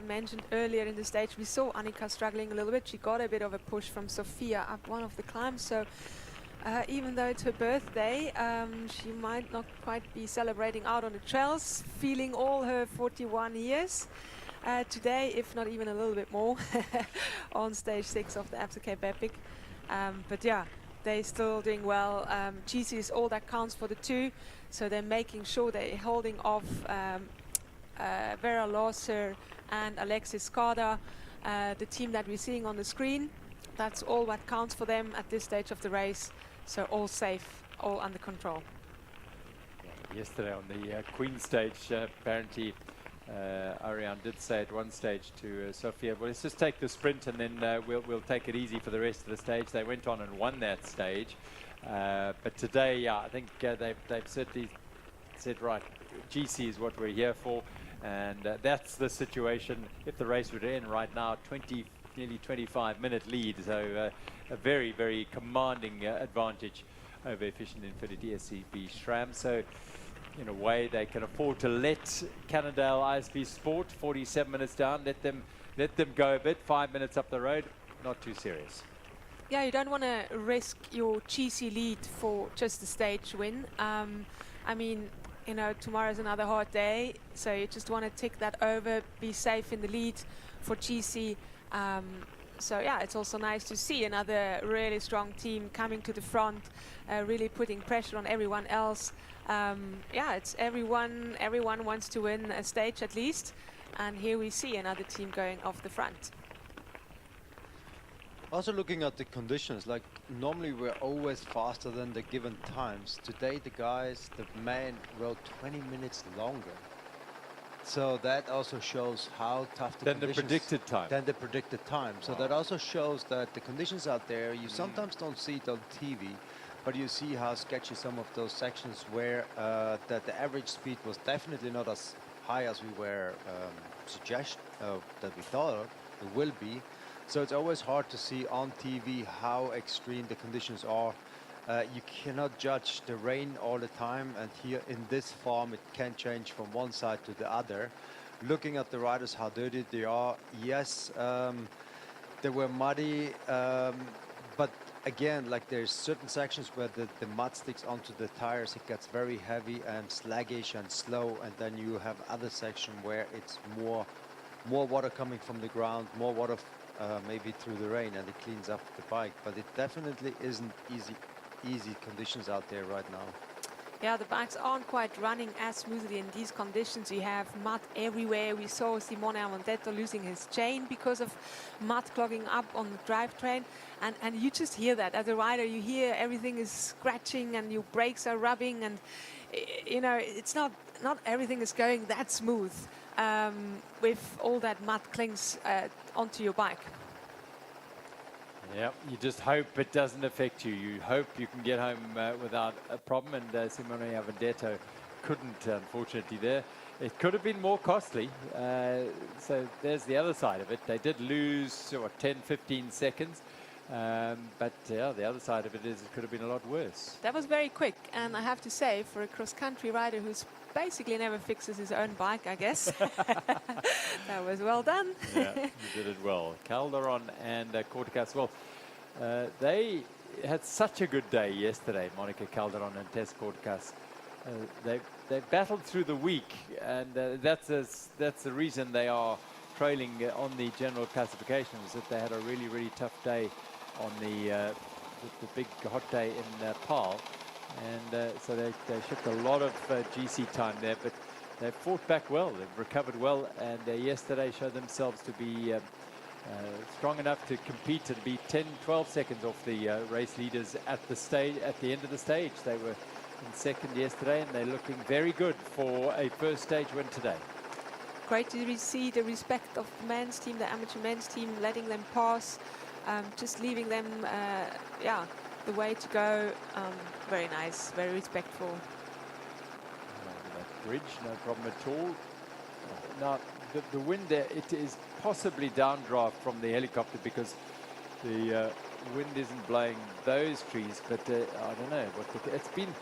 mentioned earlier in the stage, we saw Annika struggling a little bit. She got a bit of a push from Sophia up one of the climbs. So even though it's her birthday, she might not quite be celebrating out on the trails, feeling all her 41 years today, if not even a little bit more, on stage 6 of the Absa Cape Epic. But yeah, they're still doing well. GC is all that counts for the two, so they're making sure they're holding off Vera Lossa and Alexis Skada, the team that we're seeing on the screen. That's all what counts for them at this stage of the race. So all safe, all under control. Yesterday on the Queen stage, apparently Ariane did say at one stage to Sophia, well, let's just take the sprint and then we'll take it easy for the rest of the stage. They went on and won that stage. But today, yeah, I think they've certainly said, right, GC is what we're here for. And that's the situation. If the race would end right now, nearly 25-minute lead. So a very, very commanding advantage over Efficient Infinity SCB SRAM. So in a way, they can afford to let Cannondale ISB Sport 47 minutes down, let them go a bit, 5 minutes up the road, not too serious. Yeah, you don't want to risk your GC lead for just a stage win. I mean, you know, tomorrow's another hard day, so you just want to tick that over, be safe in the lead for GC. So yeah, it's also nice to see another really strong team coming to the front, really putting pressure on everyone else. Yeah, it's everyone wants to win a stage at least, and here we see another team going off the front. Also looking at the conditions, like normally we're always faster than the given times. Today the man rode 20 minutes longer. So that also shows how tough the conditions... Than the predicted time. So that also shows that the conditions out there, you sometimes don't see it on TV, but you see how sketchy some of those sections were, that the average speed was definitely not as high as we were that we thought it will be. So it's always hard to see on TV how extreme the conditions are. You cannot judge the rain all the time, and here in this farm it can change from one side to the other. Looking at the riders, how dirty they are, yes, they were muddy, but again, like there's certain sections where the mud sticks onto the tires, it gets very heavy and sluggish and slow, and then you have other section where it's more water coming from the ground, more water maybe through the rain, and it cleans up the bike. But it definitely isn't easy conditions out there right now. Yeah, the bikes aren't quite running as smoothly in these conditions. You have mud everywhere. We saw Simone Avondetto losing his chain because of mud clogging up on the drivetrain. And you just hear that. As a rider, you hear everything is scratching and your brakes are rubbing. And, you know, it's not everything is going that smooth with all that mud clings onto your bike. Yeah, you just hope it doesn't affect you. You hope you can get home without a problem, and Simone Avondetto couldn't, unfortunately, there. It could have been more costly, so there's the other side of it. They did lose, 10, 15 seconds, but yeah, the other side of it is it could have been a lot worse. That was very quick, and I have to say, for a cross-country rider who's basically never fixes his own bike, I guess. That was well done. Yeah, you did it well. Calderon and Corticas, well, they had such a good day yesterday, Monica Calderon and Tess Corticas. They battled through the week, and that's the reason they are trailing on the general classifications, that they had a really, really tough day on the big hot day in Paarl. And so they shipped a lot of GC time there, but they fought back well, they've recovered well, and yesterday showed themselves to be strong enough to compete and be 10, 12 seconds off the race leaders at the end of the stage. They were in second yesterday, and they're looking very good for a first stage win today. Great to see the respect of the men's team, the amateur men's team, letting them pass, just leaving them, the way to go. Very nice, very respectful. That bridge, no problem at all. Now, the wind there, it is possibly downdraft from the helicopter because the wind isn't blowing those trees, but I don't know. It's been,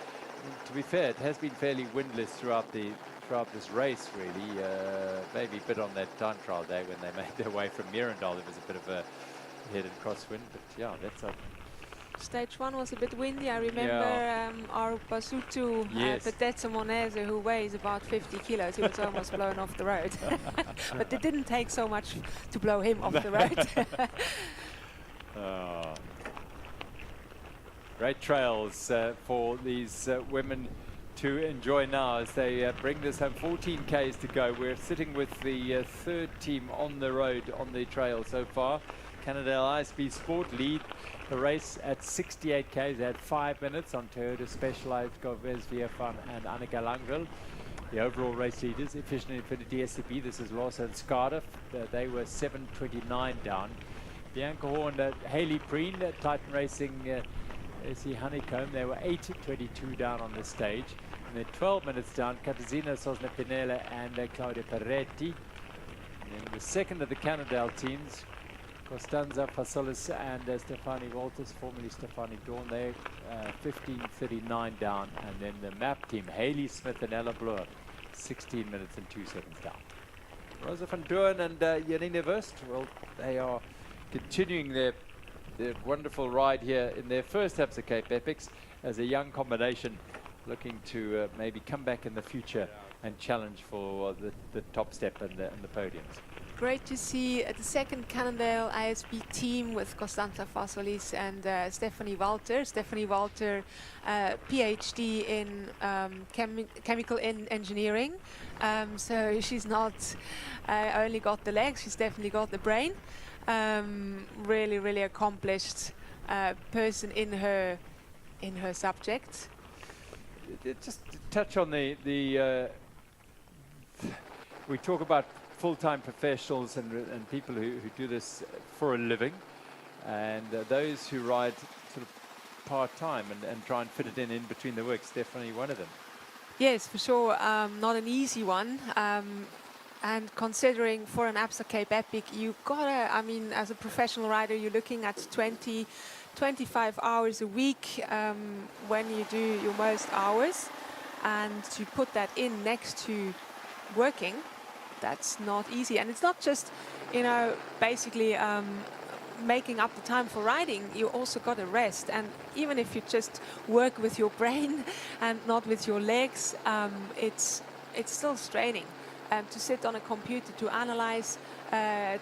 to be fair, it has been fairly windless throughout this race, really. Maybe a bit on that time trial day when they made their way from Mirandal, there was a bit of a head and crosswind, but yeah, that's a... Stage 1 was a bit windy. I remember our Basutu, Petezzo Monese, who weighs about 50 kilos. He was almost blown off the road. But it didn't take so much to blow him off the road. Great trails for these women to enjoy now as they bring this home. 14 Ks to go. We're sitting with the third team on the road on the trail so far. Cannondale ISB Sport lead the race at 68 Ks. They had 5 minutes on Toyota Specialized, Govez Viafan and Annika Langville. The overall race leaders, Efficient Infinity SCP, this is Losa and Scardiff. They were 7:29 down. Bianca Horn, Haley Preen, Titan Racing, AC Honeycomb, they were 8:22 down on the stage. And then 12 minutes down, Katarzyna Sosna Pinella and Claudia Peretti. And then the second of the Cannondale teams, Costanza Fasolis and Stefani Walters, formerly Stefani Dawn, they 15:39 down. And then the map team, Haley Smith and Ella Bloor, 16 minutes and 2 seconds down. Rosa van Doorn and Janine Wurst, well, they are continuing their wonderful ride here in their first Absa Cape Epics as a young combination, looking to maybe come back in the future and challenge for the top step and the podiums. great to see the second Cannondale ISB team with Constanza Fasolis and Stephanie Walter. Stephanie Walter, PhD in chemical engineering. So she's not only got the legs, she's definitely got the brain. Really, really accomplished person in her subject. Just to touch on the we talk about full-time professionals and people who do this for a living, and those who ride sort of part-time and try and fit it in between the work. Definitely one of them. Yes, for sure. Not an easy one. And considering for an Absa Cape Epic, you gotta, I mean, as a professional rider, you're looking at 25 hours a week when you do your most hours, and to put that in next to working, that's not easy. And it's not just, you know, basically making up the time for riding. You also got to rest, and even if you just work with your brain and not with your legs, it's still straining. To sit on a computer to analyze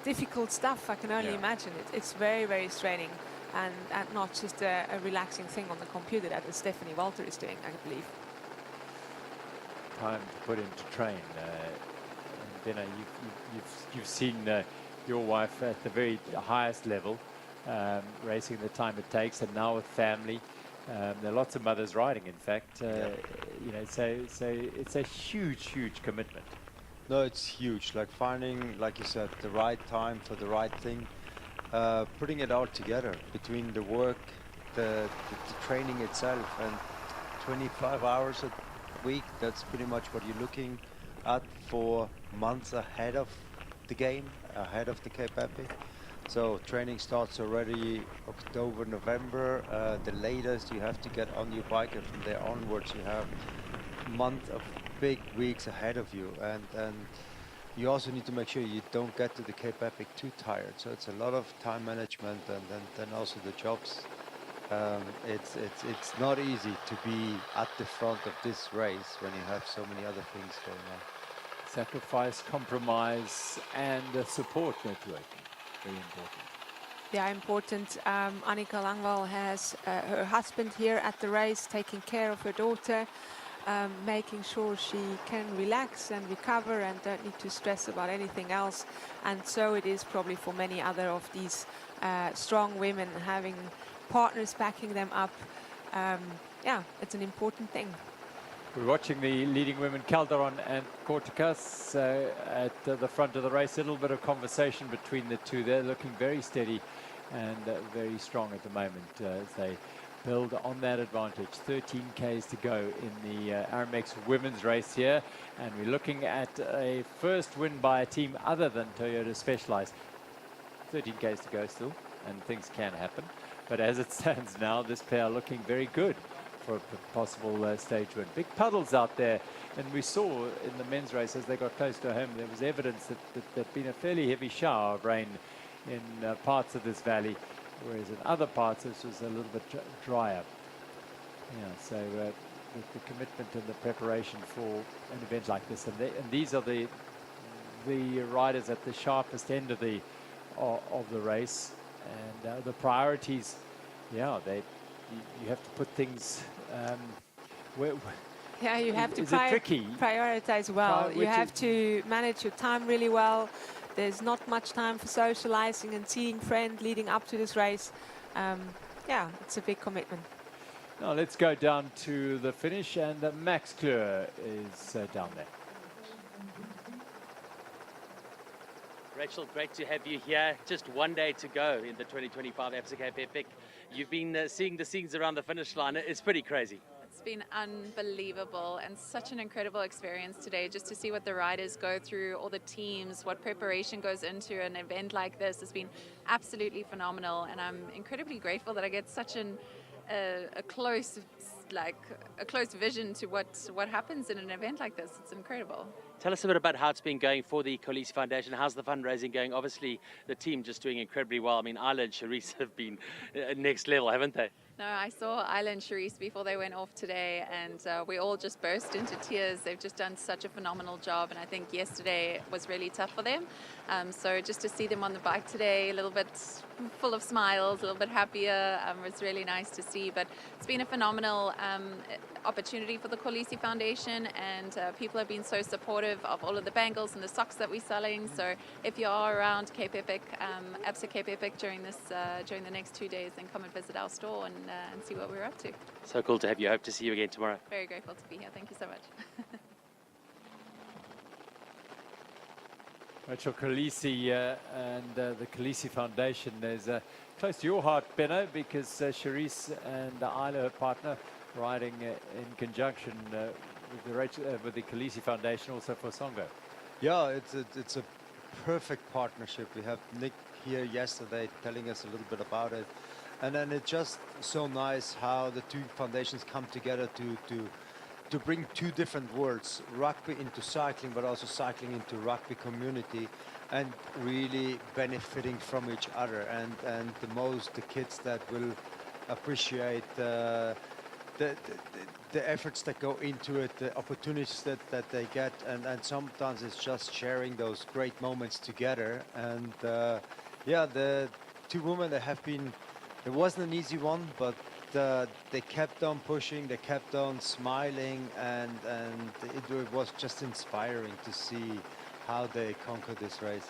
difficult stuff, I can only imagine it. It's very, very straining, and not just a relaxing thing on the computer that Stephanie Walter is doing, I believe. Time to put into train. And, you know, you've seen your wife at the very highest level, racing the time it takes, and now with family. There are lots of mothers riding, in fact. You know, so it's a huge, huge commitment. No, it's huge. Like finding, like you said, the right time for the right thing, putting it all together between the work, the training itself, and 25 hours a week. That's pretty much what you're looking at for months ahead of the game, ahead of the Cape Epic. So training starts already October, November. The latest you have to get on your bike, and from there onwards you have a month of big weeks ahead of you, and you also need to make sure you don't get to the Cape Epic too tired. So it's a lot of time management, and then also the jobs. It's not easy to be at the front of this race when you have so many other things going on. Sacrifice, compromise, and the support network, very important. Yeah, important. Annika Langwall has her husband here at the race, taking care of her daughter, making sure she can relax and recover and don't need to stress about anything else. And so it is probably for many other of these strong women, having partners backing them up. Yeah, it's an important thing. We're watching the leading women, Calderon and Corticas, at the front of the race. A little bit of conversation between the two. They're looking very steady and very strong at the moment as they build on that advantage. 13 Ks to go in the Aramex women's race here, and we're looking at a first win by a team other than Toyota Specialized. 13 Ks to go still, and things can happen. But as it stands now, this pair are looking very good for a possible stage win. Big puddles out there, and we saw in the men's race as they got close to home, there was evidence that there'd been a fairly heavy shower of rain in parts of this valley, whereas in other parts this was a little bit drier. Yeah, so the commitment and the preparation for an event like this, and these are the riders at the sharpest end of the race, and the priorities. Yeah, you have to put things. Yeah, you have to tricky? Prioritize well. You have to manage your time really well. There's not much time for socializing and seeing friends leading up to this race. Yeah, it's a big commitment. Now let's go down to the finish, and Max Kleur is down there. Rachel, great to have you here. Just one day to go in the 2025 Absa Cape Epic. You've been seeing the scenes around the finish line. It's pretty crazy. It's been unbelievable and such an incredible experience today, just to see what the riders go through, all the teams, what preparation goes into an event like this. It's been absolutely phenomenal, and I'm incredibly grateful that I get such a close vision to what happens in an event like this. It's incredible. Tell us a bit about how it's been going for the Khaleesi Foundation. How's the fundraising going? Obviously, the team just doing incredibly well. I mean, Isla and Charisse have been next level, haven't they? No, I saw Isla and Charisse before they went off today, and we all just burst into tears. They've just done such a phenomenal job, and I think yesterday was really tough for them. So just to see them on the bike today, a little bit full of smiles, a little bit happier, was really nice to see. But it's been a phenomenal opportunity for the Kolisi Foundation, and people have been so supportive of all of the bangles and the socks that we're selling. So if you are around Cape Epic, Absa Cape Epic during the next 2 days, then come and visit our store and see what we're up to. So cool to have you. Hope to see you again tomorrow. Very grateful to be here. Thank you so much. Rachel Kolisi and the Kolisi Foundation is close to your heart, Benno, because Charisse and Isla, her partner, riding in conjunction with the Kolisi Foundation also for Songo. Yeah, it's a perfect partnership. We have Nick here yesterday telling us a little bit about it. And then it's just so nice how the two foundations come together to bring two different worlds, rugby into cycling, but also cycling into rugby community, and really benefiting from each other. And the kids that will appreciate the efforts that go into it, the opportunities that they get, and sometimes it's just sharing those great moments together. And yeah, the two women that have been, it wasn't an easy one, but they kept on pushing, they kept on smiling, and it was just inspiring to see how they conquered this race.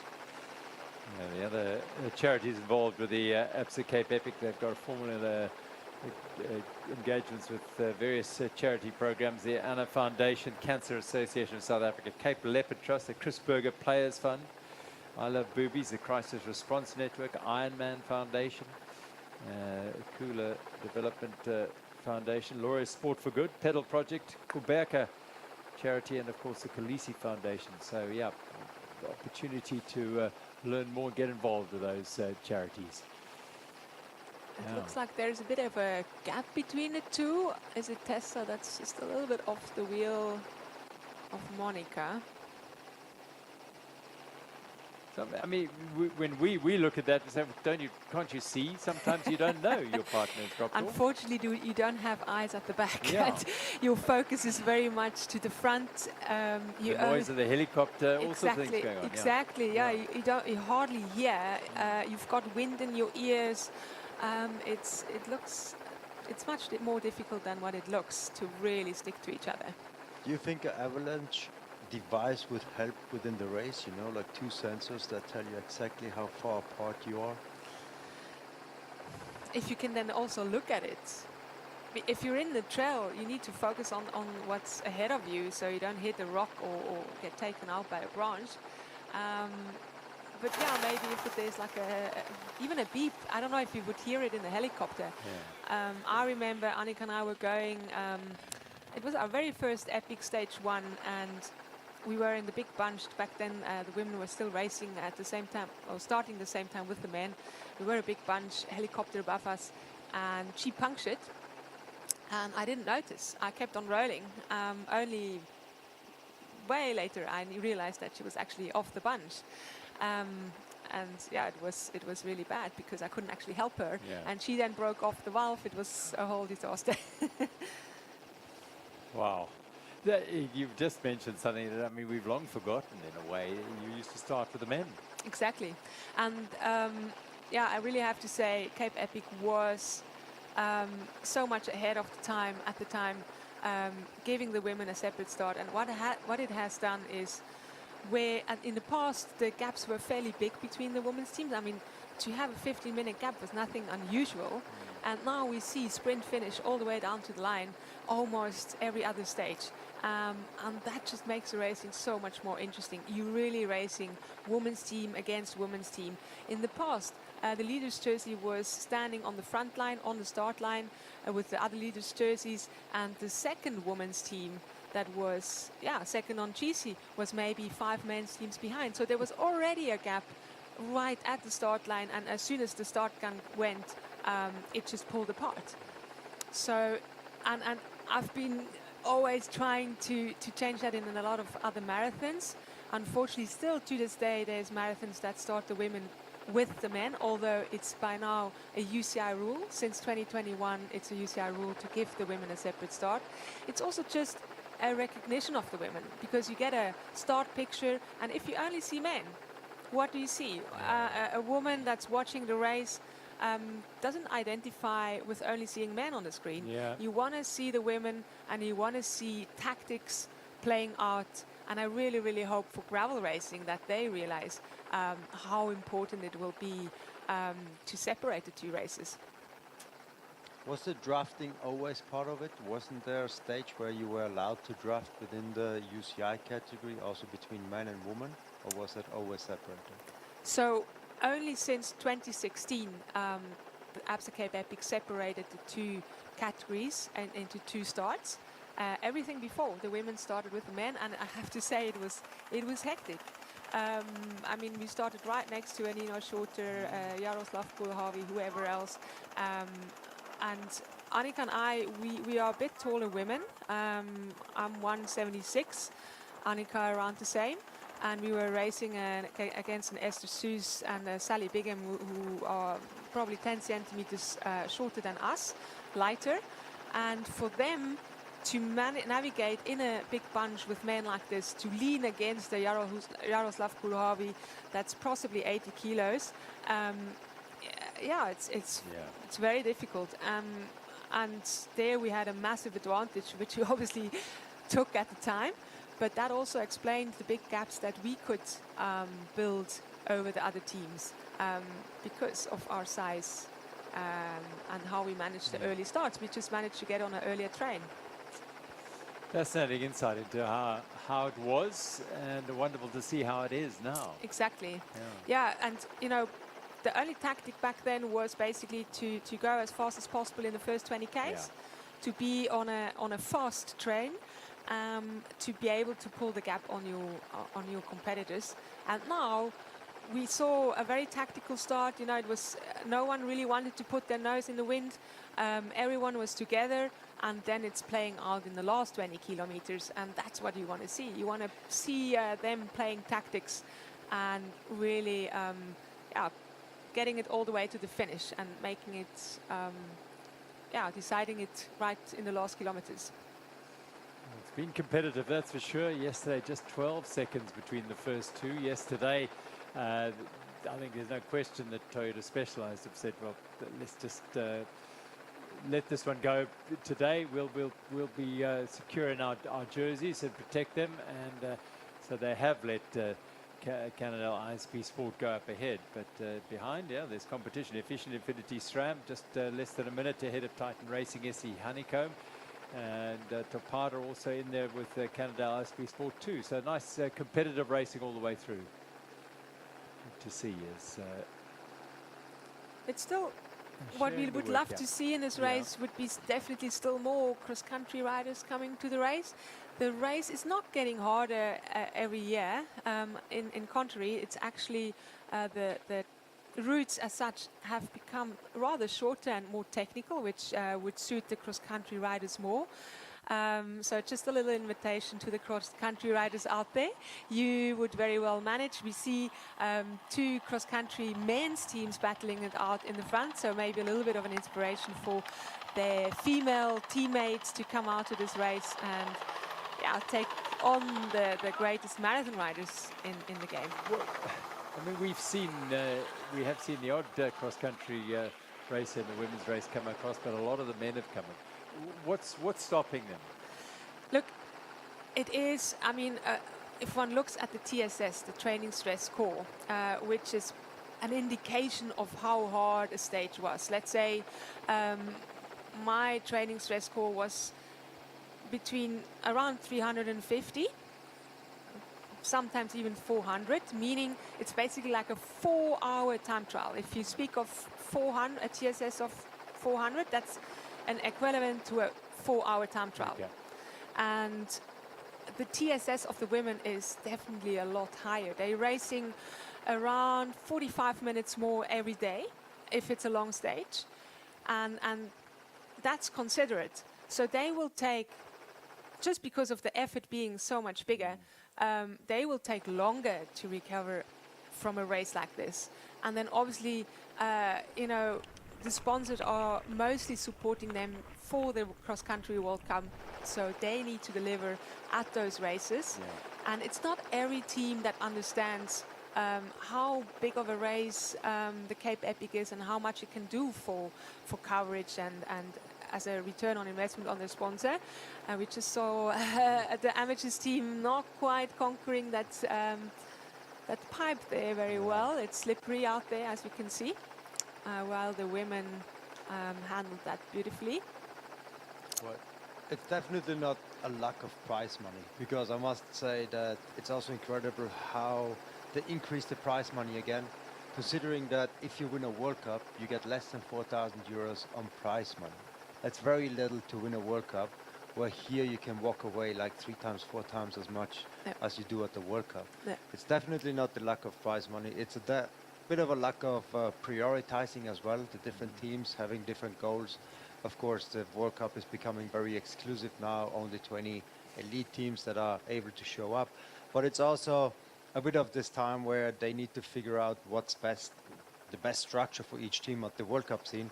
The other charities involved with the Absa Cape Epic, they've got formula engagements with various charity programs, the Anna Foundation, Cancer Association of South Africa, Cape Leopard Trust, the Chris Berger Players Fund, I Love Boobies, the Crisis Response Network, Ironman Foundation, Kula Development Foundation, Laura Sport for Good, Pedal Project, Kuberka Charity, and of course the Kolisi Foundation. So yeah, the opportunity to learn more and get involved with those charities. It looks like there's a bit of a gap between the two. Is it Tessa that's just a little bit off the wheel of Monica? So, I mean, when we look at that, we say, can't you see? Sometimes you don't know your partner's dropped off. Unfortunately, you don't have eyes at the back. Yeah. And your focus is very much to the front. The noise of the helicopter, all sorts of things going on. Exactly, yeah. You hardly hear. You've got wind in your ears. It's much more difficult than what it looks to really stick to each other. Do you think an avalanche device would help within the race, you know, like two sensors that tell you exactly how far apart you are? If you can then also look at it. If you're in the trail, you need to focus on what's ahead of you so you don't hit a rock or get taken out by a branch. But yeah, maybe if there's like even a beep, I don't know if you would hear it in the helicopter. Yeah. I remember Annika and I were going, it was our very first Epic Stage 1, and we were in the big bunch. Back then the women were still racing at the same time, or starting the same time with the men. We were a big bunch, helicopter above us, and she punctured, and I didn't notice. I kept on rolling. Only way later I realized that she was actually off the bunch. And yeah, it was really bad because I couldn't actually help her. Yeah. And she then broke off the valve. It was a whole disaster. Wow. You've just mentioned something that, I mean, we've long forgotten in a way. You used to start with the men. Exactly. And yeah, I really have to say Cape Epic was so much ahead of the time at the time, giving the women a separate start. And what it has done is, where in the past the gaps were fairly big between the women's teams. I mean, to have a 15-minute gap was nothing unusual. And now we see sprint finish all the way down to the line almost every other stage. And that just makes the racing so much more interesting. You're really racing women's team against women's team. In the past, the leaders' jersey was standing on the front line, on the start line, with the other leaders' jerseys, and the second women's team that was, second on GC was maybe 5 men's teams behind. So there was already a gap right at the start line, and as soon as the start gun went, it just pulled apart. So, and I've been always trying to change that in a lot of other marathons. Unfortunately, still to this day, there's marathons that start the women with the men, although it's by now a UCI rule. Since 2021, it's a UCI rule to give the women a separate start. It's also just a recognition of the women, because you get a start picture, and if you only see men, what do you see? A woman that's watching the race doesn't identify with only seeing men on the screen. Yeah. You want to see the women, and you want to see tactics playing out. And I really, really hope for gravel racing that they realize how important it will be to separate the two races. Was the drafting always part of it? Wasn't there a stage where you were allowed to draft within the UCI category, also between men and women, or was that always separated? So only since 2016, the Absa Cape Epic separated the two categories and into two starts. Everything before, the women started with the men, and I have to say it was hectic. I mean, we started right next to Nino Shorter, Jaroslav Kulhavi, whoever else. And Annika and I, we are a bit taller women. I'm 176, Annika around the same. And we were racing against an Esther Suze and Sally Bigham, who are probably 10 centimeters shorter than us, lighter. And for them to navigate in a big bunch with men like this, to lean against the Jaroslav Kulhavi, that's possibly 80 kilos, it's very difficult. And there we had a massive advantage, which we obviously took at the time. But that also explained the big gaps that we could build over the other teams because of our size and how we managed the early starts. We just managed to get on an earlier train. Fascinating insight into how it was, and wonderful to see how it is now. Exactly. Yeah, and you know, the only tactic back then was basically to go as fast as possible in the first 20 Ks, to be on a fast train, to be able to pull the gap on your competitors. And now we saw a very tactical start. You know, it was no one really wanted to put their nose in the wind. Everyone was together, and then it's playing out in the last 20 kilometers, and that's what you want to see. You want to see them playing tactics and really getting it all the way to the finish and making it, deciding it right in the last kilometers. It's been competitive, that's for sure. Yesterday, just 12 seconds between the first two. Yesterday, I think there's no question that Toyota Specialized have said, well, let's just let this one go today. We'll be secure in our jerseys and protect them, and so they have let Canada ISP Sport go up ahead, but behind, there's competition. Efficient Infinity SRAM just less than a minute ahead of Titan Racing SE Honeycomb, and Topata also in there with Canada ISP Sport 2. So nice competitive racing all the way through. Good to see is it's still what we would love to see in this race would be definitely still more cross-country riders coming to the race. The race is not getting harder every year. In contrary, it's actually the routes as such have become rather shorter and more technical, which would suit the cross-country riders more. So just a little invitation to the cross-country riders out there. You would very well manage. We see two cross-country men's teams battling it out in the front, so maybe a little bit of an inspiration for their female teammates to come out to this race and take on the greatest marathon riders in the game. Well, I mean, we have seen the odd cross-country race in the women's race come across, but a lot of the men have come. What's stopping them? Look, it is, I mean, if one looks at the TSS, the training stress score, which is an indication of how hard a stage was. Let's say my training stress score was between around 350, sometimes even 400, meaning it's basically like a 4-hour time trial. If you speak of 400, a TSS of 400, that's an equivalent to a 4-hour time trial. Okay. And the TSS of the women is definitely a lot higher. They're racing around 45 minutes more every day if it's a long stage, and that's considerate. So they will take, just because of the effort being so much bigger, they will take longer to recover from a race like this. And then obviously, you know, the sponsors are mostly supporting them for the Cross Country World Cup, so they need to deliver at those races. And it's not every team that understands how big of a race the Cape Epic is and how much it can do for coverage and as a return on investment on the sponsor. We just saw the amateurs team not quite conquering that pipe there very well. It's slippery out there, as you can see, while the women handled that beautifully. Well, it's definitely not a lack of prize money, because I must say that it's also incredible how they increased the prize money again, considering that if you win a World Cup, you get less than 4,000 euros on prize money. That's very little to win a World Cup, where here you can walk away like 3 times, 4 times as much as you do at the World Cup. It's definitely not the lack of prize money. It's a bit of a lack of prioritizing as well, the different teams having different goals. Of course, the World Cup is becoming very exclusive now, only 20 elite teams that are able to show up. But it's also a bit of this time where they need to figure out what's best, the best structure for each team at the World Cup scene.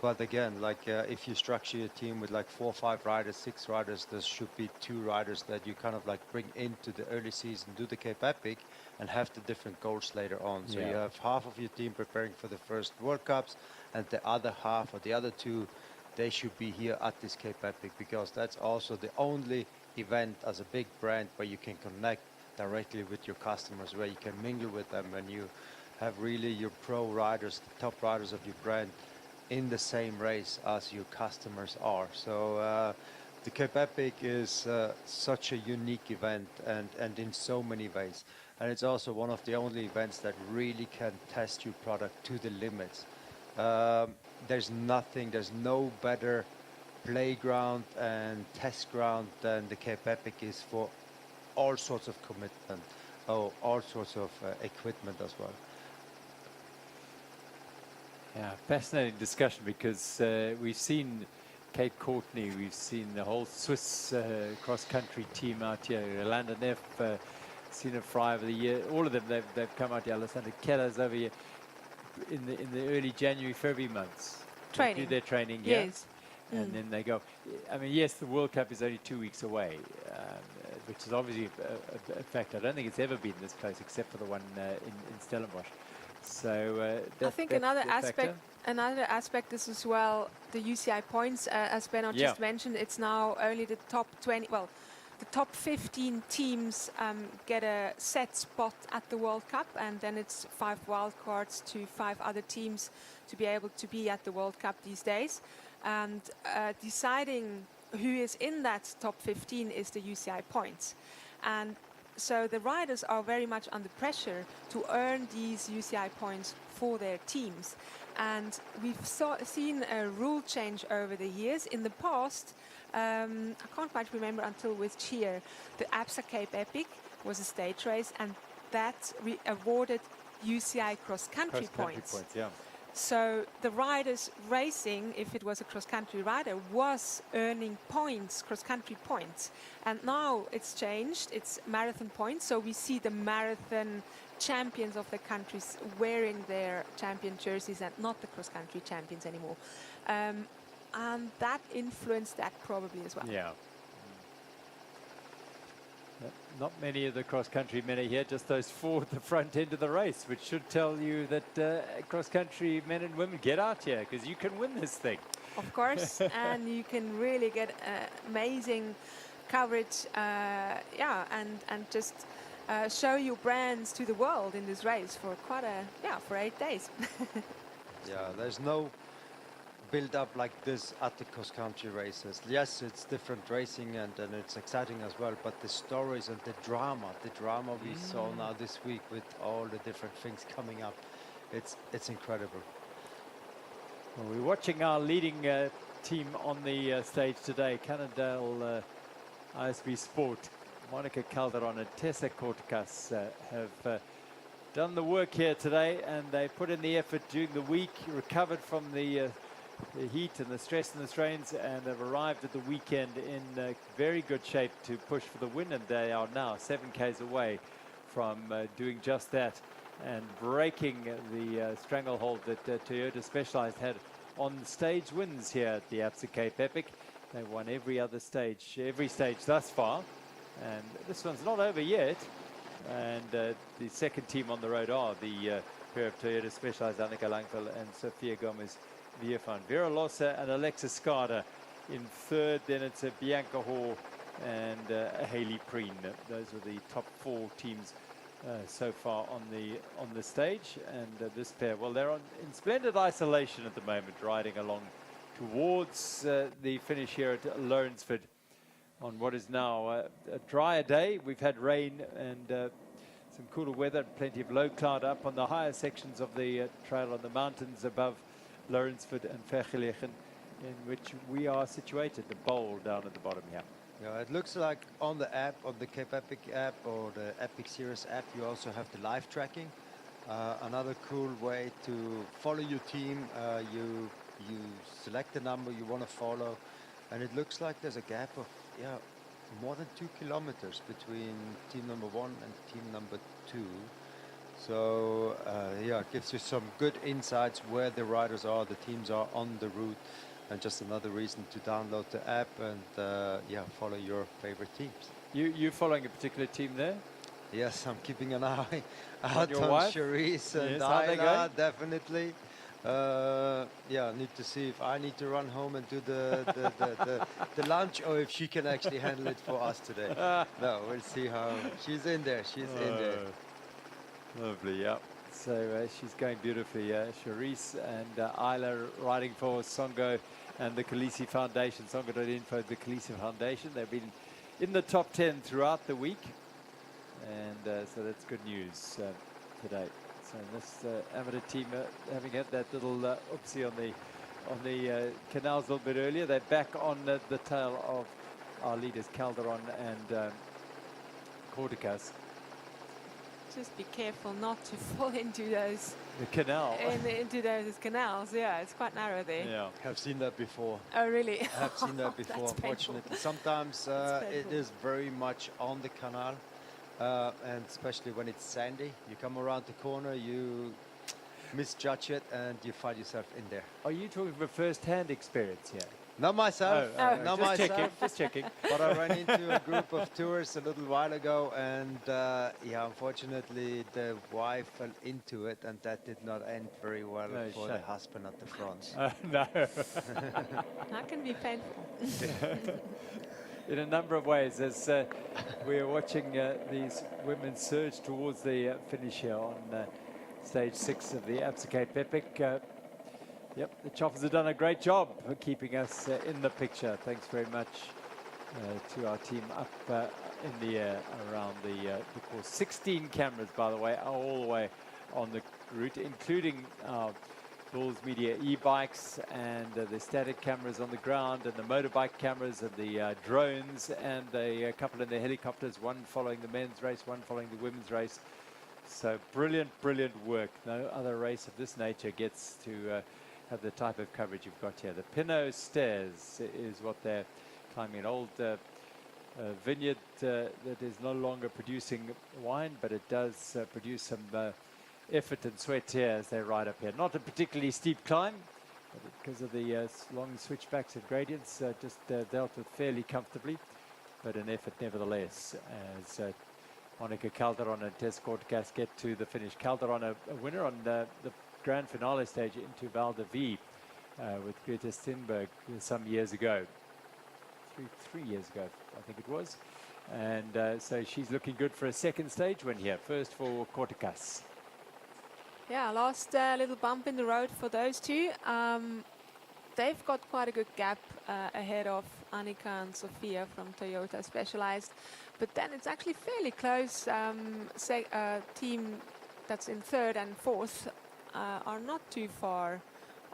But again, like if you structure your team with like 4 or 5 riders, 6 riders, there should be 2 riders that you kind of like bring into the early season, do the Cape Epic, and have the different goals later on. So you have half of your team preparing for the first World Cups, and the other half or the other 2, they should be here at this Cape Epic, because that's also the only event as a big brand where you can connect directly with your customers, where you can mingle with them, and you have really your pro riders, the top riders of your brand, in the same race as your customers are. So the Cape Epic is such a unique event, and in so many ways. And it's also one of the only events that really can test your product to the limits. There's no better playground and test ground than the Cape Epic is for all sorts of commitment, all sorts of equipment as well. Yeah, fascinating discussion, because we've seen Kate Courtney, we've seen the whole Swiss cross-country team out here, Yolanda Neff, Sina Fry over the year, all of them, they've come out here. Alessandra Keller's over here in the early January, February months. Training. They do their training here. Yes. And then they go. I mean, yes, the World Cup is only 2 weeks away, which is obviously a fact. I don't think it's ever been this close, except for the one in Stellenbosch. So I think another aspect is as well the UCI points, as Bernard just mentioned. It's now only the top 20. Well, the top 15 teams get a set spot at the World Cup, and then it's 5 wild cards to 5 other teams to be able to be at the World Cup these days. And deciding who is in that top 15 is the UCI points. And so the riders are very much under pressure to earn these UCI points for their teams. And we've seen a rule change over the years. In the past, I can't quite remember until with cheer, the Absa Cape Epic was a stage race, and that awarded UCI cross-country points. So the riders racing, if it was a cross-country rider, was earning points, cross-country points. And now it's changed, it's marathon points. So we see the marathon champions of the countries wearing their champion jerseys and not the cross-country champions anymore. And that influenced that probably as well. Yeah. Not many of the cross-country men are here, just those 4 at the front end of the race, which should tell you that cross-country men and women, get out here, because you can win this thing. Of course, and you can really get amazing coverage, and just show your brands to the world in this race for for 8 days. There's no build up like this at the cross-country races. Yes, it's different racing and it's exciting as well, but the stories and the drama we saw now this week with all the different things coming up, it's incredible. Well, we're watching our leading team on the stage today, Cannondale ISB Sport. Monica Calderon and Tessa Corticas have done the work here today, and they put in the effort during the week, recovered from the heat and the stress and the strains, and have arrived at the weekend in very good shape to push for the win. And they are now 7 Ks away from doing just that. and breaking the stranglehold that Toyota Specialized had on stage wins here at the Absa Cape Epic. They won every stage thus far, and this one's not over yet. And the second team on the road are the pair of Toyota Specialized, Annika Langveld and Sofia Gomez Viervan. Vera Lossa and Alexis Skada in third. Then it's a Bianca Hoare and a Hayley Preen. Those are the top 4 teams so far on the stage. And this pair, well, they're in splendid isolation at the moment, riding along towards the finish here at Lourensford on what is now a drier day. We've had rain and some cooler weather, plenty of low cloud up on the higher sections of the trail on the mountains above Lourensford and Vergelegen, in which we are situated, the bowl down at the bottom here. Yeah, it looks like on the app, on the Cape Epic app or the Epic Series app, you also have the live tracking. Another cool way to follow your team. You select the number you want to follow, and it looks like there's a gap of more than 2 kilometers between team number 1 and team number 2. So it gives you some good insights where the riders are, the teams are on the route, and just another reason to download the app and follow your favorite teams. You following a particular team there? Yes, I'm keeping an eye out your on wife? Charisse and Yes, how they Ayla, going? definitely. I need to see if I need to run home and do the lunch, or if she can actually handle it for us today. No, we'll see how she's in there. She's in there. Lovely, yeah. So she's going beautifully. Charisse and Ayla riding for Songo and the Khaleesi Foundation. Songo.info, the Khaleesi Foundation. They've been in the top 10 throughout the week, and so that's good news today. So this amateur team having had that little oopsie on the canals a little bit earlier. They're back on the tail of our leaders, Calderon and Corticas. Just be careful not to fall into those. The canal. Into those canals, yeah, it's quite narrow there. Yeah, I've seen that before. Oh, really? I have seen that before, That's painful. unfortunately. Sometimes it is very much on the canal. And especially when it's sandy, you come around the corner, you misjudge it, and you find yourself in there. Are you talking from a first-hand experience here? Not myself, not just myself. Just checking. But I ran into a group of tourists a little while ago, and unfortunately, the wife fell into it, and that did not end very well for the husband at the front. No. That can be painful. In a number of ways, as we are watching these women surge towards the finish here on stage 6 of the Absa Cape Epic. Yep, the Choppers have done a great job of keeping us in the picture. Thanks very much to our team up in the air around the course. 16 cameras, by the way, all the way on the route, including our Bulls Media e-bikes and the static cameras on the ground and the motorbike cameras and the drones and a couple in the helicopters, one following the men's race, one following the women's race. So brilliant, brilliant work. No other race of this nature gets to have the type of coverage you've got here. The Pinot Stairs is what they're climbing, an old vineyard that is no longer producing wine, but it does produce some effort and sweat here as they ride up here. Not a particularly steep climb, but because of the long switchbacks and gradients, just dealt with fairly comfortably, but an effort nevertheless, as Monica Calderon and Tess Corticas get to the finish. Calderon a winner on the grand finale stage into Val de Vie with Greta Thunberg some years ago. Three years ago, I think it was. And so she's looking good for a second stage win here. First for Corticas. Yeah, last little bump in the road for those two. They've got quite a good gap ahead of Annika and Sophia from Toyota Specialized. But then it's actually fairly close. Team that's in third and fourth are not too far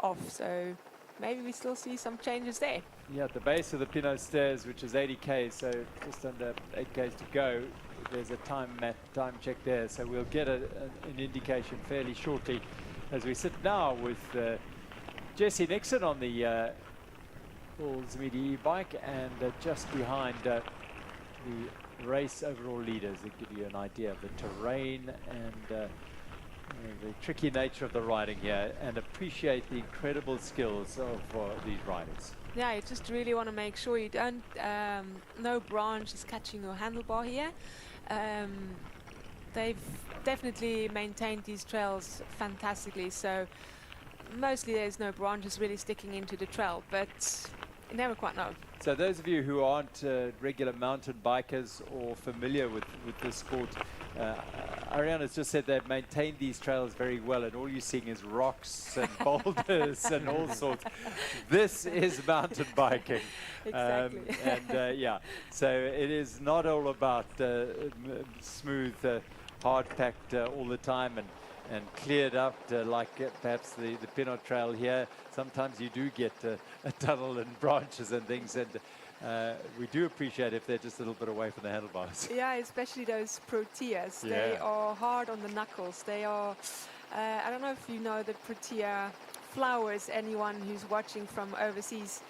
off. So maybe we still see some changes there. Yeah, at the base of the Pinot Stairs, which is 80k, so just under 8k's to go. There's a time check there, so we'll get an indication fairly shortly as we sit now with Jesse Nixon on the Bulls Media bike, and just behind the race overall leaders that give you an idea of the terrain and the tricky nature of the riding here and appreciate the incredible skills of these riders. Yeah, you just really want to make sure you don't, no branch is catching your handlebar here. They've definitely maintained these trails fantastically, so mostly there's no branches really sticking into the trail, but you never quite know. So those of you who aren't regular mountain bikers or familiar with this sport, Ariana's just said they've maintained these trails very well, and all you're seeing is rocks and boulders and all sorts. This is mountain biking. Exactly. Yeah, so it is not all about smooth, hard-packed all the time and cleared up like perhaps the Pinot Trail here. Sometimes you do get a tunnel and branches and things, and we do appreciate if they're just a little bit away from the handlebars. Yeah, especially those proteas. Yeah. They are hard on the knuckles. They are, I don't know if you know the protea flowers, anyone who's watching from overseas.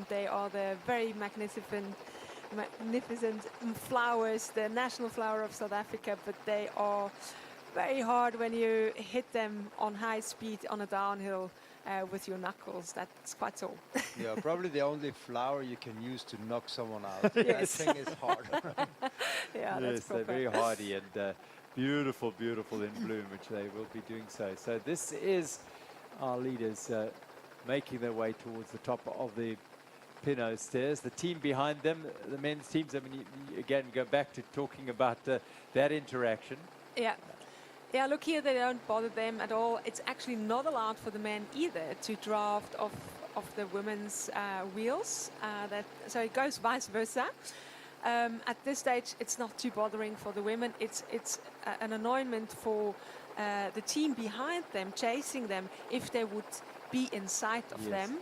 They are the very magnificent flowers, the national flower of South Africa, but they are very hard when you hit them on high speed on a downhill with your knuckles. That's quite sore. Yeah, probably the only flower you can use to knock someone out. Yes. That thing is hard. Yeah, Yes, that's they're proper. very hardy and beautiful, beautiful in bloom, which they will be doing so. So this is our leaders making their way towards the top of the Pinot stairs. The team behind them, the men's teams, I mean, you again, go back to talking about that interaction. Yeah. Yeah, look here, they don't bother them at all. It's actually not allowed for the men either to draft off the women's wheels. So it goes vice versa. At this stage, it's not too bothering for the women. It's an annoyment for the team behind them, chasing them, if they would be in sight of them.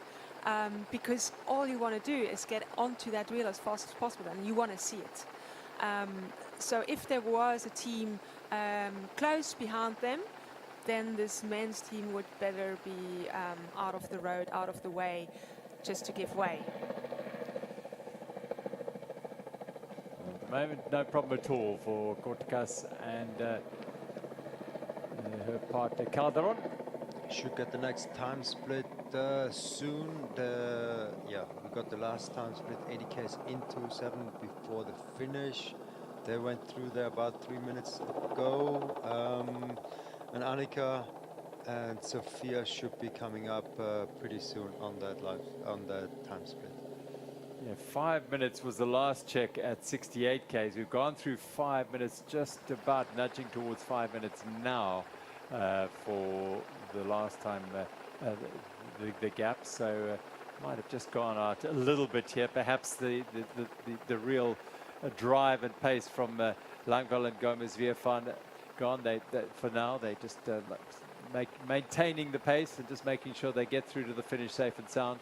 Because all you want to do is get onto that wheel as fast as possible, and you want to see it. So if there was a team close behind them, then this men's team would better be out of the road, out of the way, just to give way. At the moment, no problem at all for Corticas and her partner Calderon. Should get the next time split soon. We got the last time split 80 k's into 7 before the finish. They went through there about 3 minutes ago. And Annika and Sophia should be coming up pretty soon on that time split. Yeah, 5 minutes was the last check at 68 k's. We've gone through 5 minutes, just about nudging towards 5 minutes now for the last time the gap. So might have just gone out a little bit here. Perhaps the real drive and pace from Langveld and Gomez-Viervan gone. For now, they just maintaining the pace and just making sure they get through to the finish safe and sound.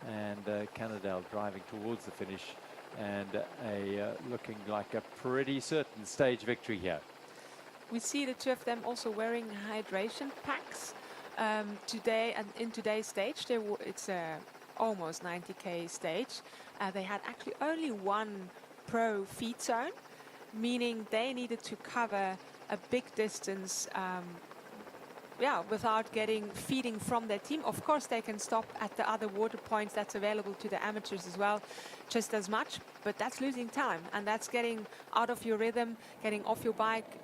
And Cannondale driving towards the finish and looking like a pretty certain stage victory here. We see the two of them also wearing hydration packs today, and in today's stage it's almost 90k stage. They had actually only one pro feed zone, meaning they needed to cover a big distance without feeding from their team. Of course, they can stop at the other water points that's available to the amateurs as well, just as much, but that's losing time, and that's getting out of your rhythm, getting off your bike,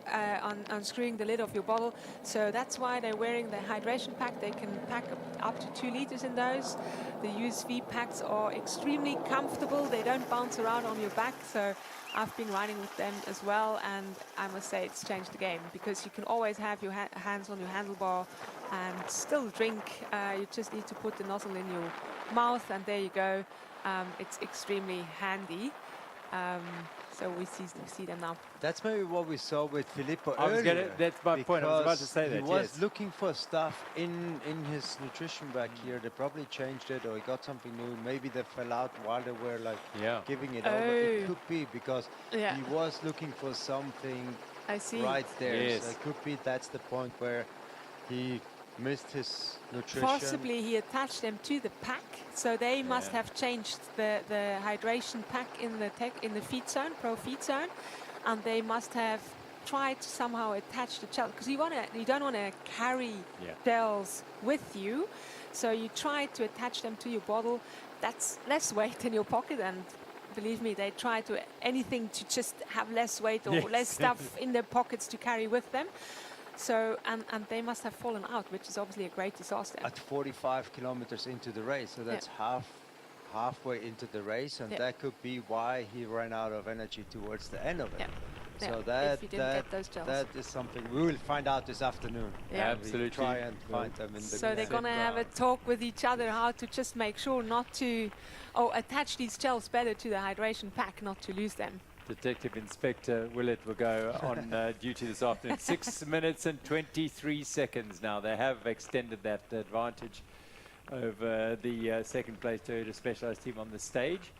unscrewing the lid of your bottle. So that's why they're wearing the hydration pack. They can pack up to 2 liters in those. The USV packs are extremely comfortable. They don't bounce around on your back. So I've been riding with them as well, and I must say it's changed the game, because you can always have your hands on your handlebar and still drink. You just need to put the nozzle in your mouth, and there you go. It's extremely handy. So we see them now. That's maybe what we saw with Filippo earlier. That's my point. I was about to say that. He was looking for stuff in his nutrition bag here. They probably changed it, or he got something new. Maybe they fell out while they were giving it over. It could be because he was looking for something right there. Yes. So it could be that's the point where he missed his nutrition. Possibly he attached them to the pack, so they must have changed the hydration pack in the feed zone, pro feed zone, and they must have try to somehow attach the gel, because you don't want to carry gels with you, so you try to attach them to your bottle. That's less weight in your pocket, and believe me, they try to anything to just have less weight or less stuff in their pockets to carry with them. So, and they must have fallen out, which is obviously a great disaster. At 45 kilometers into the race, so that's halfway into the race, and that could be why he ran out of energy towards the end of it. So that is something we will find out this afternoon. Absolutely. Try and find them in the So they're going to have a talk with each other how to just make sure not to attach these gels better to the hydration pack, not to lose them. Detective Inspector Willett will go on duty this afternoon. 6 minutes and 23 seconds now. They have extended that advantage over the second place Toyota Specialized team on the stage.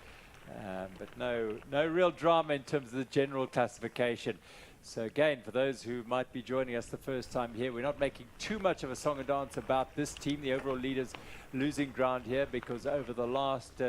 But no real drama in terms of the general classification. So again, for those who might be joining us the first time here, we're not making too much of a song and dance about this team, the overall leaders losing ground here, because over the last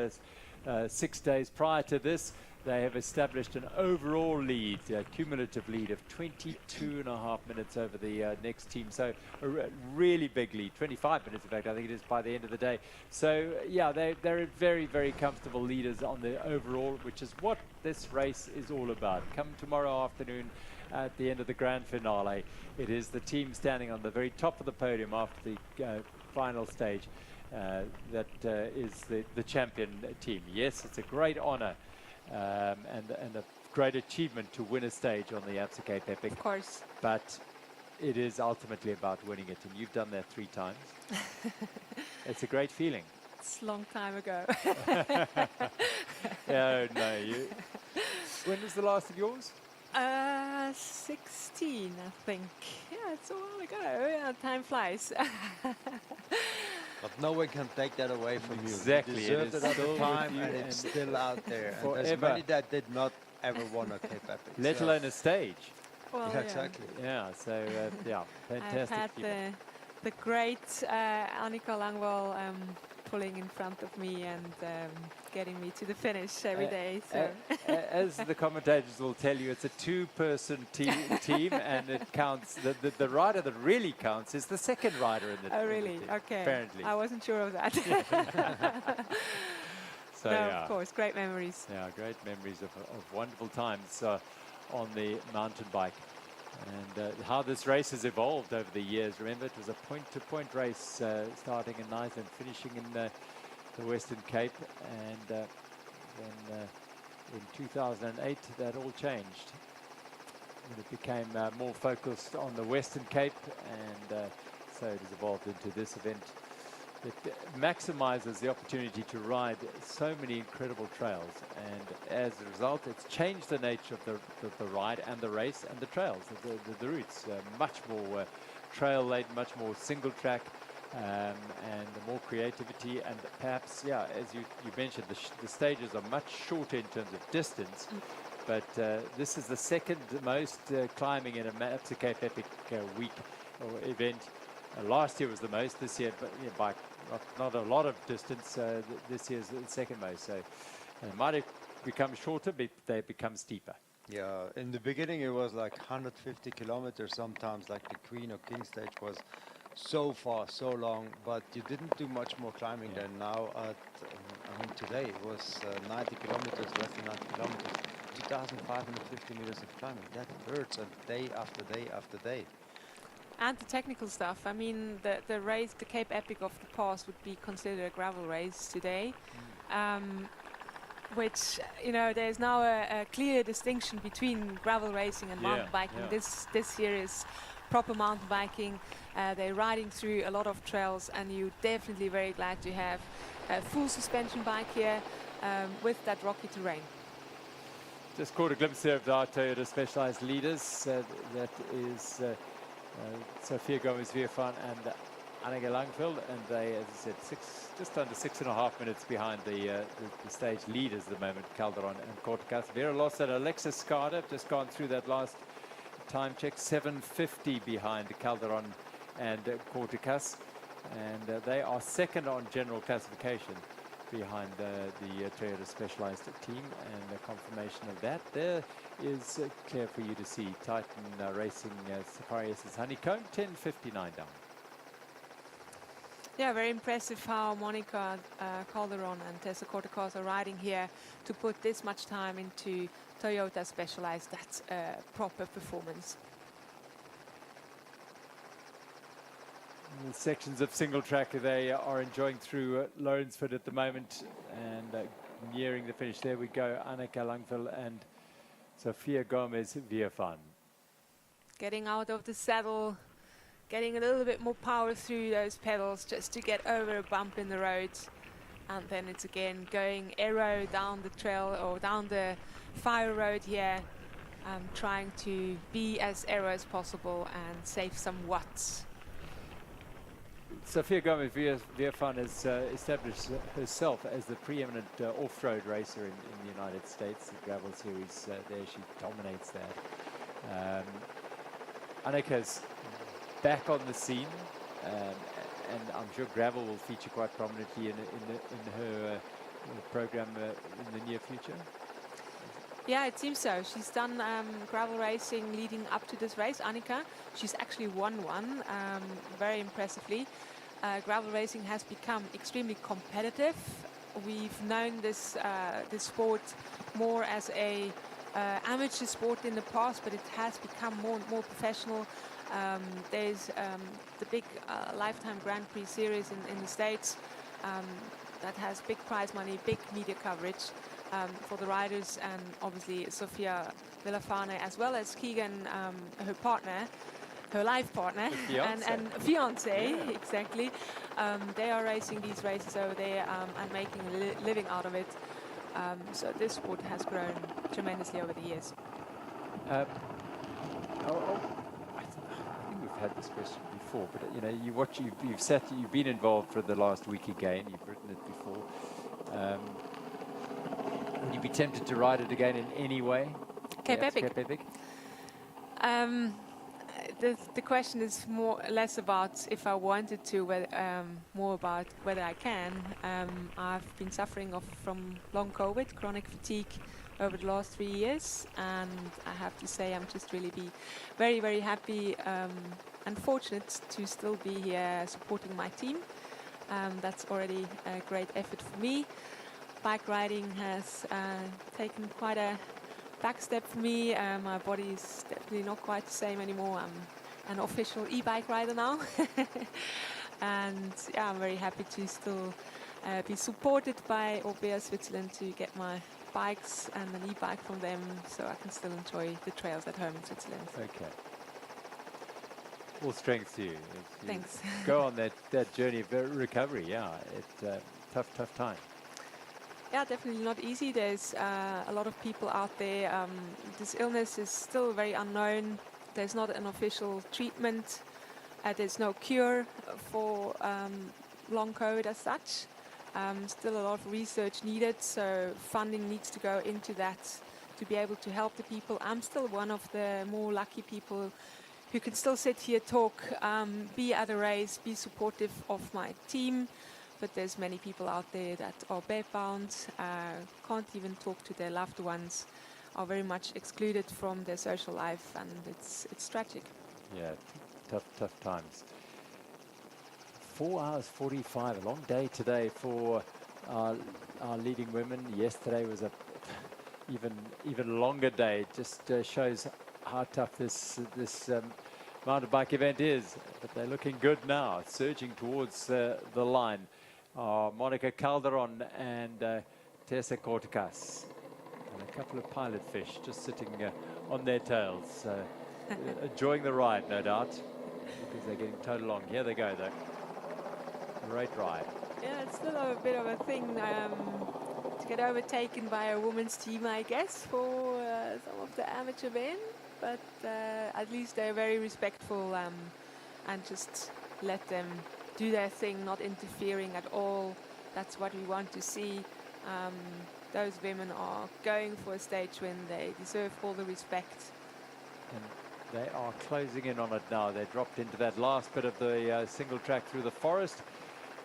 6 days prior to this, they have established an overall lead, a cumulative lead of 22.5 minutes over the next team. So a really big lead, 25 minutes in fact, I think it is by the end of the day. So yeah, they're very, very comfortable leaders on the overall, which is what this race is all about. Come tomorrow afternoon at the end of the grand finale, it is the team standing on the very top of the podium after the final stage that is the champion team. Yes, it's a great honor. And a great achievement to win a stage on the Absa Cape Epic. Of course. But it is ultimately about winning it, and you've done that 3 times. It's a great feeling. It's a long time ago. No. When was the last of yours? 16, I think. Yeah, it's a while ago. Yeah, time flies. But no one can take that away from you. Exactly. You deserved it at the time, and it's still out there. And there's many that did not ever won a Cape Epic. Let alone a stage. Well, exactly. Yeah, so, fantastic. I've had the great Annika Langwall pulling in front of me and getting me to the finish every day. So. As the commentators will tell you, it's a 2-person team, and it counts. The rider that really counts is the second rider in the team. Oh, really? Okay. Apparently. I wasn't sure of that. So, of course, great memories. Yeah, great memories of wonderful times on the mountain bike. And how this race has evolved over the years. Remember, it was a point-to-point race starting in Iceland, finishing in the Western Cape. And then in 2008, that all changed. And it became more focused on the Western Cape, and so it has evolved into this event. It maximizes the opportunity to ride so many incredible trails, and as a result, it's changed the nature of the ride and the race and the trails, the routes. Much more trail-laden, much more single track, and more creativity. And perhaps, as you mentioned, the stages are much shorter in terms of distance, but this is the second most climbing in a Absa Cape Epic week or event. Last year was the most. This year, but by not a lot of distance, this year's the second most. So it might have become shorter, but they become steeper. Yeah, in the beginning it was like 150 kilometers sometimes, like the Queen or King stage was so far, so long, but you didn't do much more climbing than now. Today it was 90 kilometers, less than 90 kilometers, 2,550 meters of climbing. That hurts, and day after day after day. And the technical stuff. I mean, the race, the Cape Epic of the past would be considered a gravel race today, which, there's now a clear distinction between gravel racing and mountain biking. This year is proper mountain biking. They're riding through a lot of trails, and you're definitely very glad to have a full suspension bike here with that rocky terrain. Just caught a glimpse there of our Toyota Specialized leaders. That is Sophia Gomez-Viervan and Annika Langveld, and they, as I said, just under 6.5 minutes behind the stage leaders at the moment, Calderon and Corticas. Vera Loss and Alexis Skada have just gone through that last time check, 7:50 behind Calderon and Corticas, and they are second on general classification. behind the Toyota Specialized team, and the confirmation of that there is clear for you to see. Titan Racing Safari S's Honeycomb, 10:59 down. Yeah, very impressive how Monica Calderon and Tessa Cortacas are riding here to put this much time into Toyota Specialized. That's a proper performance. Sections of single track they are enjoying through Lourensford at the moment, and nearing the finish. There we go, Annika Langville and Sofia Gomez Viafan. Getting out of the saddle, getting a little bit more power through those pedals just to get over a bump in the road. And then it's again going aero down the trail or down the fire road here, trying to be as aero as possible and save some watts. Sofia Gomez Viafan has established herself as the preeminent off-road racer in the United States. The gravel series, there she dominates that. Annika's back on the scene, and I'm sure gravel will feature quite prominently in her program in the near future. Yeah, it seems so. She's done gravel racing leading up to this race, Annika. She's actually won one very impressively. Gravel racing has become extremely competitive. We've known this sport more as a amateur sport in the past, but it has become more and more professional. There's the big Lifetime Grand Prix series in the States that has big prize money, big media coverage for the riders, and obviously Sofia Villafane, as well as Keegan, her partner, her life partner and fiance, yeah. Exactly. They are racing these races over there and making a living out of it. So this sport has grown tremendously over the years. I think we've had this question before, but you know, you've been involved for the last week again. You've written it before. Would you be tempted to ride it again in any way? Cape Epic. The question is less about if I wanted to, more about whether I can. I've been suffering from long COVID, chronic fatigue, over the last 3 years, and I have to say I'm just really very, very happy and fortunate to still be here supporting my team. That's already a great effort for me. Bike riding has taken quite a back step for me. My body is definitely not quite the same anymore. I'm an official e-bike rider now. And yeah, I'm very happy to still be supported by Orbea Switzerland to get my bikes and an e-bike from them, so I can still enjoy the trails at home in Switzerland. Okay. All strength to you. Thanks. Go on that journey of recovery. Yeah, it's tough time. Yeah, definitely not easy. There's a lot of people out there. This illness is still very unknown. There's not an official treatment. There's no cure for long COVID as such. Still a lot of research needed, so funding needs to go into that to be able to help the people. I'm still one of the more lucky people who can still sit here, talk, be at a race, be supportive of my team. But there's many people out there that are bedbound, can't even talk to their loved ones, are very much excluded from their social life, and it's tragic. Yeah, tough times. 4 hours 45, a long day today for our leading women. Yesterday was a even longer day. It just shows how tough this mountain bike event is. But they're looking good now, surging towards the line. Monica Calderon and Tessa Cortacas, and a couple of pilot fish just sitting on their tails, enjoying the ride, no doubt, because they're getting towed along. Here they go, though. Great ride. Yeah, it's still a bit of a thing to get overtaken by a women's team, I guess, for some of the amateur men. But at least they're very respectful and just let them do their thing, not interfering at all. That's what we want to see. Those women are going for a stage win. They deserve all the respect. And they are closing in on it now. They dropped into that last bit of the single track through the forest.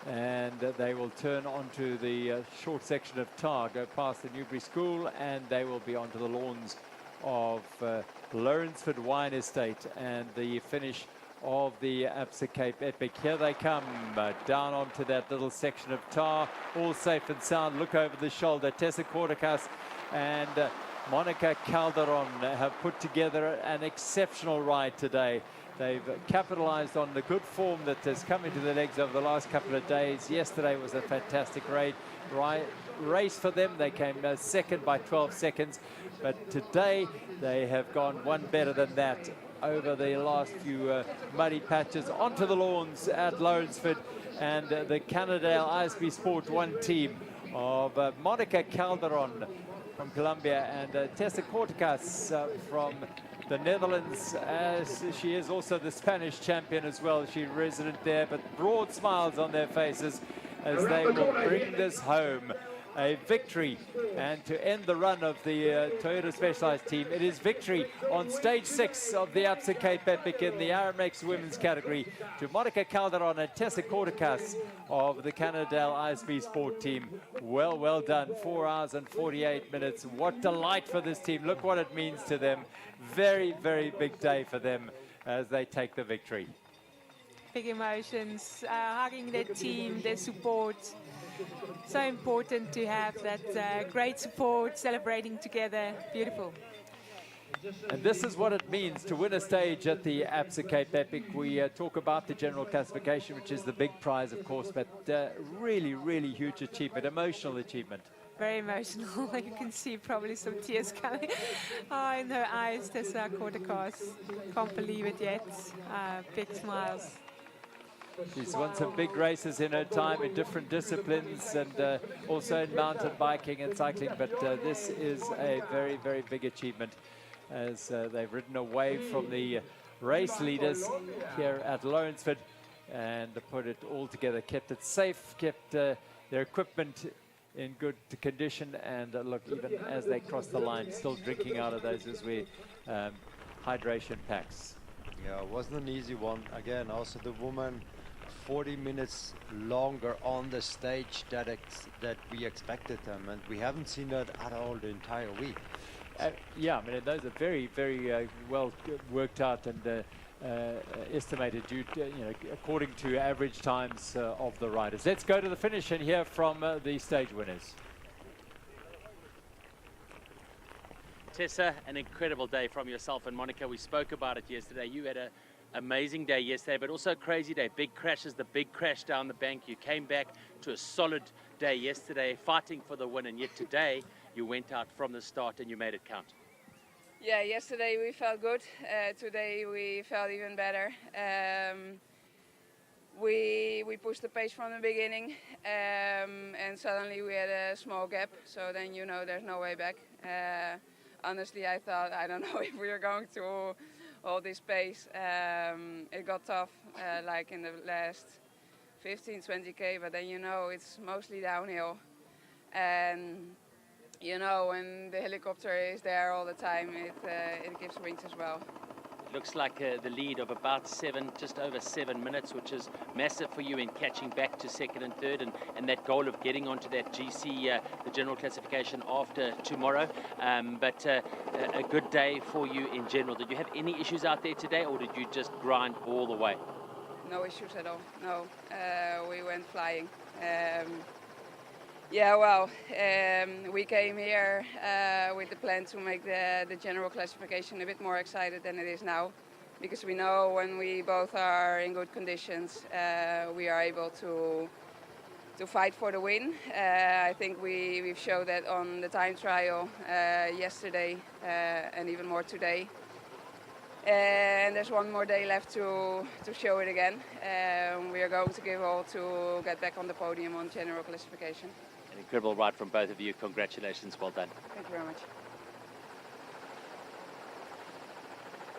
and they will turn onto the short section of tar, go past the Newbury School, and they will be onto the lawns of Lourensford Wine Estate and the finish of the Absa Cape Epic. Here they come down onto that little section of tar, all safe and sound. Look over the shoulder. Tessa Kortekas and Monica Calderon have put together an exceptional ride today. They've capitalized on the good form that has come into the legs over the last couple of days. Yesterday was a fantastic race for them. They came second by 12 seconds, but today they have gone one better than that over the last few muddy patches onto the lawns at Lourensford. And the Cannondale ISB Sport 1 team of Monica Calderon from Colombia and Tessa Kortekas from the Netherlands, as she is also the Spanish champion as well. She's resident there, but broad smiles on their faces as they will bring this home. A victory, and to end the run of the Toyota Specialized team, it is victory on stage 6 of the Absa Cape Epic in the RMX women's category to Monica Calderon and Tessa Kortekas of the Cannondale ISB Sport team. Well done. 4 hours and 48 minutes. What delight for this team. Look what it means to them. Very big day for them as they take the victory. Big emotions, hugging their team, their support. So important to have that great support, celebrating together. Beautiful. And this is what it means to win a stage at the Absa Cape Epic. We talk about the general classification, which is the big prize, of course, but really huge achievement, emotional achievement. Very emotional. You can see probably some tears coming in her eyes. Tessa Kortekas can't believe it yet. Big smiles. She's won some big races in her time in different disciplines and also in mountain biking and cycling, but this is a very big achievement as they've ridden away from the race leaders here at Lourensford and put it all together, kept it safe, kept their equipment in good condition, and look, even as they cross the line, still drinking out of those as we hydration packs. Yeah, it wasn't an easy one. Again, also the woman 40 minutes longer on the stage that we expected them, and we haven't seen that at all the entire week. Yeah, I mean, those are very well worked out and estimated due to, according to average times of the riders. Let's go to the finish and hear from the stage winners. Tessa, an incredible day from yourself and Monica. We spoke about it yesterday. You had an amazing day yesterday, but also a crazy day. Big crashes, the big crash down the bank. You came back to a solid day yesterday, fighting for the win, and yet today you went out from the start and you made it count. Yeah, yesterday we felt good. Today we felt even better. We pushed the pace from the beginning, and suddenly we had a small gap. So then there's no way back. Honestly, I thought, I don't know if we were going to hold this pace. It got tough, like in the last 15-20k, but then it's mostly downhill. And when the helicopter is there all the time, it gives wings as well. Looks like the lead of about just over 7 minutes, which is massive for you in catching back to second and third, and that goal of getting onto that GC, the general classification after tomorrow. But a good day for you in general. Did you have any issues out there today, or did you just grind all the way? No issues at all, no. We went flying. Yeah, well, we came here with the plan to make the general classification a bit more excited than it is now, because we know when we both are in good conditions, we are able to fight for the win. I think we've showed that on the time trial yesterday and even more today. And there's one more day left to show it again. We are going to give all to get back on the podium on general classification. An incredible ride from both of you. Congratulations, well done. Thank you very much.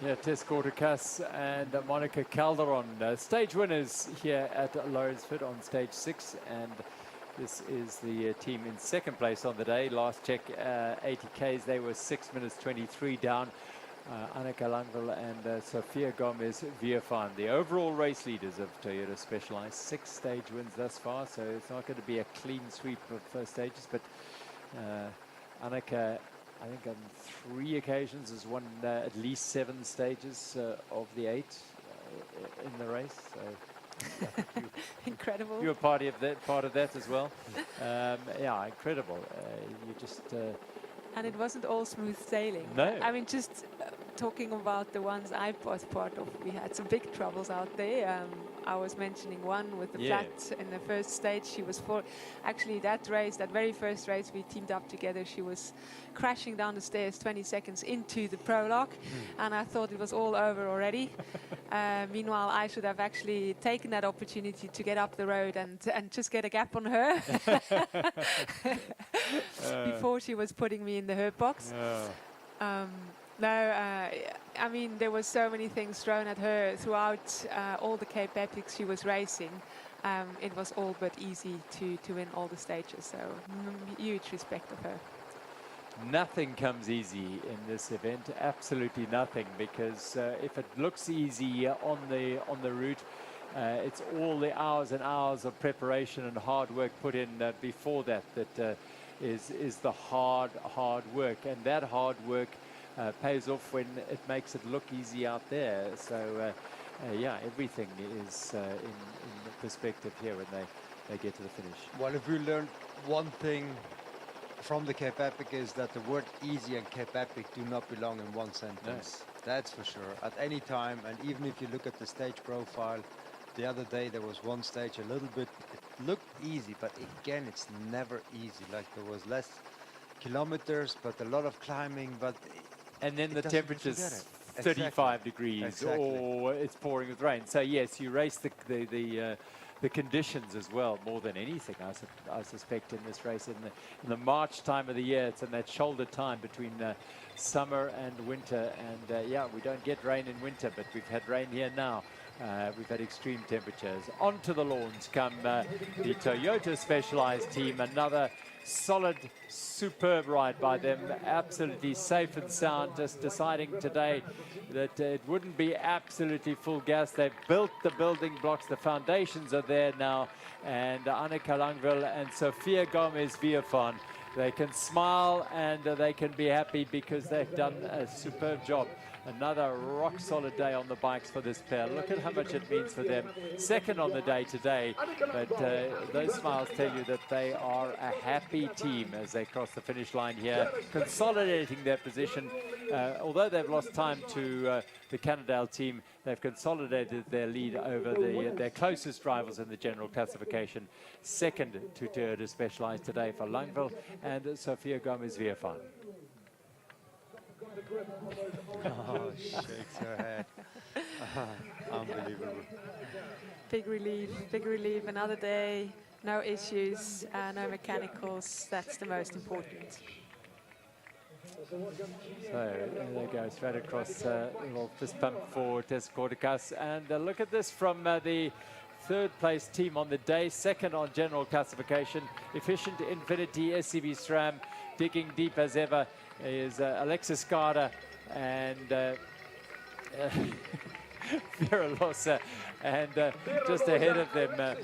Yeah, Tess Kortekas and Monica Calderon, stage winners here at Lourensford on stage 6, and this is the team in second place on the day. Last check, 80Ks, they were 6 minutes 23 down. Annika Langville and Sophia Gomez Viafan, the overall race leaders of Toyota Specialized. 6 stage wins thus far, so it's not going to be a clean sweep of first stages, but Annika, I think on 3 occasions has won at least 7 stages of the 8 in the race. So incredible. You were part of that as well. Yeah, incredible. You just. And it wasn't all smooth sailing. No. I mean, just talking about the ones I was part of, we had some big troubles out there. I was mentioning one with the flat in the first stage. She was actually that race, that very first race, we teamed up together. She was crashing down the stairs 20 seconds into the prologue, and I thought it was all over already. Meanwhile, I should have actually taken that opportunity to get up the road and just get a gap on her before she was putting me in the hurt box. I mean, there were so many things thrown at her throughout all the Cape Epics she was racing. It was all but easy to win all the stages, so huge respect of her. Nothing comes easy in this event, absolutely nothing, because if it looks easy on the route, it's all the hours and hours of preparation and hard work put in before that is the hard work, and that hard work pays off when it makes it look easy out there. So yeah, everything is in perspective here when they get to the finish. Well, if we learned one thing from the Cape Epic is that the word easy and Cape Epic do not belong in one sentence. No. That's for sure. At any time, and even if you look at the stage profile, the other day there was one stage a little bit, it looked easy, but again, it's never easy. Like there was less kilometers, but a lot of climbing, but and then the temperature's 35 degrees, or it's pouring with rain. So yes, you race the conditions as well, more than anything, I suspect, in this race. In the March time of the year, it's in that shoulder time between summer and winter. And yeah, we don't get rain in winter, but we've had rain here now. We've had extreme temperatures. Onto the lawns come the Toyota Specialized team. Another solid, superb ride by them. Absolutely safe and sound. Just deciding today that it wouldn't be absolutely full gas. They've built the building blocks. The foundations are there now. And Annika Langville and Sophia Gomez Viafan, they can smile and they can be happy because they've done a superb job. Another rock-solid day on the bikes for this pair. Look at how much it means for them. Second on the day today, but those smiles tell you that they are a happy team as they cross the finish line here, consolidating their position. Although they've lost time to the Cannondale team, they've consolidated their lead over their closest rivals in the general classification. Second to Toyota Specialized today for Langville and Sophia Gomez Viafan. Oh, shakes her head. Unbelievable. Big relief. Another day, no issues, no mechanicals. That's the most important. So there they go, straight across a little fist pump for Tess Kortikas. And look at this from the third place team on the day, second on general classification. Efficient Infinity SCB SRAM, digging deep as ever, is Alexis Garda and Vera Lossa, and just ahead of them,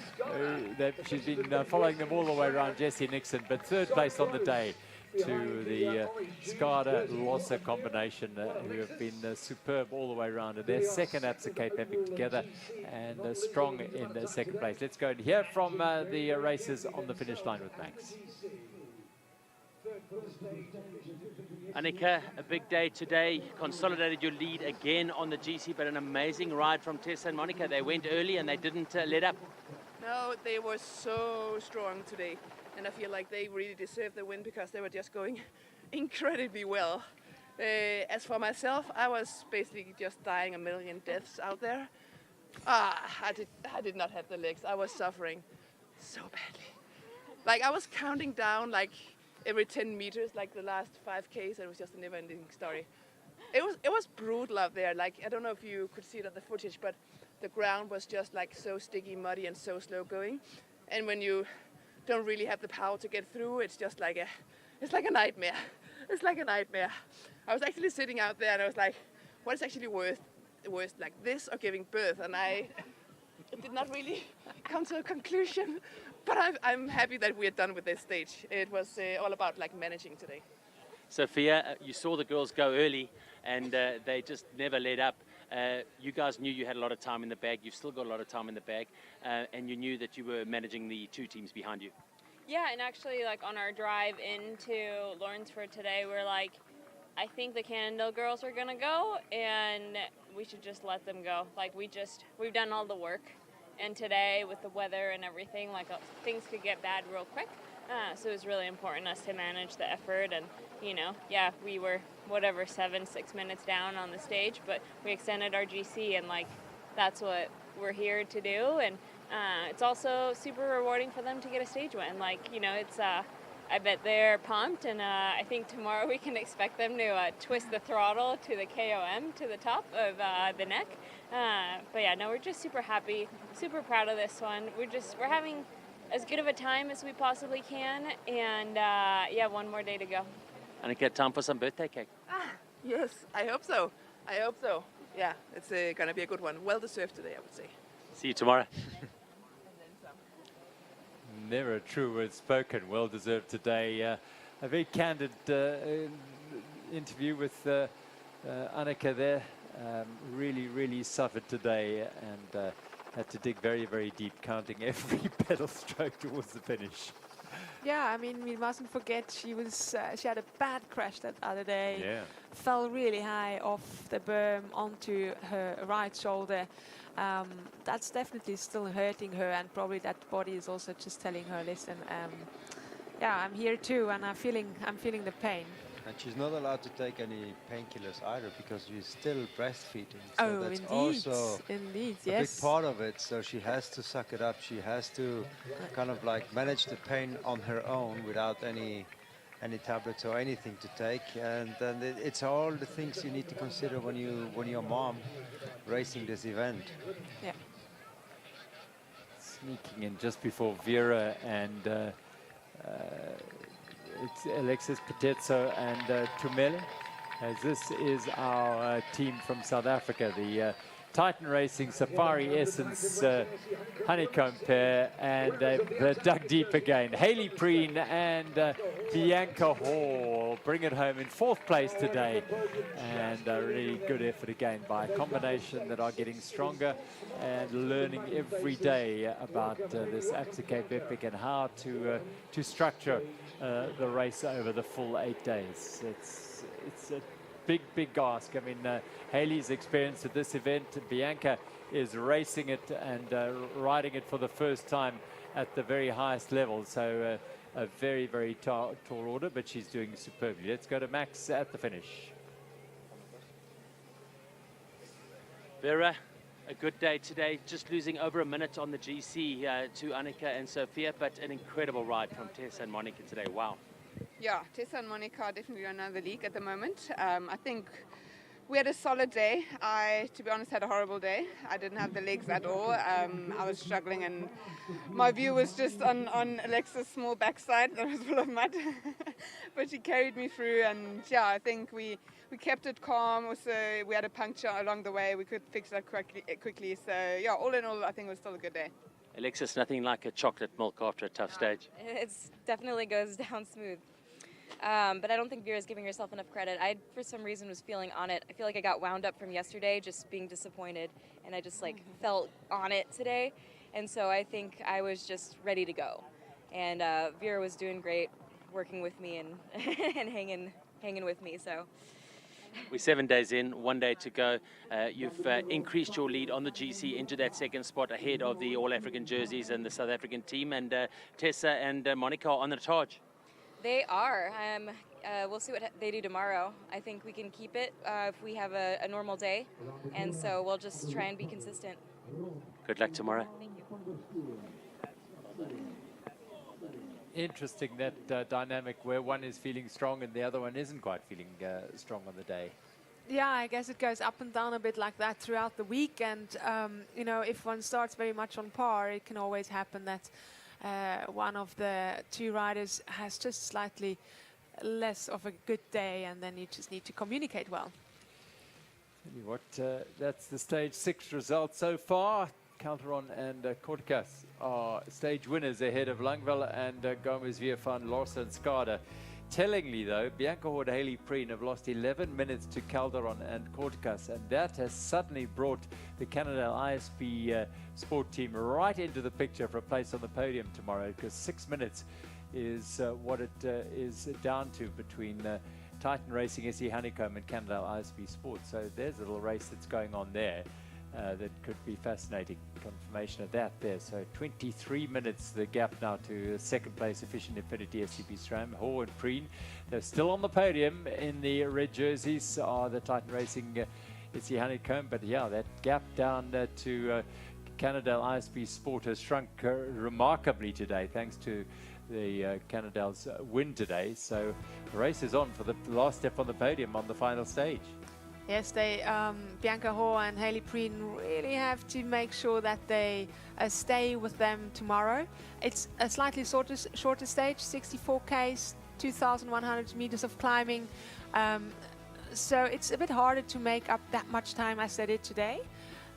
she's been following them all the way around, Jessie Nixon, but third place on the day to the Skada-Lossa combination, who have been superb all the way around. And their second Absa Cape Epic together, and strong in second place. Let's go and hear from the racers on the finish line with Max. Annika, a big day today. Consolidated your lead again on the GC, but an amazing ride from Tessa and Monica. They went early and they didn't let up. No, they were so strong today. And I feel like they really deserved the win because they were just going incredibly well. As for myself, I was basically just dying a million deaths out there. I did not have the legs. I was suffering so badly. Like I was counting down like every 10 meters, like the last 5Ks, and it was just a never-ending story. It was brutal out there. Like I don't know if you could see it on the footage, but the ground was just like so sticky, muddy, and so slow going. And when you don't really have the power to get through, it's just like a nightmare. It's like a nightmare. I was actually sitting out there and I was like, what is actually worse, like this or giving birth? And I did not really come to a conclusion, but I'm happy that we're done with this stage. It was all about like managing today. Sophia, you saw the girls go early and they just never let up. You guys knew you had a lot of time in the bag. You've still got a lot of time in the bag, and you knew that you were managing the two teams behind you. Yeah, and actually, like on our drive into Lourensford today, we're like, I think the Cannondale girls are gonna go, and we should just let them go. Like we've done all the work, and today with the weather and everything, like things could get bad real quick. So it was really important us to manage the effort, and we were 6 minutes down on the stage, but we extended our GC, and like that's what we're here to do, and it's also super rewarding for them to get a stage win. Like it's I bet they're pumped, and I think tomorrow we can expect them to twist the throttle to the KOM to the top of the neck. But yeah, no, we're just super happy, super proud of this one. We're having as good of a time as we possibly can, and one more day to go. Annika, time for some birthday cake. Yes, I hope so. Yeah, it's going to be a good one. Well deserved today, I would say. See you tomorrow. Never a true word spoken. Well deserved today. A very candid interview with Annika there. Really suffered today and had to dig very deep, counting every pedal stroke towards the finish. Yeah, I mean, we mustn't forget she had a bad crash that other day. Yeah. Fell really high off the berm onto her right shoulder. That's definitely still hurting her, and probably that body is also just telling her, listen, I'm here too, and I'm feeling the pain. And she's not allowed to take any painkillers either, because she's still breastfeeding. So Oh, that's indeed, also indeed, a yes. big part of it. So she has to suck it up. She has to kind of like manage the pain on her own without any tablets or anything to take. And then it's all the things you need to consider when you're a mom racing this event. Yeah. Sneaking in just before Vera and it's Alexis Petetso and Tumele, as this is our team from South Africa, the Titan Racing Safari Essence Honeycomb pair, and they've dug deep again. Hayley Preen and Bianca Hall bring it home in 4th place today, and a really good effort again by a combination that are getting stronger and learning every day about this Absa Cape Epic and how to structure the race over the full 8 days. It's a big ask. I mean, Hayley's experienced at this event. Bianca is racing it and riding it for the first time at the very highest level. So a very tall order, but she's doing superbly. Let's go to Max at the finish. Vera, a good day today, just losing over a minute on the GC to Annika and Sophia, but an incredible ride from Tessa and Monica today. Wow. Yeah, Tessa and Monica are definitely on another league at the moment. I think we had a solid day. I, to be honest, had a horrible day. I didn't have the legs at all. I was struggling, and my view was just on Alexa's small backside that was full of mud. But she carried me through, and yeah, I think we kept it calm. Also, we had a puncture along the way. We could fix that quickly. So yeah, all in all, I think it was still a good day. Alexis, nothing like a chocolate milk after a tough stage. It definitely goes down smooth. But I don't think Vera's giving herself enough credit. I, for some reason, was feeling on it. I feel like I got wound up from yesterday, just being disappointed, and I just felt on it today. And so I think I was just ready to go. And Vera was doing great, working with me and and hanging with me. So. We're 7 days in, 1 day to go. You've increased your lead on the GC into that second spot ahead of the All-African jerseys and the South African team. And Tessa and Monica are on the charge. They are. We'll see what they do tomorrow. I think we can keep it if we have a normal day. And so we'll just try and be consistent. Good luck tomorrow. Thank you. Interesting, that dynamic where one is feeling strong and the other one isn't quite feeling strong on the day. Yeah, I guess it goes up and down a bit like that throughout the week. And, if one starts very much on par, it can always happen that one of the two riders has just slightly less of a good day, and then you just need to communicate well. Tell you what, that's the stage 6 result so far. Calderon and Kortkas are stage winners ahead of Langveld and Gomez Via van Lourensford. Tellingly though, Bianca Hood and Haley Preen have lost 11 minutes to Calderon and Kortkas, and that has suddenly brought the Cannondale ISP sport team right into the picture for a place on the podium tomorrow, because 6 minutes is what it is down to between Titan Racing, SE Honeycomb and Cannondale ISP Sports. So there's a little race that's going on there that could be fascinating. Confirmation of that there. So 23 minutes the gap now to second place Efficient Infinity SCP SRAM. Hoare and Preen, they're still on the podium in the red jerseys, are the Titan Racing SE Honeycomb. But yeah, that gap down to Cannondale ISP Sport has shrunk remarkably today, thanks to the Cannondale's win today. So the race is on for the last step on the podium on the final stage. Yes, they Bianca Hoare and Haley Preen really have to make sure that they stay with them tomorrow. It's a slightly shorter stage, 64 Ks, 2,100 meters of climbing. So it's a bit harder to make up that much time as they did today.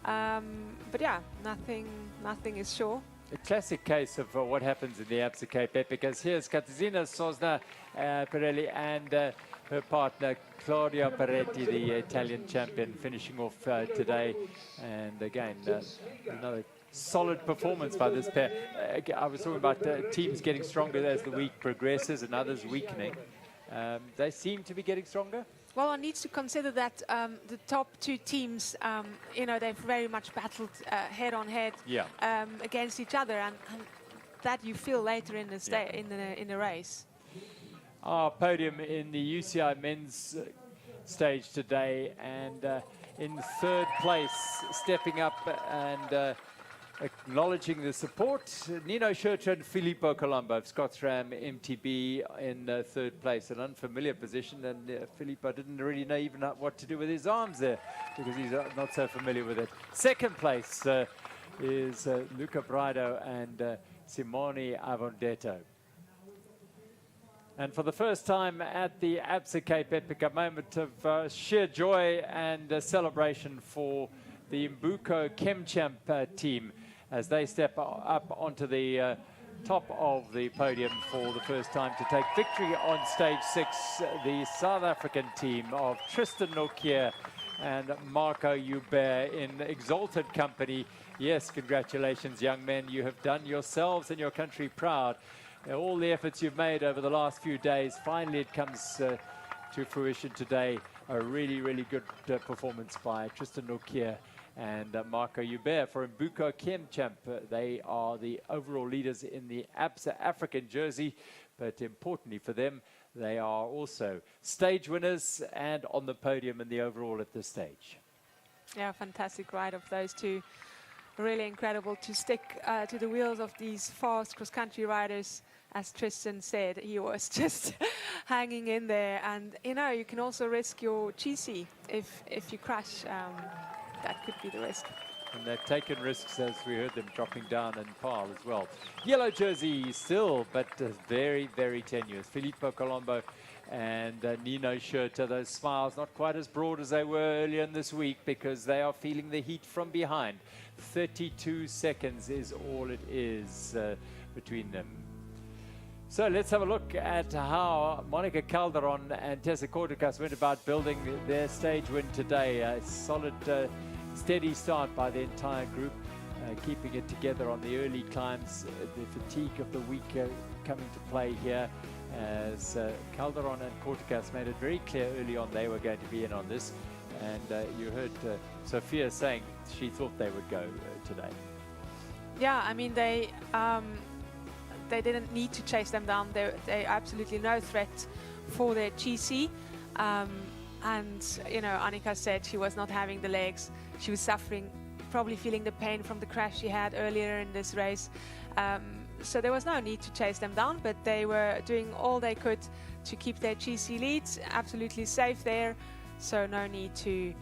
But yeah, nothing is sure. A classic case of what happens in the Absa Cape Epic, because here's Katarzyna Sosna Pirelli and her partner Claudia Peretti, the Italian champion, finishing off today. And again, another solid performance by this pair. I was talking about teams getting stronger as the week progresses and others weakening. They seem to be getting stronger. Well, one needs to consider that the top two teams, you know, they've very much battled head on head against each other, and that you feel later in the in the race. Our podium in the UCI men's stage today, and in third place, stepping up and acknowledging the support, Nino Schurter and Filippo Colombo of Scots Ram MTB in third place, an unfamiliar position, and Filippo didn't really know even what to do with his arms there because he's not so familiar with it. Second place is Luca Braido and Simone Avondetto. And for the first time at the Absa Cape Epic, a moment of sheer joy and celebration for the Mbuko ChemChamp team as they step up onto the top of the podium for the first time to take victory on stage 6. The South African team of Tristan Nokia and Marco Hubert in exalted company. Yes, congratulations, young men. You have done yourselves and your country proud. All the efforts you've made over the last few days, finally it comes to fruition today. A really, really good performance by Tristan Nokia and Marco Hubert for Mbuko ChemChamp. They are the overall leaders in the Absa African jersey, but importantly for them, they are also stage winners and on the podium in the overall at this stage. Yeah, fantastic ride of those two. Really incredible to stick to the wheels of these fast cross-country riders. As Tristan said, he was just hanging in there, and you know, you can also risk your GC if you crash. That could be the risk. And they've taken risks, as we heard them dropping down in Paarl as well. Yellow jersey still, but very, very tenuous. Filippo Colombo and Nino Schurter, those smiles not quite as broad as they were earlier in this week because they are feeling the heat from behind. 32 seconds is all it is between them. So let's have a look at how Monica Calderon and Tessa Kortkas went about building their stage win today. A solid, steady start by the entire group, keeping it together on the early climbs. The fatigue of the week coming to play here as Calderon and Kortkas made it very clear early on they were going to be in on this. And you heard Sophia saying she thought they would go today. Yeah, I mean, they didn't need to chase them down. They absolutely no threat for their GC. And, you know, Annika said she was not having the legs. She was suffering, probably feeling the pain from the crash she had earlier in this race. So there was no need to chase them down, but they were doing all they could to keep their GC leads, absolutely safe there. So no need to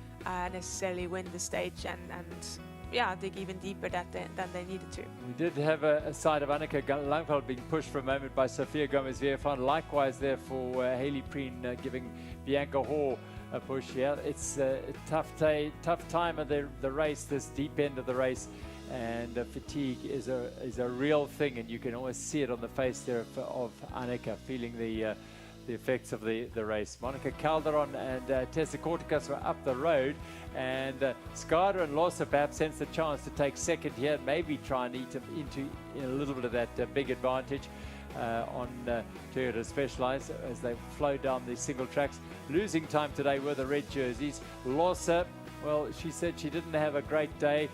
necessarily win the stage and dig even deeper than they needed to. We did have a side of Annika Langveld being pushed for a moment by Sophia Gomez-Viervan. Likewise there for Hayley Preen giving Bianca Hall a push. Yeah, it's a tough time of the race, this deep end of the race. And fatigue is a real thing, and you can always see it on the face there of Annika, feeling the effects of the race. Monica Calderon and Tessa Kortikas were up the road, and Skada and Lossa perhaps sense the chance to take second here, maybe try and eat into a little bit of that big advantage on Toyota Specialized as they flow down the single tracks. Losing time today were the red jerseys. Lossa, well, she said she didn't have a great day.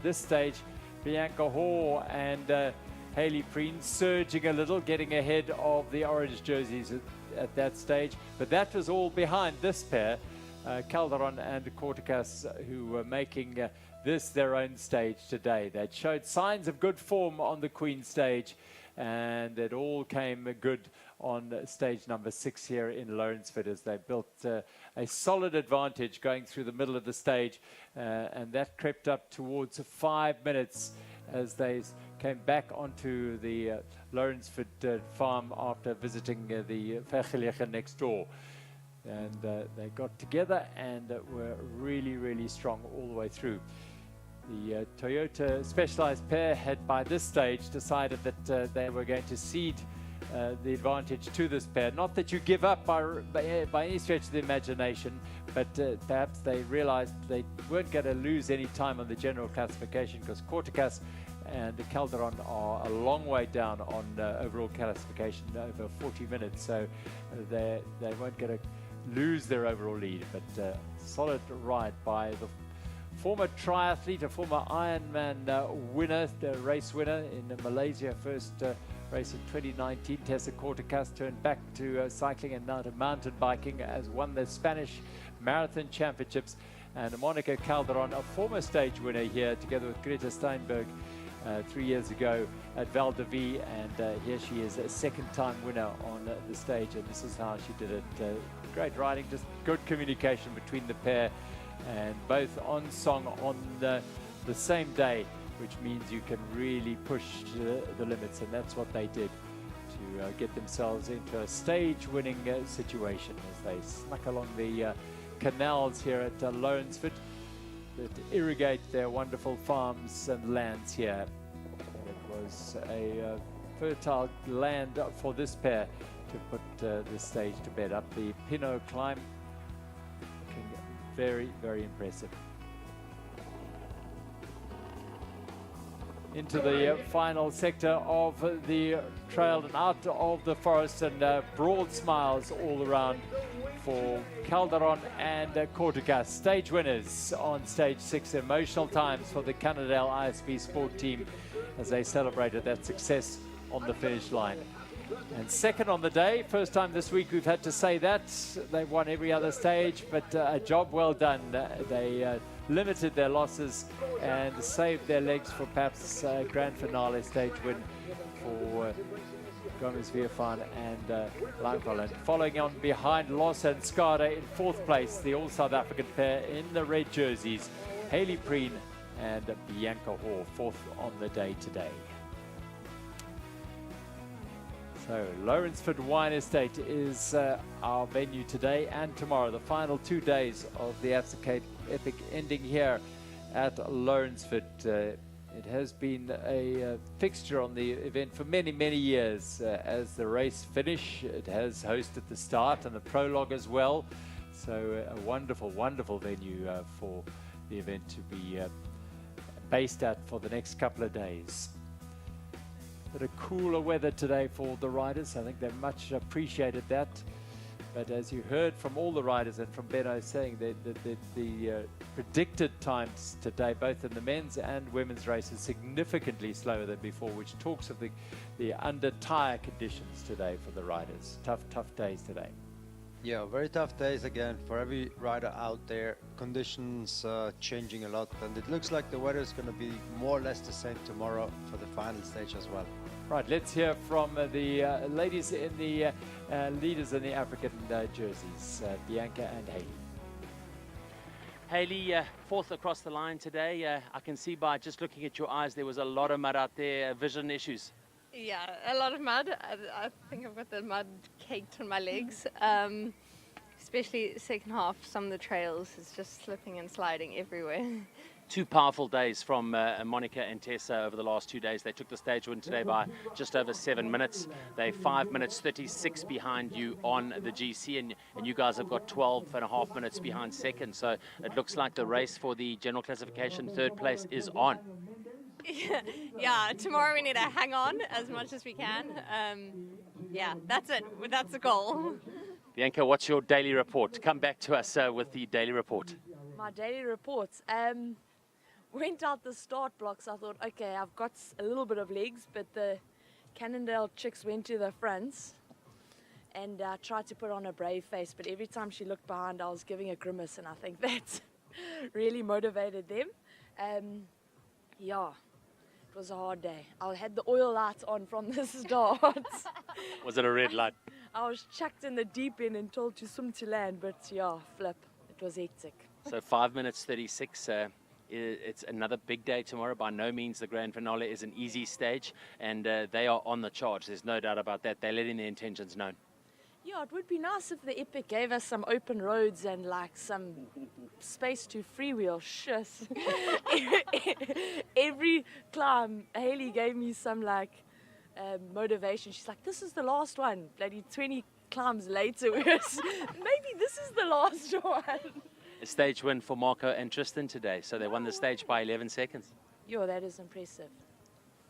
This stage, Bianca Hall and Hayley Preen surging a little, getting ahead of the orange jerseys at that stage. But that was all behind this pair, Calderon and Kortikas, who were making this their own stage today. They showed signs of good form on the Queen stage, and it all came good on stage number 6 here in Lourensford as they built a solid advantage going through the middle of the stage, and that crept up towards 5 minutes as they came back onto the Lourensford farm after visiting the Vergelegen next door. And they got together and were really strong all the way through. The Toyota Specialized pair had by this stage decided that they were going to cede the advantage to this pair. Not that you give up by any stretch of the imagination, but perhaps they realized they weren't going to lose any time on the general classification, because Kortikas and Calderon are a long way down on overall classification, over 40 minutes, so they weren't going to lose their overall lead. But solid ride by the former triathlete, a former Ironman winner, the race winner in Malaysia, first race in 2019. Tessa Kortikas turned back to cycling and now to mountain biking, as won the Spanish Marathon Championships. And Monica Calderon, a former stage winner here, together with Greta Steinberg 3 years ago at Val de Vie, and here she is a second-time winner on the stage, and this is how she did it. Great riding, just good communication between the pair, and both on song on the same day, which means you can really push the limits, and that's what they did to get themselves into a stage-winning situation as they snuck along the canals here at Lourensford that irrigate their wonderful farms and lands here. It was a fertile land for this pair to put the stage to bed. Up the Pinot climb, very impressive. Into the final sector of the trail and out of the forest, and broad smiles all around for Calderon and Kortikas, stage winners on stage 6. Emotional times for the Cannondale ISB Sport team as they celebrated that success on the finish line. And second on the day, first time this week we've had to say that. They've won every other stage, but a job well done. They limited their losses and saved their legs for perhaps a grand finale stage win for Gomez-Viervan and Langveld. And following on behind Lossa and Skada in 4th place, the all South African pair in the red jerseys, Hayley Preen and Bianca Hall, 4th on the day today. So Lourensford Wine Estate is our venue today and tomorrow, the final 2 days of the Absa Cape Epic ending here at Lourensford. It has been a fixture on the event for many years. As the race finish, it has hosted the start and the prologue as well. So a wonderful venue for the event to be based at for the next couple of days. Bit of cooler weather today for the riders. I think they much appreciated that. But as you heard from all the riders and from Benno saying that the predicted times today, both in the men's and women's races, significantly slower than before, which talks of the under tire conditions today for the riders. Tough days today. Yeah, very tough days again for every rider out there. Conditions changing a lot, and it looks like the weather is going to be more or less the same tomorrow for the final stage as well. Right, let's hear from the ladies in the leaders in the African jerseys, Bianca and Hayley. Haley, fourth across the line today. I can see by just looking at your eyes there was a lot of mud out there, vision issues. Yeah, a lot of mud. I think I've got the mud caked on my legs. Especially second half, some of the trails is just slipping and sliding everywhere. Two powerful days from Monica and Tessa over the last 2 days. They took the stage win today by just over 7 minutes. They're 5 minutes 36 behind you on the GC, and you guys have got 12.5 minutes behind second. So it looks like the race for the general classification third place is on. Yeah, tomorrow we need to hang on as much as we can. Yeah, that's it. That's the goal. Bianca, what's your daily report? Come back to us with the daily report. My daily reports. Went out the start blocks. I thought, okay, I've got a little bit of legs, but the Cannondale chicks went to the fronts and tried to put on a brave face. But every time she looked behind, I was giving a grimace, and I think that really motivated them. Yeah, it was a hard day. I had the oil lights on from the start. Was it a red light? I was chucked in the deep end and told to swim to land, but yeah, flip. It was hectic. So 5 minutes 36. It's another big day tomorrow. By no means the grand finale is an easy stage, and they are on the charge. There's no doubt about that. They're letting their intentions known. Yeah, it would be nice if the Epic gave us some open roads and like some space to freewheel. Shit. Every climb, Haley gave me some like motivation. She's like, this is the last one. Bloody 20 climbs later, maybe this is the last one. A stage win for Marco and Tristan today. So they won the stage by 11 seconds. Yo, that is impressive.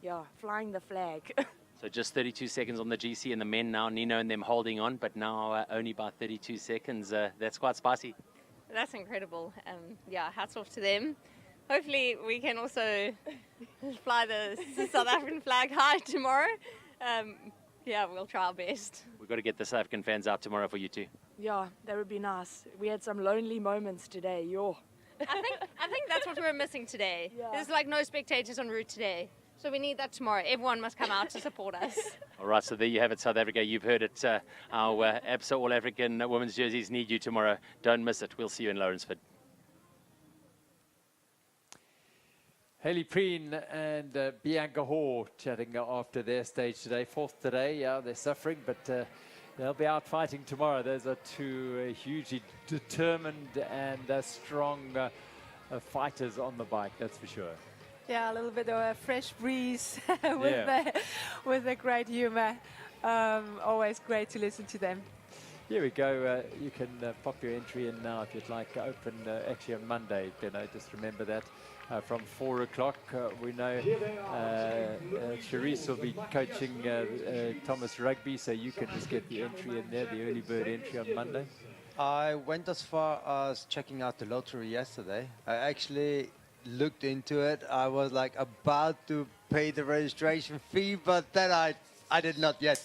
Yeah, flying the flag. So just 32 seconds on the GC, and the men now, Nino and them holding on, but now only by 32 seconds. That's quite spicy. That's incredible. Yeah, hats off to them. Hopefully we can also fly the South African flag high tomorrow. Yeah, we'll try our best. We've got to get the South African fans out tomorrow for you too. Yeah, that would be nice. We had some lonely moments today, yo. I think that's what we're missing today. Yeah. There's like no spectators en route today. So we need that tomorrow. Everyone must come out to support us. All right, so there you have it, South Africa. You've heard it. Our Absa All-African women's jerseys need you tomorrow. Don't miss it. We'll see you in Lourensford. Haley Preen and Bianca Hoare chatting after their stage today. Fourth today. Yeah, they're suffering, but they'll be out fighting tomorrow. Those are two hugely determined and strong fighters on the bike, that's for sure. Yeah, a little bit of a fresh breeze with a great humor. Always great to listen to them. Here we go. You can pop your entry in now if you'd like. Open actually on Monday. Just remember that. From 4 o'clock, we know Charisse will be coaching Thomas Rugby, so you can just get the entry in there, the early bird entry on Monday. I went as far as checking out the lottery yesterday. I actually looked into it. I was like about to pay the registration fee, but then I did not yet.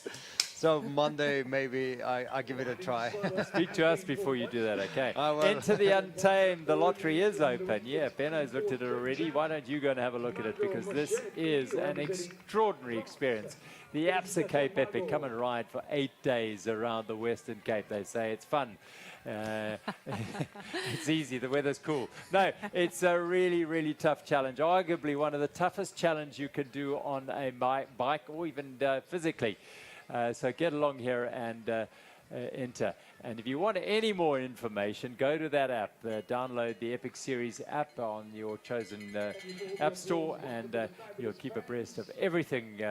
So Monday, maybe I give it a try. Speak to us before you do that, okay? Well. Enter the Untamed. The lottery is open. Yeah, Benno's looked at it already. Why don't you go and have a look at it? Because this is an extraordinary experience. The Absa Cape Epic. Come and ride for 8 days around the Western Cape. They say it's fun. It's easy. The weather's cool. No, it's a really, really tough challenge. Arguably one of the toughest challenges you can do on a bike or even physically. So get along here and enter. And if you want any more information, go to that app. Download the Epic Series app on your chosen app store, and you'll keep abreast of everything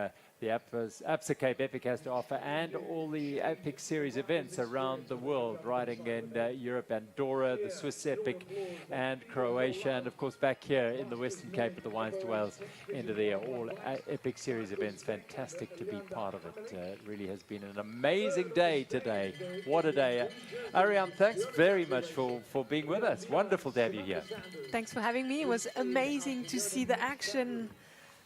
the Absa Cape Epic has to offer, and all the Epic Series events around the world, riding in Europe, Andorra, the Swiss Epic, and Croatia, and of course back here in the Western Cape at the Wines to Wales end of the year. All Epic Series events. Fantastic to be part of it. It really has been an amazing day today. What a day. Ariane, thanks very much for being with us. Wonderful to have you here. Thanks for having me. It was amazing to see the action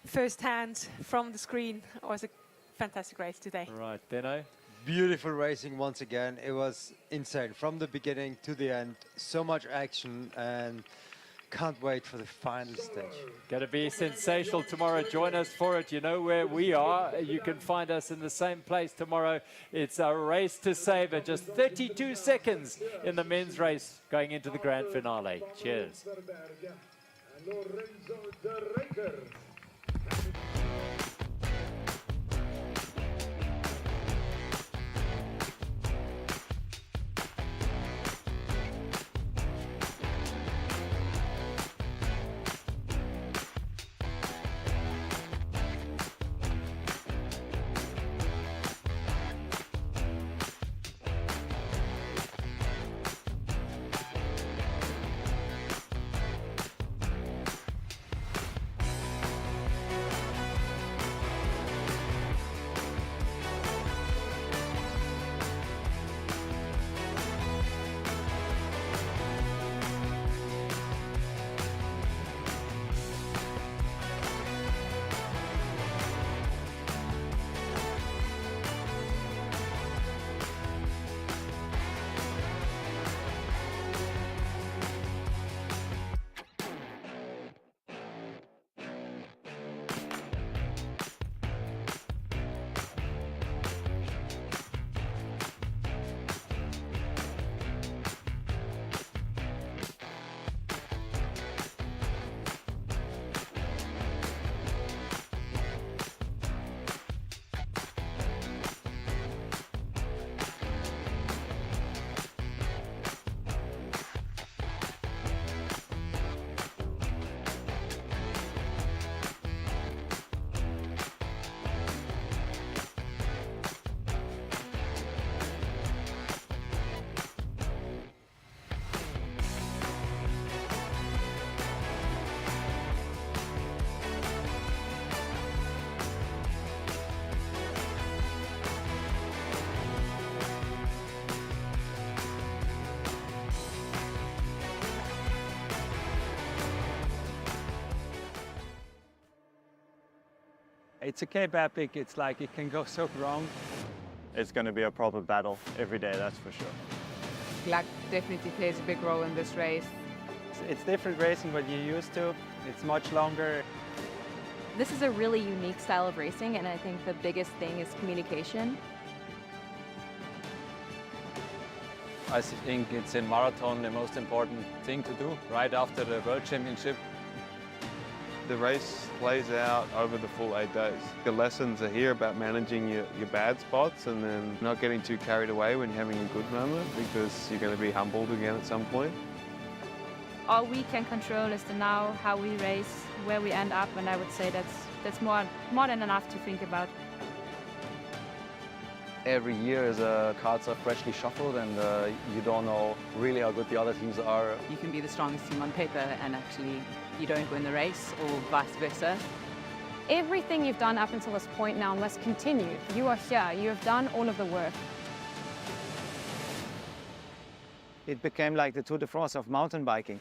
firsthand from the screen. It was a fantastic race today. Right, Benno? Beautiful racing once again. It was insane from the beginning to the end. So much action, and can't wait for the final stage. Going to be sensational tomorrow. Join us for it. You know where we are. You can find us in the same place tomorrow. It's a race to savor. Just 32 seconds in the men's race going into the grand finale. Cheers. It's a Cape Epic, it's like it can go so wrong. It's going to be a proper battle every day, that's for sure. Luck definitely plays a big role in this race. It's different racing what you're used to. It's much longer. This is a really unique style of racing, and I think the biggest thing is communication. I think it's in marathon the most important thing to do right after the World Championship. The race plays out over the full 8 days. The lessons are here about managing your bad spots and then not getting too carried away when you're having a good moment, because you're going to be humbled again at some point. All we can control is the now, how we race, where we end up, and I would say that's more than enough to think about. Every year cards are freshly shuffled and you don't know really how good the other teams are. You can be the strongest team on paper and actually you don't win the race, or vice versa. Everything you've done up until this point now must continue. You are here, you have done all of the work. It became like the Tour de France of mountain biking.